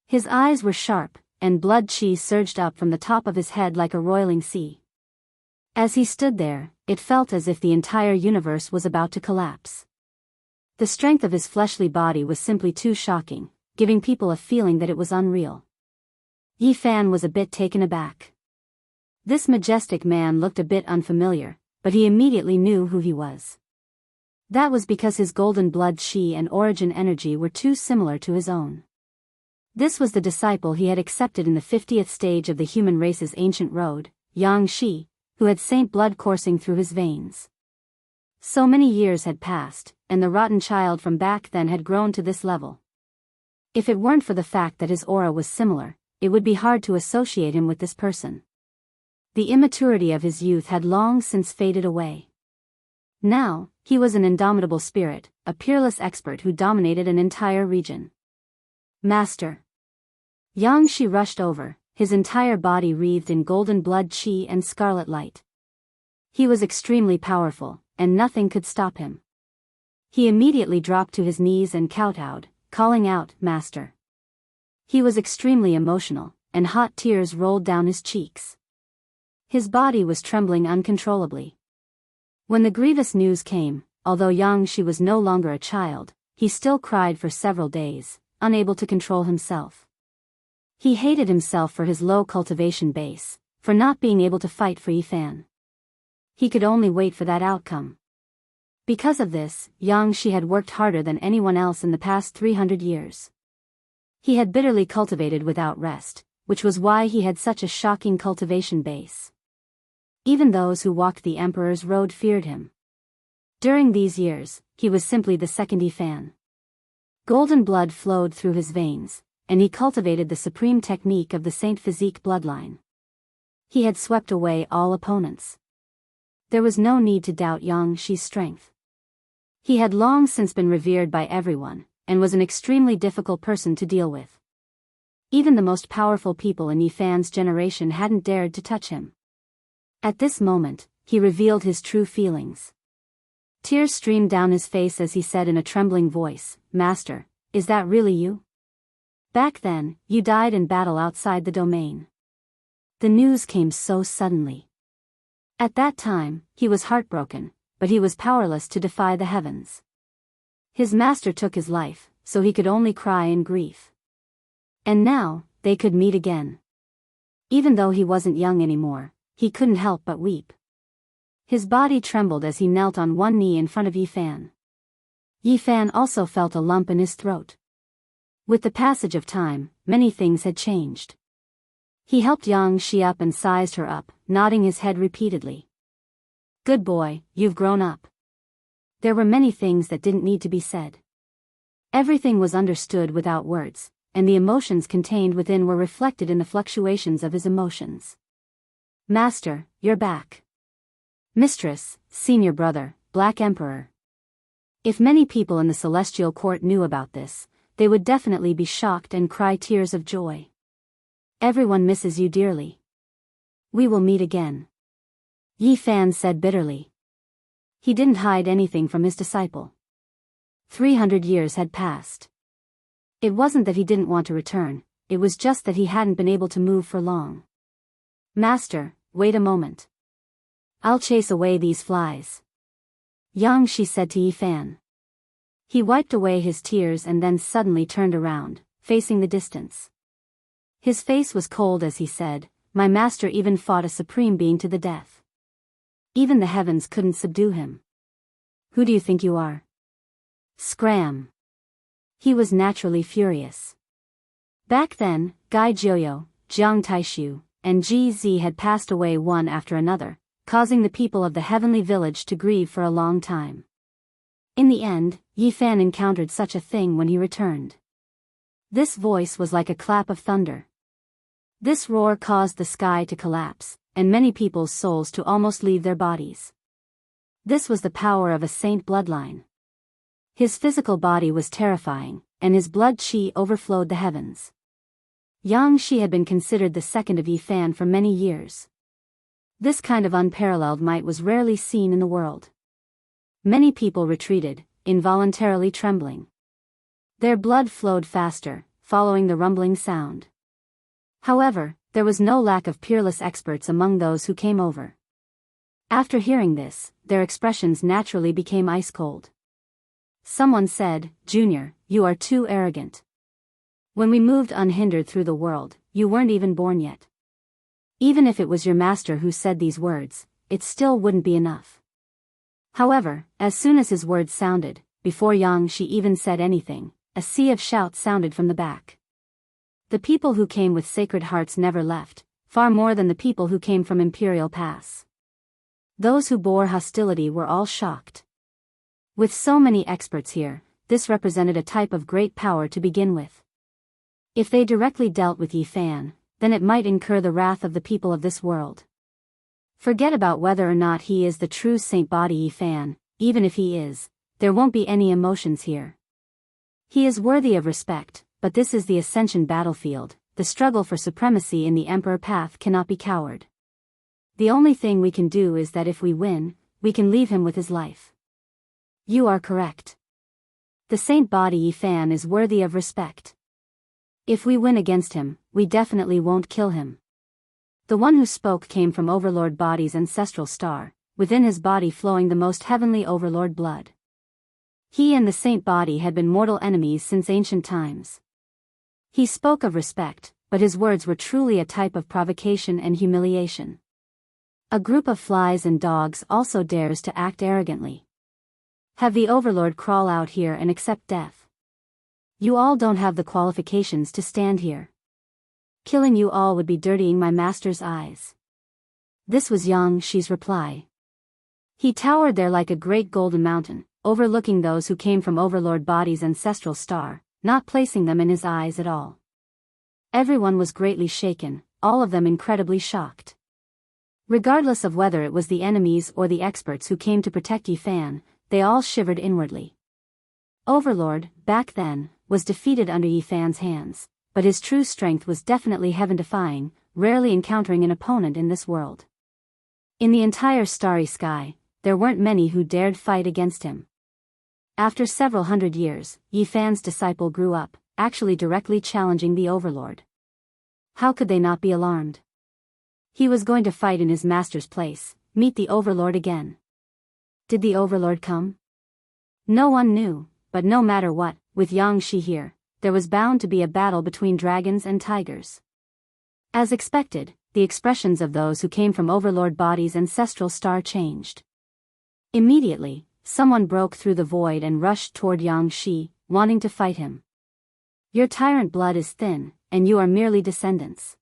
His eyes were sharp, and blood chi surged up from the top of his head like a roiling sea. As he stood there, it felt as if the entire universe was about to collapse. The strength of his fleshly body was simply too shocking, giving people a feeling that it was unreal. Yi Fan was a bit taken aback. This majestic man looked a bit unfamiliar, but he immediately knew who he was. That was because his golden blood chi and origin energy were too similar to his own. This was the disciple he had accepted in the 50th stage of the human race's ancient road, Yang Shi, who had saint blood coursing through his veins. So many years had passed, and the rotten child from back then had grown to this level. If it weren't for the fact that his aura was similar, it would be hard to associate him with this person. The immaturity of his youth had long since faded away. Now, he was an indomitable spirit, a peerless expert who dominated an entire region. Master. Yang Shi rushed over, his entire body wreathed in golden blood chi and scarlet light. He was extremely powerful, and nothing could stop him. He immediately dropped to his knees and kowtowed, calling out, "Master." He was extremely emotional, and hot tears rolled down his cheeks. His body was trembling uncontrollably. When the grievous news came, although Yang Shi was no longer a child, he still cried for several days, unable to control himself. He hated himself for his low cultivation base, for not being able to fight for Yi Fan. He could only wait for that outcome. Because of this, Yang Shi had worked harder than anyone else in the past 300 years. He had bitterly cultivated without rest, which was why he had such a shocking cultivation base. Even those who walked the Emperor's road feared him. During these years, he was simply the second Yi Fan. Golden blood flowed through his veins, and he cultivated the supreme technique of the Saint Physique bloodline. He had swept away all opponents. There was no need to doubt Yang Shi's strength. He had long since been revered by everyone, and was an extremely difficult person to deal with. Even the most powerful people in Yi Fan's generation hadn't dared to touch him. At this moment, he revealed his true feelings. Tears streamed down his face as he said in a trembling voice, "Master, is that really you? Back then, you died in battle outside the domain." The news came so suddenly. At that time, he was heartbroken, but he was powerless to defy the heavens. His master took his life, so he could only cry in grief. And now, they could meet again. Even though he wasn't young anymore, he couldn't help but weep. His body trembled as he knelt on one knee in front of Yi Fan. Yi Fan also felt a lump in his throat. With the passage of time, many things had changed. He helped Yang Shi up and sized her up, nodding his head repeatedly. "Good boy, you've grown up." There were many things that didn't need to be said. Everything was understood without words, and the emotions contained within were reflected in the fluctuations of his emotions. "Master, you're back." "Mistress, senior brother, Black Emperor." If many people in the celestial court knew about this, they would definitely be shocked and cry tears of joy. "Everyone misses you dearly. We will meet again," Yi Fan said bitterly. He didn't hide anything from his disciple. 300 years had passed. It wasn't that he didn't want to return, it was just that he hadn't been able to move for long. "Master, wait a moment. I'll chase away these flies," Yang Shi said to Yi Fan. He wiped away his tears and then suddenly turned around, facing the distance. His face was cold as he said, "My master even fought a supreme being to the death. Even the heavens couldn't subdue him. Who do you think you are?" Scram! He was naturally furious. Back then, Gai Jiuyo, Jiang Taishu, and Ji Zi had passed away one after another, causing the people of the heavenly village to grieve for a long time. In the end, Yi Fan encountered such a thing when he returned. This voice was like a clap of thunder. This roar caused the sky to collapse, and many people's souls to almost leave their bodies. This was the power of a saint bloodline. His physical body was terrifying, and his blood qi overflowed the heavens. Yang Shi had been considered the second of Yi Fan for many years. This kind of unparalleled might was rarely seen in the world. Many people retreated, involuntarily trembling. Their blood flowed faster, following the rumbling sound. However, there was no lack of peerless experts among those who came over. After hearing this, their expressions naturally became ice cold. someone said, "Junior, you are too arrogant. When we moved unhindered through the world, you weren't even born yet." Even if it was your master who said these words, it still wouldn't be enough. However, as soon as his words sounded, before Yang Shi even said anything, a sea of shouts sounded from the back. The people who came with sacred hearts never left, far more than the people who came from Imperial Pass. Those who bore hostility were all shocked. With so many experts here, this represented a type of great power to begin with. If they directly dealt with Yi Fan, then it might incur the wrath of the people of this world. Forget about whether or not he is the true Saint Body Yi Fan, even if he is, there won't be any emotions here. He is worthy of respect, but this is the Ascension battlefield, the struggle for supremacy in the Emperor path cannot be coward. The only thing we can do is that if we win, we can leave him with his life. You are correct. The Saint Body Yi Fan is worthy of respect. If we win against him, we definitely won't kill him. The one who spoke came from Overlord Body's ancestral star, within his body flowing the most heavenly Overlord blood. He and the Saint Body had been mortal enemies since ancient times. He spoke of respect, but his words were truly a type of provocation and humiliation. A group of flies and dogs also dares to act arrogantly. Have the Overlord crawl out here and accept death. You all don't have the qualifications to stand here. Killing you all would be dirtying my master's eyes. This was Yang Shi's reply. He towered there like a great golden mountain, overlooking those who came from Overlord Body's ancestral star, not placing them in his eyes at all. Everyone was greatly shaken, all of them incredibly shocked. Regardless of whether it was the enemies or the experts who came to protect Yi Fan, they all shivered inwardly. Overlord, back then, was defeated under Yi Fan's hands, but his true strength was definitely heaven-defying, rarely encountering an opponent in this world. In the entire starry sky, there weren't many who dared fight against him. After several hundred years, Yi Fan's disciple grew up, actually directly challenging the Overlord. How could they not be alarmed? He was going to fight in his master's place, meet the Overlord again. Did the Overlord come? No one knew, but no matter what, with Yang Shi here, there was bound to be a battle between dragons and tigers. As expected, the expressions of those who came from Overlord Body's ancestral star changed. Immediately, someone broke through the void and rushed toward Yang Shi, wanting to fight him. Your tyrant blood is thin, and you are merely descendants.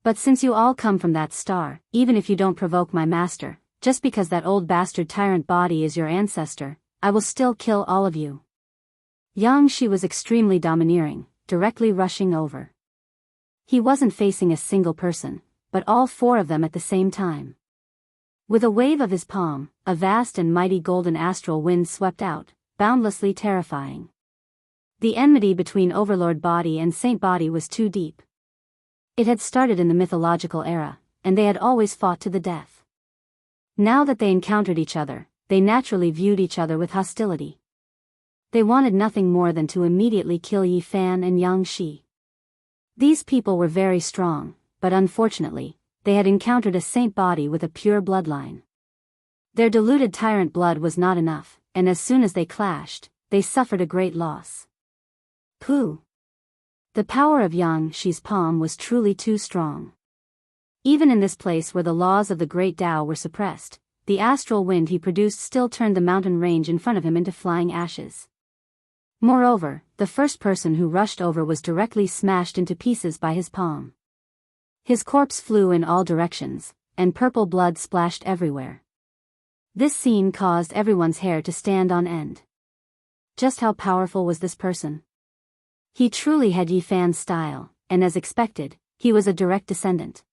But since you all come from that star, even if you don't provoke my master, just because that old bastard tyrant body is your ancestor, I will still kill all of you. Yang Shi was extremely domineering, directly rushing over. He wasn't facing a single person, but all four of them at the same time. With a wave of his palm, a vast and mighty golden astral wind swept out, boundlessly terrifying. The enmity between Overlord Body and Saint Body was too deep. It had started in the mythological era, and they had always fought to the death. Now that they encountered each other, they naturally viewed each other with hostility. They wanted nothing more than to immediately kill Yi Fan and Yang Shi. These people were very strong, but unfortunately, they had encountered a Saint Body with a pure bloodline. Their diluted tyrant blood was not enough, and as soon as they clashed, they suffered a great loss. Pooh! The power of Yang Shi's palm was truly too strong. Even in this place where the laws of the Great Tao were suppressed, the astral wind he produced still turned the mountain range in front of him into flying ashes. Moreover, the first person who rushed over was directly smashed into pieces by his palm. His corpse flew in all directions, and purple blood splashed everywhere. This scene caused everyone's hair to stand on end. Just how powerful was this person? He truly had Yi Fan's style, and as expected, he was a direct descendant.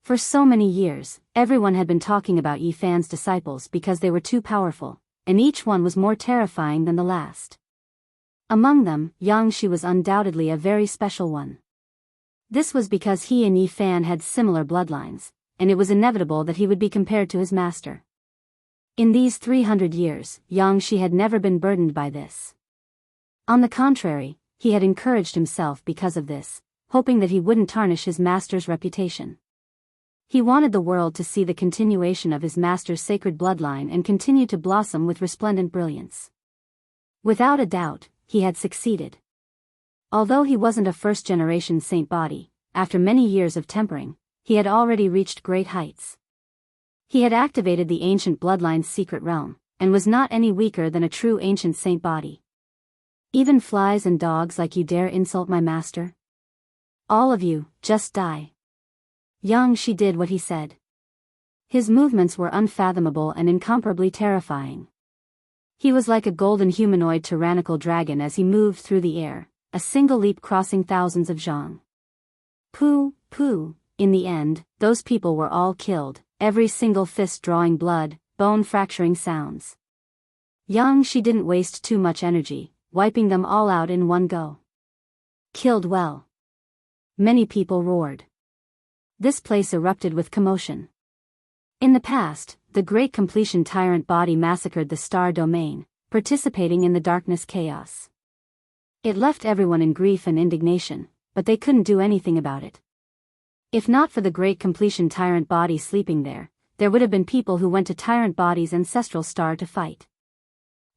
For so many years, everyone had been talking about Yi Fan's disciples because they were too powerful, and each one was more terrifying than the last. Among them, Yang Shi was undoubtedly a very special one. This was because he and Yi Fan had similar bloodlines, and it was inevitable that he would be compared to his master. In these 300 years, Yang Shi had never been burdened by this. On the contrary, he had encouraged himself because of this, hoping that he wouldn't tarnish his master's reputation. He wanted the world to see the continuation of his master's sacred bloodline and continue to blossom with resplendent brilliance. Without a doubt, he had succeeded. Although he wasn't a first-generation saint body, after many years of tempering, he had already reached great heights. He had activated the ancient bloodline's secret realm, and was not any weaker than a true ancient saint body. Even flies and dogs like you dare insult my master? All of you, just die. Young she did what he said. His movements were unfathomable and incomparably terrifying. He was like a golden humanoid tyrannical dragon as he moved through the air, a single leap crossing thousands of zhang. Pooh, pooh, in the end, those people were all killed, every single fist drawing blood, bone-fracturing sounds. Young she didn't waste too much energy, wiping them all out in one go. Killed well. Many people roared. This place erupted with commotion. In the past, the Great Completion Tyrant body massacred the Star Domain, participating in the darkness chaos. It left everyone in grief and indignation, but they couldn't do anything about it. If not for the Great Completion Tyrant body sleeping there, there would have been people who went to Tyrant body's ancestral star to fight.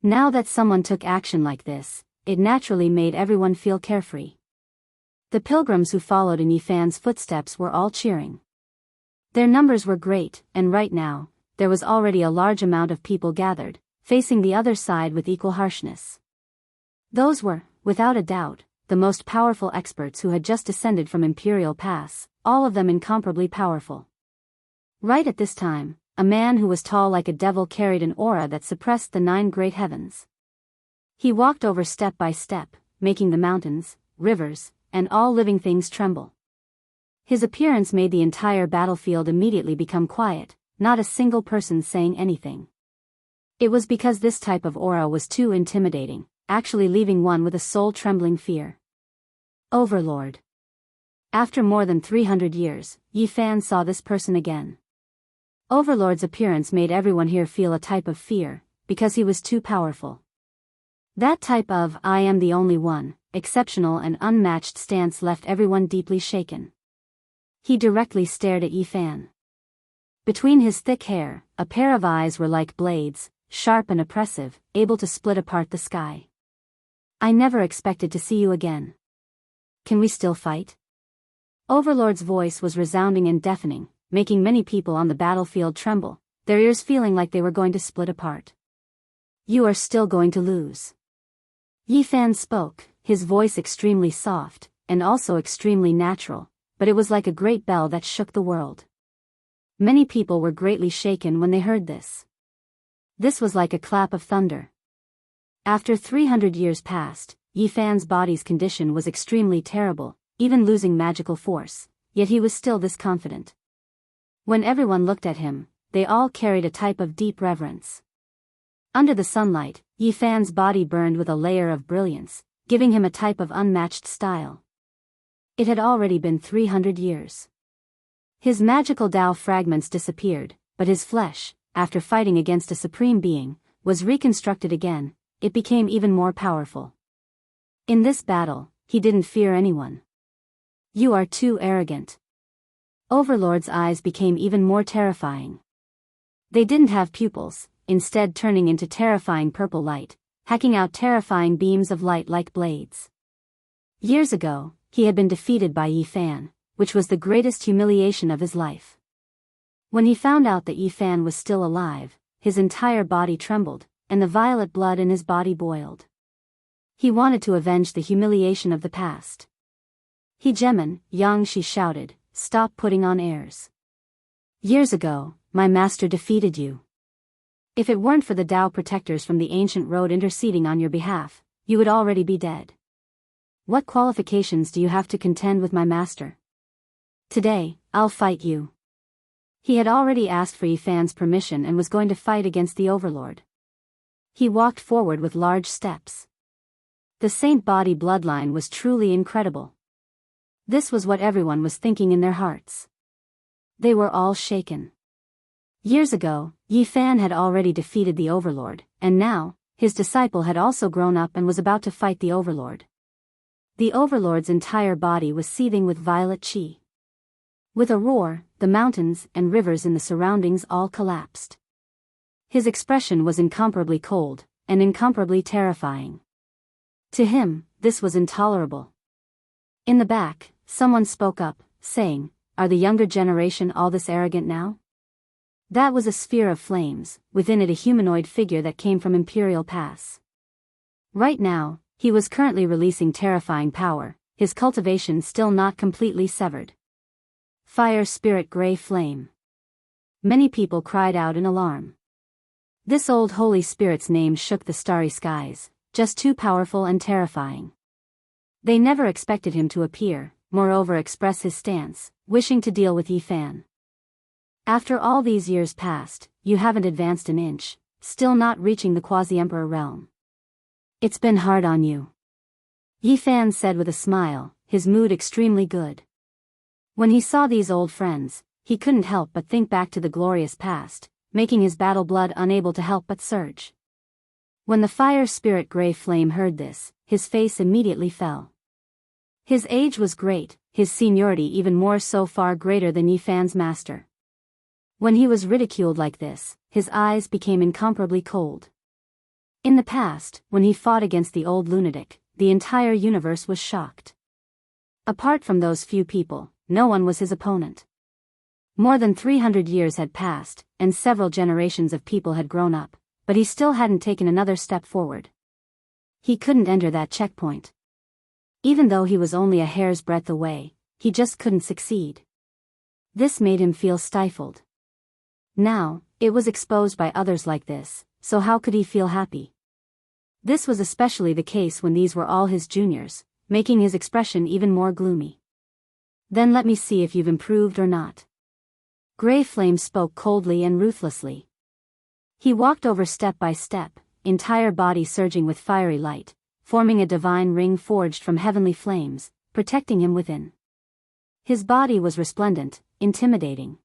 Now that someone took action like this, it naturally made everyone feel carefree. The pilgrims who followed in Yifan's footsteps were all cheering. Their numbers were great, and right now, there was already a large amount of people gathered, facing the other side with equal harshness. Those were, without a doubt, the most powerful experts who had just descended from Imperial Pass, all of them incomparably powerful. Right at this time, a man who was tall like a devil carried an aura that suppressed the 9 great heavens. He walked over step by step, making the mountains, rivers, and all living things tremble. His appearance made the entire battlefield immediately become quiet, not a single person saying anything. It was because this type of aura was too intimidating, actually leaving one with a soul-trembling fear. Overlord. After more than 300 years, Yifan saw this person again. Overlord's appearance made everyone here feel a type of fear, because he was too powerful. That type of "I am the only one," exceptional and unmatched stance left everyone deeply shaken. He directly stared at Yifan. Between his thick hair, a pair of eyes were like blades, sharp and oppressive, able to split apart the sky. I never expected to see you again. Can we still fight? Overlord's voice was resounding and deafening, making many people on the battlefield tremble, their ears feeling like they were going to split apart. You are still going to lose. Yifan spoke, his voice extremely soft, and also extremely natural, but it was like a great bell that shook the world. Many people were greatly shaken when they heard this. This was like a clap of thunder. After 300 years passed, Yifan's body's condition was extremely terrible, even losing magical force, yet he was still this confident. When everyone looked at him, they all carried a type of deep reverence. Under the sunlight, Yifan's body burned with a layer of brilliance, giving him a type of unmatched style. It had already been 300 years. His magical Tao fragments disappeared, but his flesh, after fighting against a supreme being, was reconstructed again. It became even more powerful. In this battle, he didn't fear anyone. You are too arrogant. Overlord's eyes became even more terrifying. They didn't have pupils, instead turning into terrifying purple light, hacking out terrifying beams of light like blades. Years ago, he had been defeated by Yifan, which was the greatest humiliation of his life. When he found out that Yifan was still alive, his entire body trembled, and the violet blood in his body boiled. He wanted to avenge the humiliation of the past. Hegemon, Yang, she shouted, stop putting on airs. Years ago, my master defeated you. If it weren't for the Tao protectors from the ancient road interceding on your behalf, you would already be dead. What qualifications do you have to contend with my master? Today, I'll fight you. He had already asked for Yifan's permission and was going to fight against the Overlord. He walked forward with large steps. The Saint Body bloodline was truly incredible. This was what everyone was thinking in their hearts. They were all shaken. Years ago, Yifan had already defeated the Overlord, and now, his disciple had also grown up and was about to fight the Overlord. The Overlord's entire body was seething with violet chi. With a roar, the mountains and rivers in the surroundings all collapsed. His expression was incomparably cold, and incomparably terrifying. To him, this was intolerable. In the back, someone spoke up, saying, "Are the younger generation all this arrogant now?" That was a sphere of flames, within it a humanoid figure that came from Imperial Pass. Right now, he was currently releasing terrifying power, his cultivation still not completely severed. Fire Spirit Gray Flame. Many people cried out in alarm. This old holy spirit's name shook the starry skies, just too powerful and terrifying. They never expected him to appear, moreover express his stance, wishing to deal with Yifan. After all these years past, you haven't advanced an inch, still not reaching the quasi-emperor realm. It's been hard on you. Yifan said with a smile, his mood extremely good. When he saw these old friends, he couldn't help but think back to the glorious past, making his battle blood unable to help but surge. When the fire spirit Gray Flame heard this, his face immediately fell. His age was great, his seniority even more so, far greater than Yifan's master. When he was ridiculed like this, his eyes became incomparably cold. In the past, when he fought against the old lunatic, the entire universe was shocked. Apart from those few people, no one was his opponent. More than 300 years had passed, and several generations of people had grown up, but he still hadn't taken another step forward. He couldn't enter that checkpoint. Even though he was only a hair's breadth away, he just couldn't succeed. This made him feel stifled. Now, it was exposed by others like this, so how could he feel happy? This was especially the case when these were all his juniors, making his expression even more gloomy. Then let me see if you've improved or not. Gray Flame spoke coldly and ruthlessly. He walked over step by step, entire body surging with fiery light, forming a divine ring forged from heavenly flames, protecting him within. His body was resplendent, intimidating.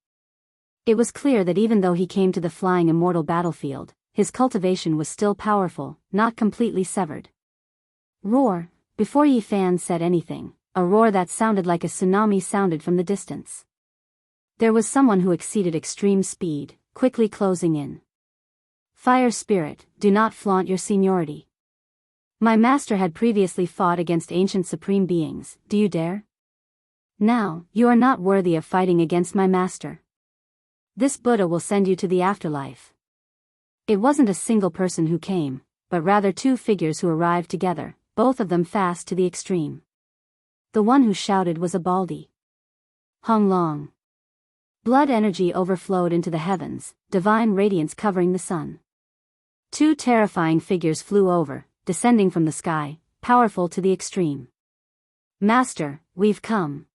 It was clear that even though he came to the flying immortal battlefield, his cultivation was still powerful, not completely severed. Roar! Before Yifan said anything, a roar that sounded like a tsunami sounded from the distance. There was someone who exceeded extreme speed, quickly closing in. Fire Spirit, do not flaunt your seniority. My master had previously fought against ancient supreme beings, do you dare? Now, you are not worthy of fighting against my master. This Buddha will send you to the afterlife. It wasn't a single person who came, but rather two figures who arrived together, both of them fast to the extreme. The one who shouted was a Baldi. Hong Long. Blood energy overflowed into the heavens, divine radiance covering the sun. Two terrifying figures flew over, descending from the sky, powerful to the extreme. Master, we've come.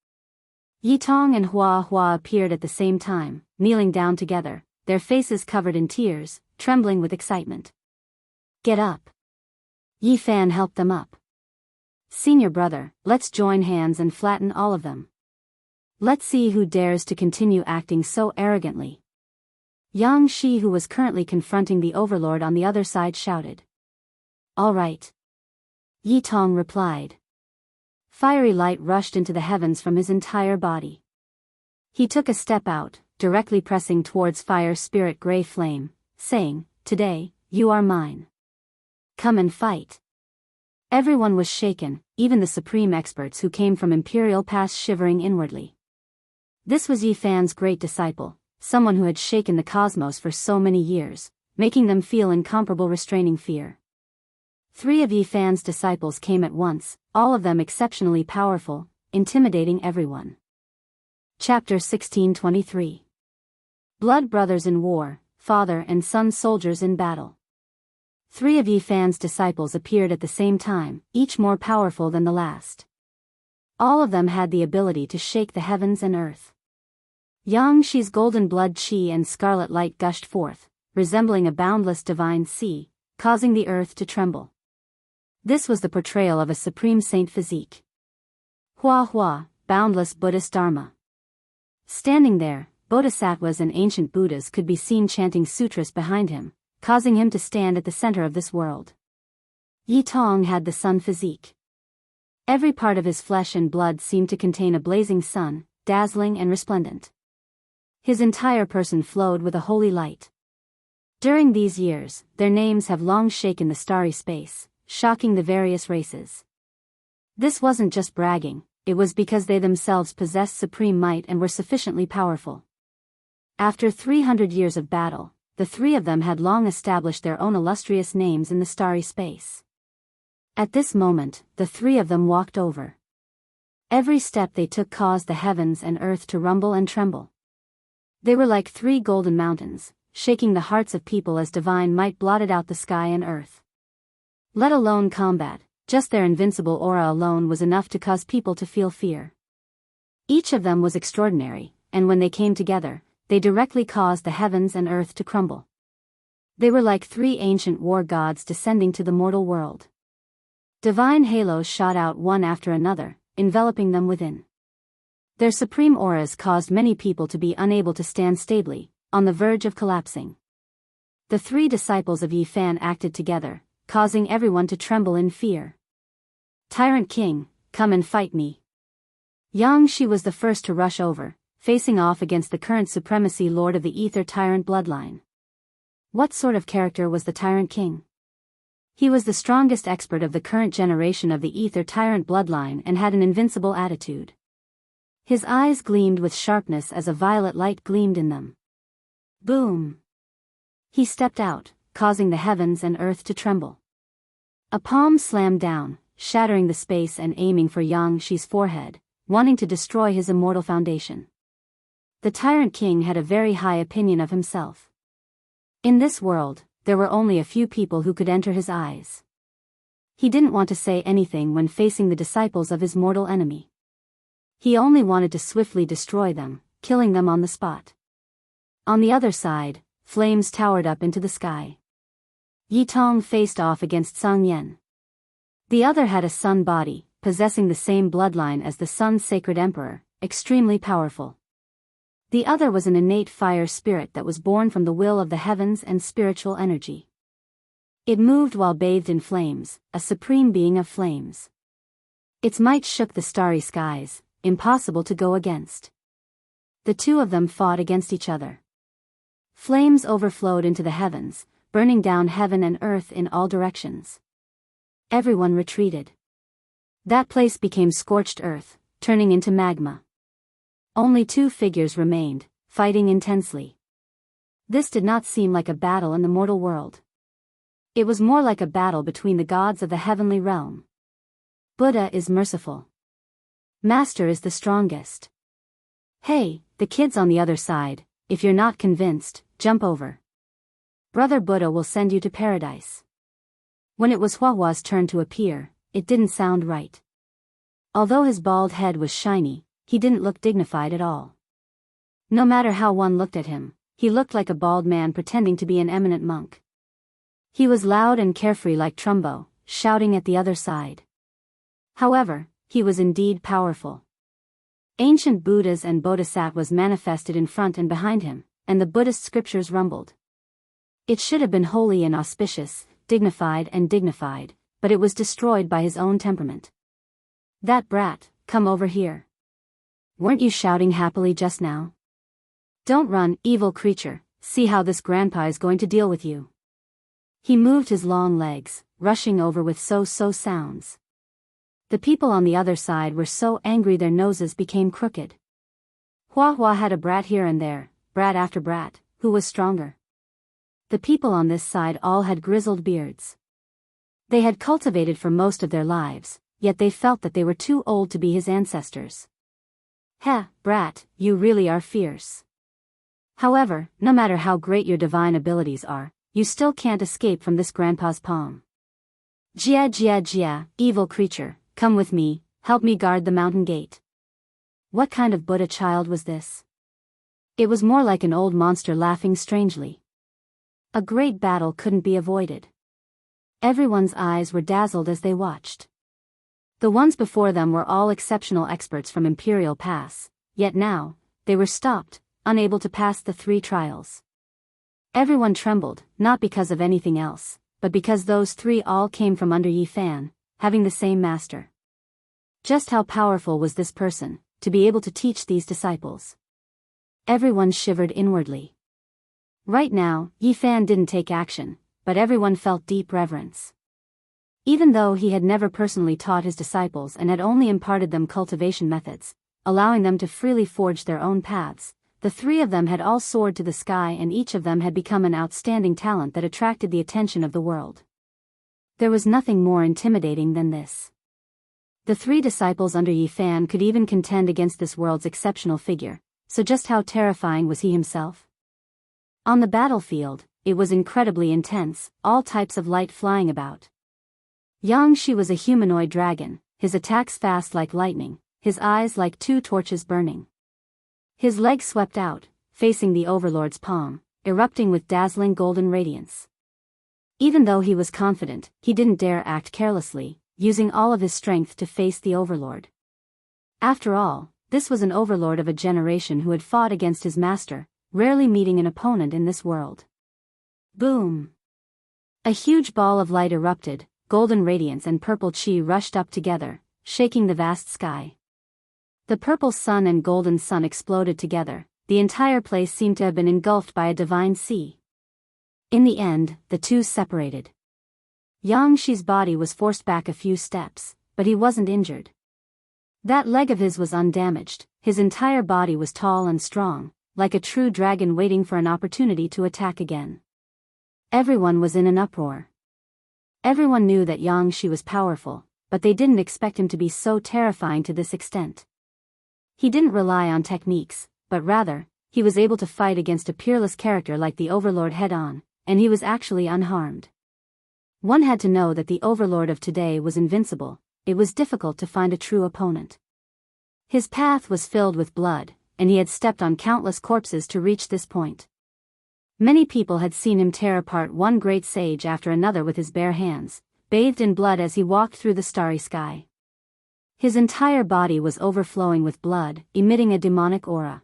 Yitong and Hua Hua appeared at the same time, kneeling down together, their faces covered in tears, trembling with excitement. Get up. Yifan helped them up. Senior brother, let's join hands and flatten all of them. Let's see who dares to continue acting so arrogantly. Yang Shi, who was currently confronting the overlord on the other side, shouted. All right. Yitong replied. Fiery light rushed into the heavens from his entire body. He took a step out, directly pressing towards Fire Spirit Gray Flame, saying, Today, you are mine. Come and fight. Everyone was shaken, even the supreme experts who came from Imperial Pass shivering inwardly. This was Yifan's great disciple, someone who had shaken the cosmos for so many years, making them feel incomparable restraining fear. 3 of Yifan's disciples came at once, all of them exceptionally powerful, intimidating everyone. Chapter 1623. Blood brothers in war, father and son soldiers in battle. 3 of Yifan's disciples appeared at the same time, each more powerful than the last. All of them had the ability to shake the heavens and earth. Yang Shi's golden blood qi and scarlet light gushed forth, resembling a boundless divine sea, causing the earth to tremble. This was the portrayal of a supreme saint physique. Hua Hua, boundless Buddhist Dharma. Standing there, bodhisattvas and ancient Buddhas could be seen chanting sutras behind him, causing him to stand at the center of this world. Yitong had the sun physique. Every part of his flesh and blood seemed to contain a blazing sun, dazzling and resplendent. His entire person flowed with a holy light. During these years, their names have long shaken the starry space, shocking the various races. This wasn't just bragging, it was because they themselves possessed supreme might and were sufficiently powerful. After 300 years of battle, the three of them had long established their own illustrious names in the starry space. At this moment, the three of them walked over. Every step they took caused the heavens and earth to rumble and tremble. They were like three golden mountains, shaking the hearts of people as divine might blotted out the sky and earth. Let alone combat, just their invincible aura alone was enough to cause people to feel fear. Each of them was extraordinary, and when they came together, they directly caused the heavens and earth to crumble. They were like three ancient war gods descending to the mortal world. Divine halos shot out one after another, enveloping them within. Their supreme auras caused many people to be unable to stand stably, on the verge of collapsing. The three disciples of Yi Fan acted together, causing everyone to tremble in fear. Tyrant King, come and fight me. Yang Shi was the first to rush over, facing off against the current supremacy lord of the Ether Tyrant bloodline. What sort of character was the Tyrant King? He was the strongest expert of the current generation of the Ether Tyrant bloodline and had an invincible attitude. His eyes gleamed with sharpness as a violet light gleamed in them. Boom! He stepped out, causing the heavens and earth to tremble. A palm slammed down, shattering the space and aiming for Yang Shi's forehead, wanting to destroy his immortal foundation. The Tyrant King had a very high opinion of himself. In this world, there were only a few people who could enter his eyes. He didn't want to say anything when facing the disciples of his mortal enemy. He only wanted to swiftly destroy them, killing them on the spot. On the other side, flames towered up into the sky. Yi Tong faced off against Sang Yen. The other had a sun body, possessing the same bloodline as the sun's sacred emperor, extremely powerful. The other was an innate fire spirit that was born from the will of the heavens and spiritual energy. It moved while bathed in flames, a supreme being of flames. Its might shook the starry skies, impossible to go against. The two of them fought against each other. Flames overflowed into the heavens, burning down heaven and earth in all directions. Everyone retreated. That place became scorched earth, turning into magma. Only two figures remained, fighting intensely. This did not seem like a battle in the mortal world. It was more like a battle between the gods of the heavenly realm. Buddha is merciful. Master is the strongest. Hey, the kids on the other side, if you're not convinced, jump over. Brother Buddha will send you to paradise. When it was Huahua's turn to appear, it didn't sound right. Although his bald head was shiny, he didn't look dignified at all. No matter how one looked at him, he looked like a bald man pretending to be an eminent monk. He was loud and carefree like Trumbo, shouting at the other side. However, he was indeed powerful. Ancient Buddhas and Bodhisattvas manifested in front and behind him, and the Buddhist scriptures rumbled. It should have been holy and auspicious, dignified, but it was destroyed by his own temperament. That brat, come over here. Weren't you shouting happily just now? Don't run, evil creature, see how this grandpa is going to deal with you. He moved his long legs, rushing over with so-so sounds. The people on the other side were so angry their noses became crooked. Huahua had a brat here and there, brat after brat, who was stronger. The people on this side all had grizzled beards. They had cultivated for most of their lives, yet they felt that they were too old to be his ancestors. Heh, brat, you really are fierce. However, no matter how great your divine abilities are, you still can't escape from this grandpa's palm. Jia, evil creature, come with me, help me guard the mountain gate. What kind of Buddha child was this? It was more like an old monster laughing strangely. A great battle couldn't be avoided. Everyone's eyes were dazzled as they watched. The ones before them were all exceptional experts from Imperial Pass, yet now, they were stopped, unable to pass the 3 trials. Everyone trembled, not because of anything else, but because those 3 all came from under Yi Fan, having the same master. Just how powerful was this person, to be able to teach these disciples? Everyone shivered inwardly. Right now, Yi Fan didn't take action, but everyone felt deep reverence. Even though he had never personally taught his disciples and had only imparted them cultivation methods, allowing them to freely forge their own paths, the three of them had all soared to the sky and each of them had become an outstanding talent that attracted the attention of the world. There was nothing more intimidating than this. The three disciples under Yi Fan could even contend against this world's exceptional figure, so just how terrifying was he himself? On the battlefield, it was incredibly intense, all types of light flying about. Yang Shi was a humanoid dragon, his attacks fast like lightning, his eyes like two torches burning. His legs swept out, facing the Overlord's palm, erupting with dazzling golden radiance. Even though he was confident, he didn't dare act carelessly, using all of his strength to face the Overlord. After all, this was an Overlord of a generation who had fought against his master, rarely meeting an opponent in this world. Boom! A huge ball of light erupted, golden radiance and purple chi rushed up together, shaking the vast sky. The purple sun and golden sun exploded together, the entire place seemed to have been engulfed by a divine sea. In the end, the two separated. Yang Shi's body was forced back a few steps, but he wasn't injured. That leg of his was undamaged, his entire body was tall and strong, like a true dragon waiting for an opportunity to attack again. Everyone was in an uproar. Everyone knew that Yang Shi was powerful, but they didn't expect him to be so terrifying to this extent. He didn't rely on techniques, but rather, he was able to fight against a peerless character like the Overlord head-on, and he was actually unharmed. One had to know that the Overlord of today was invincible. It was difficult to find a true opponent. His path was filled with blood, and he had stepped on countless corpses to reach this point. Many people had seen him tear apart one great sage after another with his bare hands, bathed in blood as he walked through the starry sky. His entire body was overflowing with blood, emitting a demonic aura.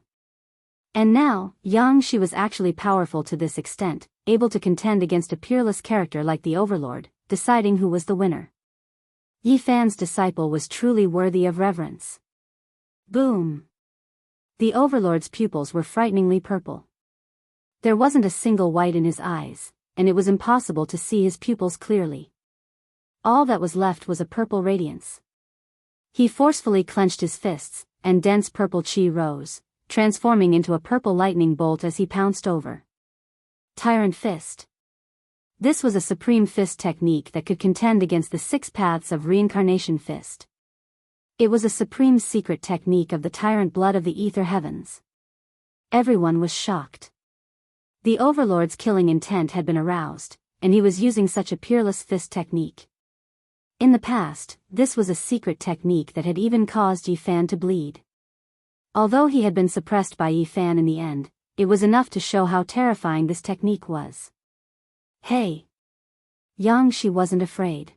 And now, Yang Shi was actually powerful to this extent, able to contend against a peerless character like the Overlord, deciding who was the winner. Yi Fan's disciple was truly worthy of reverence. Boom! The Overlord's pupils were frighteningly purple. There wasn't a single white in his eyes, and it was impossible to see his pupils clearly. All that was left was a purple radiance. He forcefully clenched his fists, and dense purple chi rose, transforming into a purple lightning bolt as he pounced over. Tyrant Fist. This was a supreme fist technique that could contend against the 6 paths of reincarnation fist. It was a supreme secret technique of the tyrant blood of the ether heavens. Everyone was shocked. The Overlord's killing intent had been aroused, and he was using such a peerless fist technique. In the past, this was a secret technique that had even caused Yi Fan to bleed. Although he had been suppressed by Yi Fan in the end, it was enough to show how terrifying this technique was. Hey! Yang Shi wasn't afraid.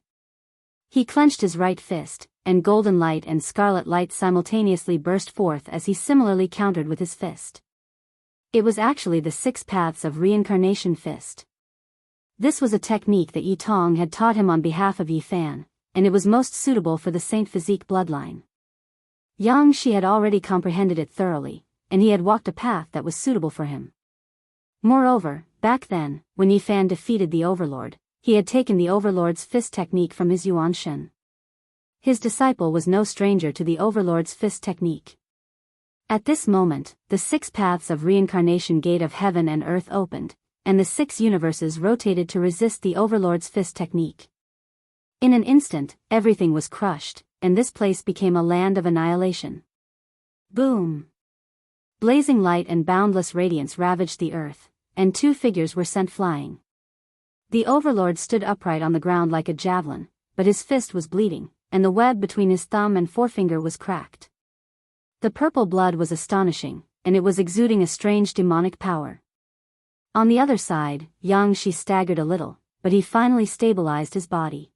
He clenched his right fist, and golden light and scarlet light simultaneously burst forth as he similarly countered with his fist. It was actually the 6 paths of reincarnation fist. This was a technique that Yi Tong had taught him on behalf of Yi Fan, and it was most suitable for the Saint Physique bloodline. Yang Shi had already comprehended it thoroughly, and he had walked a path that was suitable for him. Moreover, back then, when Yi Fan defeated the Overlord, he had taken the Overlord's fist technique from his Yuan Shen. His disciple was no stranger to the Overlord's fist technique. At this moment, the 6 paths of reincarnation gate of heaven and earth opened, and the 6 universes rotated to resist the Overlord's fist technique. In an instant, everything was crushed, and this place became a land of annihilation. Boom! Blazing light and boundless radiance ravaged the earth, and 2 figures were sent flying. The Overlord stood upright on the ground like a javelin, but his fist was bleeding, and the web between his thumb and forefinger was cracked. The purple blood was astonishing, and it was exuding a strange demonic power. On the other side, Yang Shi staggered a little, but he finally stabilized his body.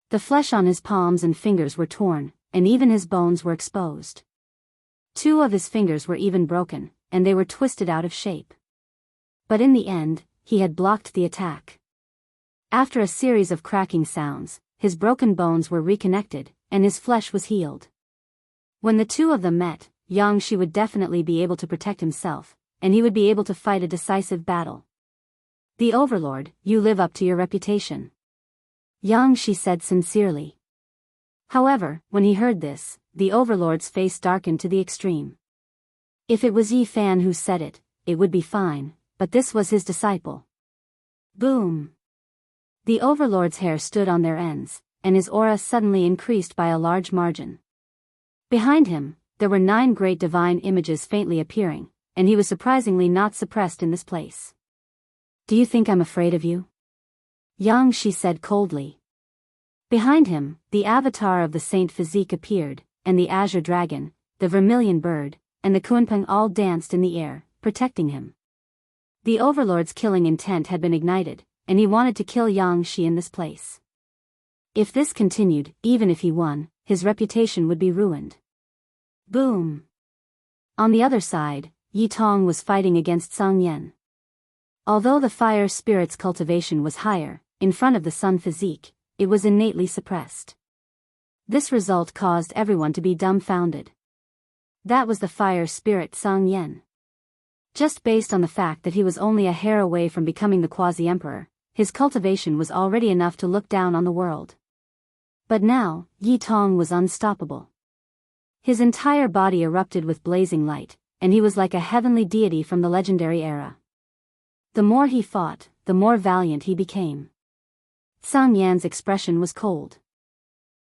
The flesh on his palms and fingers were torn, and even his bones were exposed. 2 of his fingers were even broken, and they were twisted out of shape. But in the end, he had blocked the attack. After a series of cracking sounds, his broken bones were reconnected, and his flesh was healed. When the 2 of them met, Yang Shi would definitely be able to protect himself, and he would be able to fight a decisive battle. The Overlord, you live up to your reputation. Yang Shi said sincerely. However, when he heard this, the Overlord's face darkened to the extreme. If it was Yi Fan who said it, it would be fine, but this was his disciple. Boom! The Overlord's hair stood on their ends, and his aura suddenly increased by a large margin. Behind him, there were 9 great divine images faintly appearing, and he was surprisingly not suppressed in this place. Do you think I'm afraid of you? Yang Shi said coldly. Behind him, the avatar of the Saint Physique appeared, and the Azure Dragon, the Vermilion Bird, and the Kunpeng all danced in the air, protecting him. The Overlord's killing intent had been ignited, and he wanted to kill Yang Shi in this place. If this continued, even if he won, his reputation would be ruined. Boom! On the other side, Yi Tong was fighting against Song Yan. Although the fire spirit's cultivation was higher, in front of the sun physique, it was innately suppressed. This result caused everyone to be dumbfounded. That was the fire spirit Song Yan. Just based on the fact that he was only a hair away from becoming the quasi-emperor, his cultivation was already enough to look down on the world. But now, Yi Tong was unstoppable. His entire body erupted with blazing light, and he was like a heavenly deity from the legendary era. The more he fought, the more valiant he became. Song Yan's expression was cold.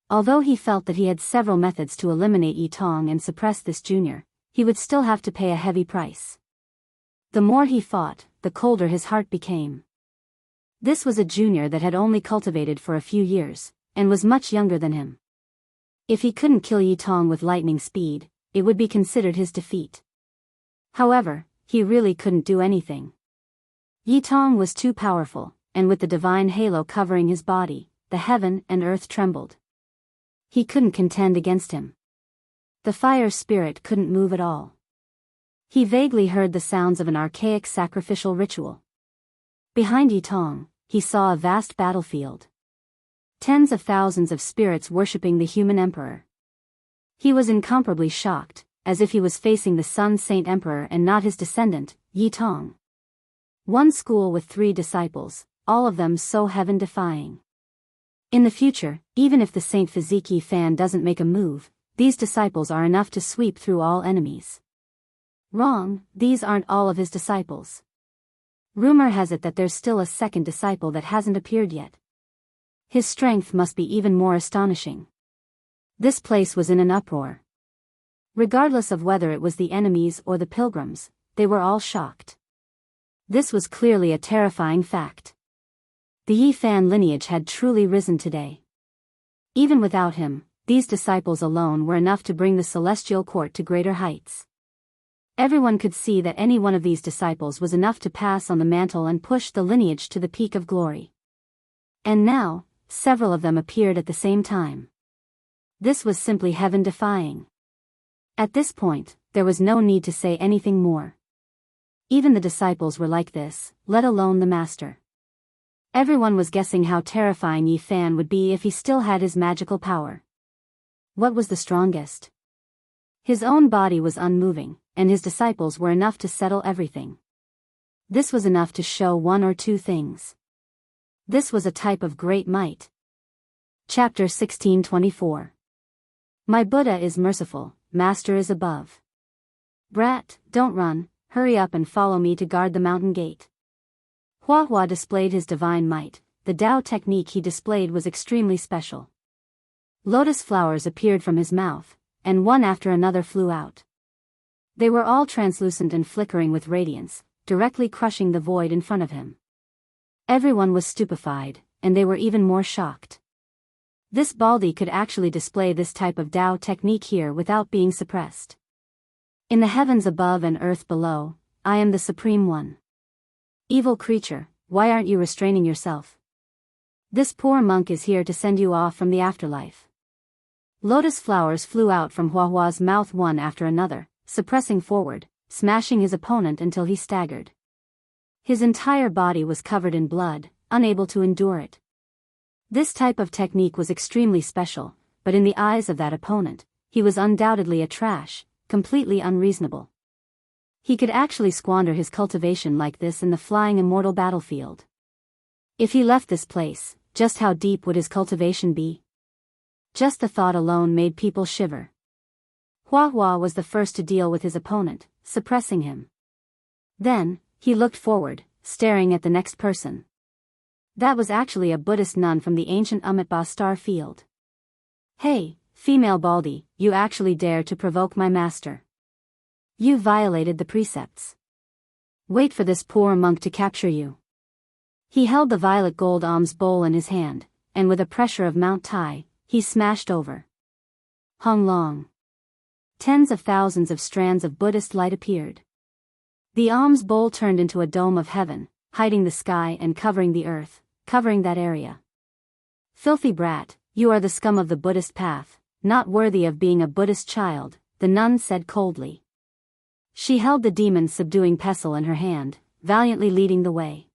Although he felt that he had several methods to eliminate Yi Tong and suppress this junior, he would still have to pay a heavy price. The more he fought, the colder his heart became. This was a junior that had only cultivated for a few years, and was much younger than him. If he couldn't kill Yi Tong with lightning speed, it would be considered his defeat. However, he really couldn't do anything. Yi Tong was too powerful, and with the divine halo covering his body, the heaven and earth trembled. He couldn't contend against him. The fire spirit couldn't move at all. He vaguely heard the sounds of an archaic sacrificial ritual. Behind Yi Tong, he saw a vast battlefield. Tens of thousands of spirits worshipping the human emperor. He was incomparably shocked, as if he was facing the Sun Saint Emperor and not his descendant, Yi Tong. One school with 3 disciples, all of them so heaven-defying. In the future, even if the Saint Physique Yi Fan doesn't make a move, these disciples are enough to sweep through all enemies. Wrong, these aren't all of his disciples. Rumor has it that there's still a second disciple that hasn't appeared yet. His strength must be even more astonishing. This place was in an uproar. Regardless of whether it was the enemies or the pilgrims, they were all shocked. This was clearly a terrifying fact. The Yi Fan lineage had truly risen today. Even without him, these disciples alone were enough to bring the celestial court to greater heights. Everyone could see that any one of these disciples was enough to pass on the mantle and push the lineage to the peak of glory. And now, several of them appeared at the same time. This was simply heaven-defying. At this point, there was no need to say anything more. Even the disciples were like this, let alone the master. Everyone was guessing how terrifying Yi Fan would be if he still had his magical power. What was the strongest? His own body was unmoving, and his disciples were enough to settle everything. This was enough to show 1 or 2 things. This was a type of great might. Chapter 1624. My Buddha is merciful, Master is above. Brat, don't run, hurry up and follow me to guard the mountain gate. Hua Hua displayed his divine might. The Tao technique he displayed was extremely special. Lotus flowers appeared from his mouth, and one after another flew out. They were all translucent and flickering with radiance, directly crushing the void in front of him. Everyone was stupefied, and they were even more shocked. This Baldi could actually display this type of Tao technique here without being suppressed. In the heavens above and earth below, I am the Supreme One. Evil creature, why aren't you restraining yourself? This poor monk is here to send you off from the afterlife. Lotus flowers flew out from Hua Hua's mouth one after another, suppressing forward, smashing his opponent until he staggered. His entire body was covered in blood, unable to endure it. This type of technique was extremely special, but in the eyes of that opponent, he was undoubtedly a trash, completely unreasonable. He could actually squander his cultivation like this in the flying immortal battlefield. If he left this place, just how deep would his cultivation be? Just the thought alone made people shiver. Hua Hua was the first to deal with his opponent, suppressing him. Then, he looked forward, staring at the next person. That was actually a Buddhist nun from the ancient Amitabha star field. Hey, female Baldy, you actually dare to provoke my master. You violated the precepts. Wait for this poor monk to capture you. He held the violet gold alms bowl in his hand, and with a pressure of Mount Tai, he smashed over. Hung long. Tens of thousands of strands of Buddhist light appeared. The alms bowl turned into a dome of heaven, hiding the sky and covering the earth, covering that area. Filthy brat, you are the scum of the Buddhist path, not worthy of being a Buddhist child, the nun said coldly. She held the demon's subduing pestle in her hand, valiantly leading the way.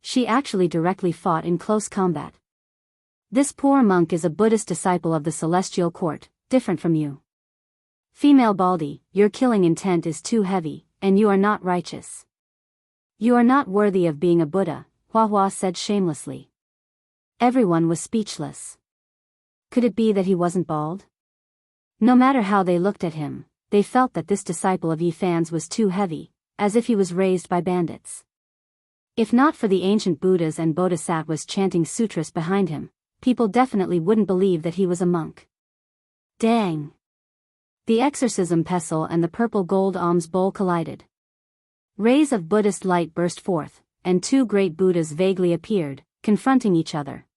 She actually directly fought in close combat. This poor monk is a Buddhist disciple of the celestial court, different from you. Female Baldy, your killing intent is too heavy, and you are not righteous. You are not worthy of being a Buddha, Hua Hua said shamelessly. Everyone was speechless. Could it be that he wasn't bald? No matter how they looked at him, they felt that this disciple of Yi Fan's was too heavy, as if he was raised by bandits. If not for the ancient Buddhas and Bodhisattvas chanting sutras behind him, people definitely wouldn't believe that he was a monk. Dang! The exorcism pestle and the purple gold alms bowl collided. Rays of Buddhist light burst forth, and two great Buddhas vaguely appeared, confronting each other.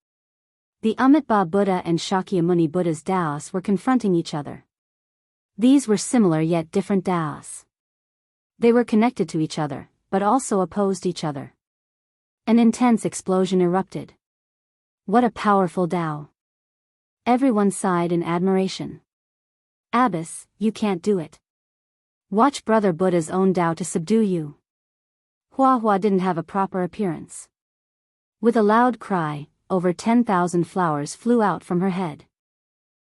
The Amitabha Buddha and Shakyamuni Buddha's Taoists were confronting each other. These were similar yet different Taoists. They were connected to each other, but also opposed each other. An intense explosion erupted. What a powerful Tao! Everyone sighed in admiration. Abbess, you can't do it. Watch Brother Buddha's own Tao to subdue you. Hua Hua didn't have a proper appearance. With a loud cry, over 10,000 flowers flew out from her head.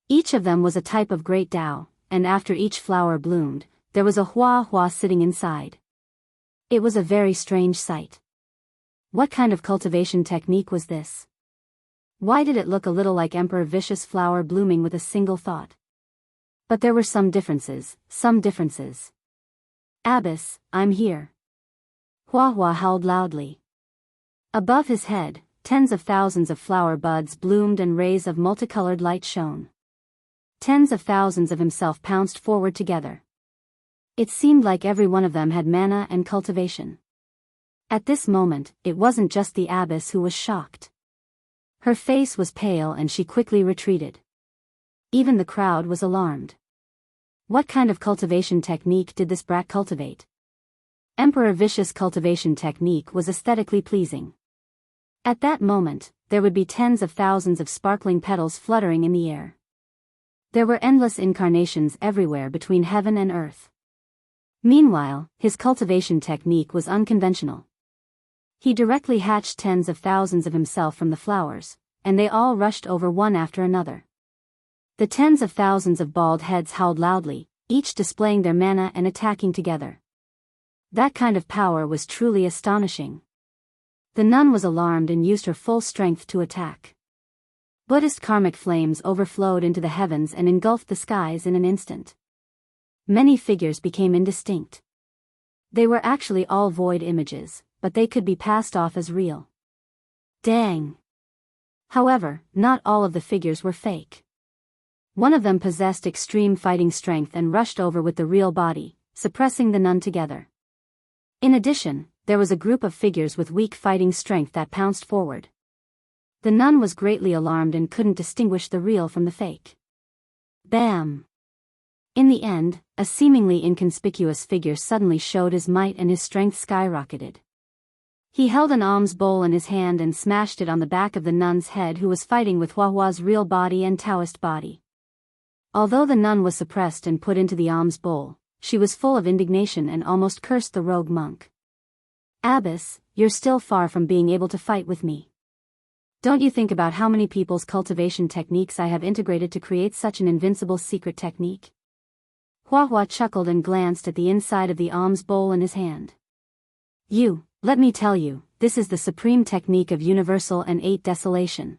Each of them was a type of great Tao, and after each flower bloomed, there was a Hua Hua sitting inside. It was a very strange sight. What kind of cultivation technique was this? Why did it look a little like Emperor Vicious flower blooming with a single thought? But there were some differences. Abbess, I'm here. Hua Hua howled loudly. Above his head, tens of thousands of flower buds bloomed and rays of multicolored light shone. Tens of thousands of himself pounced forward together. It seemed like every one of them had mana and cultivation. At this moment, it wasn't just the abbess who was shocked. Her face was pale and she quickly retreated. Even the crowd was alarmed. What kind of cultivation technique did this brat cultivate? Emperor Vicious' cultivation technique was aesthetically pleasing. At that moment, there would be tens of thousands of sparkling petals fluttering in the air. There were endless incarnations everywhere between heaven and earth. Meanwhile, his cultivation technique was unconventional. He directly hatched tens of thousands of himself from the flowers, and they all rushed over one after another. The tens of thousands of bald heads howled loudly, each displaying their mana and attacking together. That kind of power was truly astonishing. The nun was alarmed and used her full strength to attack. Buddhist karmic flames overflowed into the heavens and engulfed the skies in an instant. Many figures became indistinct. They were actually all void images, but they could be passed off as real. Dang! However, not all of the figures were fake. One of them possessed extreme fighting strength and rushed over with the real body, suppressing the nun together. In addition, there was a group of figures with weak fighting strength that pounced forward. The nun was greatly alarmed and couldn't distinguish the real from the fake. Bam! In the end, a seemingly inconspicuous figure suddenly showed his might and his strength skyrocketed. He held an alms bowl in his hand and smashed it on the back of the nun's head, who was fighting with Hua Hua's real body and Taoist body. Although the nun was suppressed and put into the alms bowl, she was full of indignation and almost cursed the rogue monk. Abbess, you're still far from being able to fight with me. Don't you think about how many people's cultivation techniques I have integrated to create such an invincible secret technique? Hua Hua chuckled and glanced at the inside of the alms bowl in his hand. Let me tell you, this is the supreme technique of universal and 8 desolation.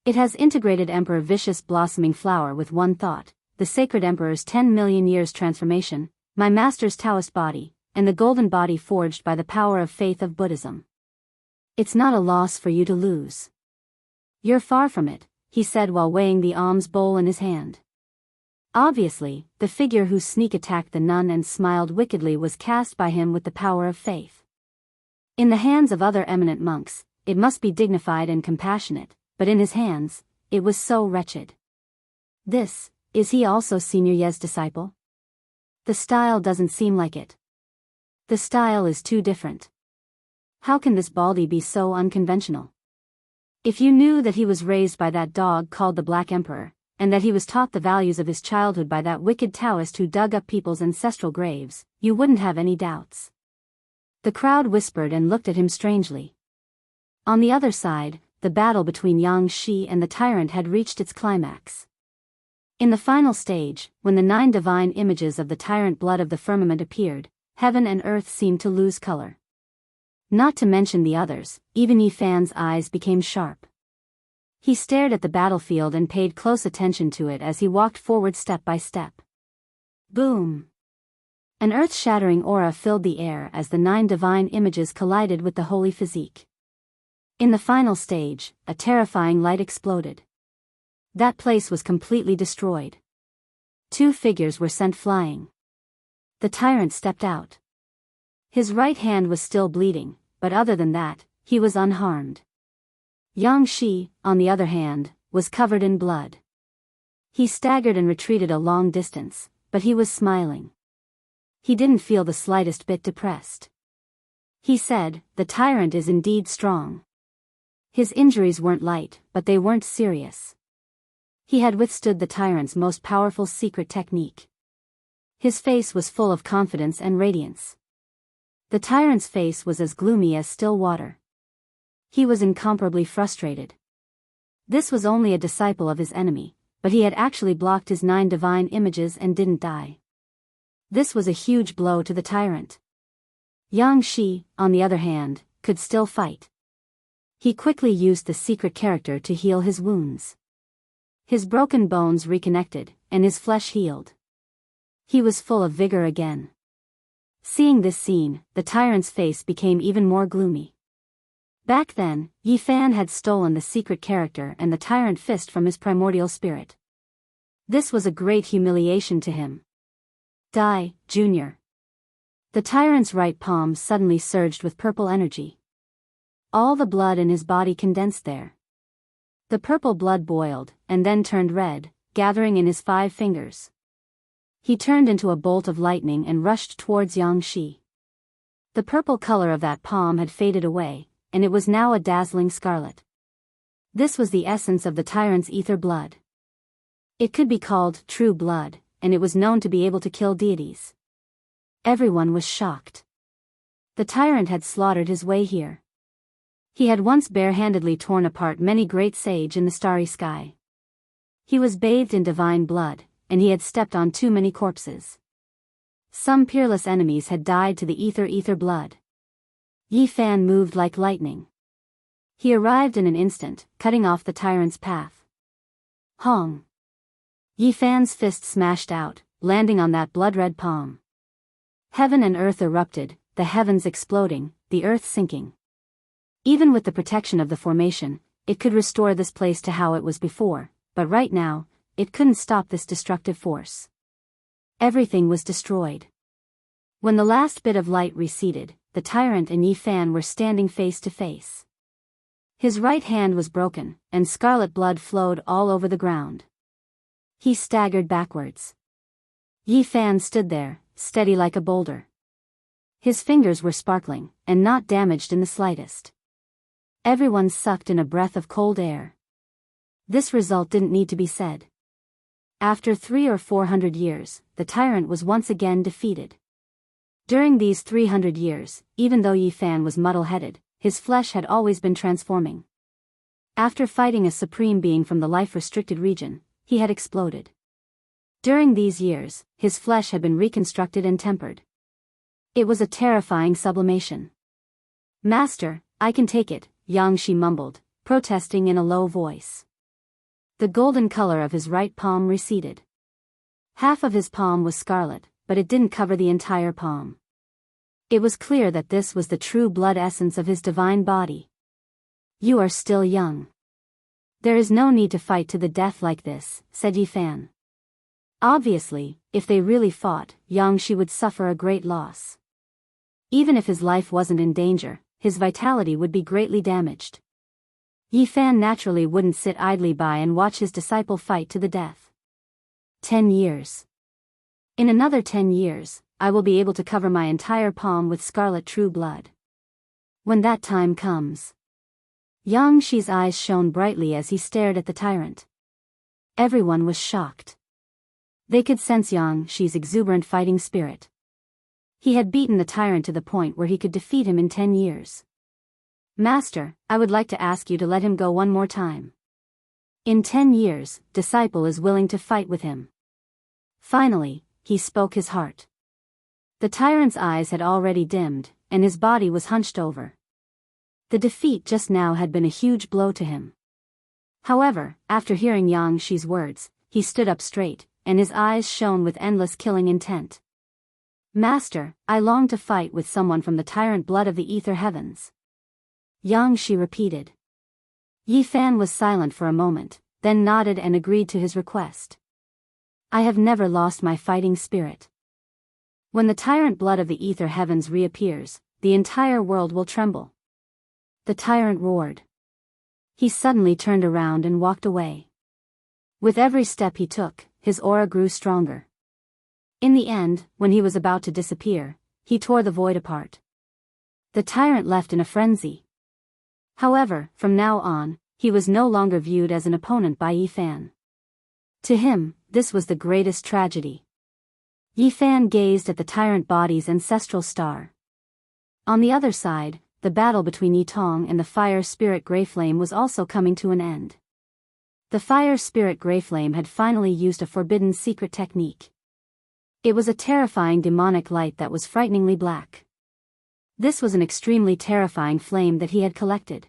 It has integrated Emperor Vicious blossoming flower with one thought, the sacred Emperor's 10 million years transformation, my master's Taoist body, and the golden body forged by the power of faith of Buddhism. It's not a loss for you to lose. You're far from it, he said while weighing the alms bowl in his hand. Obviously, the figure whose sneak attacked the nun and smiled wickedly was cast by him with the power of faith. In the hands of other eminent monks, it must be dignified and compassionate, but in his hands, it was so wretched. Is he also Senior Ye's disciple? The style doesn't seem like it. The style is too different. How can this baldy be so unconventional? If you knew that he was raised by that dog called the Black Emperor, and that he was taught the values of his childhood by that wicked Taoist who dug up people's ancestral graves, you wouldn't have any doubts. The crowd whispered and looked at him strangely. On the other side, the battle between Yang Shi and the tyrant had reached its climax. In the final stage, when the 9 divine images of the tyrant blood of the firmament appeared, heaven and earth seemed to lose color. Not to mention the others, even Yi Fan's eyes became sharp. He stared at the battlefield and paid close attention to it as he walked forward step by step. Boom! An earth-shattering aura filled the air as the 9 divine images collided with the holy physique. In the final stage, a terrifying light exploded. That place was completely destroyed. 2 figures were sent flying. The tyrant stepped out. His right hand was still bleeding, but other than that, he was unharmed. Yang Shi, on the other hand, was covered in blood. He staggered and retreated a long distance, but he was smiling. He didn't feel the slightest bit depressed. He said, "The tyrant is indeed strong." His injuries weren't light, but they weren't serious. He had withstood the tyrant's most powerful secret technique. His face was full of confidence and radiance. The tyrant's face was as gloomy as still water. He was incomparably frustrated. This was only a disciple of his enemy, but he had actually blocked his 9 divine images and didn't die. This was a huge blow to the tyrant. Yang Shi, on the other hand, could still fight. He quickly used the secret character to heal his wounds. His broken bones reconnected, and his flesh healed. He was full of vigor again. Seeing this scene, the tyrant's face became even more gloomy. Back then, Yi Fan had stolen the secret character and the tyrant fist from his primordial spirit. This was a great humiliation to him. Die, Junior. The tyrant's right palm suddenly surged with purple energy. All the blood in his body condensed there. The purple blood boiled, and then turned red, gathering in his 5 fingers. He turned into a bolt of lightning and rushed towards Yang Shi. The purple color of that palm had faded away, and it was now a dazzling scarlet. This was the essence of the tyrant's ether blood. It could be called true blood, and it was known to be able to kill deities. Everyone was shocked. The tyrant had slaughtered his way here. He had once barehandedly torn apart many great sage in the starry sky. He was bathed in divine blood, and he had stepped on too many corpses. Some peerless enemies had died to the ether blood. Yi Fan moved like lightning. He arrived in an instant, cutting off the tyrant's path. Hong! Yi Fan's fist smashed out, landing on that blood-red palm. Heaven and earth erupted, the heavens exploding, the earth sinking. Even with the protection of the formation, it could restore this place to how it was before, but right now, it couldn't stop this destructive force. Everything was destroyed. When the last bit of light receded, the tyrant and Yi Fan were standing face to face. His right hand was broken, and scarlet blood flowed all over the ground. He staggered backwards. Yi Fan stood there, steady like a boulder. His fingers were sparkling, and not damaged in the slightest. Everyone sucked in a breath of cold air. This result didn't need to be said. After 300 or 400 years, the tyrant was once again defeated. During these 300 years, even though Yi Fan was muddle-headed, his flesh had always been transforming. After fighting a supreme being from the life-restricted region, he had exploded. During these years, his flesh had been reconstructed and tempered. It was a terrifying sublimation. "Master, I can take it," Yangshi mumbled, protesting in a low voice. The golden color of his right palm receded. Half of his palm was scarlet, but it didn't cover the entire palm. It was clear that this was the true blood essence of his divine body. "You are still young. There is no need to fight to the death like this," said Yi Fan. Obviously, if they really fought, Yangshi would suffer a great loss. Even if his life wasn't in danger, his vitality would be greatly damaged. Yi Fan naturally wouldn't sit idly by and watch his disciple fight to the death. 10 years. In another 10 years, I will be able to cover my entire palm with scarlet true blood. When that time comes. Yangshi's eyes shone brightly as he stared at the tyrant. Everyone was shocked. They could sense Yangshi's exuberant fighting spirit. He had beaten the tyrant to the point where he could defeat him in 10 years. "Master, I would like to ask you to let him go one more time. In 10 years, disciple is willing to fight with him." Finally, he spoke his heart. The tyrant's eyes had already dimmed, and his body was hunched over. The defeat just now had been a huge blow to him. However, after hearing Yangshi's words, he stood up straight, and his eyes shone with endless killing intent. "Master, I long to fight with someone from the tyrant blood of the ether heavens," Yangshi repeated. Yi Fan was silent for a moment, then nodded and agreed to his request. "I have never lost my fighting spirit. When the tyrant blood of the ether heavens reappears, the entire world will tremble." The tyrant roared. He suddenly turned around and walked away. With every step he took, his aura grew stronger. In the end, when he was about to disappear, he tore the void apart. The tyrant left in a frenzy. However, from now on, he was no longer viewed as an opponent by Yi Fan. To him, this was the greatest tragedy. Yi Fan gazed at the tyrant body's ancestral star. On the other side, the battle between Yi Tong and the fire spirit Greyflame was also coming to an end. The fire spirit Greyflame had finally used a forbidden secret technique. It was a terrifying demonic light that was frighteningly black. This was an extremely terrifying flame that he had collected.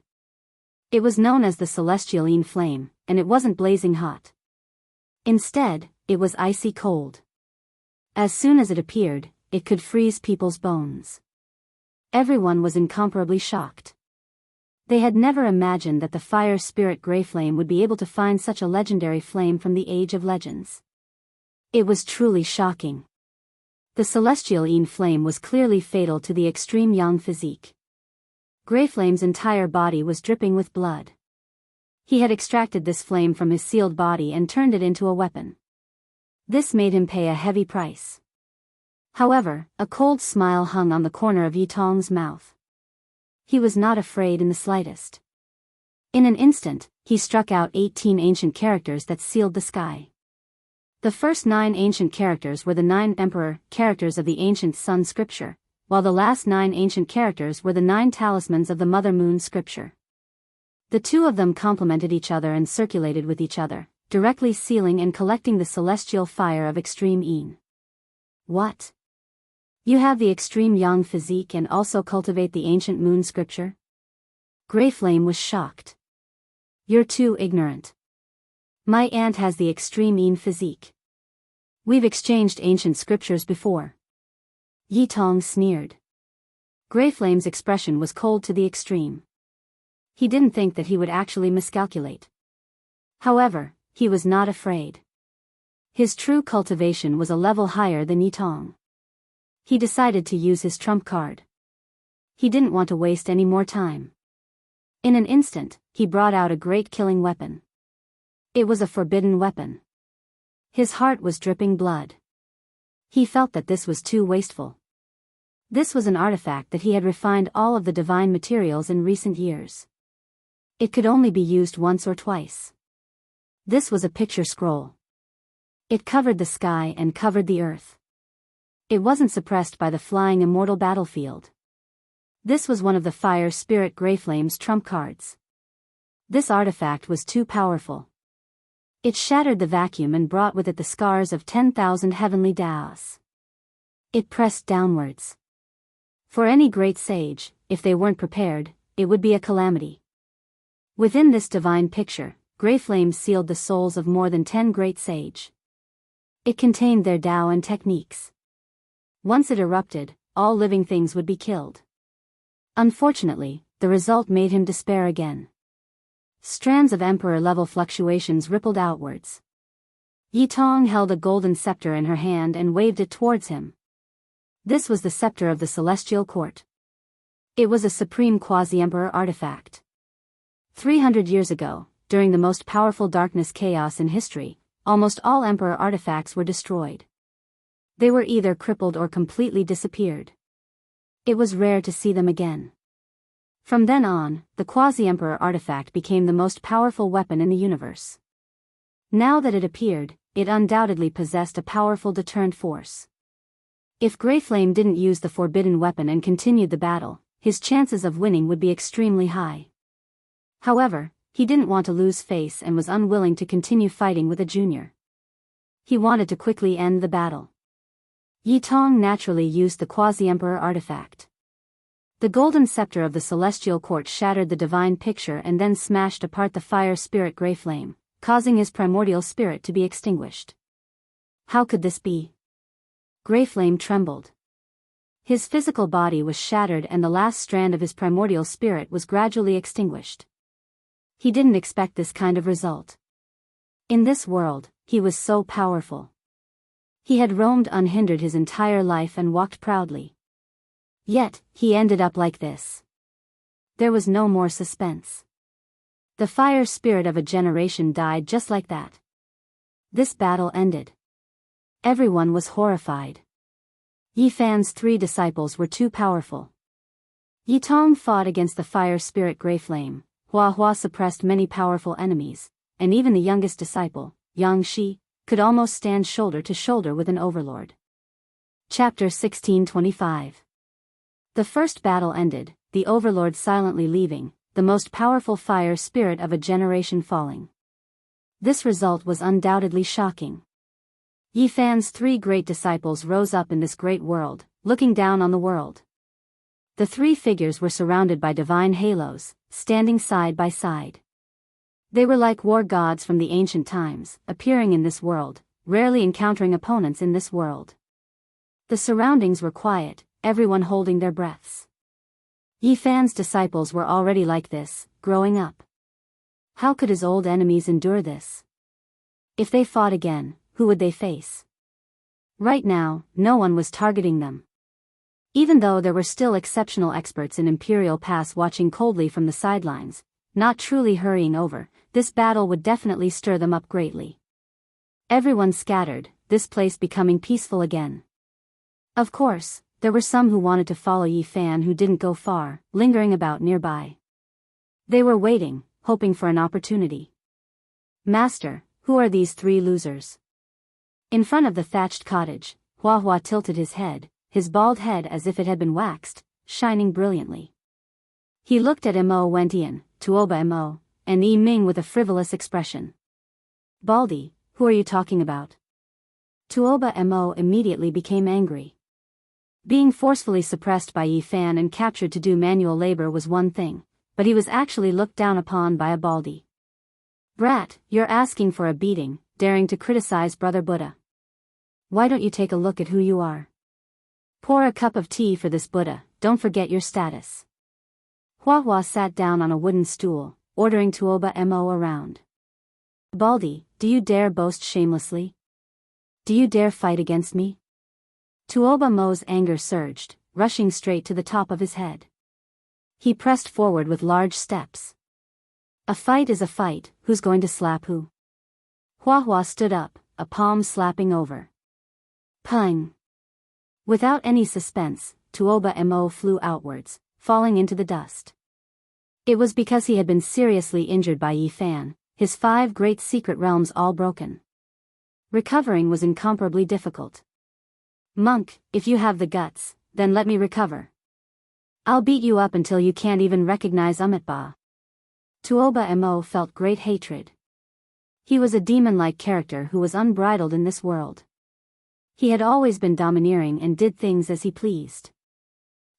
It was known as the Celestialine Flame, and it wasn't blazing hot. Instead, it was icy cold. As soon as it appeared, it could freeze people's bones. Everyone was incomparably shocked. They had never imagined that the fire spirit Greyflame would be able to find such a legendary flame from the Age of Legends. It was truly shocking. The Celestialine Flame was clearly fatal to the extreme young physique. Greyflame's entire body was dripping with blood. He had extracted this flame from his sealed body and turned it into a weapon. This made him pay a heavy price. However, a cold smile hung on the corner of Yi Tong's mouth. He was not afraid in the slightest. In an instant, he struck out 18 ancient characters that sealed the sky. The first 9 ancient characters were the 9 emperor characters of the ancient sun scripture, while the last 9 ancient characters were the 9 talismans of the Mother Moon scripture. The two of them complemented each other and circulated with each other, directly sealing and collecting the celestial fire of extreme Yin. "What? You have the extreme yang physique and also cultivate the ancient moon scripture?" Greyflame was shocked. "You're too ignorant. My aunt has the extreme Yin physique. We've exchanged ancient scriptures before." Yi Tong sneered. Greyflame's expression was cold to the extreme. He didn't think that he would actually miscalculate. However, he was not afraid. His true cultivation was a level higher than Yi Tong. He decided to use his trump card. He didn't want to waste any more time. In an instant, he brought out a great killing weapon. It was a forbidden weapon. His heart was dripping blood. He felt that this was too wasteful. This was an artifact that he had refined all of the divine materials in recent years. It could only be used once or twice. This was a picture scroll. It covered the sky and covered the earth. It wasn't suppressed by the flying immortal battlefield. This was one of the fire spirit Greyflame's trump cards. This artifact was too powerful. It shattered the vacuum and brought with it the scars of 10,000 heavenly Daos. It pressed downwards. For any great sage, if they weren't prepared, it would be a calamity. Within this divine picture, grey flames sealed the souls of more than 10 great sage. It contained their Tao and techniques. Once it erupted, all living things would be killed. Unfortunately, the result made him despair again. Strands of emperor-level fluctuations rippled outwards. Yi Tong held a golden scepter in her hand and waved it towards him. This was the scepter of the celestial court. It was a supreme quasi-emperor artifact. 300 years ago, during the most powerful darkness chaos in history, almost all emperor artifacts were destroyed. They were either crippled or completely disappeared. It was rare to see them again. From then on, the quasi-emperor artifact became the most powerful weapon in the universe. Now that it appeared, it undoubtedly possessed a powerful deterrent force. If Grey Flame didn't use the forbidden weapon and continued the battle, his chances of winning would be extremely high. However, he didn't want to lose face and was unwilling to continue fighting with a junior. He wanted to quickly end the battle. Yi Tong naturally used the quasi-emperor artifact. The golden scepter of the celestial court shattered the divine picture and then smashed apart the fire spirit Grey Flame, causing his primordial spirit to be extinguished. How could this be? Grey Flame trembled. His physical body was shattered and the last strand of his primordial spirit was gradually extinguished. He didn't expect this kind of result. In this world, he was so powerful. He had roamed unhindered his entire life and walked proudly. Yet, he ended up like this. There was no more suspense. The fire spirit of a generation died just like that. This battle ended. Everyone was horrified. Yi Fan's 3 disciples were too powerful. Yi Tong fought against the fire spirit Grey Flame. Hua Hua suppressed many powerful enemies, and even the youngest disciple, Yang Shi, could almost stand shoulder to shoulder with an overlord. Chapter 1625. The first battle ended, the overlord silently leaving, the most powerful fire spirit of a generation falling. This result was undoubtedly shocking. Yi Fan's 3 great disciples rose up in this great world, looking down on the world. The 3 figures were surrounded by divine halos, standing side by side. They were like war gods from the ancient times, appearing in this world, rarely encountering opponents in this world. The surroundings were quiet, everyone holding their breaths. Yi Fan's disciples were already like this, growing up. How could his old enemies endure this? If they fought again, who would they face? Right now, no one was targeting them. Even though there were still exceptional experts in Imperial Pass watching coldly from the sidelines, not truly hurrying over, this battle would definitely stir them up greatly. Everyone scattered, this place becoming peaceful again. Of course, there were some who wanted to follow Yi Fan who didn't go far, lingering about nearby. They were waiting, hoping for an opportunity. Master, who are these 3 losers? In front of the thatched cottage, Hua Hua tilted his head, his bald head as if it had been waxed, shining brilliantly. He looked at Mo Wentian, Tuoba Mo, and Yi Ming with a frivolous expression. Baldy, who are you talking about? Tuoba Mo immediately became angry. Being forcefully suppressed by Yi Fan and captured to do manual labor was one thing, but he was actually looked down upon by a Baldy. Brat, you're asking for a beating, daring to criticize Brother Buddha. Why don't you take a look at who you are? Pour a cup of tea for this Buddha, don't forget your status. Hua Hua sat down on a wooden stool, ordering Tuoba Mo around. Baldy, do you dare boast shamelessly? Do you dare fight against me? Tuoba Mo's anger surged, rushing straight to the top of his head. He pressed forward with large steps. A fight is a fight, who's going to slap who? Hua Hua stood up, a palm slapping over. Pung! Without any suspense, Tuoba Mo flew outwards, falling into the dust. It was because he had been seriously injured by Yi Fan, his 5 great secret realms all broken. Recovering was incomparably difficult. Monk, if you have the guts, then let me recover. I'll beat you up until you can't even recognize Umitba. Tuoba Mo felt great hatred. He was a demon-like character who was unbridled in this world. He had always been domineering and did things as he pleased.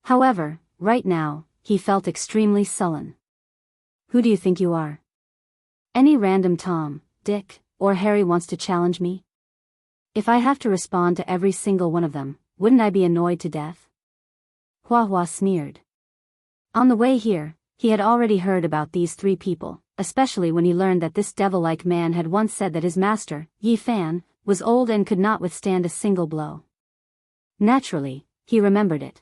However, right now, he felt extremely sullen. Who do you think you are? Any random Tom, Dick, or Harry wants to challenge me? If I have to respond to every single one of them, wouldn't I be annoyed to death? Hua Hua sneered. On the way here, he had already heard about these three people, especially when he learned that this devil-like man had once said that his master, Yi Fan, was old and could not withstand a single blow. Naturally, he remembered it.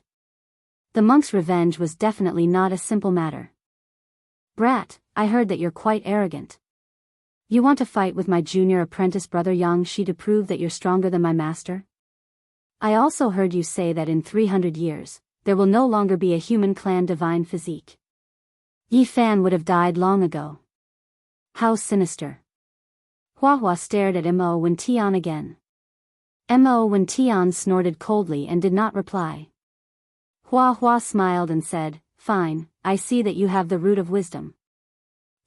The monk's revenge was definitely not a simple matter. Brat, I heard that you're quite arrogant. You want to fight with my junior apprentice brother Yang Shi to prove that you're stronger than my master? I also heard you say that in 300 years, there will no longer be a human clan divine physique. Yi Fan would have died long ago. How sinister. Hua Hua stared at Mo Wen Tian again. Mo Wen Tian snorted coldly and did not reply. Hua Hua smiled and said, Fine, I see that you have the root of wisdom.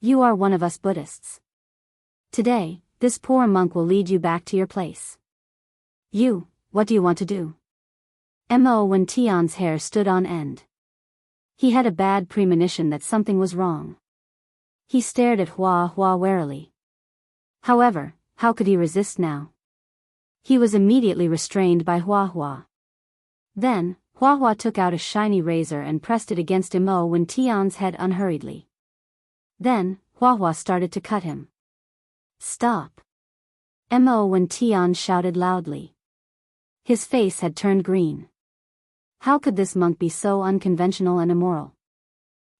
You are one of us Buddhists. Today, this poor monk will lead you back to your place. You, what do you want to do? Mo Wen Tian's hair stood on end. He had a bad premonition that something was wrong. He stared at Hua Hua warily. However, how could he resist now? He was immediately restrained by Hua Hua. Then, Hua Hua took out a shiny razor and pressed it against Mo Wen Tian's head unhurriedly. Then, Hua Hua started to cut him. Stop! Mo Wen Tian shouted loudly. His face had turned green. How could this monk be so unconventional and immoral?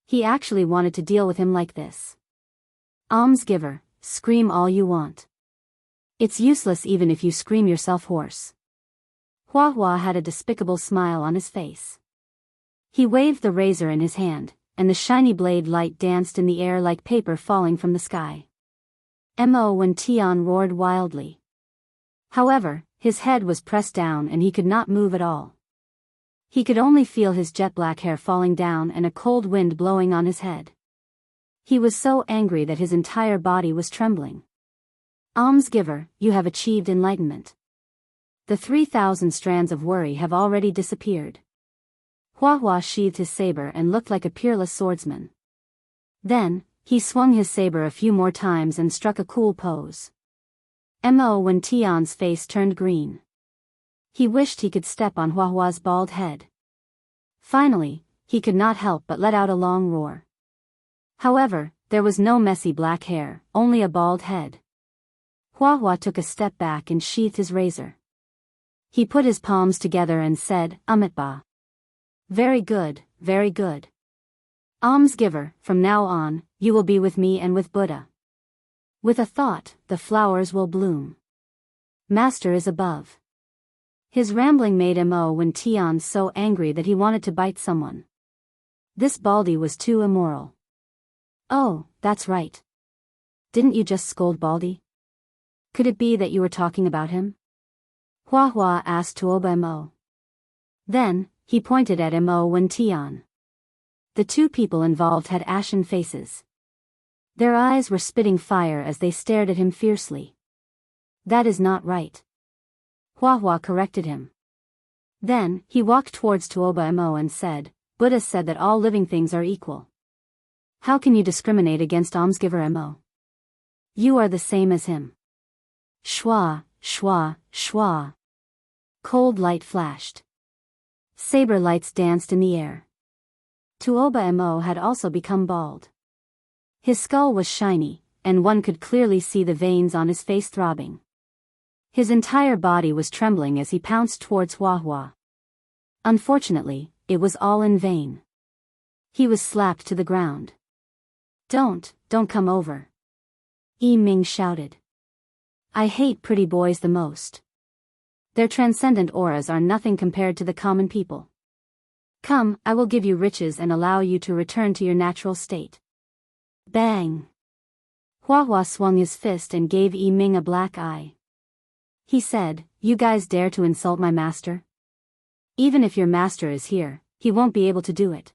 He actually wanted to deal with him like this. Almsgiver, scream all you want. It's useless even if you scream yourself hoarse. Hua Hua had a despicable smile on his face. He waved the razor in his hand, and the shiny blade light danced in the air like paper falling from the sky. Mo Wen Tian roared wildly. However, his head was pressed down and he could not move at all. He could only feel his jet black hair falling down and a cold wind blowing on his head. He was so angry that his entire body was trembling. Almsgiver, you have achieved enlightenment. The 3,000 strands of worry have already disappeared. Hua Hua sheathed his saber and looked like a peerless swordsman. Then, he swung his saber a few more times and struck a cool pose. Mo Wen Tian's face turned green. He wished he could step on Hua Hua's bald head. Finally, he could not help but let out a long roar. However, there was no messy black hair, only a bald head. Hua Hua took a step back and sheathed his razor. He put his palms together and said, Amitba. Very good, very good. Almsgiver, from now on, you will be with me and with Buddha. With a thought, the flowers will bloom. Master is above. His rambling made Mo Wen Tian so angry that he wanted to bite someone. This Baldy was too immoral. Oh, that's right. Didn't you just scold Baldy? Could it be that you were talking about him? Hua Hua asked Tuoba Mo. Then, he pointed at Mo Wen Tian. The two people involved had ashen faces. Their eyes were spitting fire as they stared at him fiercely. That is not right. Hua Hua corrected him. Then, he walked towards Tuoba Mo and said, Buddha said that all living things are equal. How can you discriminate against almsgiver Mo? You are the same as him. Shwa, shwa, shwa. Cold light flashed. Saber lights danced in the air. Tuoba Mo had also become bald. His skull was shiny, and one could clearly see the veins on his face throbbing. His entire body was trembling as he pounced towards Hua Hua. Unfortunately, it was all in vain. He was slapped to the ground. Don't come over. Yi Ming shouted. I hate pretty boys the most. Their transcendent auras are nothing compared to the common people. Come, I will give you riches and allow you to return to your natural state. Bang! Hua Hua swung his fist and gave Yi Ming a black eye. He said, You guys dare to insult my master? Even if your master is here, he won't be able to do it.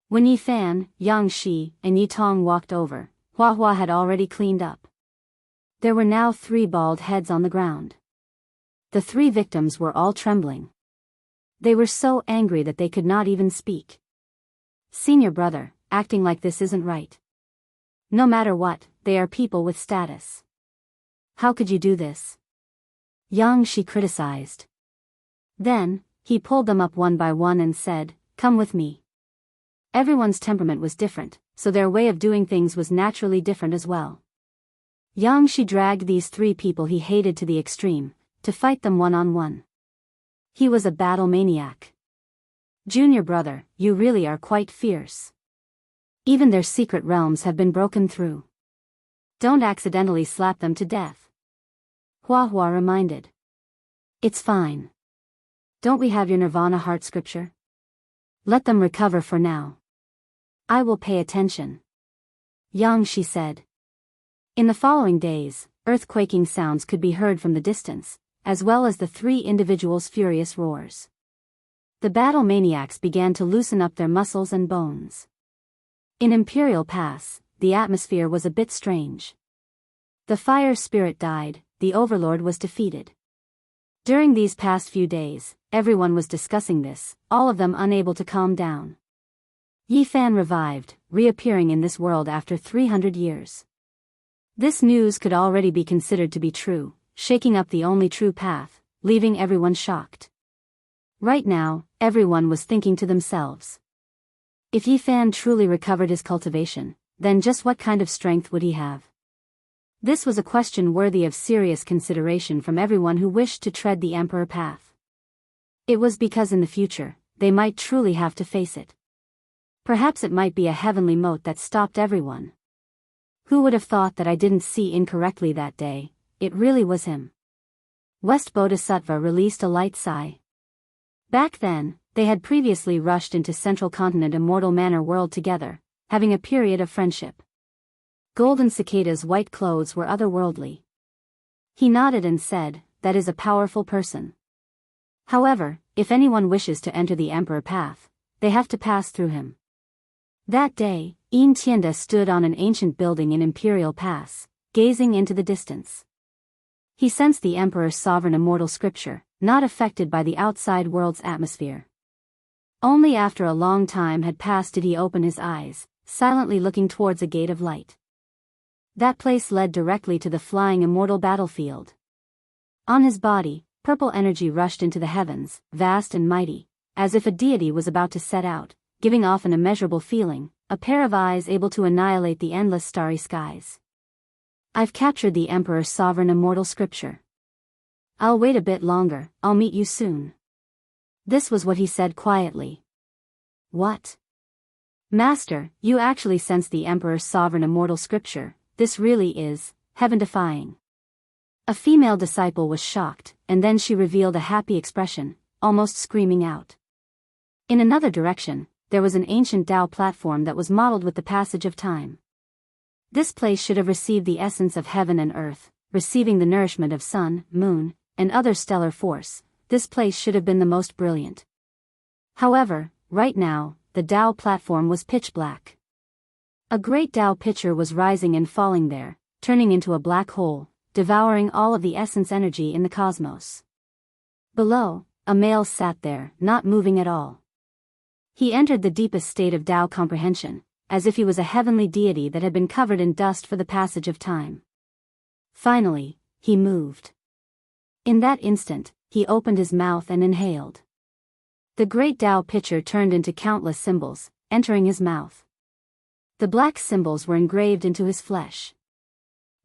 When Yi Fan, Yang Shi, and Yi Tong walked over, Hua Hua had already cleaned up. There were now 3 bald heads on the ground. The 3 victims were all trembling. They were so angry that they could not even speak. Senior brother, acting like this isn't right. No matter what, they are people with status. How could you do this? Yang Shi criticized. Then, he pulled them up one by one and said, "Come with me." Everyone's temperament was different, so their way of doing things was naturally different as well. Yang Shi dragged these 3 people he hated to the extreme, to fight them one-on-one. He was a battle maniac. Junior brother, you really are quite fierce. Even their secret realms have been broken through. Don't accidentally slap them to death. Hua Hua reminded. It's fine. Don't we have your Nirvana heart scripture? Let them recover for now. I will pay attention. Yang Shi said. In the following days, earthquaking sounds could be heard from the distance, as well as the 3 individuals' furious roars. The battle maniacs began to loosen up their muscles and bones. In Imperial Pass, the atmosphere was a bit strange. The fire spirit died, the overlord was defeated. During these past few days, everyone was discussing this, all of them unable to calm down. Yi Fan revived, reappearing in this world after 300 years. This news could already be considered to be true, shaking up the only true path, leaving everyone shocked. Right now, everyone was thinking to themselves. If Yi Fan truly recovered his cultivation, then just what kind of strength would he have? This was a question worthy of serious consideration from everyone who wished to tread the Emperor path. It was because in the future, they might truly have to face it. Perhaps it might be a heavenly moat that stopped everyone. Who would have thought that I didn't see incorrectly that day? It really was him. West Bodhisattva released a light sigh. Back then, they had previously rushed into Central Continent Immortal Manor world together, having a period of friendship. Golden Cicada's white clothes were otherworldly. He nodded and said, "That is a powerful person. However, if anyone wishes to enter the Emperor path, they have to pass through him." That day, Yin Tianda stood on an ancient building in Imperial Pass, gazing into the distance. He sensed the Emperor's sovereign immortal scripture, not affected by the outside world's atmosphere. Only after a long time had passed did he open his eyes, silently looking towards a gate of light. That place led directly to the flying immortal battlefield. On his body, purple energy rushed into the heavens, vast and mighty, as if a deity was about to set out, giving off an immeasurable feeling, a pair of eyes able to annihilate the endless starry skies. I've captured the Emperor's sovereign immortal scripture. I'll wait a bit longer, I'll meet you soon. This was what he said quietly. What? Master, you actually sense the Emperor's sovereign immortal scripture, this really is heaven-defying. A female disciple was shocked, and then she revealed a happy expression, almost screaming out. In another direction, there was an ancient Tao platform that was modeled with the passage of time. This place should have received the essence of heaven and earth, receiving the nourishment of sun, moon, and other stellar force. This place should have been the most brilliant. However, right now, the Tao platform was pitch black. A great Tao pitcher was rising and falling there, turning into a black hole, devouring all of the essence energy in the cosmos. Below, a male sat there, not moving at all. He entered the deepest state of Tao comprehension, as if he was a heavenly deity that had been covered in dust for the passage of time. Finally, he moved. In that instant, he opened his mouth and inhaled. The great Tao pitcher turned into countless symbols, entering his mouth. The black symbols were engraved into his flesh.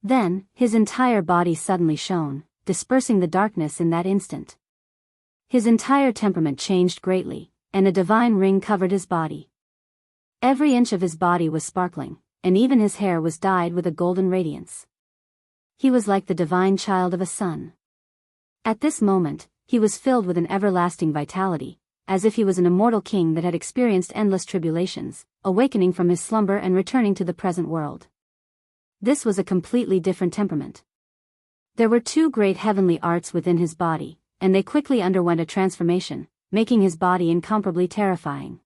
Then, his entire body suddenly shone, dispersing the darkness in that instant. His entire temperament changed greatly, and a divine ring covered his body. Every inch of his body was sparkling, and even his hair was dyed with a golden radiance. He was like the divine child of a sun. At this moment, he was filled with an everlasting vitality, as if he was an immortal king that had experienced endless tribulations, awakening from his slumber and returning to the present world. This was a completely different temperament. There were 2 great heavenly arts within his body, and they quickly underwent a transformation, making his body incomparably terrifying.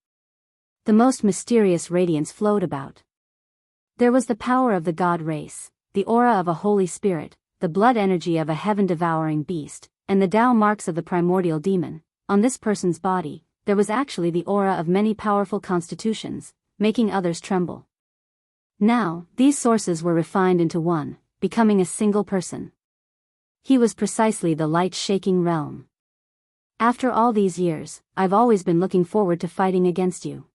The most mysterious radiance flowed about. There was the power of the god race, the aura of a holy spirit, the blood energy of a heaven-devouring beast, and the Tao marks of the primordial demon. On this person's body, there was actually the aura of many powerful constitutions, making others tremble. Now, these sources were refined into one, becoming a single person. He was precisely the light-shaking realm. After all these years, I've always been looking forward to fighting against you.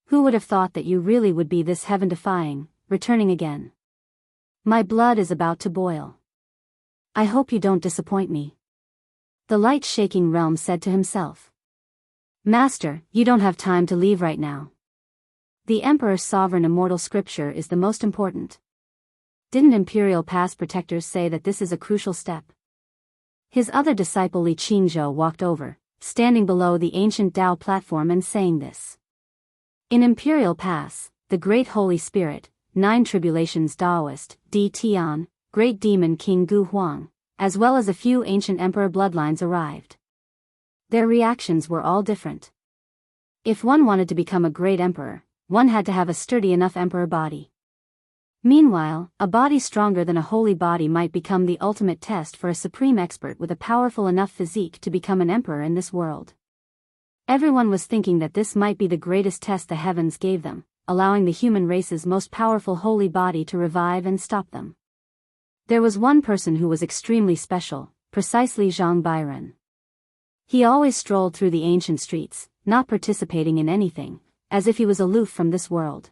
Who would have thought that you really would be this heaven-defying, returning again? My blood is about to boil. I hope you don't disappoint me. The light-shaking realm said to himself. Master, you don't have time to leave right now. The Emperor's sovereign immortal scripture is the most important. Didn't Imperial Pass protectors say that this is a crucial step? His other disciple Li Qingzhou walked over, standing below the ancient Tao platform and saying this. In Imperial Pass, the Great Holy Spirit, 9 Tribulations Taoist, Di Tian, Great Demon King Gu Huang, as well as a few ancient emperor bloodlines arrived. Their reactions were all different. If one wanted to become a great emperor, one had to have a sturdy enough emperor body. Meanwhile, a body stronger than a holy body might become the ultimate test for a supreme expert with a powerful enough physique to become an emperor in this world. Everyone was thinking that this might be the greatest test the heavens gave them, allowing the human race's most powerful holy body to revive and stop them. There was one person who was extremely special, precisely Zhang Bairen. He always strolled through the ancient streets, not participating in anything, as if he was aloof from this world.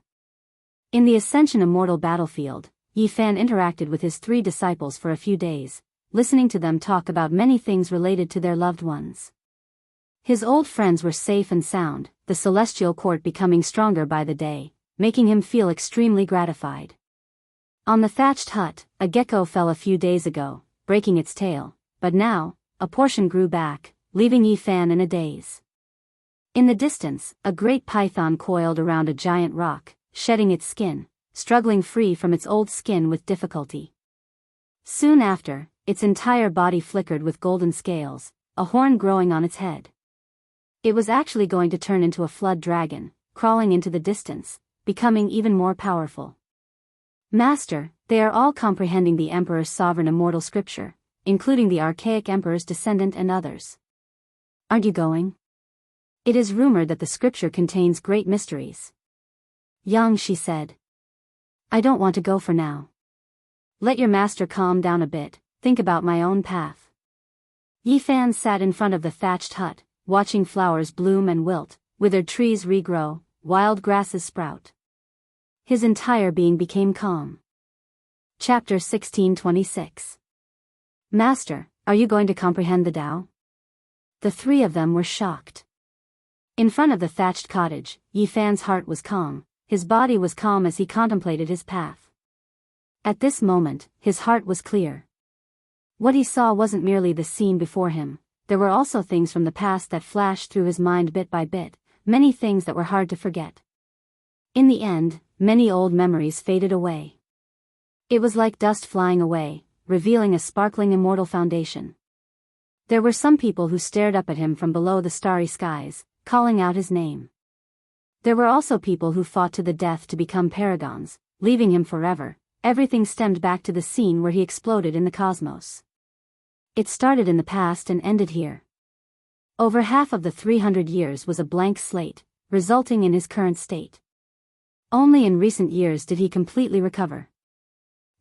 In the Ascension Immortal battlefield, Yi Fan interacted with his 3 disciples for a few days, listening to them talk about many things related to their loved ones. His old friends were safe and sound, the celestial court becoming stronger by the day, making him feel extremely gratified. On the thatched hut, a gecko fell a few days ago, breaking its tail, but now, a portion grew back, leaving Yi Fan in a daze. In the distance, a great python coiled around a giant rock, shedding its skin, struggling free from its old skin with difficulty. Soon after, its entire body flickered with golden scales, a horn growing on its head. It was actually going to turn into a flood dragon, crawling into the distance, becoming even more powerful. Master, they are all comprehending the Emperor's sovereign immortal scripture, including the archaic Emperor's descendant and others. Aren't you going? It is rumored that the scripture contains great mysteries. Yang Shi said. I don't want to go for now. Let your master calm down a bit, think about my own path. Yi Fan sat in front of the thatched hut, watching flowers bloom and wilt, withered trees regrow, wild grasses sprout. His entire being became calm. Chapter 1626. Master, are you going to comprehend the Tao? The 3 of them were shocked. In front of the thatched cottage, Yi Fan's heart was calm, his body was calm as he contemplated his path. At this moment, his heart was clear. What he saw wasn't merely the scene before him, there were also things from the past that flashed through his mind bit by bit, many things that were hard to forget. In the end, many old memories faded away. It was like dust flying away, revealing a sparkling immortal foundation. There were some people who stared up at him from below the starry skies, calling out his name. There were also people who fought to the death to become paragons, leaving him forever. Everything stemmed back to the scene where he exploded in the cosmos. It started in the past and ended here. Over half of the 300 years was a blank slate, resulting in his current state. Only in recent years did he completely recover.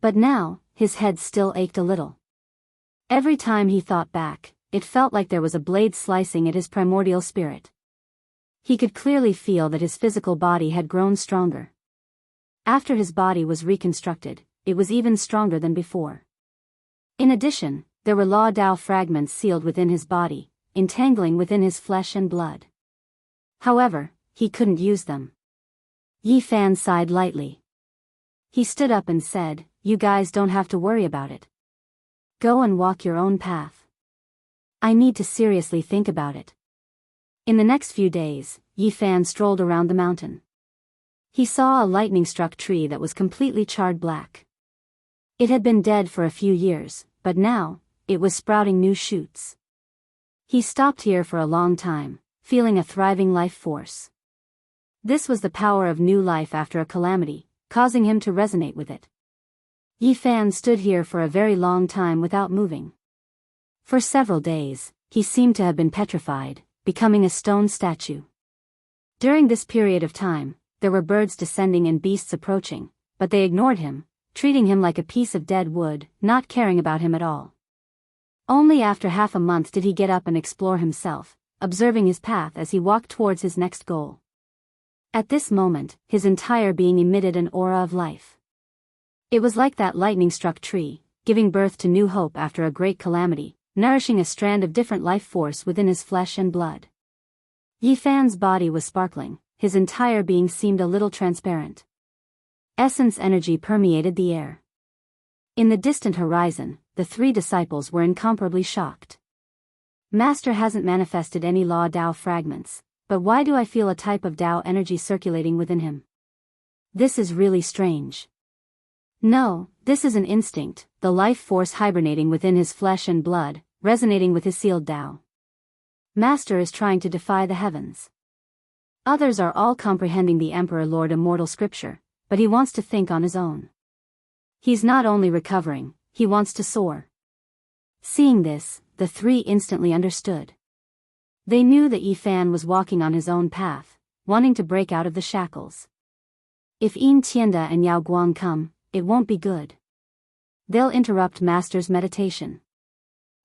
But now, his head still ached a little. Every time he thought back, it felt like there was a blade slicing at his primordial spirit. He could clearly feel that his physical body had grown stronger. After his body was reconstructed, it was even stronger than before. In addition, there were Law Tao fragments sealed within his body, entangling within his flesh and blood. However, he couldn't use them. Yi Fan sighed lightly. He stood up and said, "You guys don't have to worry about it. Go and walk your own path. I need to seriously think about it." In the next few days, Yi Fan strolled around the mountain. He saw a lightning-struck tree that was completely charred black. It had been dead for a few years, but now, it was sprouting new shoots. He stopped here for a long time, feeling a thriving life force. This was the power of new life after a calamity, causing him to resonate with it. Yi Fan stood here for a very long time without moving. For several days, he seemed to have been petrified, becoming a stone statue. During this period of time, there were birds descending and beasts approaching, but they ignored him, treating him like a piece of dead wood, not caring about him at all. Only after half a month did he get up and explore himself, observing his path as he walked towards his next goal. At this moment, his entire being emitted an aura of life. It was like that lightning-struck tree, giving birth to new hope after a great calamity, nourishing a strand of different life force within his flesh and blood. Yi Fan's body was sparkling, his entire being seemed a little transparent. Essence energy permeated the air. In the distant horizon, the three disciples were incomparably shocked. Master hasn't manifested any Law Dao fragments, but why do I feel a type of Dao energy circulating within him? This is really strange. No, this is an instinct, the life force hibernating within his flesh and blood, resonating with his sealed Dao. Master is trying to defy the heavens. Others are all comprehending the Emperor Lord Immortal scripture, but he wants to think on his own. He's not only recovering, he wants to soar. Seeing this, the three instantly understood. They knew that Yi Fan was walking on his own path, wanting to break out of the shackles. If Yin Tianda and Yao Guang come, it won't be good. They'll interrupt Master's meditation.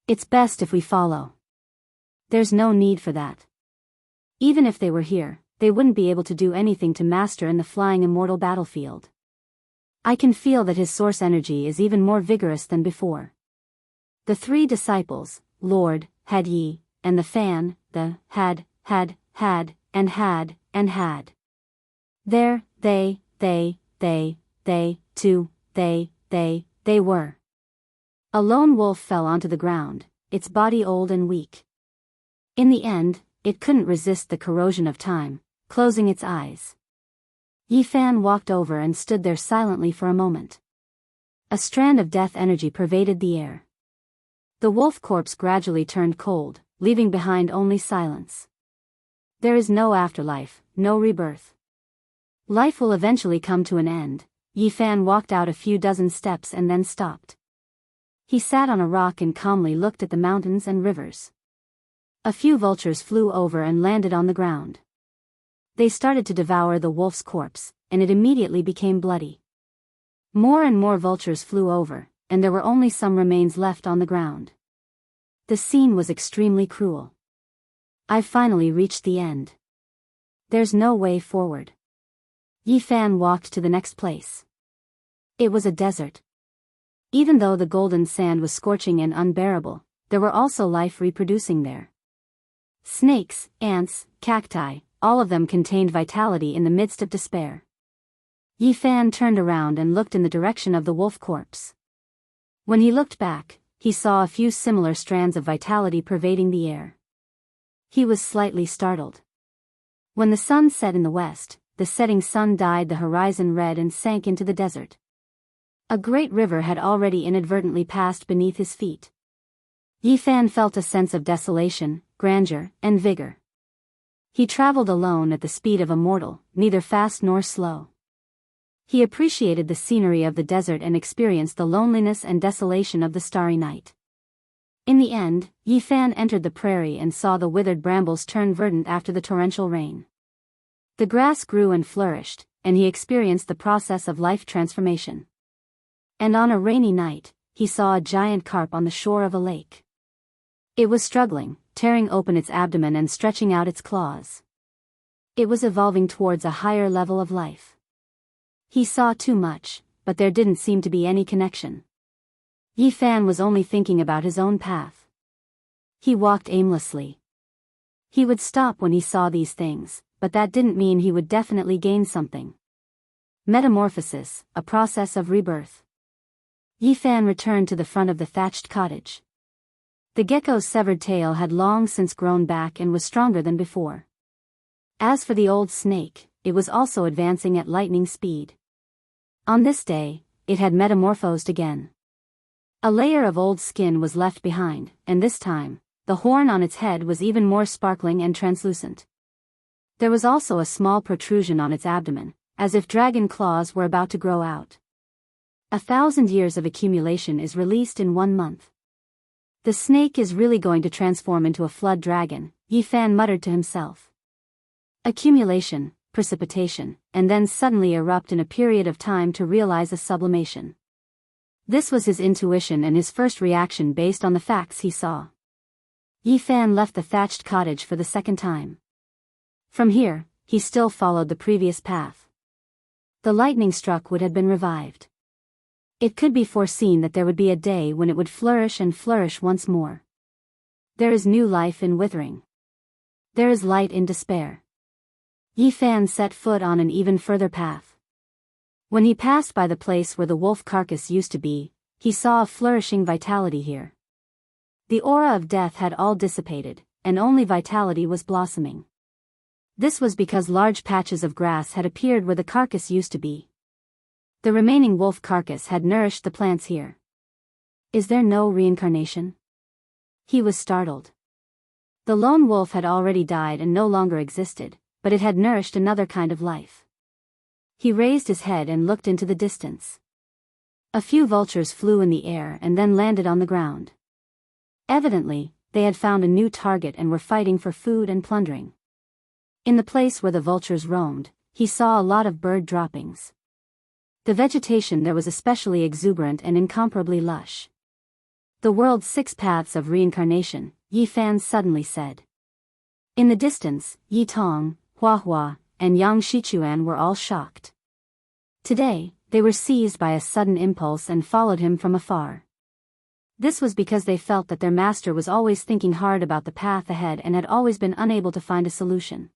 It's best if we follow. There's no need for that. Even if they were here, they wouldn't be able to do anything to Master in the flying immortal battlefield. I can feel that his source energy is even more vigorous than before. The three disciples, Lord, had Yi, and the Fan, the had, and had. There, they were. A lone wolf fell onto the ground, its body old and weak. In the end, it couldn't resist the corrosion of time, closing its eyes. Yi Fan walked over and stood there silently for a moment. A strand of death energy pervaded the air. The wolf corpse gradually turned cold, leaving behind only silence. There is no afterlife, no rebirth. Life will eventually come to an end. Yi Fan walked out a few dozen steps and then stopped. He sat on a rock and calmly looked at the mountains and rivers. A few vultures flew over and landed on the ground. They started to devour the wolf's corpse, and it immediately became bloody. More and more vultures flew over, and there were only some remains left on the ground. The scene was extremely cruel. I've finally reached the end. There's no way forward. Yi Fan walked to the next place. It was a desert. Even though the golden sand was scorching and unbearable, there were also life reproducing there. Snakes, ants, cacti, all of them contained vitality in the midst of despair. Yi Fan turned around and looked in the direction of the wolf corpse. When he looked back, he saw a few similar strands of vitality pervading the air. He was slightly startled. When the sun set in the west, the setting sun dyed the horizon red and sank into the desert. A great river had already inadvertently passed beneath his feet. Yi Fan felt a sense of desolation, grandeur, and vigor. He traveled alone at the speed of a mortal, neither fast nor slow. He appreciated the scenery of the desert and experienced the loneliness and desolation of the starry night. In the end, Yi Fan entered the prairie and saw the withered brambles turn verdant after the torrential rain. The grass grew and flourished, and he experienced the process of life transformation. And on a rainy night, he saw a giant carp on the shore of a lake. It was struggling, tearing open its abdomen and stretching out its claws. It was evolving towards a higher level of life. He saw too much, but there didn't seem to be any connection. Yi Fan was only thinking about his own path. He walked aimlessly. He would stop when he saw these things, but that didn't mean he would definitely gain something. Metamorphosis, a process of rebirth. Yi Fan returned to the front of the thatched cottage. The gecko's severed tail had long since grown back and was stronger than before. As for the old snake, it was also advancing at lightning speed. On this day, it had metamorphosed again. A layer of old skin was left behind, and this time, the horn on its head was even more sparkling and translucent. There was also a small protrusion on its abdomen, as if dragon claws were about to grow out. 1,000 years of accumulation is released in 1 month. The snake is really going to transform into a flood dragon, Yi Fan muttered to himself. Accumulation, precipitation, and then suddenly erupt in a period of time to realize a sublimation. This was his intuition and his first reaction based on the facts he saw. Yi Fan left the thatched cottage for the second time. From here, he still followed the previous path. The lightning struck would have been revived. It could be foreseen that there would be a day when it would flourish and flourish once more. There is new life in withering. There is light in despair. Yi Fan set foot on an even further path. When he passed by the place where the wolf carcass used to be, he saw a flourishing vitality here. The aura of death had all dissipated, and only vitality was blossoming. This was because large patches of grass had appeared where the carcass used to be. The remaining wolf carcass had nourished the plants here. Is there no reincarnation? He was startled. The lone wolf had already died and no longer existed, but it had nourished another kind of life. He raised his head and looked into the distance. A few vultures flew in the air and then landed on the ground. Evidently, they had found a new target and were fighting for food and plundering. In the place where the vultures roamed, he saw a lot of bird droppings. The vegetation there was especially exuberant and incomparably lush. The world's 6 paths of reincarnation, Yi Fan suddenly said. In the distance, Yi Tong, Hua Hua, and Yang Shichuan were all shocked. Today, they were seized by a sudden impulse and followed him from afar. This was because they felt that their master was always thinking hard about the path ahead and had always been unable to find a solution.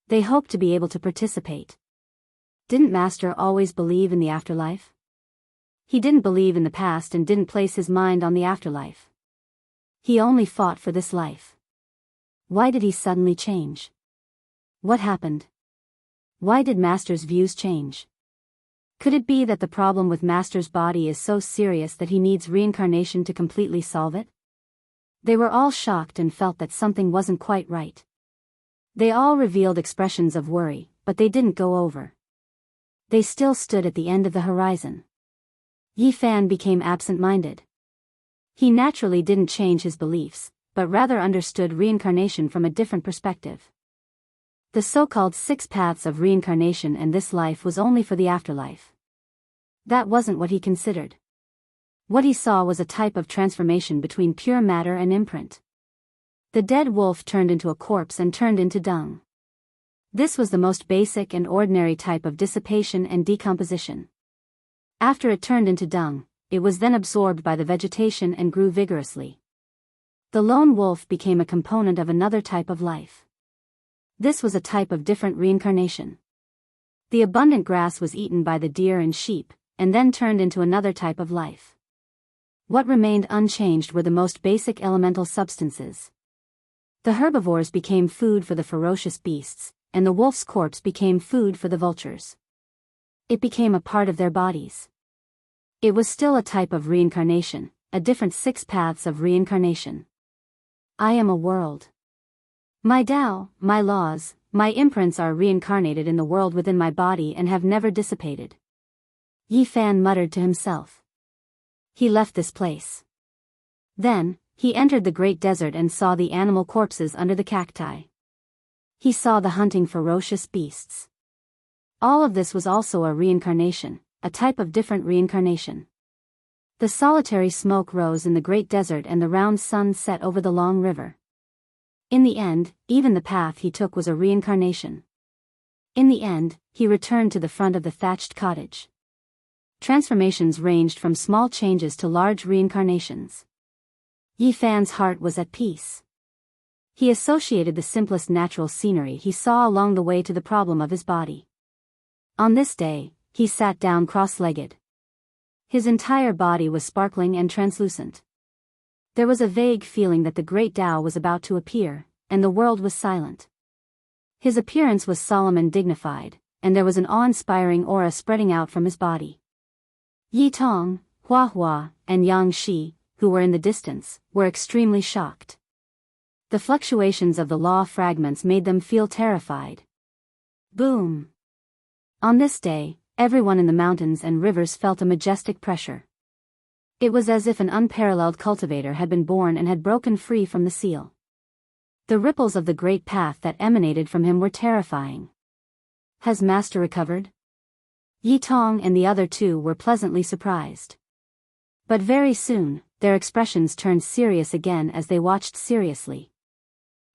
They hoped to be able to participate. Didn't master always believe in the afterlife? He didn't believe in the past and didn't place his mind on the afterlife. He only fought for this life. Why did he suddenly change? What happened? Why did master's views change? Could it be that the problem with master's body is so serious that he needs reincarnation to completely solve it? They were all shocked and felt that something wasn't quite right. They all revealed expressions of worry, but they didn't go over. They still stood at the end of the horizon. Yi Fan became absent-minded. He naturally didn't change his beliefs, but rather understood reincarnation from a different perspective. The so-called 6 paths of reincarnation and this life was only for the afterlife. That wasn't what he considered. What he saw was a type of transformation between pure matter and imprint. The dead wolf turned into a corpse and turned into dung. This was the most basic and ordinary type of dissipation and decomposition. After it turned into dung, it was then absorbed by the vegetation and grew vigorously. The lone wolf became a component of another type of life. This was a type of different reincarnation. The abundant grass was eaten by the deer and sheep, and then turned into another type of life. What remained unchanged were the most basic elemental substances. The herbivores became food for the ferocious beasts, and the wolf's corpse became food for the vultures. It became a part of their bodies. It was still a type of reincarnation, a different 6 paths of reincarnation. I am a world. My Tao, my laws, my imprints are reincarnated in the world within my body and have never dissipated. Yi Fan muttered to himself. He left this place. Then, he entered the great desert and saw the animal corpses under the cacti. He saw the hunting ferocious beasts. All of this was also a reincarnation, a type of different reincarnation. The solitary smoke rose in the great desert and the round sun set over the long river. In the end, even the path he took was a reincarnation. In the end, he returned to the front of the thatched cottage. Transformations ranged from small changes to large reincarnations. Yi Fan's heart was at peace. He associated the simplest natural scenery he saw along the way to the problem of his body. On this day, he sat down cross-legged. His entire body was sparkling and translucent. There was a vague feeling that the great Tao was about to appear, and the world was silent. His appearance was solemn and dignified, and there was an awe-inspiring aura spreading out from his body. Yi Tong, Hua Hua, and Yang Shi, who were in the distance, were extremely shocked. The fluctuations of the law fragments made them feel terrified. Boom! On this day, everyone in the mountains and rivers felt a majestic pressure. It was as if an unparalleled cultivator had been born and had broken free from the seal. The ripples of the great path that emanated from him were terrifying. Has Master recovered? Yi Tong and the other two were pleasantly surprised. But very soon, their expressions turned serious again as they watched seriously.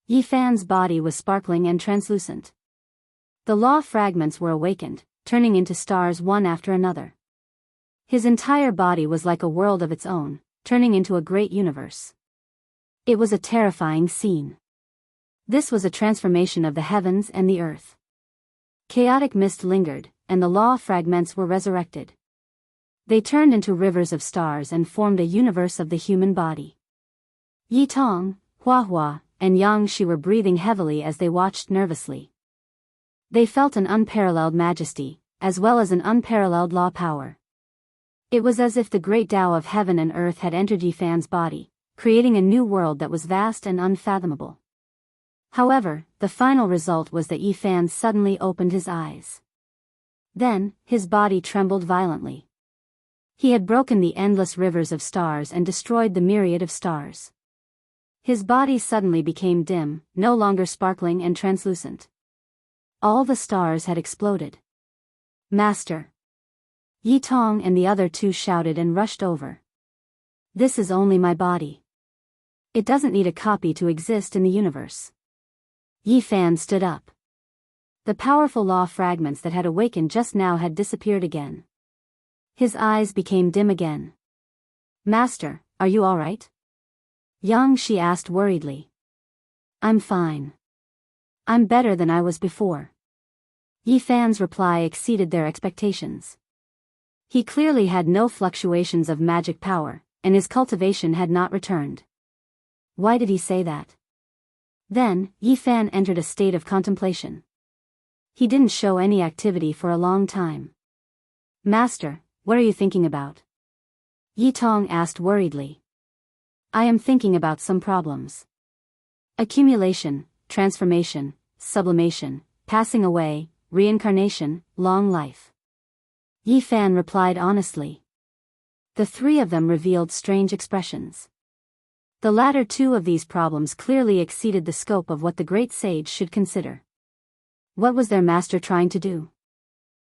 Yi Fan's body was sparkling and translucent. The law fragments were awakened, turning into stars one after another. His entire body was like a world of its own, turning into a great universe. It was a terrifying scene. This was a transformation of the heavens and the earth. Chaotic mist lingered, and the law fragments were resurrected. They turned into rivers of stars and formed a universe of the human body. Yi Tong, Hua Hua, and Yang Shi were breathing heavily as they watched nervously. They felt an unparalleled majesty, as well as an unparalleled law power. It was as if the great Tao of heaven and earth had entered Yi Fan's body, creating a new world that was vast and unfathomable. However, the final result was that Yi Fan suddenly opened his eyes. Then, his body trembled violently. He had broken the endless rivers of stars and destroyed the myriad of stars. His body suddenly became dim, no longer sparkling and translucent. All the stars had exploded. Master! Yi Tong and the other two shouted and rushed over. This is only my body. It doesn't need a copy to exist in the universe. Yi Fan stood up. The powerful law fragments that had awakened just now had disappeared again. His eyes became dim again. Master, are you all right? Yang Shi asked worriedly. I'm fine. I'm better than I was before. Yi Fan's reply exceeded their expectations. He clearly had no fluctuations of magic power, and his cultivation had not returned. Why did he say that? Then, Yi Fan entered a state of contemplation. He didn't show any activity for a long time. Master, what are you thinking about? Yi Tong asked worriedly. I am thinking about some problems. Accumulation, transformation, sublimation, passing away, reincarnation, long life. Yi Fan replied honestly. The three of them revealed strange expressions. The latter two of these problems clearly exceeded the scope of what the great sage should consider. What was their master trying to do?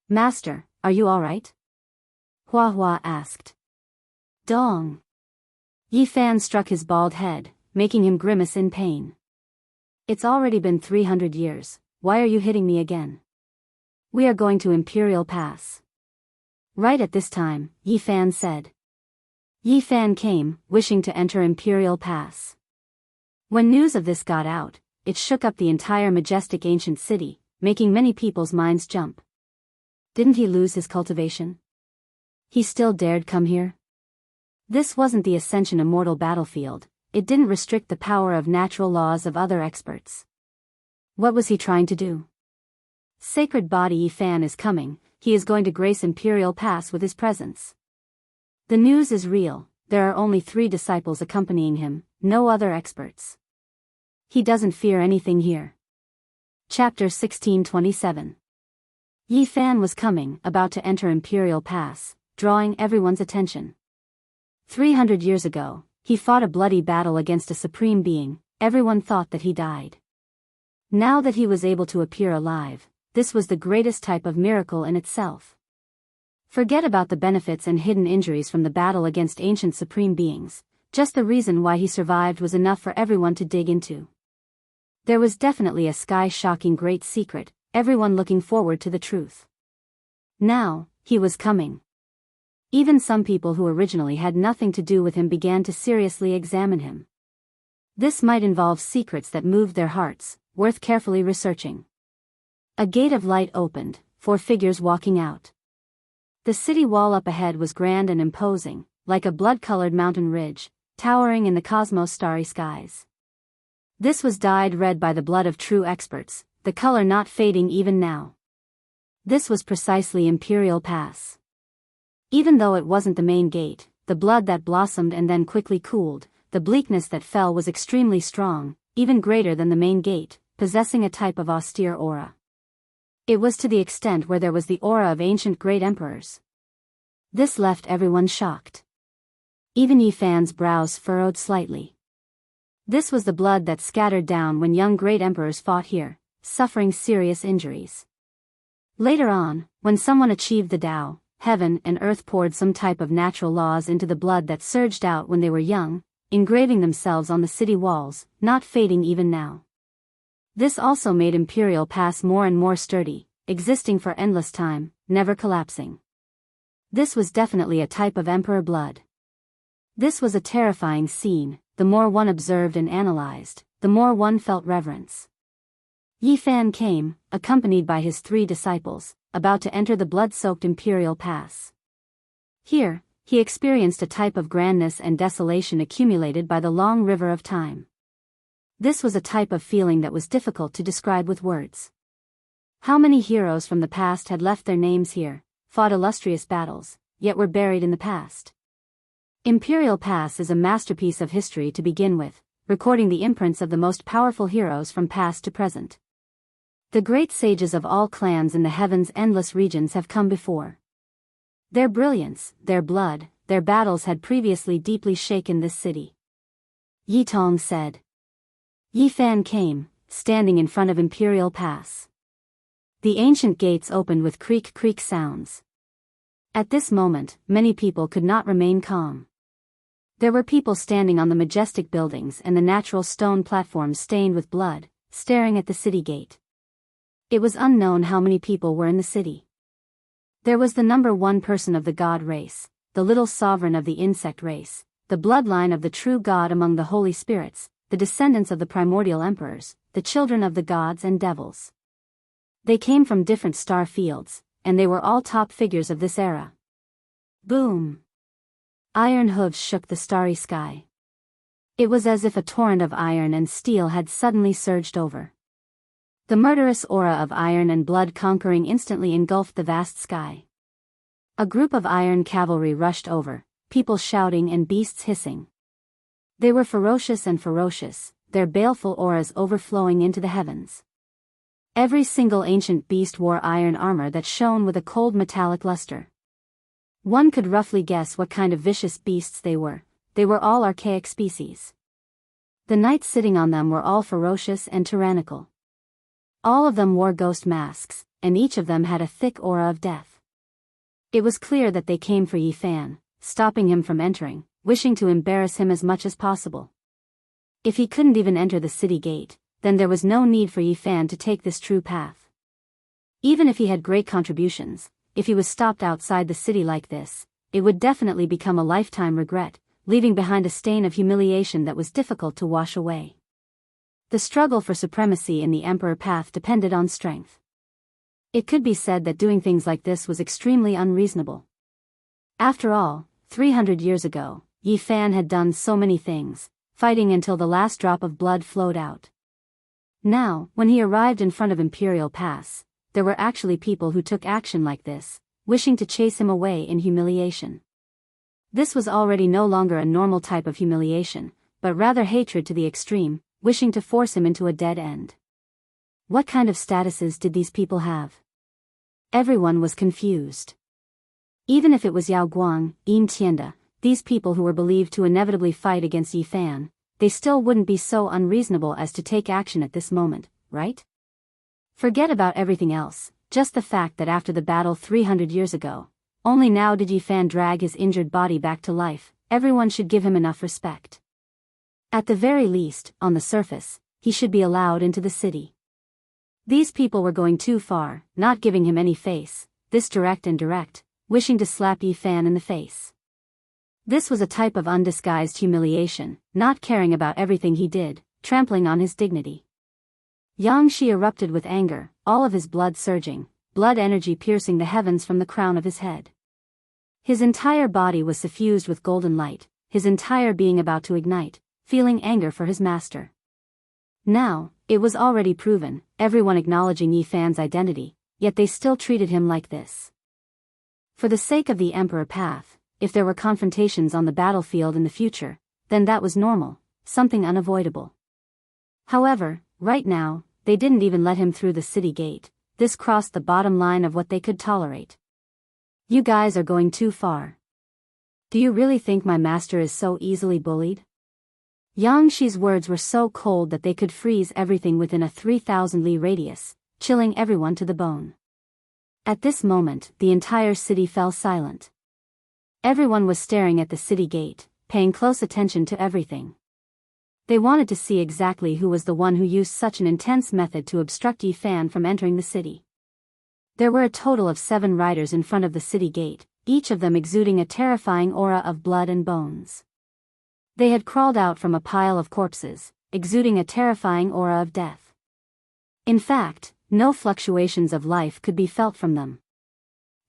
Master, are you all right? Hua Hua asked. Dong. Yi Fan struck his bald head, making him grimace in pain. It's already been 300 years, why are you hitting me again? We are going to Imperial Pass. Right at this time, Yi Fan said. Yi Fan came, wishing to enter Imperial Pass. When news of this got out, it shook up the entire majestic ancient city, making many people's minds jump. Didn't he lose his cultivation? He still dared come here? This wasn't the Ascension Immortal battlefield, it didn't restrict the power of natural laws of other experts. What was he trying to do? Sacred Body Yi Fan is coming, he is going to grace Imperial Pass with his presence. The news is real, there are only 3 disciples accompanying him, no other experts. He doesn't fear anything here. Chapter 1627. Yi Fan was coming, about to enter Imperial Pass, drawing everyone's attention. 300 years ago, he fought a bloody battle against a supreme being, everyone thought that he died. Now that he was able to appear alive, this was the greatest type of miracle in itself. Forget about the benefits and hidden injuries from the battle against ancient supreme beings, just the reason why he survived was enough for everyone to dig into. There was definitely a sky-shocking great secret, everyone looking forward to the truth. Now, he was coming. Even some people who originally had nothing to do with him began to seriously examine him. This might involve secrets that moved their hearts, worth carefully researching. A gate of light opened, 4 figures walking out. The city wall up ahead was grand and imposing, like a blood-colored mountain ridge, towering in the cosmos' starry skies. This was dyed red by the blood of true experts, the color not fading even now. This was precisely Imperial Pass. Even though it wasn't the main gate, the blood that blossomed and then quickly cooled, the bleakness that fell was extremely strong, even greater than the main gate, possessing a type of austere aura. It was to the extent where there was the aura of ancient great emperors. This left everyone shocked. Even Yi Fan's brows furrowed slightly. This was the blood that scattered down when young great emperors fought here, suffering serious injuries. Later on, when someone achieved the Tao, heaven and earth poured some type of natural laws into the blood that surged out when they were young, engraving themselves on the city walls, not fading even now. This also made Imperial Pass more and more sturdy, existing for endless time, never collapsing. This was definitely a type of emperor blood. This was a terrifying scene. The more one observed and analyzed, the more one felt reverence. Yi Fan came, accompanied by his 3 disciples, about to enter the blood-soaked Imperial Pass. Here, he experienced a type of grandness and desolation accumulated by the long river of time. This was a type of feeling that was difficult to describe with words. How many heroes from the past had left their names here, fought illustrious battles, yet were buried in the past? Imperial Pass is a masterpiece of history to begin with, recording the imprints of the most powerful heroes from past to present. The great sages of all clans in the heaven's endless regions have come before. Their brilliance, their blood, their battles had previously deeply shaken this city. Yi Tong said. Yi Fan came, standing in front of Imperial Pass. The ancient gates opened with creak sounds. At this moment, many people could not remain calm. There were people standing on the majestic buildings and the natural stone platforms stained with blood, staring at the city gate. It was unknown how many people were in the city. There was the number 1 person of the god race, the little sovereign of the insect race, the bloodline of the true god among the holy spirits, the descendants of the primordial emperors, the children of the gods and devils. They came from different star fields, and they were all top figures of this era. Boom! Iron hooves shook the starry sky. It was as if a torrent of iron and steel had suddenly surged over. The murderous aura of iron and blood conquering instantly engulfed the vast sky. A group of iron cavalry rushed over, people shouting and beasts hissing. They were ferocious, their baleful auras overflowing into the heavens. Every single ancient beast wore iron armor that shone with a cold metallic luster. One could roughly guess what kind of vicious beasts they were all archaic species. The knights sitting on them were all ferocious and tyrannical. All of them wore ghost masks, and each of them had a thick aura of death. It was clear that they came for Yi Fan, stopping him from entering, wishing to embarrass him as much as possible. If he couldn't even enter the city gate, then there was no need for Yi Fan to take this true path. Even if he had great contributions, if he was stopped outside the city like this, it would definitely become a lifetime regret, leaving behind a stain of humiliation that was difficult to wash away. The struggle for supremacy in the Emperor path depended on strength. It could be said that doing things like this was extremely unreasonable. After all, 300 years ago, Yi Fan had done so many things, fighting until the last drop of blood flowed out. Now, when he arrived in front of Imperial Pass, there were actually people who took action like this, wishing to chase him away in humiliation. This was already no longer a normal type of humiliation, but rather hatred to the extreme, wishing to force him into a dead end. What kind of statuses did these people have? Everyone was confused. Even if it was Yao Guang, Yin Tianda, these people who were believed to inevitably fight against Yi Fan, they still wouldn't be so unreasonable as to take action at this moment, right? Forget about everything else, just the fact that after the battle 300 years ago, only now did Yi Fan drag his injured body back to life, everyone should give him enough respect. At the very least, on the surface, he should be allowed into the city. These people were going too far, not giving him any face, this direct and direct, wishing to slap Yi Fan in the face. This was a type of undisguised humiliation, not caring about everything he did, trampling on his dignity. Yang Shi erupted with anger, all of his blood surging, blood energy piercing the heavens from the crown of his head. His entire body was suffused with golden light, his entire being about to ignite, feeling anger for his master. Now, it was already proven, everyone acknowledging Yi Fan's identity, yet they still treated him like this. For the sake of the Emperor path, if there were confrontations on the battlefield in the future, then that was normal, something unavoidable. However, right now, they didn't even let him through the city gate, This crossed the bottom line of what they could tolerate. You guys are going too far. Do you really think my master is so easily bullied? Yang Shi's words were so cold that they could freeze everything within a 3,000 li radius, chilling everyone to the bone. At this moment, the entire city fell silent. Everyone was staring at the city gate, paying close attention to everything. They wanted to see exactly who was the one who used such an intense method to obstruct Yi Fan from entering the city. There were a total of 7 riders in front of the city gate, each of them exuding a terrifying aura of blood and bones. They had crawled out from a pile of corpses, exuding a terrifying aura of death. In fact, no fluctuations of life could be felt from them.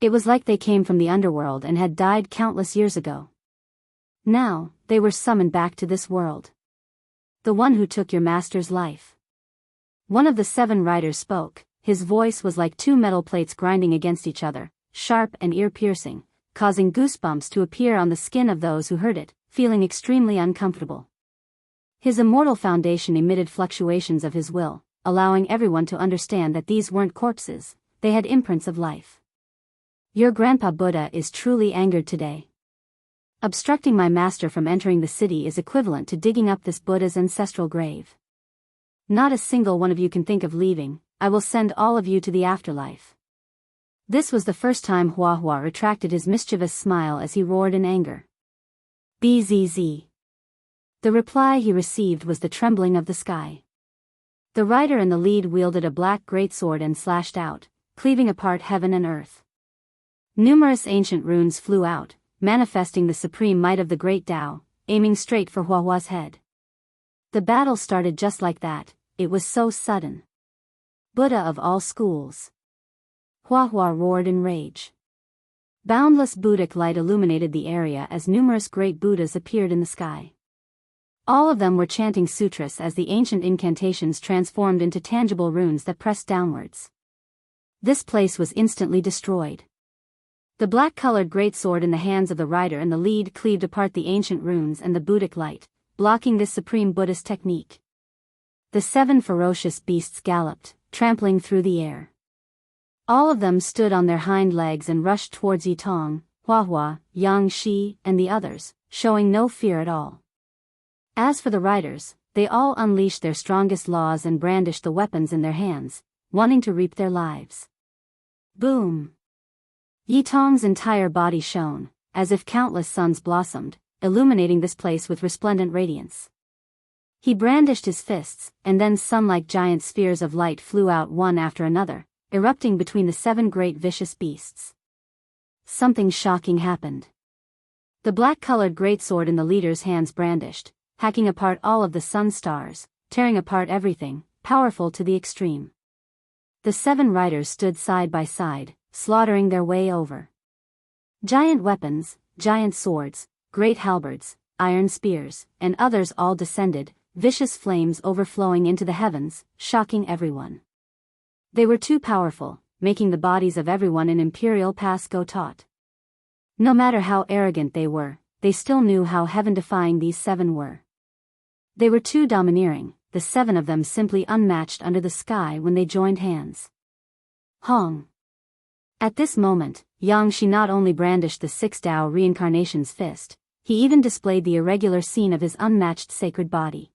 It was like they came from the underworld and had died countless years ago. Now, they were summoned back to this world. The one who took your master's life. One of the 7 riders spoke. His voice was like 2 metal plates grinding against each other, sharp and ear-piercing, causing goosebumps to appear on the skin of those who heard it, feeling extremely uncomfortable. His immortal foundation emitted fluctuations of his will, allowing everyone to understand that these weren't corpses, they had imprints of life. Your Grandpa Buddha is truly angered today. Obstructing my master from entering the city is equivalent to digging up this Buddha's ancestral grave. Not a single one of you can think of leaving. I will send all of you to the afterlife. This was the first time Hua Hua retracted his mischievous smile as he roared in anger. Bzz. The reply he received was the trembling of the sky. The rider in the lead wielded a black greatsword and slashed out, cleaving apart heaven and earth. Numerous ancient runes flew out, manifesting the supreme might of the great Tao, aiming straight for Hua Hua's head. The battle started just like that, it was so sudden. Buddha of all schools. Hua Hua roared in rage. Boundless Buddhic light illuminated the area as numerous great Buddhas appeared in the sky. All of them were chanting sutras as the ancient incantations transformed into tangible runes that pressed downwards. This place was instantly destroyed. The black-colored greatsword in the hands of the rider and the lead cleaved apart the ancient runes and the Buddhic light, blocking this supreme Buddhist technique. The 7 ferocious beasts galloped, trampling through the air. All of them stood on their hind legs and rushed towards Yi Tong, Hua Hua, Yang Shi, and the others, showing no fear at all. As for the riders, they all unleashed their strongest laws and brandished the weapons in their hands, wanting to reap their lives. Boom! Yi Tong's entire body shone, as if countless suns blossomed, illuminating this place with resplendent radiance. He brandished his fists, and then sun-like giant spheres of light flew out one after another, erupting between the 7 great vicious beasts. Something shocking happened. The black-colored greatsword in the leader's hands brandished, hacking apart all of the sun stars, tearing apart everything, powerful to the extreme. The 7 riders stood side by side, slaughtering their way over. Giant weapons, giant swords, great halberds, iron spears, and others all descended, vicious flames overflowing into the heavens, shocking everyone. They were too powerful, making the bodies of everyone in Imperial Pass go taut. No matter how arrogant they were, they still knew how heaven-defying these 7 were. They were too domineering, the 7 of them simply unmatched under the sky when they joined hands. Hong. At this moment, Yang Shi not only brandished the 6 Tao reincarnation's fist, he even displayed the irregular scene of his unmatched sacred body.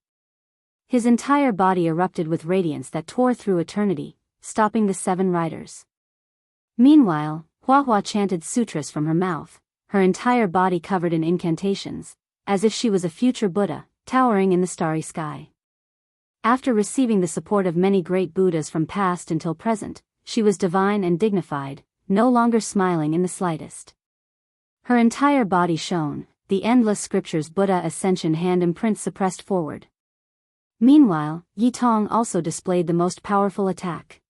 His entire body erupted with radiance that tore through eternity, stopping the 7 riders. Meanwhile, Hua Hua chanted sutras from her mouth, her entire body covered in incantations, as if she was a future Buddha, towering in the starry sky. After receiving the support of many great Buddhas from past until present, she was divine and dignified, no longer smiling in the slightest. Her entire body shone, the endless scriptures Buddha ascension hand imprints suppressed forward. Meanwhile, Yi Tong also displayed the most powerful attack.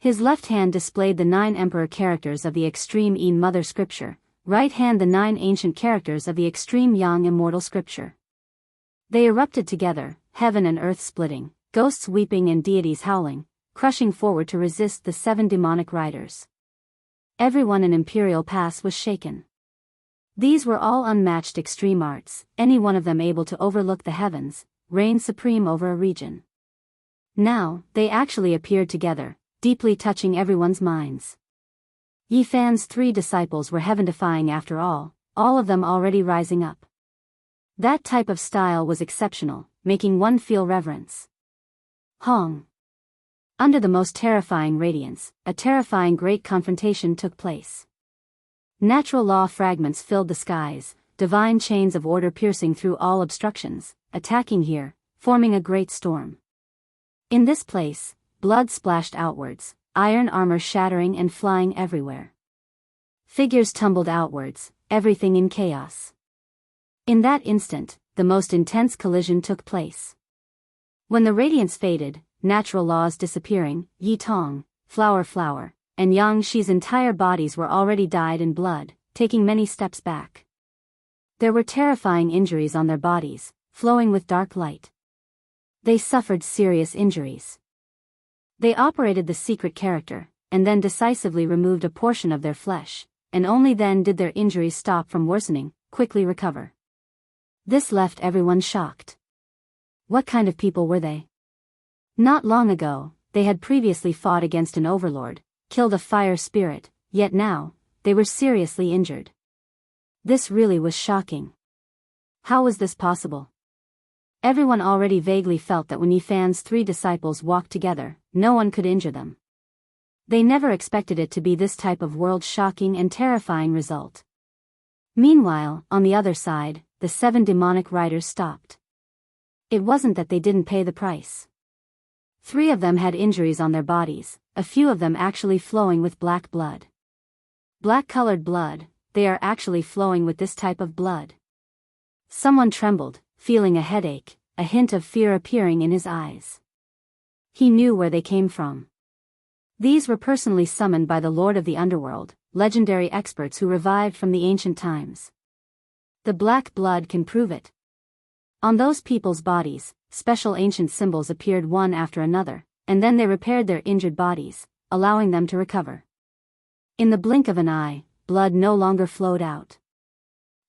His left hand displayed the 9 emperor characters of the extreme Yin Mother scripture, right hand the 9 ancient characters of the extreme Yang immortal scripture. They erupted together, heaven and earth splitting, ghosts weeping and deities howling, crushing forward to resist the 7 demonic riders. Everyone in Imperial Pass was shaken. These were all unmatched extreme arts, any one of them able to overlook the heavens, reign supreme over a region. Now, they actually appeared together, deeply touching everyone's minds. Yi Fan's 3 disciples were heaven-defying after all of them already rising up. That type of style was exceptional, making one feel reverence. Hong. Under the most terrifying radiance, a terrifying great confrontation took place. Natural law fragments filled the skies, divine chains of order piercing through all obstructions, attacking here, forming a great storm. In this place, blood splashed outwards, iron armor shattering and flying everywhere. Figures tumbled outwards, everything in chaos. In that instant, the most intense collision took place. When the radiance faded, natural laws disappearing, Yi Tong, Flower, and Yang Shi's entire bodies were already dyed in blood, taking many steps back. There were terrifying injuries on their bodies, flowing with dark light. They suffered serious injuries. They operated the secret character, and then decisively removed a portion of their flesh, and only then did their injuries stop from worsening, quickly recover. This left everyone shocked. What kind of people were they? Not long ago, they had previously fought against an overlord, killed a fire spirit, yet now, they were seriously injured. This really was shocking. How was this possible? Everyone already vaguely felt that when Yi Fan's 3 disciples walked together, no one could injure them. They never expected it to be this type of world-shocking and terrifying result. Meanwhile, on the other side, the 7 demonic riders stopped. It wasn't that they didn't pay the price. 3 of them had injuries on their bodies, a few of them actually flowing with black blood. Black-colored blood, they are actually flowing with this type of blood. Someone trembled, feeling a headache, a hint of fear appearing in his eyes. He knew where they came from. These were personally summoned by the Lord of the Underworld, legendary experts who revived from the ancient times. The black blood can prove it. On those people's bodies, special ancient symbols appeared one after another, and then they repaired their injured bodies, allowing them to recover. In the blink of an eye, blood no longer flowed out.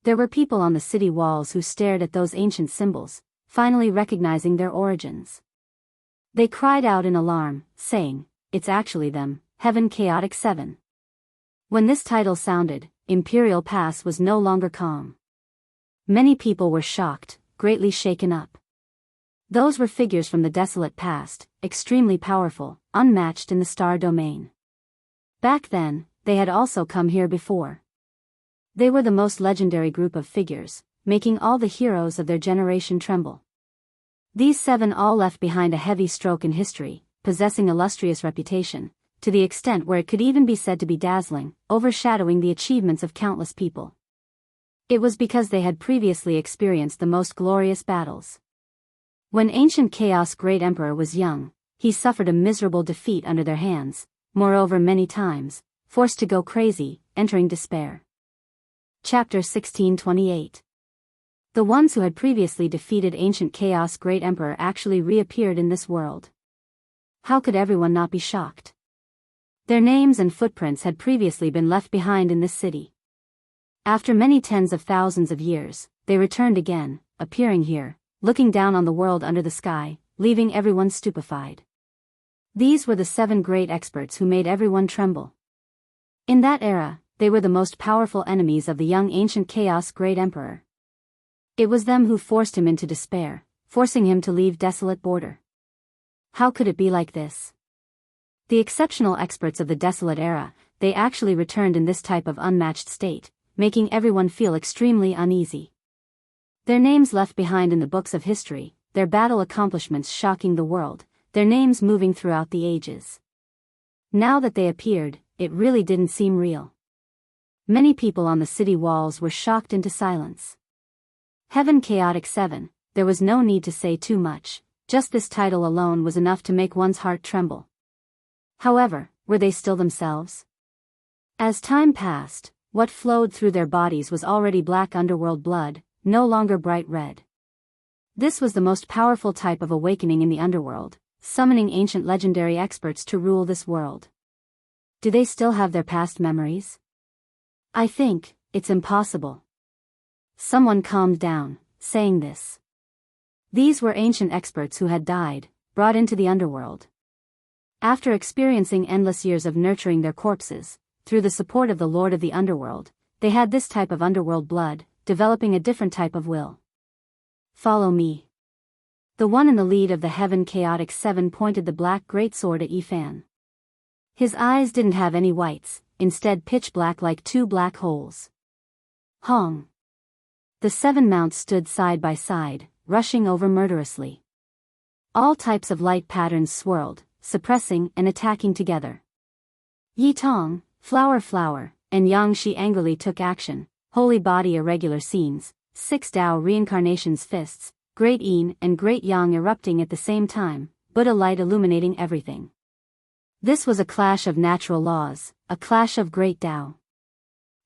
There were people on the city walls who stared at those ancient symbols, finally recognizing their origins. They cried out in alarm, saying, "It's actually them, Heaven Chaotic 7. When this title sounded, Imperial Pass was no longer calm. Many people were shocked, greatly shaken up. Those were figures from the desolate past, extremely powerful, unmatched in the star domain. Back then, they had also come here before. They were the most legendary group of figures, making all the heroes of their generation tremble. These 7 all left behind a heavy stroke in history, possessing illustrious reputation, to the extent where it could even be said to be dazzling, overshadowing the achievements of countless people. It was because they had previously experienced the most glorious battles. When ancient Chaos Great Emperor was young, he suffered a miserable defeat under their hands, moreover many times, forced to go crazy, entering despair. Chapter 1628. The ones who had previously defeated ancient Chaos Great Emperor actually reappeared in this world. How could everyone not be shocked? Their names and footprints had previously been left behind in this city. After many tens of thousands of years, they returned again, appearing here, looking down on the world under the sky, leaving everyone stupefied. These were the 7 great experts who made everyone tremble. In that era, they were the most powerful enemies of the young ancient Chaos Great Emperor. It was them who forced him into despair, forcing him to leave desolate border. How could it be like this? The exceptional experts of the desolate era, they actually returned in this type of unmatched state, making everyone feel extremely uneasy. Their names left behind in the books of history, their battle accomplishments shocking the world, their names moving throughout the ages. Now that they appeared, it really didn't seem real. Many people on the city walls were shocked into silence. Heaven Chaotic 7, there was no need to say too much, just this title alone was enough to make one's heart tremble. However, were they still themselves? As time passed, what flowed through their bodies was already black underworld blood, no longer bright red. This was the most powerful type of awakening in the underworld, summoning ancient legendary experts to rule this world. Do they still have their past memories? I think, it's impossible. Someone calmed down, saying this. These were ancient experts who had died, brought into the underworld. After experiencing endless years of nurturing their corpses, through the support of the Lord of the Underworld, they had this type of underworld blood, developing a different type of will. Follow me. The one in the lead of the Heaven Chaotic Seven pointed the black greatsword at Yifan. His eyes didn't have any whites, instead pitch black like two black holes. Hong. The 7 mounts stood side by side, rushing over murderously. All types of light patterns swirled, suppressing and attacking together. Yi Tong, Flower, and Yang Shi angrily took action. Holy body irregular scenes, 6 Dao reincarnations fists, Great Yin and Great Yang erupting at the same time, Buddha light illuminating everything. This was a clash of natural laws, a clash of great Dao.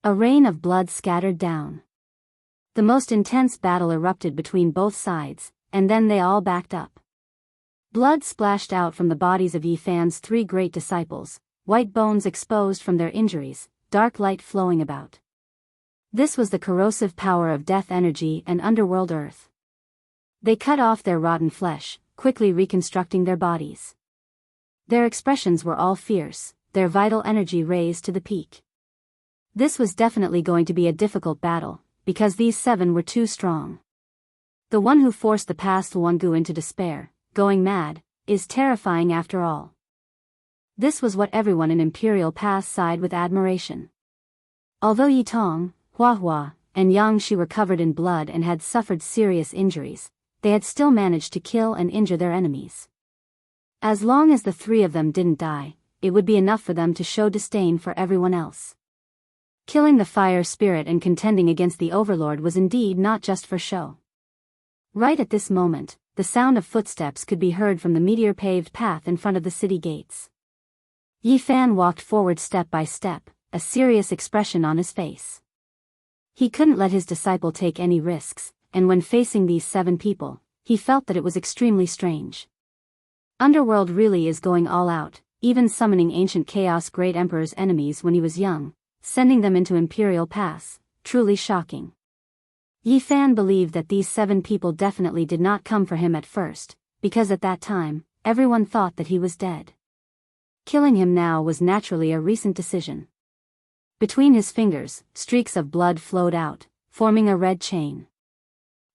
A rain of blood scattered down. The most intense battle erupted between both sides, and then they all backed up. Blood splashed out from the bodies of Yifan's 3 great disciples, white bones exposed from their injuries, dark light flowing about. This was the corrosive power of death energy and underworld earth. They cut off their rotten flesh, quickly reconstructing their bodies. Their expressions were all fierce, their vital energy raised to the peak. This was definitely going to be a difficult battle, because these 7 were too strong. The one who forced the past Luangu into despair, going mad, is terrifying after all. This was what everyone in Imperial Pass sighed with admiration. Although Yi Tong, Hua, and Yang Shi were covered in blood and had suffered serious injuries, they had still managed to kill and injure their enemies. As long as the 3 of them didn't die, it would be enough for them to show disdain for everyone else. Killing the fire spirit and contending against the Overlord was indeed not just for show. Right at this moment, the sound of footsteps could be heard from the meteor-paved path in front of the city gates. Yifan walked forward step by step, a serious expression on his face. He couldn't let his disciple take any risks, and when facing these 7 people, he felt that it was extremely strange. Underworld really is going all out, even summoning ancient Chaos Great Emperor's enemies when he was young, sending them into Imperial Pass, truly shocking. Yifan believed that these 7 people definitely did not come for him at first, because at that time, everyone thought that he was dead. Killing him now was naturally a recent decision. Between his fingers, streaks of blood flowed out, forming a red chain.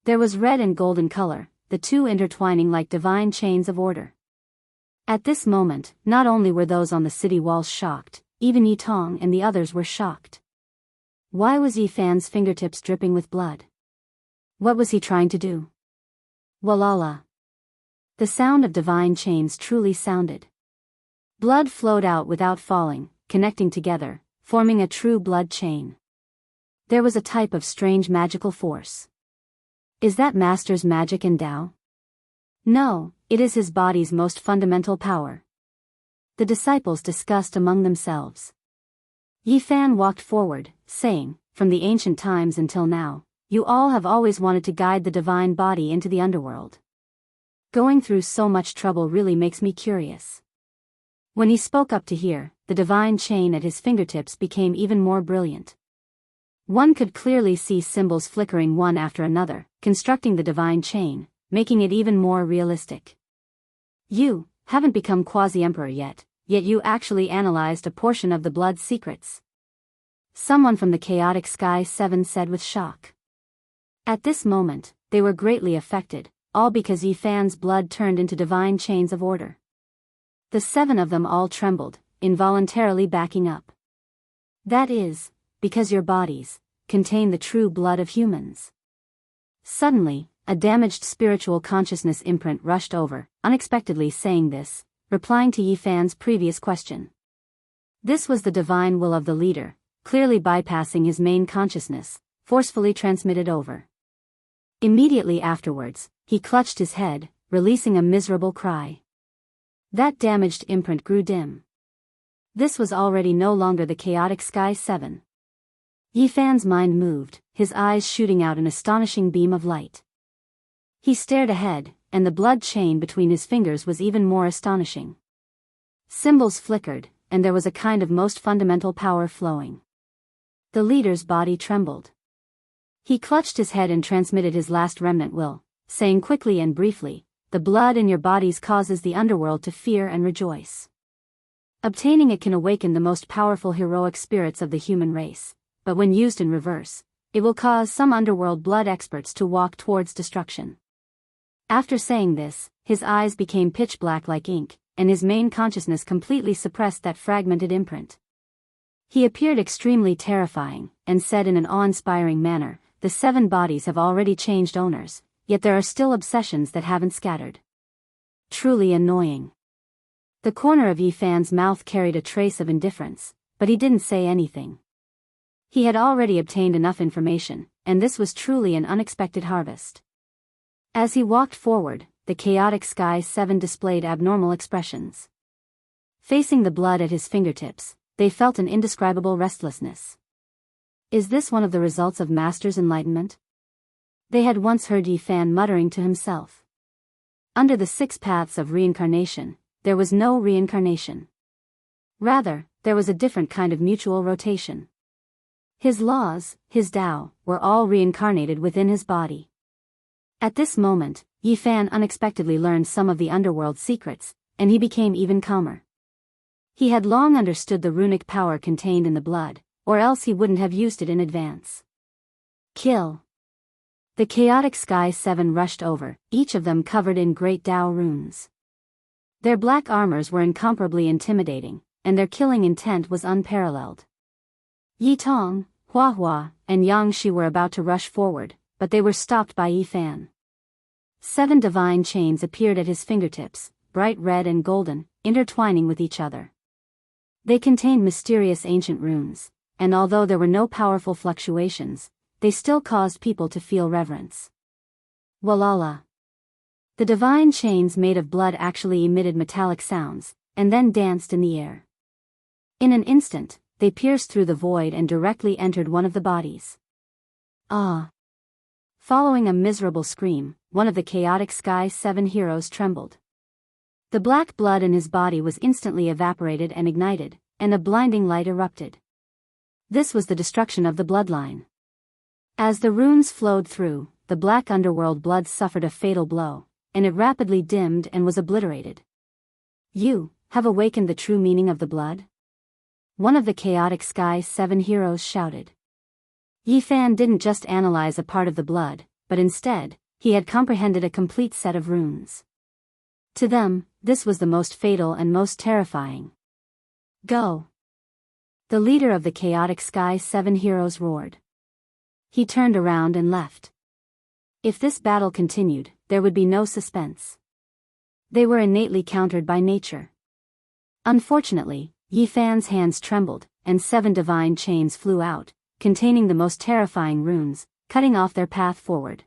There was red and golden color, the 2 intertwining like divine chains of order. At this moment, not only were those on the city walls shocked, even Yi Tong and the others were shocked. Why was Yifan's fingertips dripping with blood? What was he trying to do? Walala. The sound of divine chains truly sounded. Blood flowed out without falling, connecting together, forming a true blood chain. There was a type of strange magical force. Is that Master's magic and Tao? No, it is his body's most fundamental power. The disciples discussed among themselves. Yifan walked forward, saying, from the ancient times until now, you all have always wanted to guide the divine body into the underworld. Going through so much trouble really makes me curious. When he spoke up to hear, the divine chain at his fingertips became even more brilliant. One could clearly see symbols flickering one after another, constructing the divine chain, making it even more realistic. You haven't become quasi-emperor yet you actually analyzed a portion of the blood secrets. Someone from the Chaotic Sky 7 said with shock. At this moment, they were greatly affected, all because Yifan's blood turned into divine chains of order. The 7 of them all trembled, involuntarily backing up. That is, because your bodies contain the true blood of humans. Suddenly, a damaged spiritual consciousness imprint rushed over, unexpectedly saying this, replying to Yifan's previous question. This was the divine will of the leader, clearly bypassing his main consciousness, forcefully transmitted over. Immediately afterwards, he clutched his head, releasing a miserable cry. That damaged imprint grew dim. This was already no longer the Chaotic Sky 7. Yifan's mind moved, his eyes shooting out an astonishing beam of light. He stared ahead, and the blood chain between his fingers was even more astonishing. Symbols flickered, and there was a kind of most fundamental power flowing. The leader's body trembled. He clutched his head and transmitted his last remnant will, saying quickly and briefly, the blood in your bodies causes the underworld to fear and rejoice. Obtaining it can awaken the most powerful heroic spirits of the human race, but when used in reverse, it will cause some underworld blood experts to walk towards destruction. After saying this, his eyes became pitch black like ink, and his main consciousness completely suppressed that fragmented imprint. He appeared extremely terrifying, and said in an awe-inspiring manner, "The 7 bodies have already changed owners, yet there are still obsessions that haven't scattered. Truly annoying." The corner of Yi Fan's mouth carried a trace of indifference, but he didn't say anything. He had already obtained enough information, and this was truly an unexpected harvest. As he walked forward, the chaotic Sky 7 displayed abnormal expressions. Facing the blood at his fingertips, they felt an indescribable restlessness. Is this one of the results of Master's enlightenment? They had once heard Yi Fan muttering to himself. Under the 6 paths of reincarnation, there was no reincarnation. Rather, there was a different kind of mutual rotation. His laws, his Tao, were all reincarnated within his body. At this moment, Yi Fan unexpectedly learned some of the underworld secrets, and he became even calmer. He had long understood the runic power contained in the blood, or else he wouldn't have used it in advance. Kill. The chaotic Sky 7 rushed over, each of them covered in great Tao runes. Their black armors were incomparably intimidating, and their killing intent was unparalleled. Yi Tong, Hua Hua, and Yang Shi were about to rush forward, but they were stopped by Yi Fan. 7 divine chains appeared at his fingertips, bright red and golden, intertwining with each other. They contained mysterious ancient runes, and although there were no powerful fluctuations, they still caused people to feel reverence. Walala. The divine chains made of blood actually emitted metallic sounds, and then danced in the air. In an instant, they pierced through the void and directly entered one of the bodies. Ah! Following a miserable scream, one of the chaotic Sky 7 heroes trembled. The black blood in his body was instantly evaporated and ignited, and a blinding light erupted. This was the destruction of the bloodline. As the runes flowed through, the black underworld blood suffered a fatal blow, and it rapidly dimmed and was obliterated. You have awakened the true meaning of the blood? One of the chaotic Sky 7 heroes shouted. Yi Fan didn't just analyze a part of the blood, but instead, he had comprehended a complete set of runes. To them, this was the most fatal and most terrifying. Go! The leader of the chaotic Sky 7 heroes roared. He turned around and left. If this battle continued, there would be no suspense. They were innately countered by nature. Unfortunately, Yi Fan's hands trembled, and 7 divine chains flew out, containing the most terrifying runes, cutting off their path forward.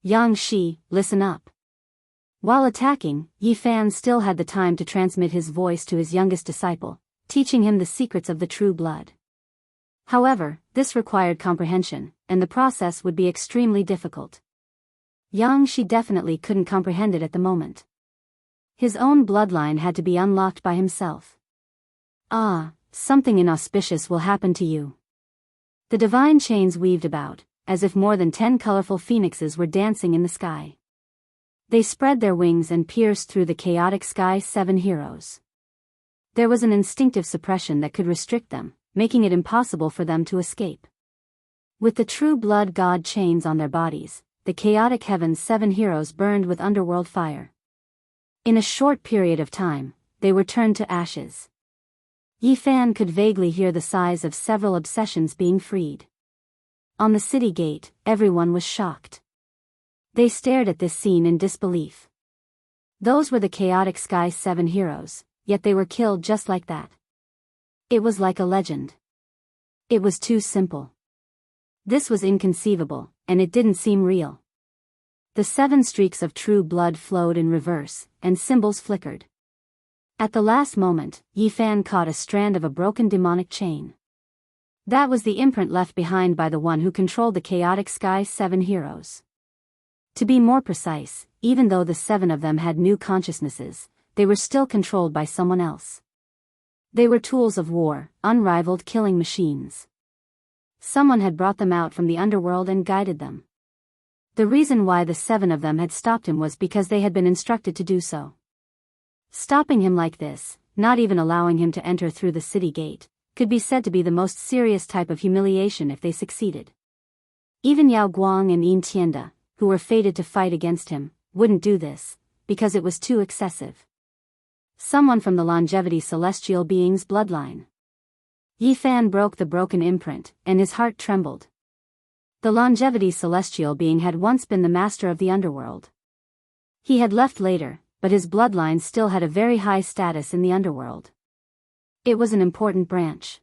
Yang Shi, listen up. While attacking, Yi Fan still had the time to transmit his voice to his youngest disciple, teaching him the secrets of the true blood. However, this required comprehension, and the process would be extremely difficult. Yang Shi definitely couldn't comprehend it at the moment. His own bloodline had to be unlocked by himself. Ah, something inauspicious will happen to you. The divine chains weaved about, as if more than 10 colorful phoenixes were dancing in the sky. They spread their wings and pierced through the chaotic Sky 7 heroes. There was an instinctive suppression that could restrict them, making it impossible for them to escape. With the true blood god chains on their bodies, the chaotic Heaven's 7 heroes burned with underworld fire. In a short period of time, they were turned to ashes. Yi Fan could vaguely hear the sighs of several obsessions being freed. On the city gate, everyone was shocked. They stared at this scene in disbelief. Those were the chaotic Sky 7 heroes, yet they were killed just like that. It was like a legend. It was too simple. This was inconceivable, and it didn't seem real. The 7 streaks of true blood flowed in reverse, and symbols flickered. At the last moment, Yi Fan caught a strand of a broken demonic chain. That was the imprint left behind by the one who controlled the chaotic Sky 7 heroes. To be more precise, even though the 7 of them had new consciousnesses, they were still controlled by someone else. They were tools of war, unrivaled killing machines. Someone had brought them out from the underworld and guided them. The reason why the 7 of them had stopped him was because they had been instructed to do so. Stopping him like this, not even allowing him to enter through the city gate, could be said to be the most serious type of humiliation if they succeeded. Even Yao Guang and Yin Tianda, who were fated to fight against him, wouldn't do this, because it was too excessive. Someone from the longevity celestial being's bloodline. Yi Fan broke the broken imprint, and his heart trembled. The longevity celestial being had once been the master of the underworld. He had left later, but his bloodline still had a very high status in the underworld. It was an important branch.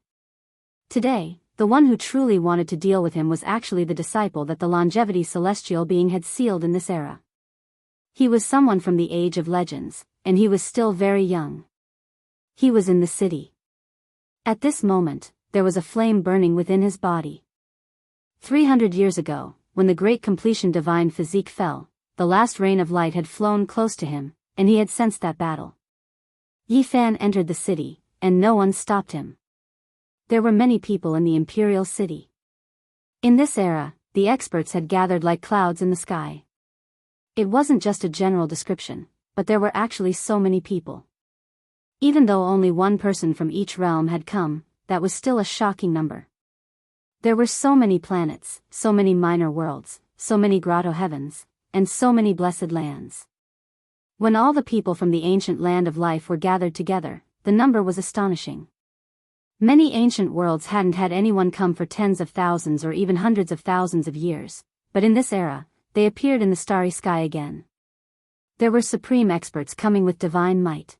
Today, the one who truly wanted to deal with him was actually the disciple that the longevity celestial being had sealed in this era. He was someone from the age of legends, and he was still very young. He was in the city. At this moment, there was a flame burning within his body. 300 years ago, when the great completion divine physique fell, the last rain of light had flown close to him, and he had sensed that battle. Yi Fan entered the city, and no one stopped him. There were many people in the imperial city. In this era, the experts had gathered like clouds in the sky. It wasn't just a general description, but there were actually so many people. Even though only one person from each realm had come, that was still a shocking number. There were so many planets, so many minor worlds, so many grotto heavens, and so many blessed lands. When all the people from the ancient land of life were gathered together, the number was astonishing. Many ancient worlds hadn't had anyone come for tens of thousands or even hundreds of thousands of years, but in this era, they appeared in the starry sky again. There were supreme experts coming with divine might.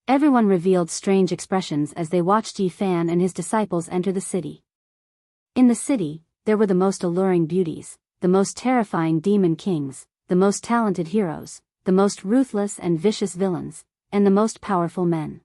Everyone revealed strange expressions as they watched Yi Fan and his disciples enter the city. In the city, there were the most alluring beauties, the most terrifying demon kings, the most talented heroes, the most ruthless and vicious villains, and the most powerful men.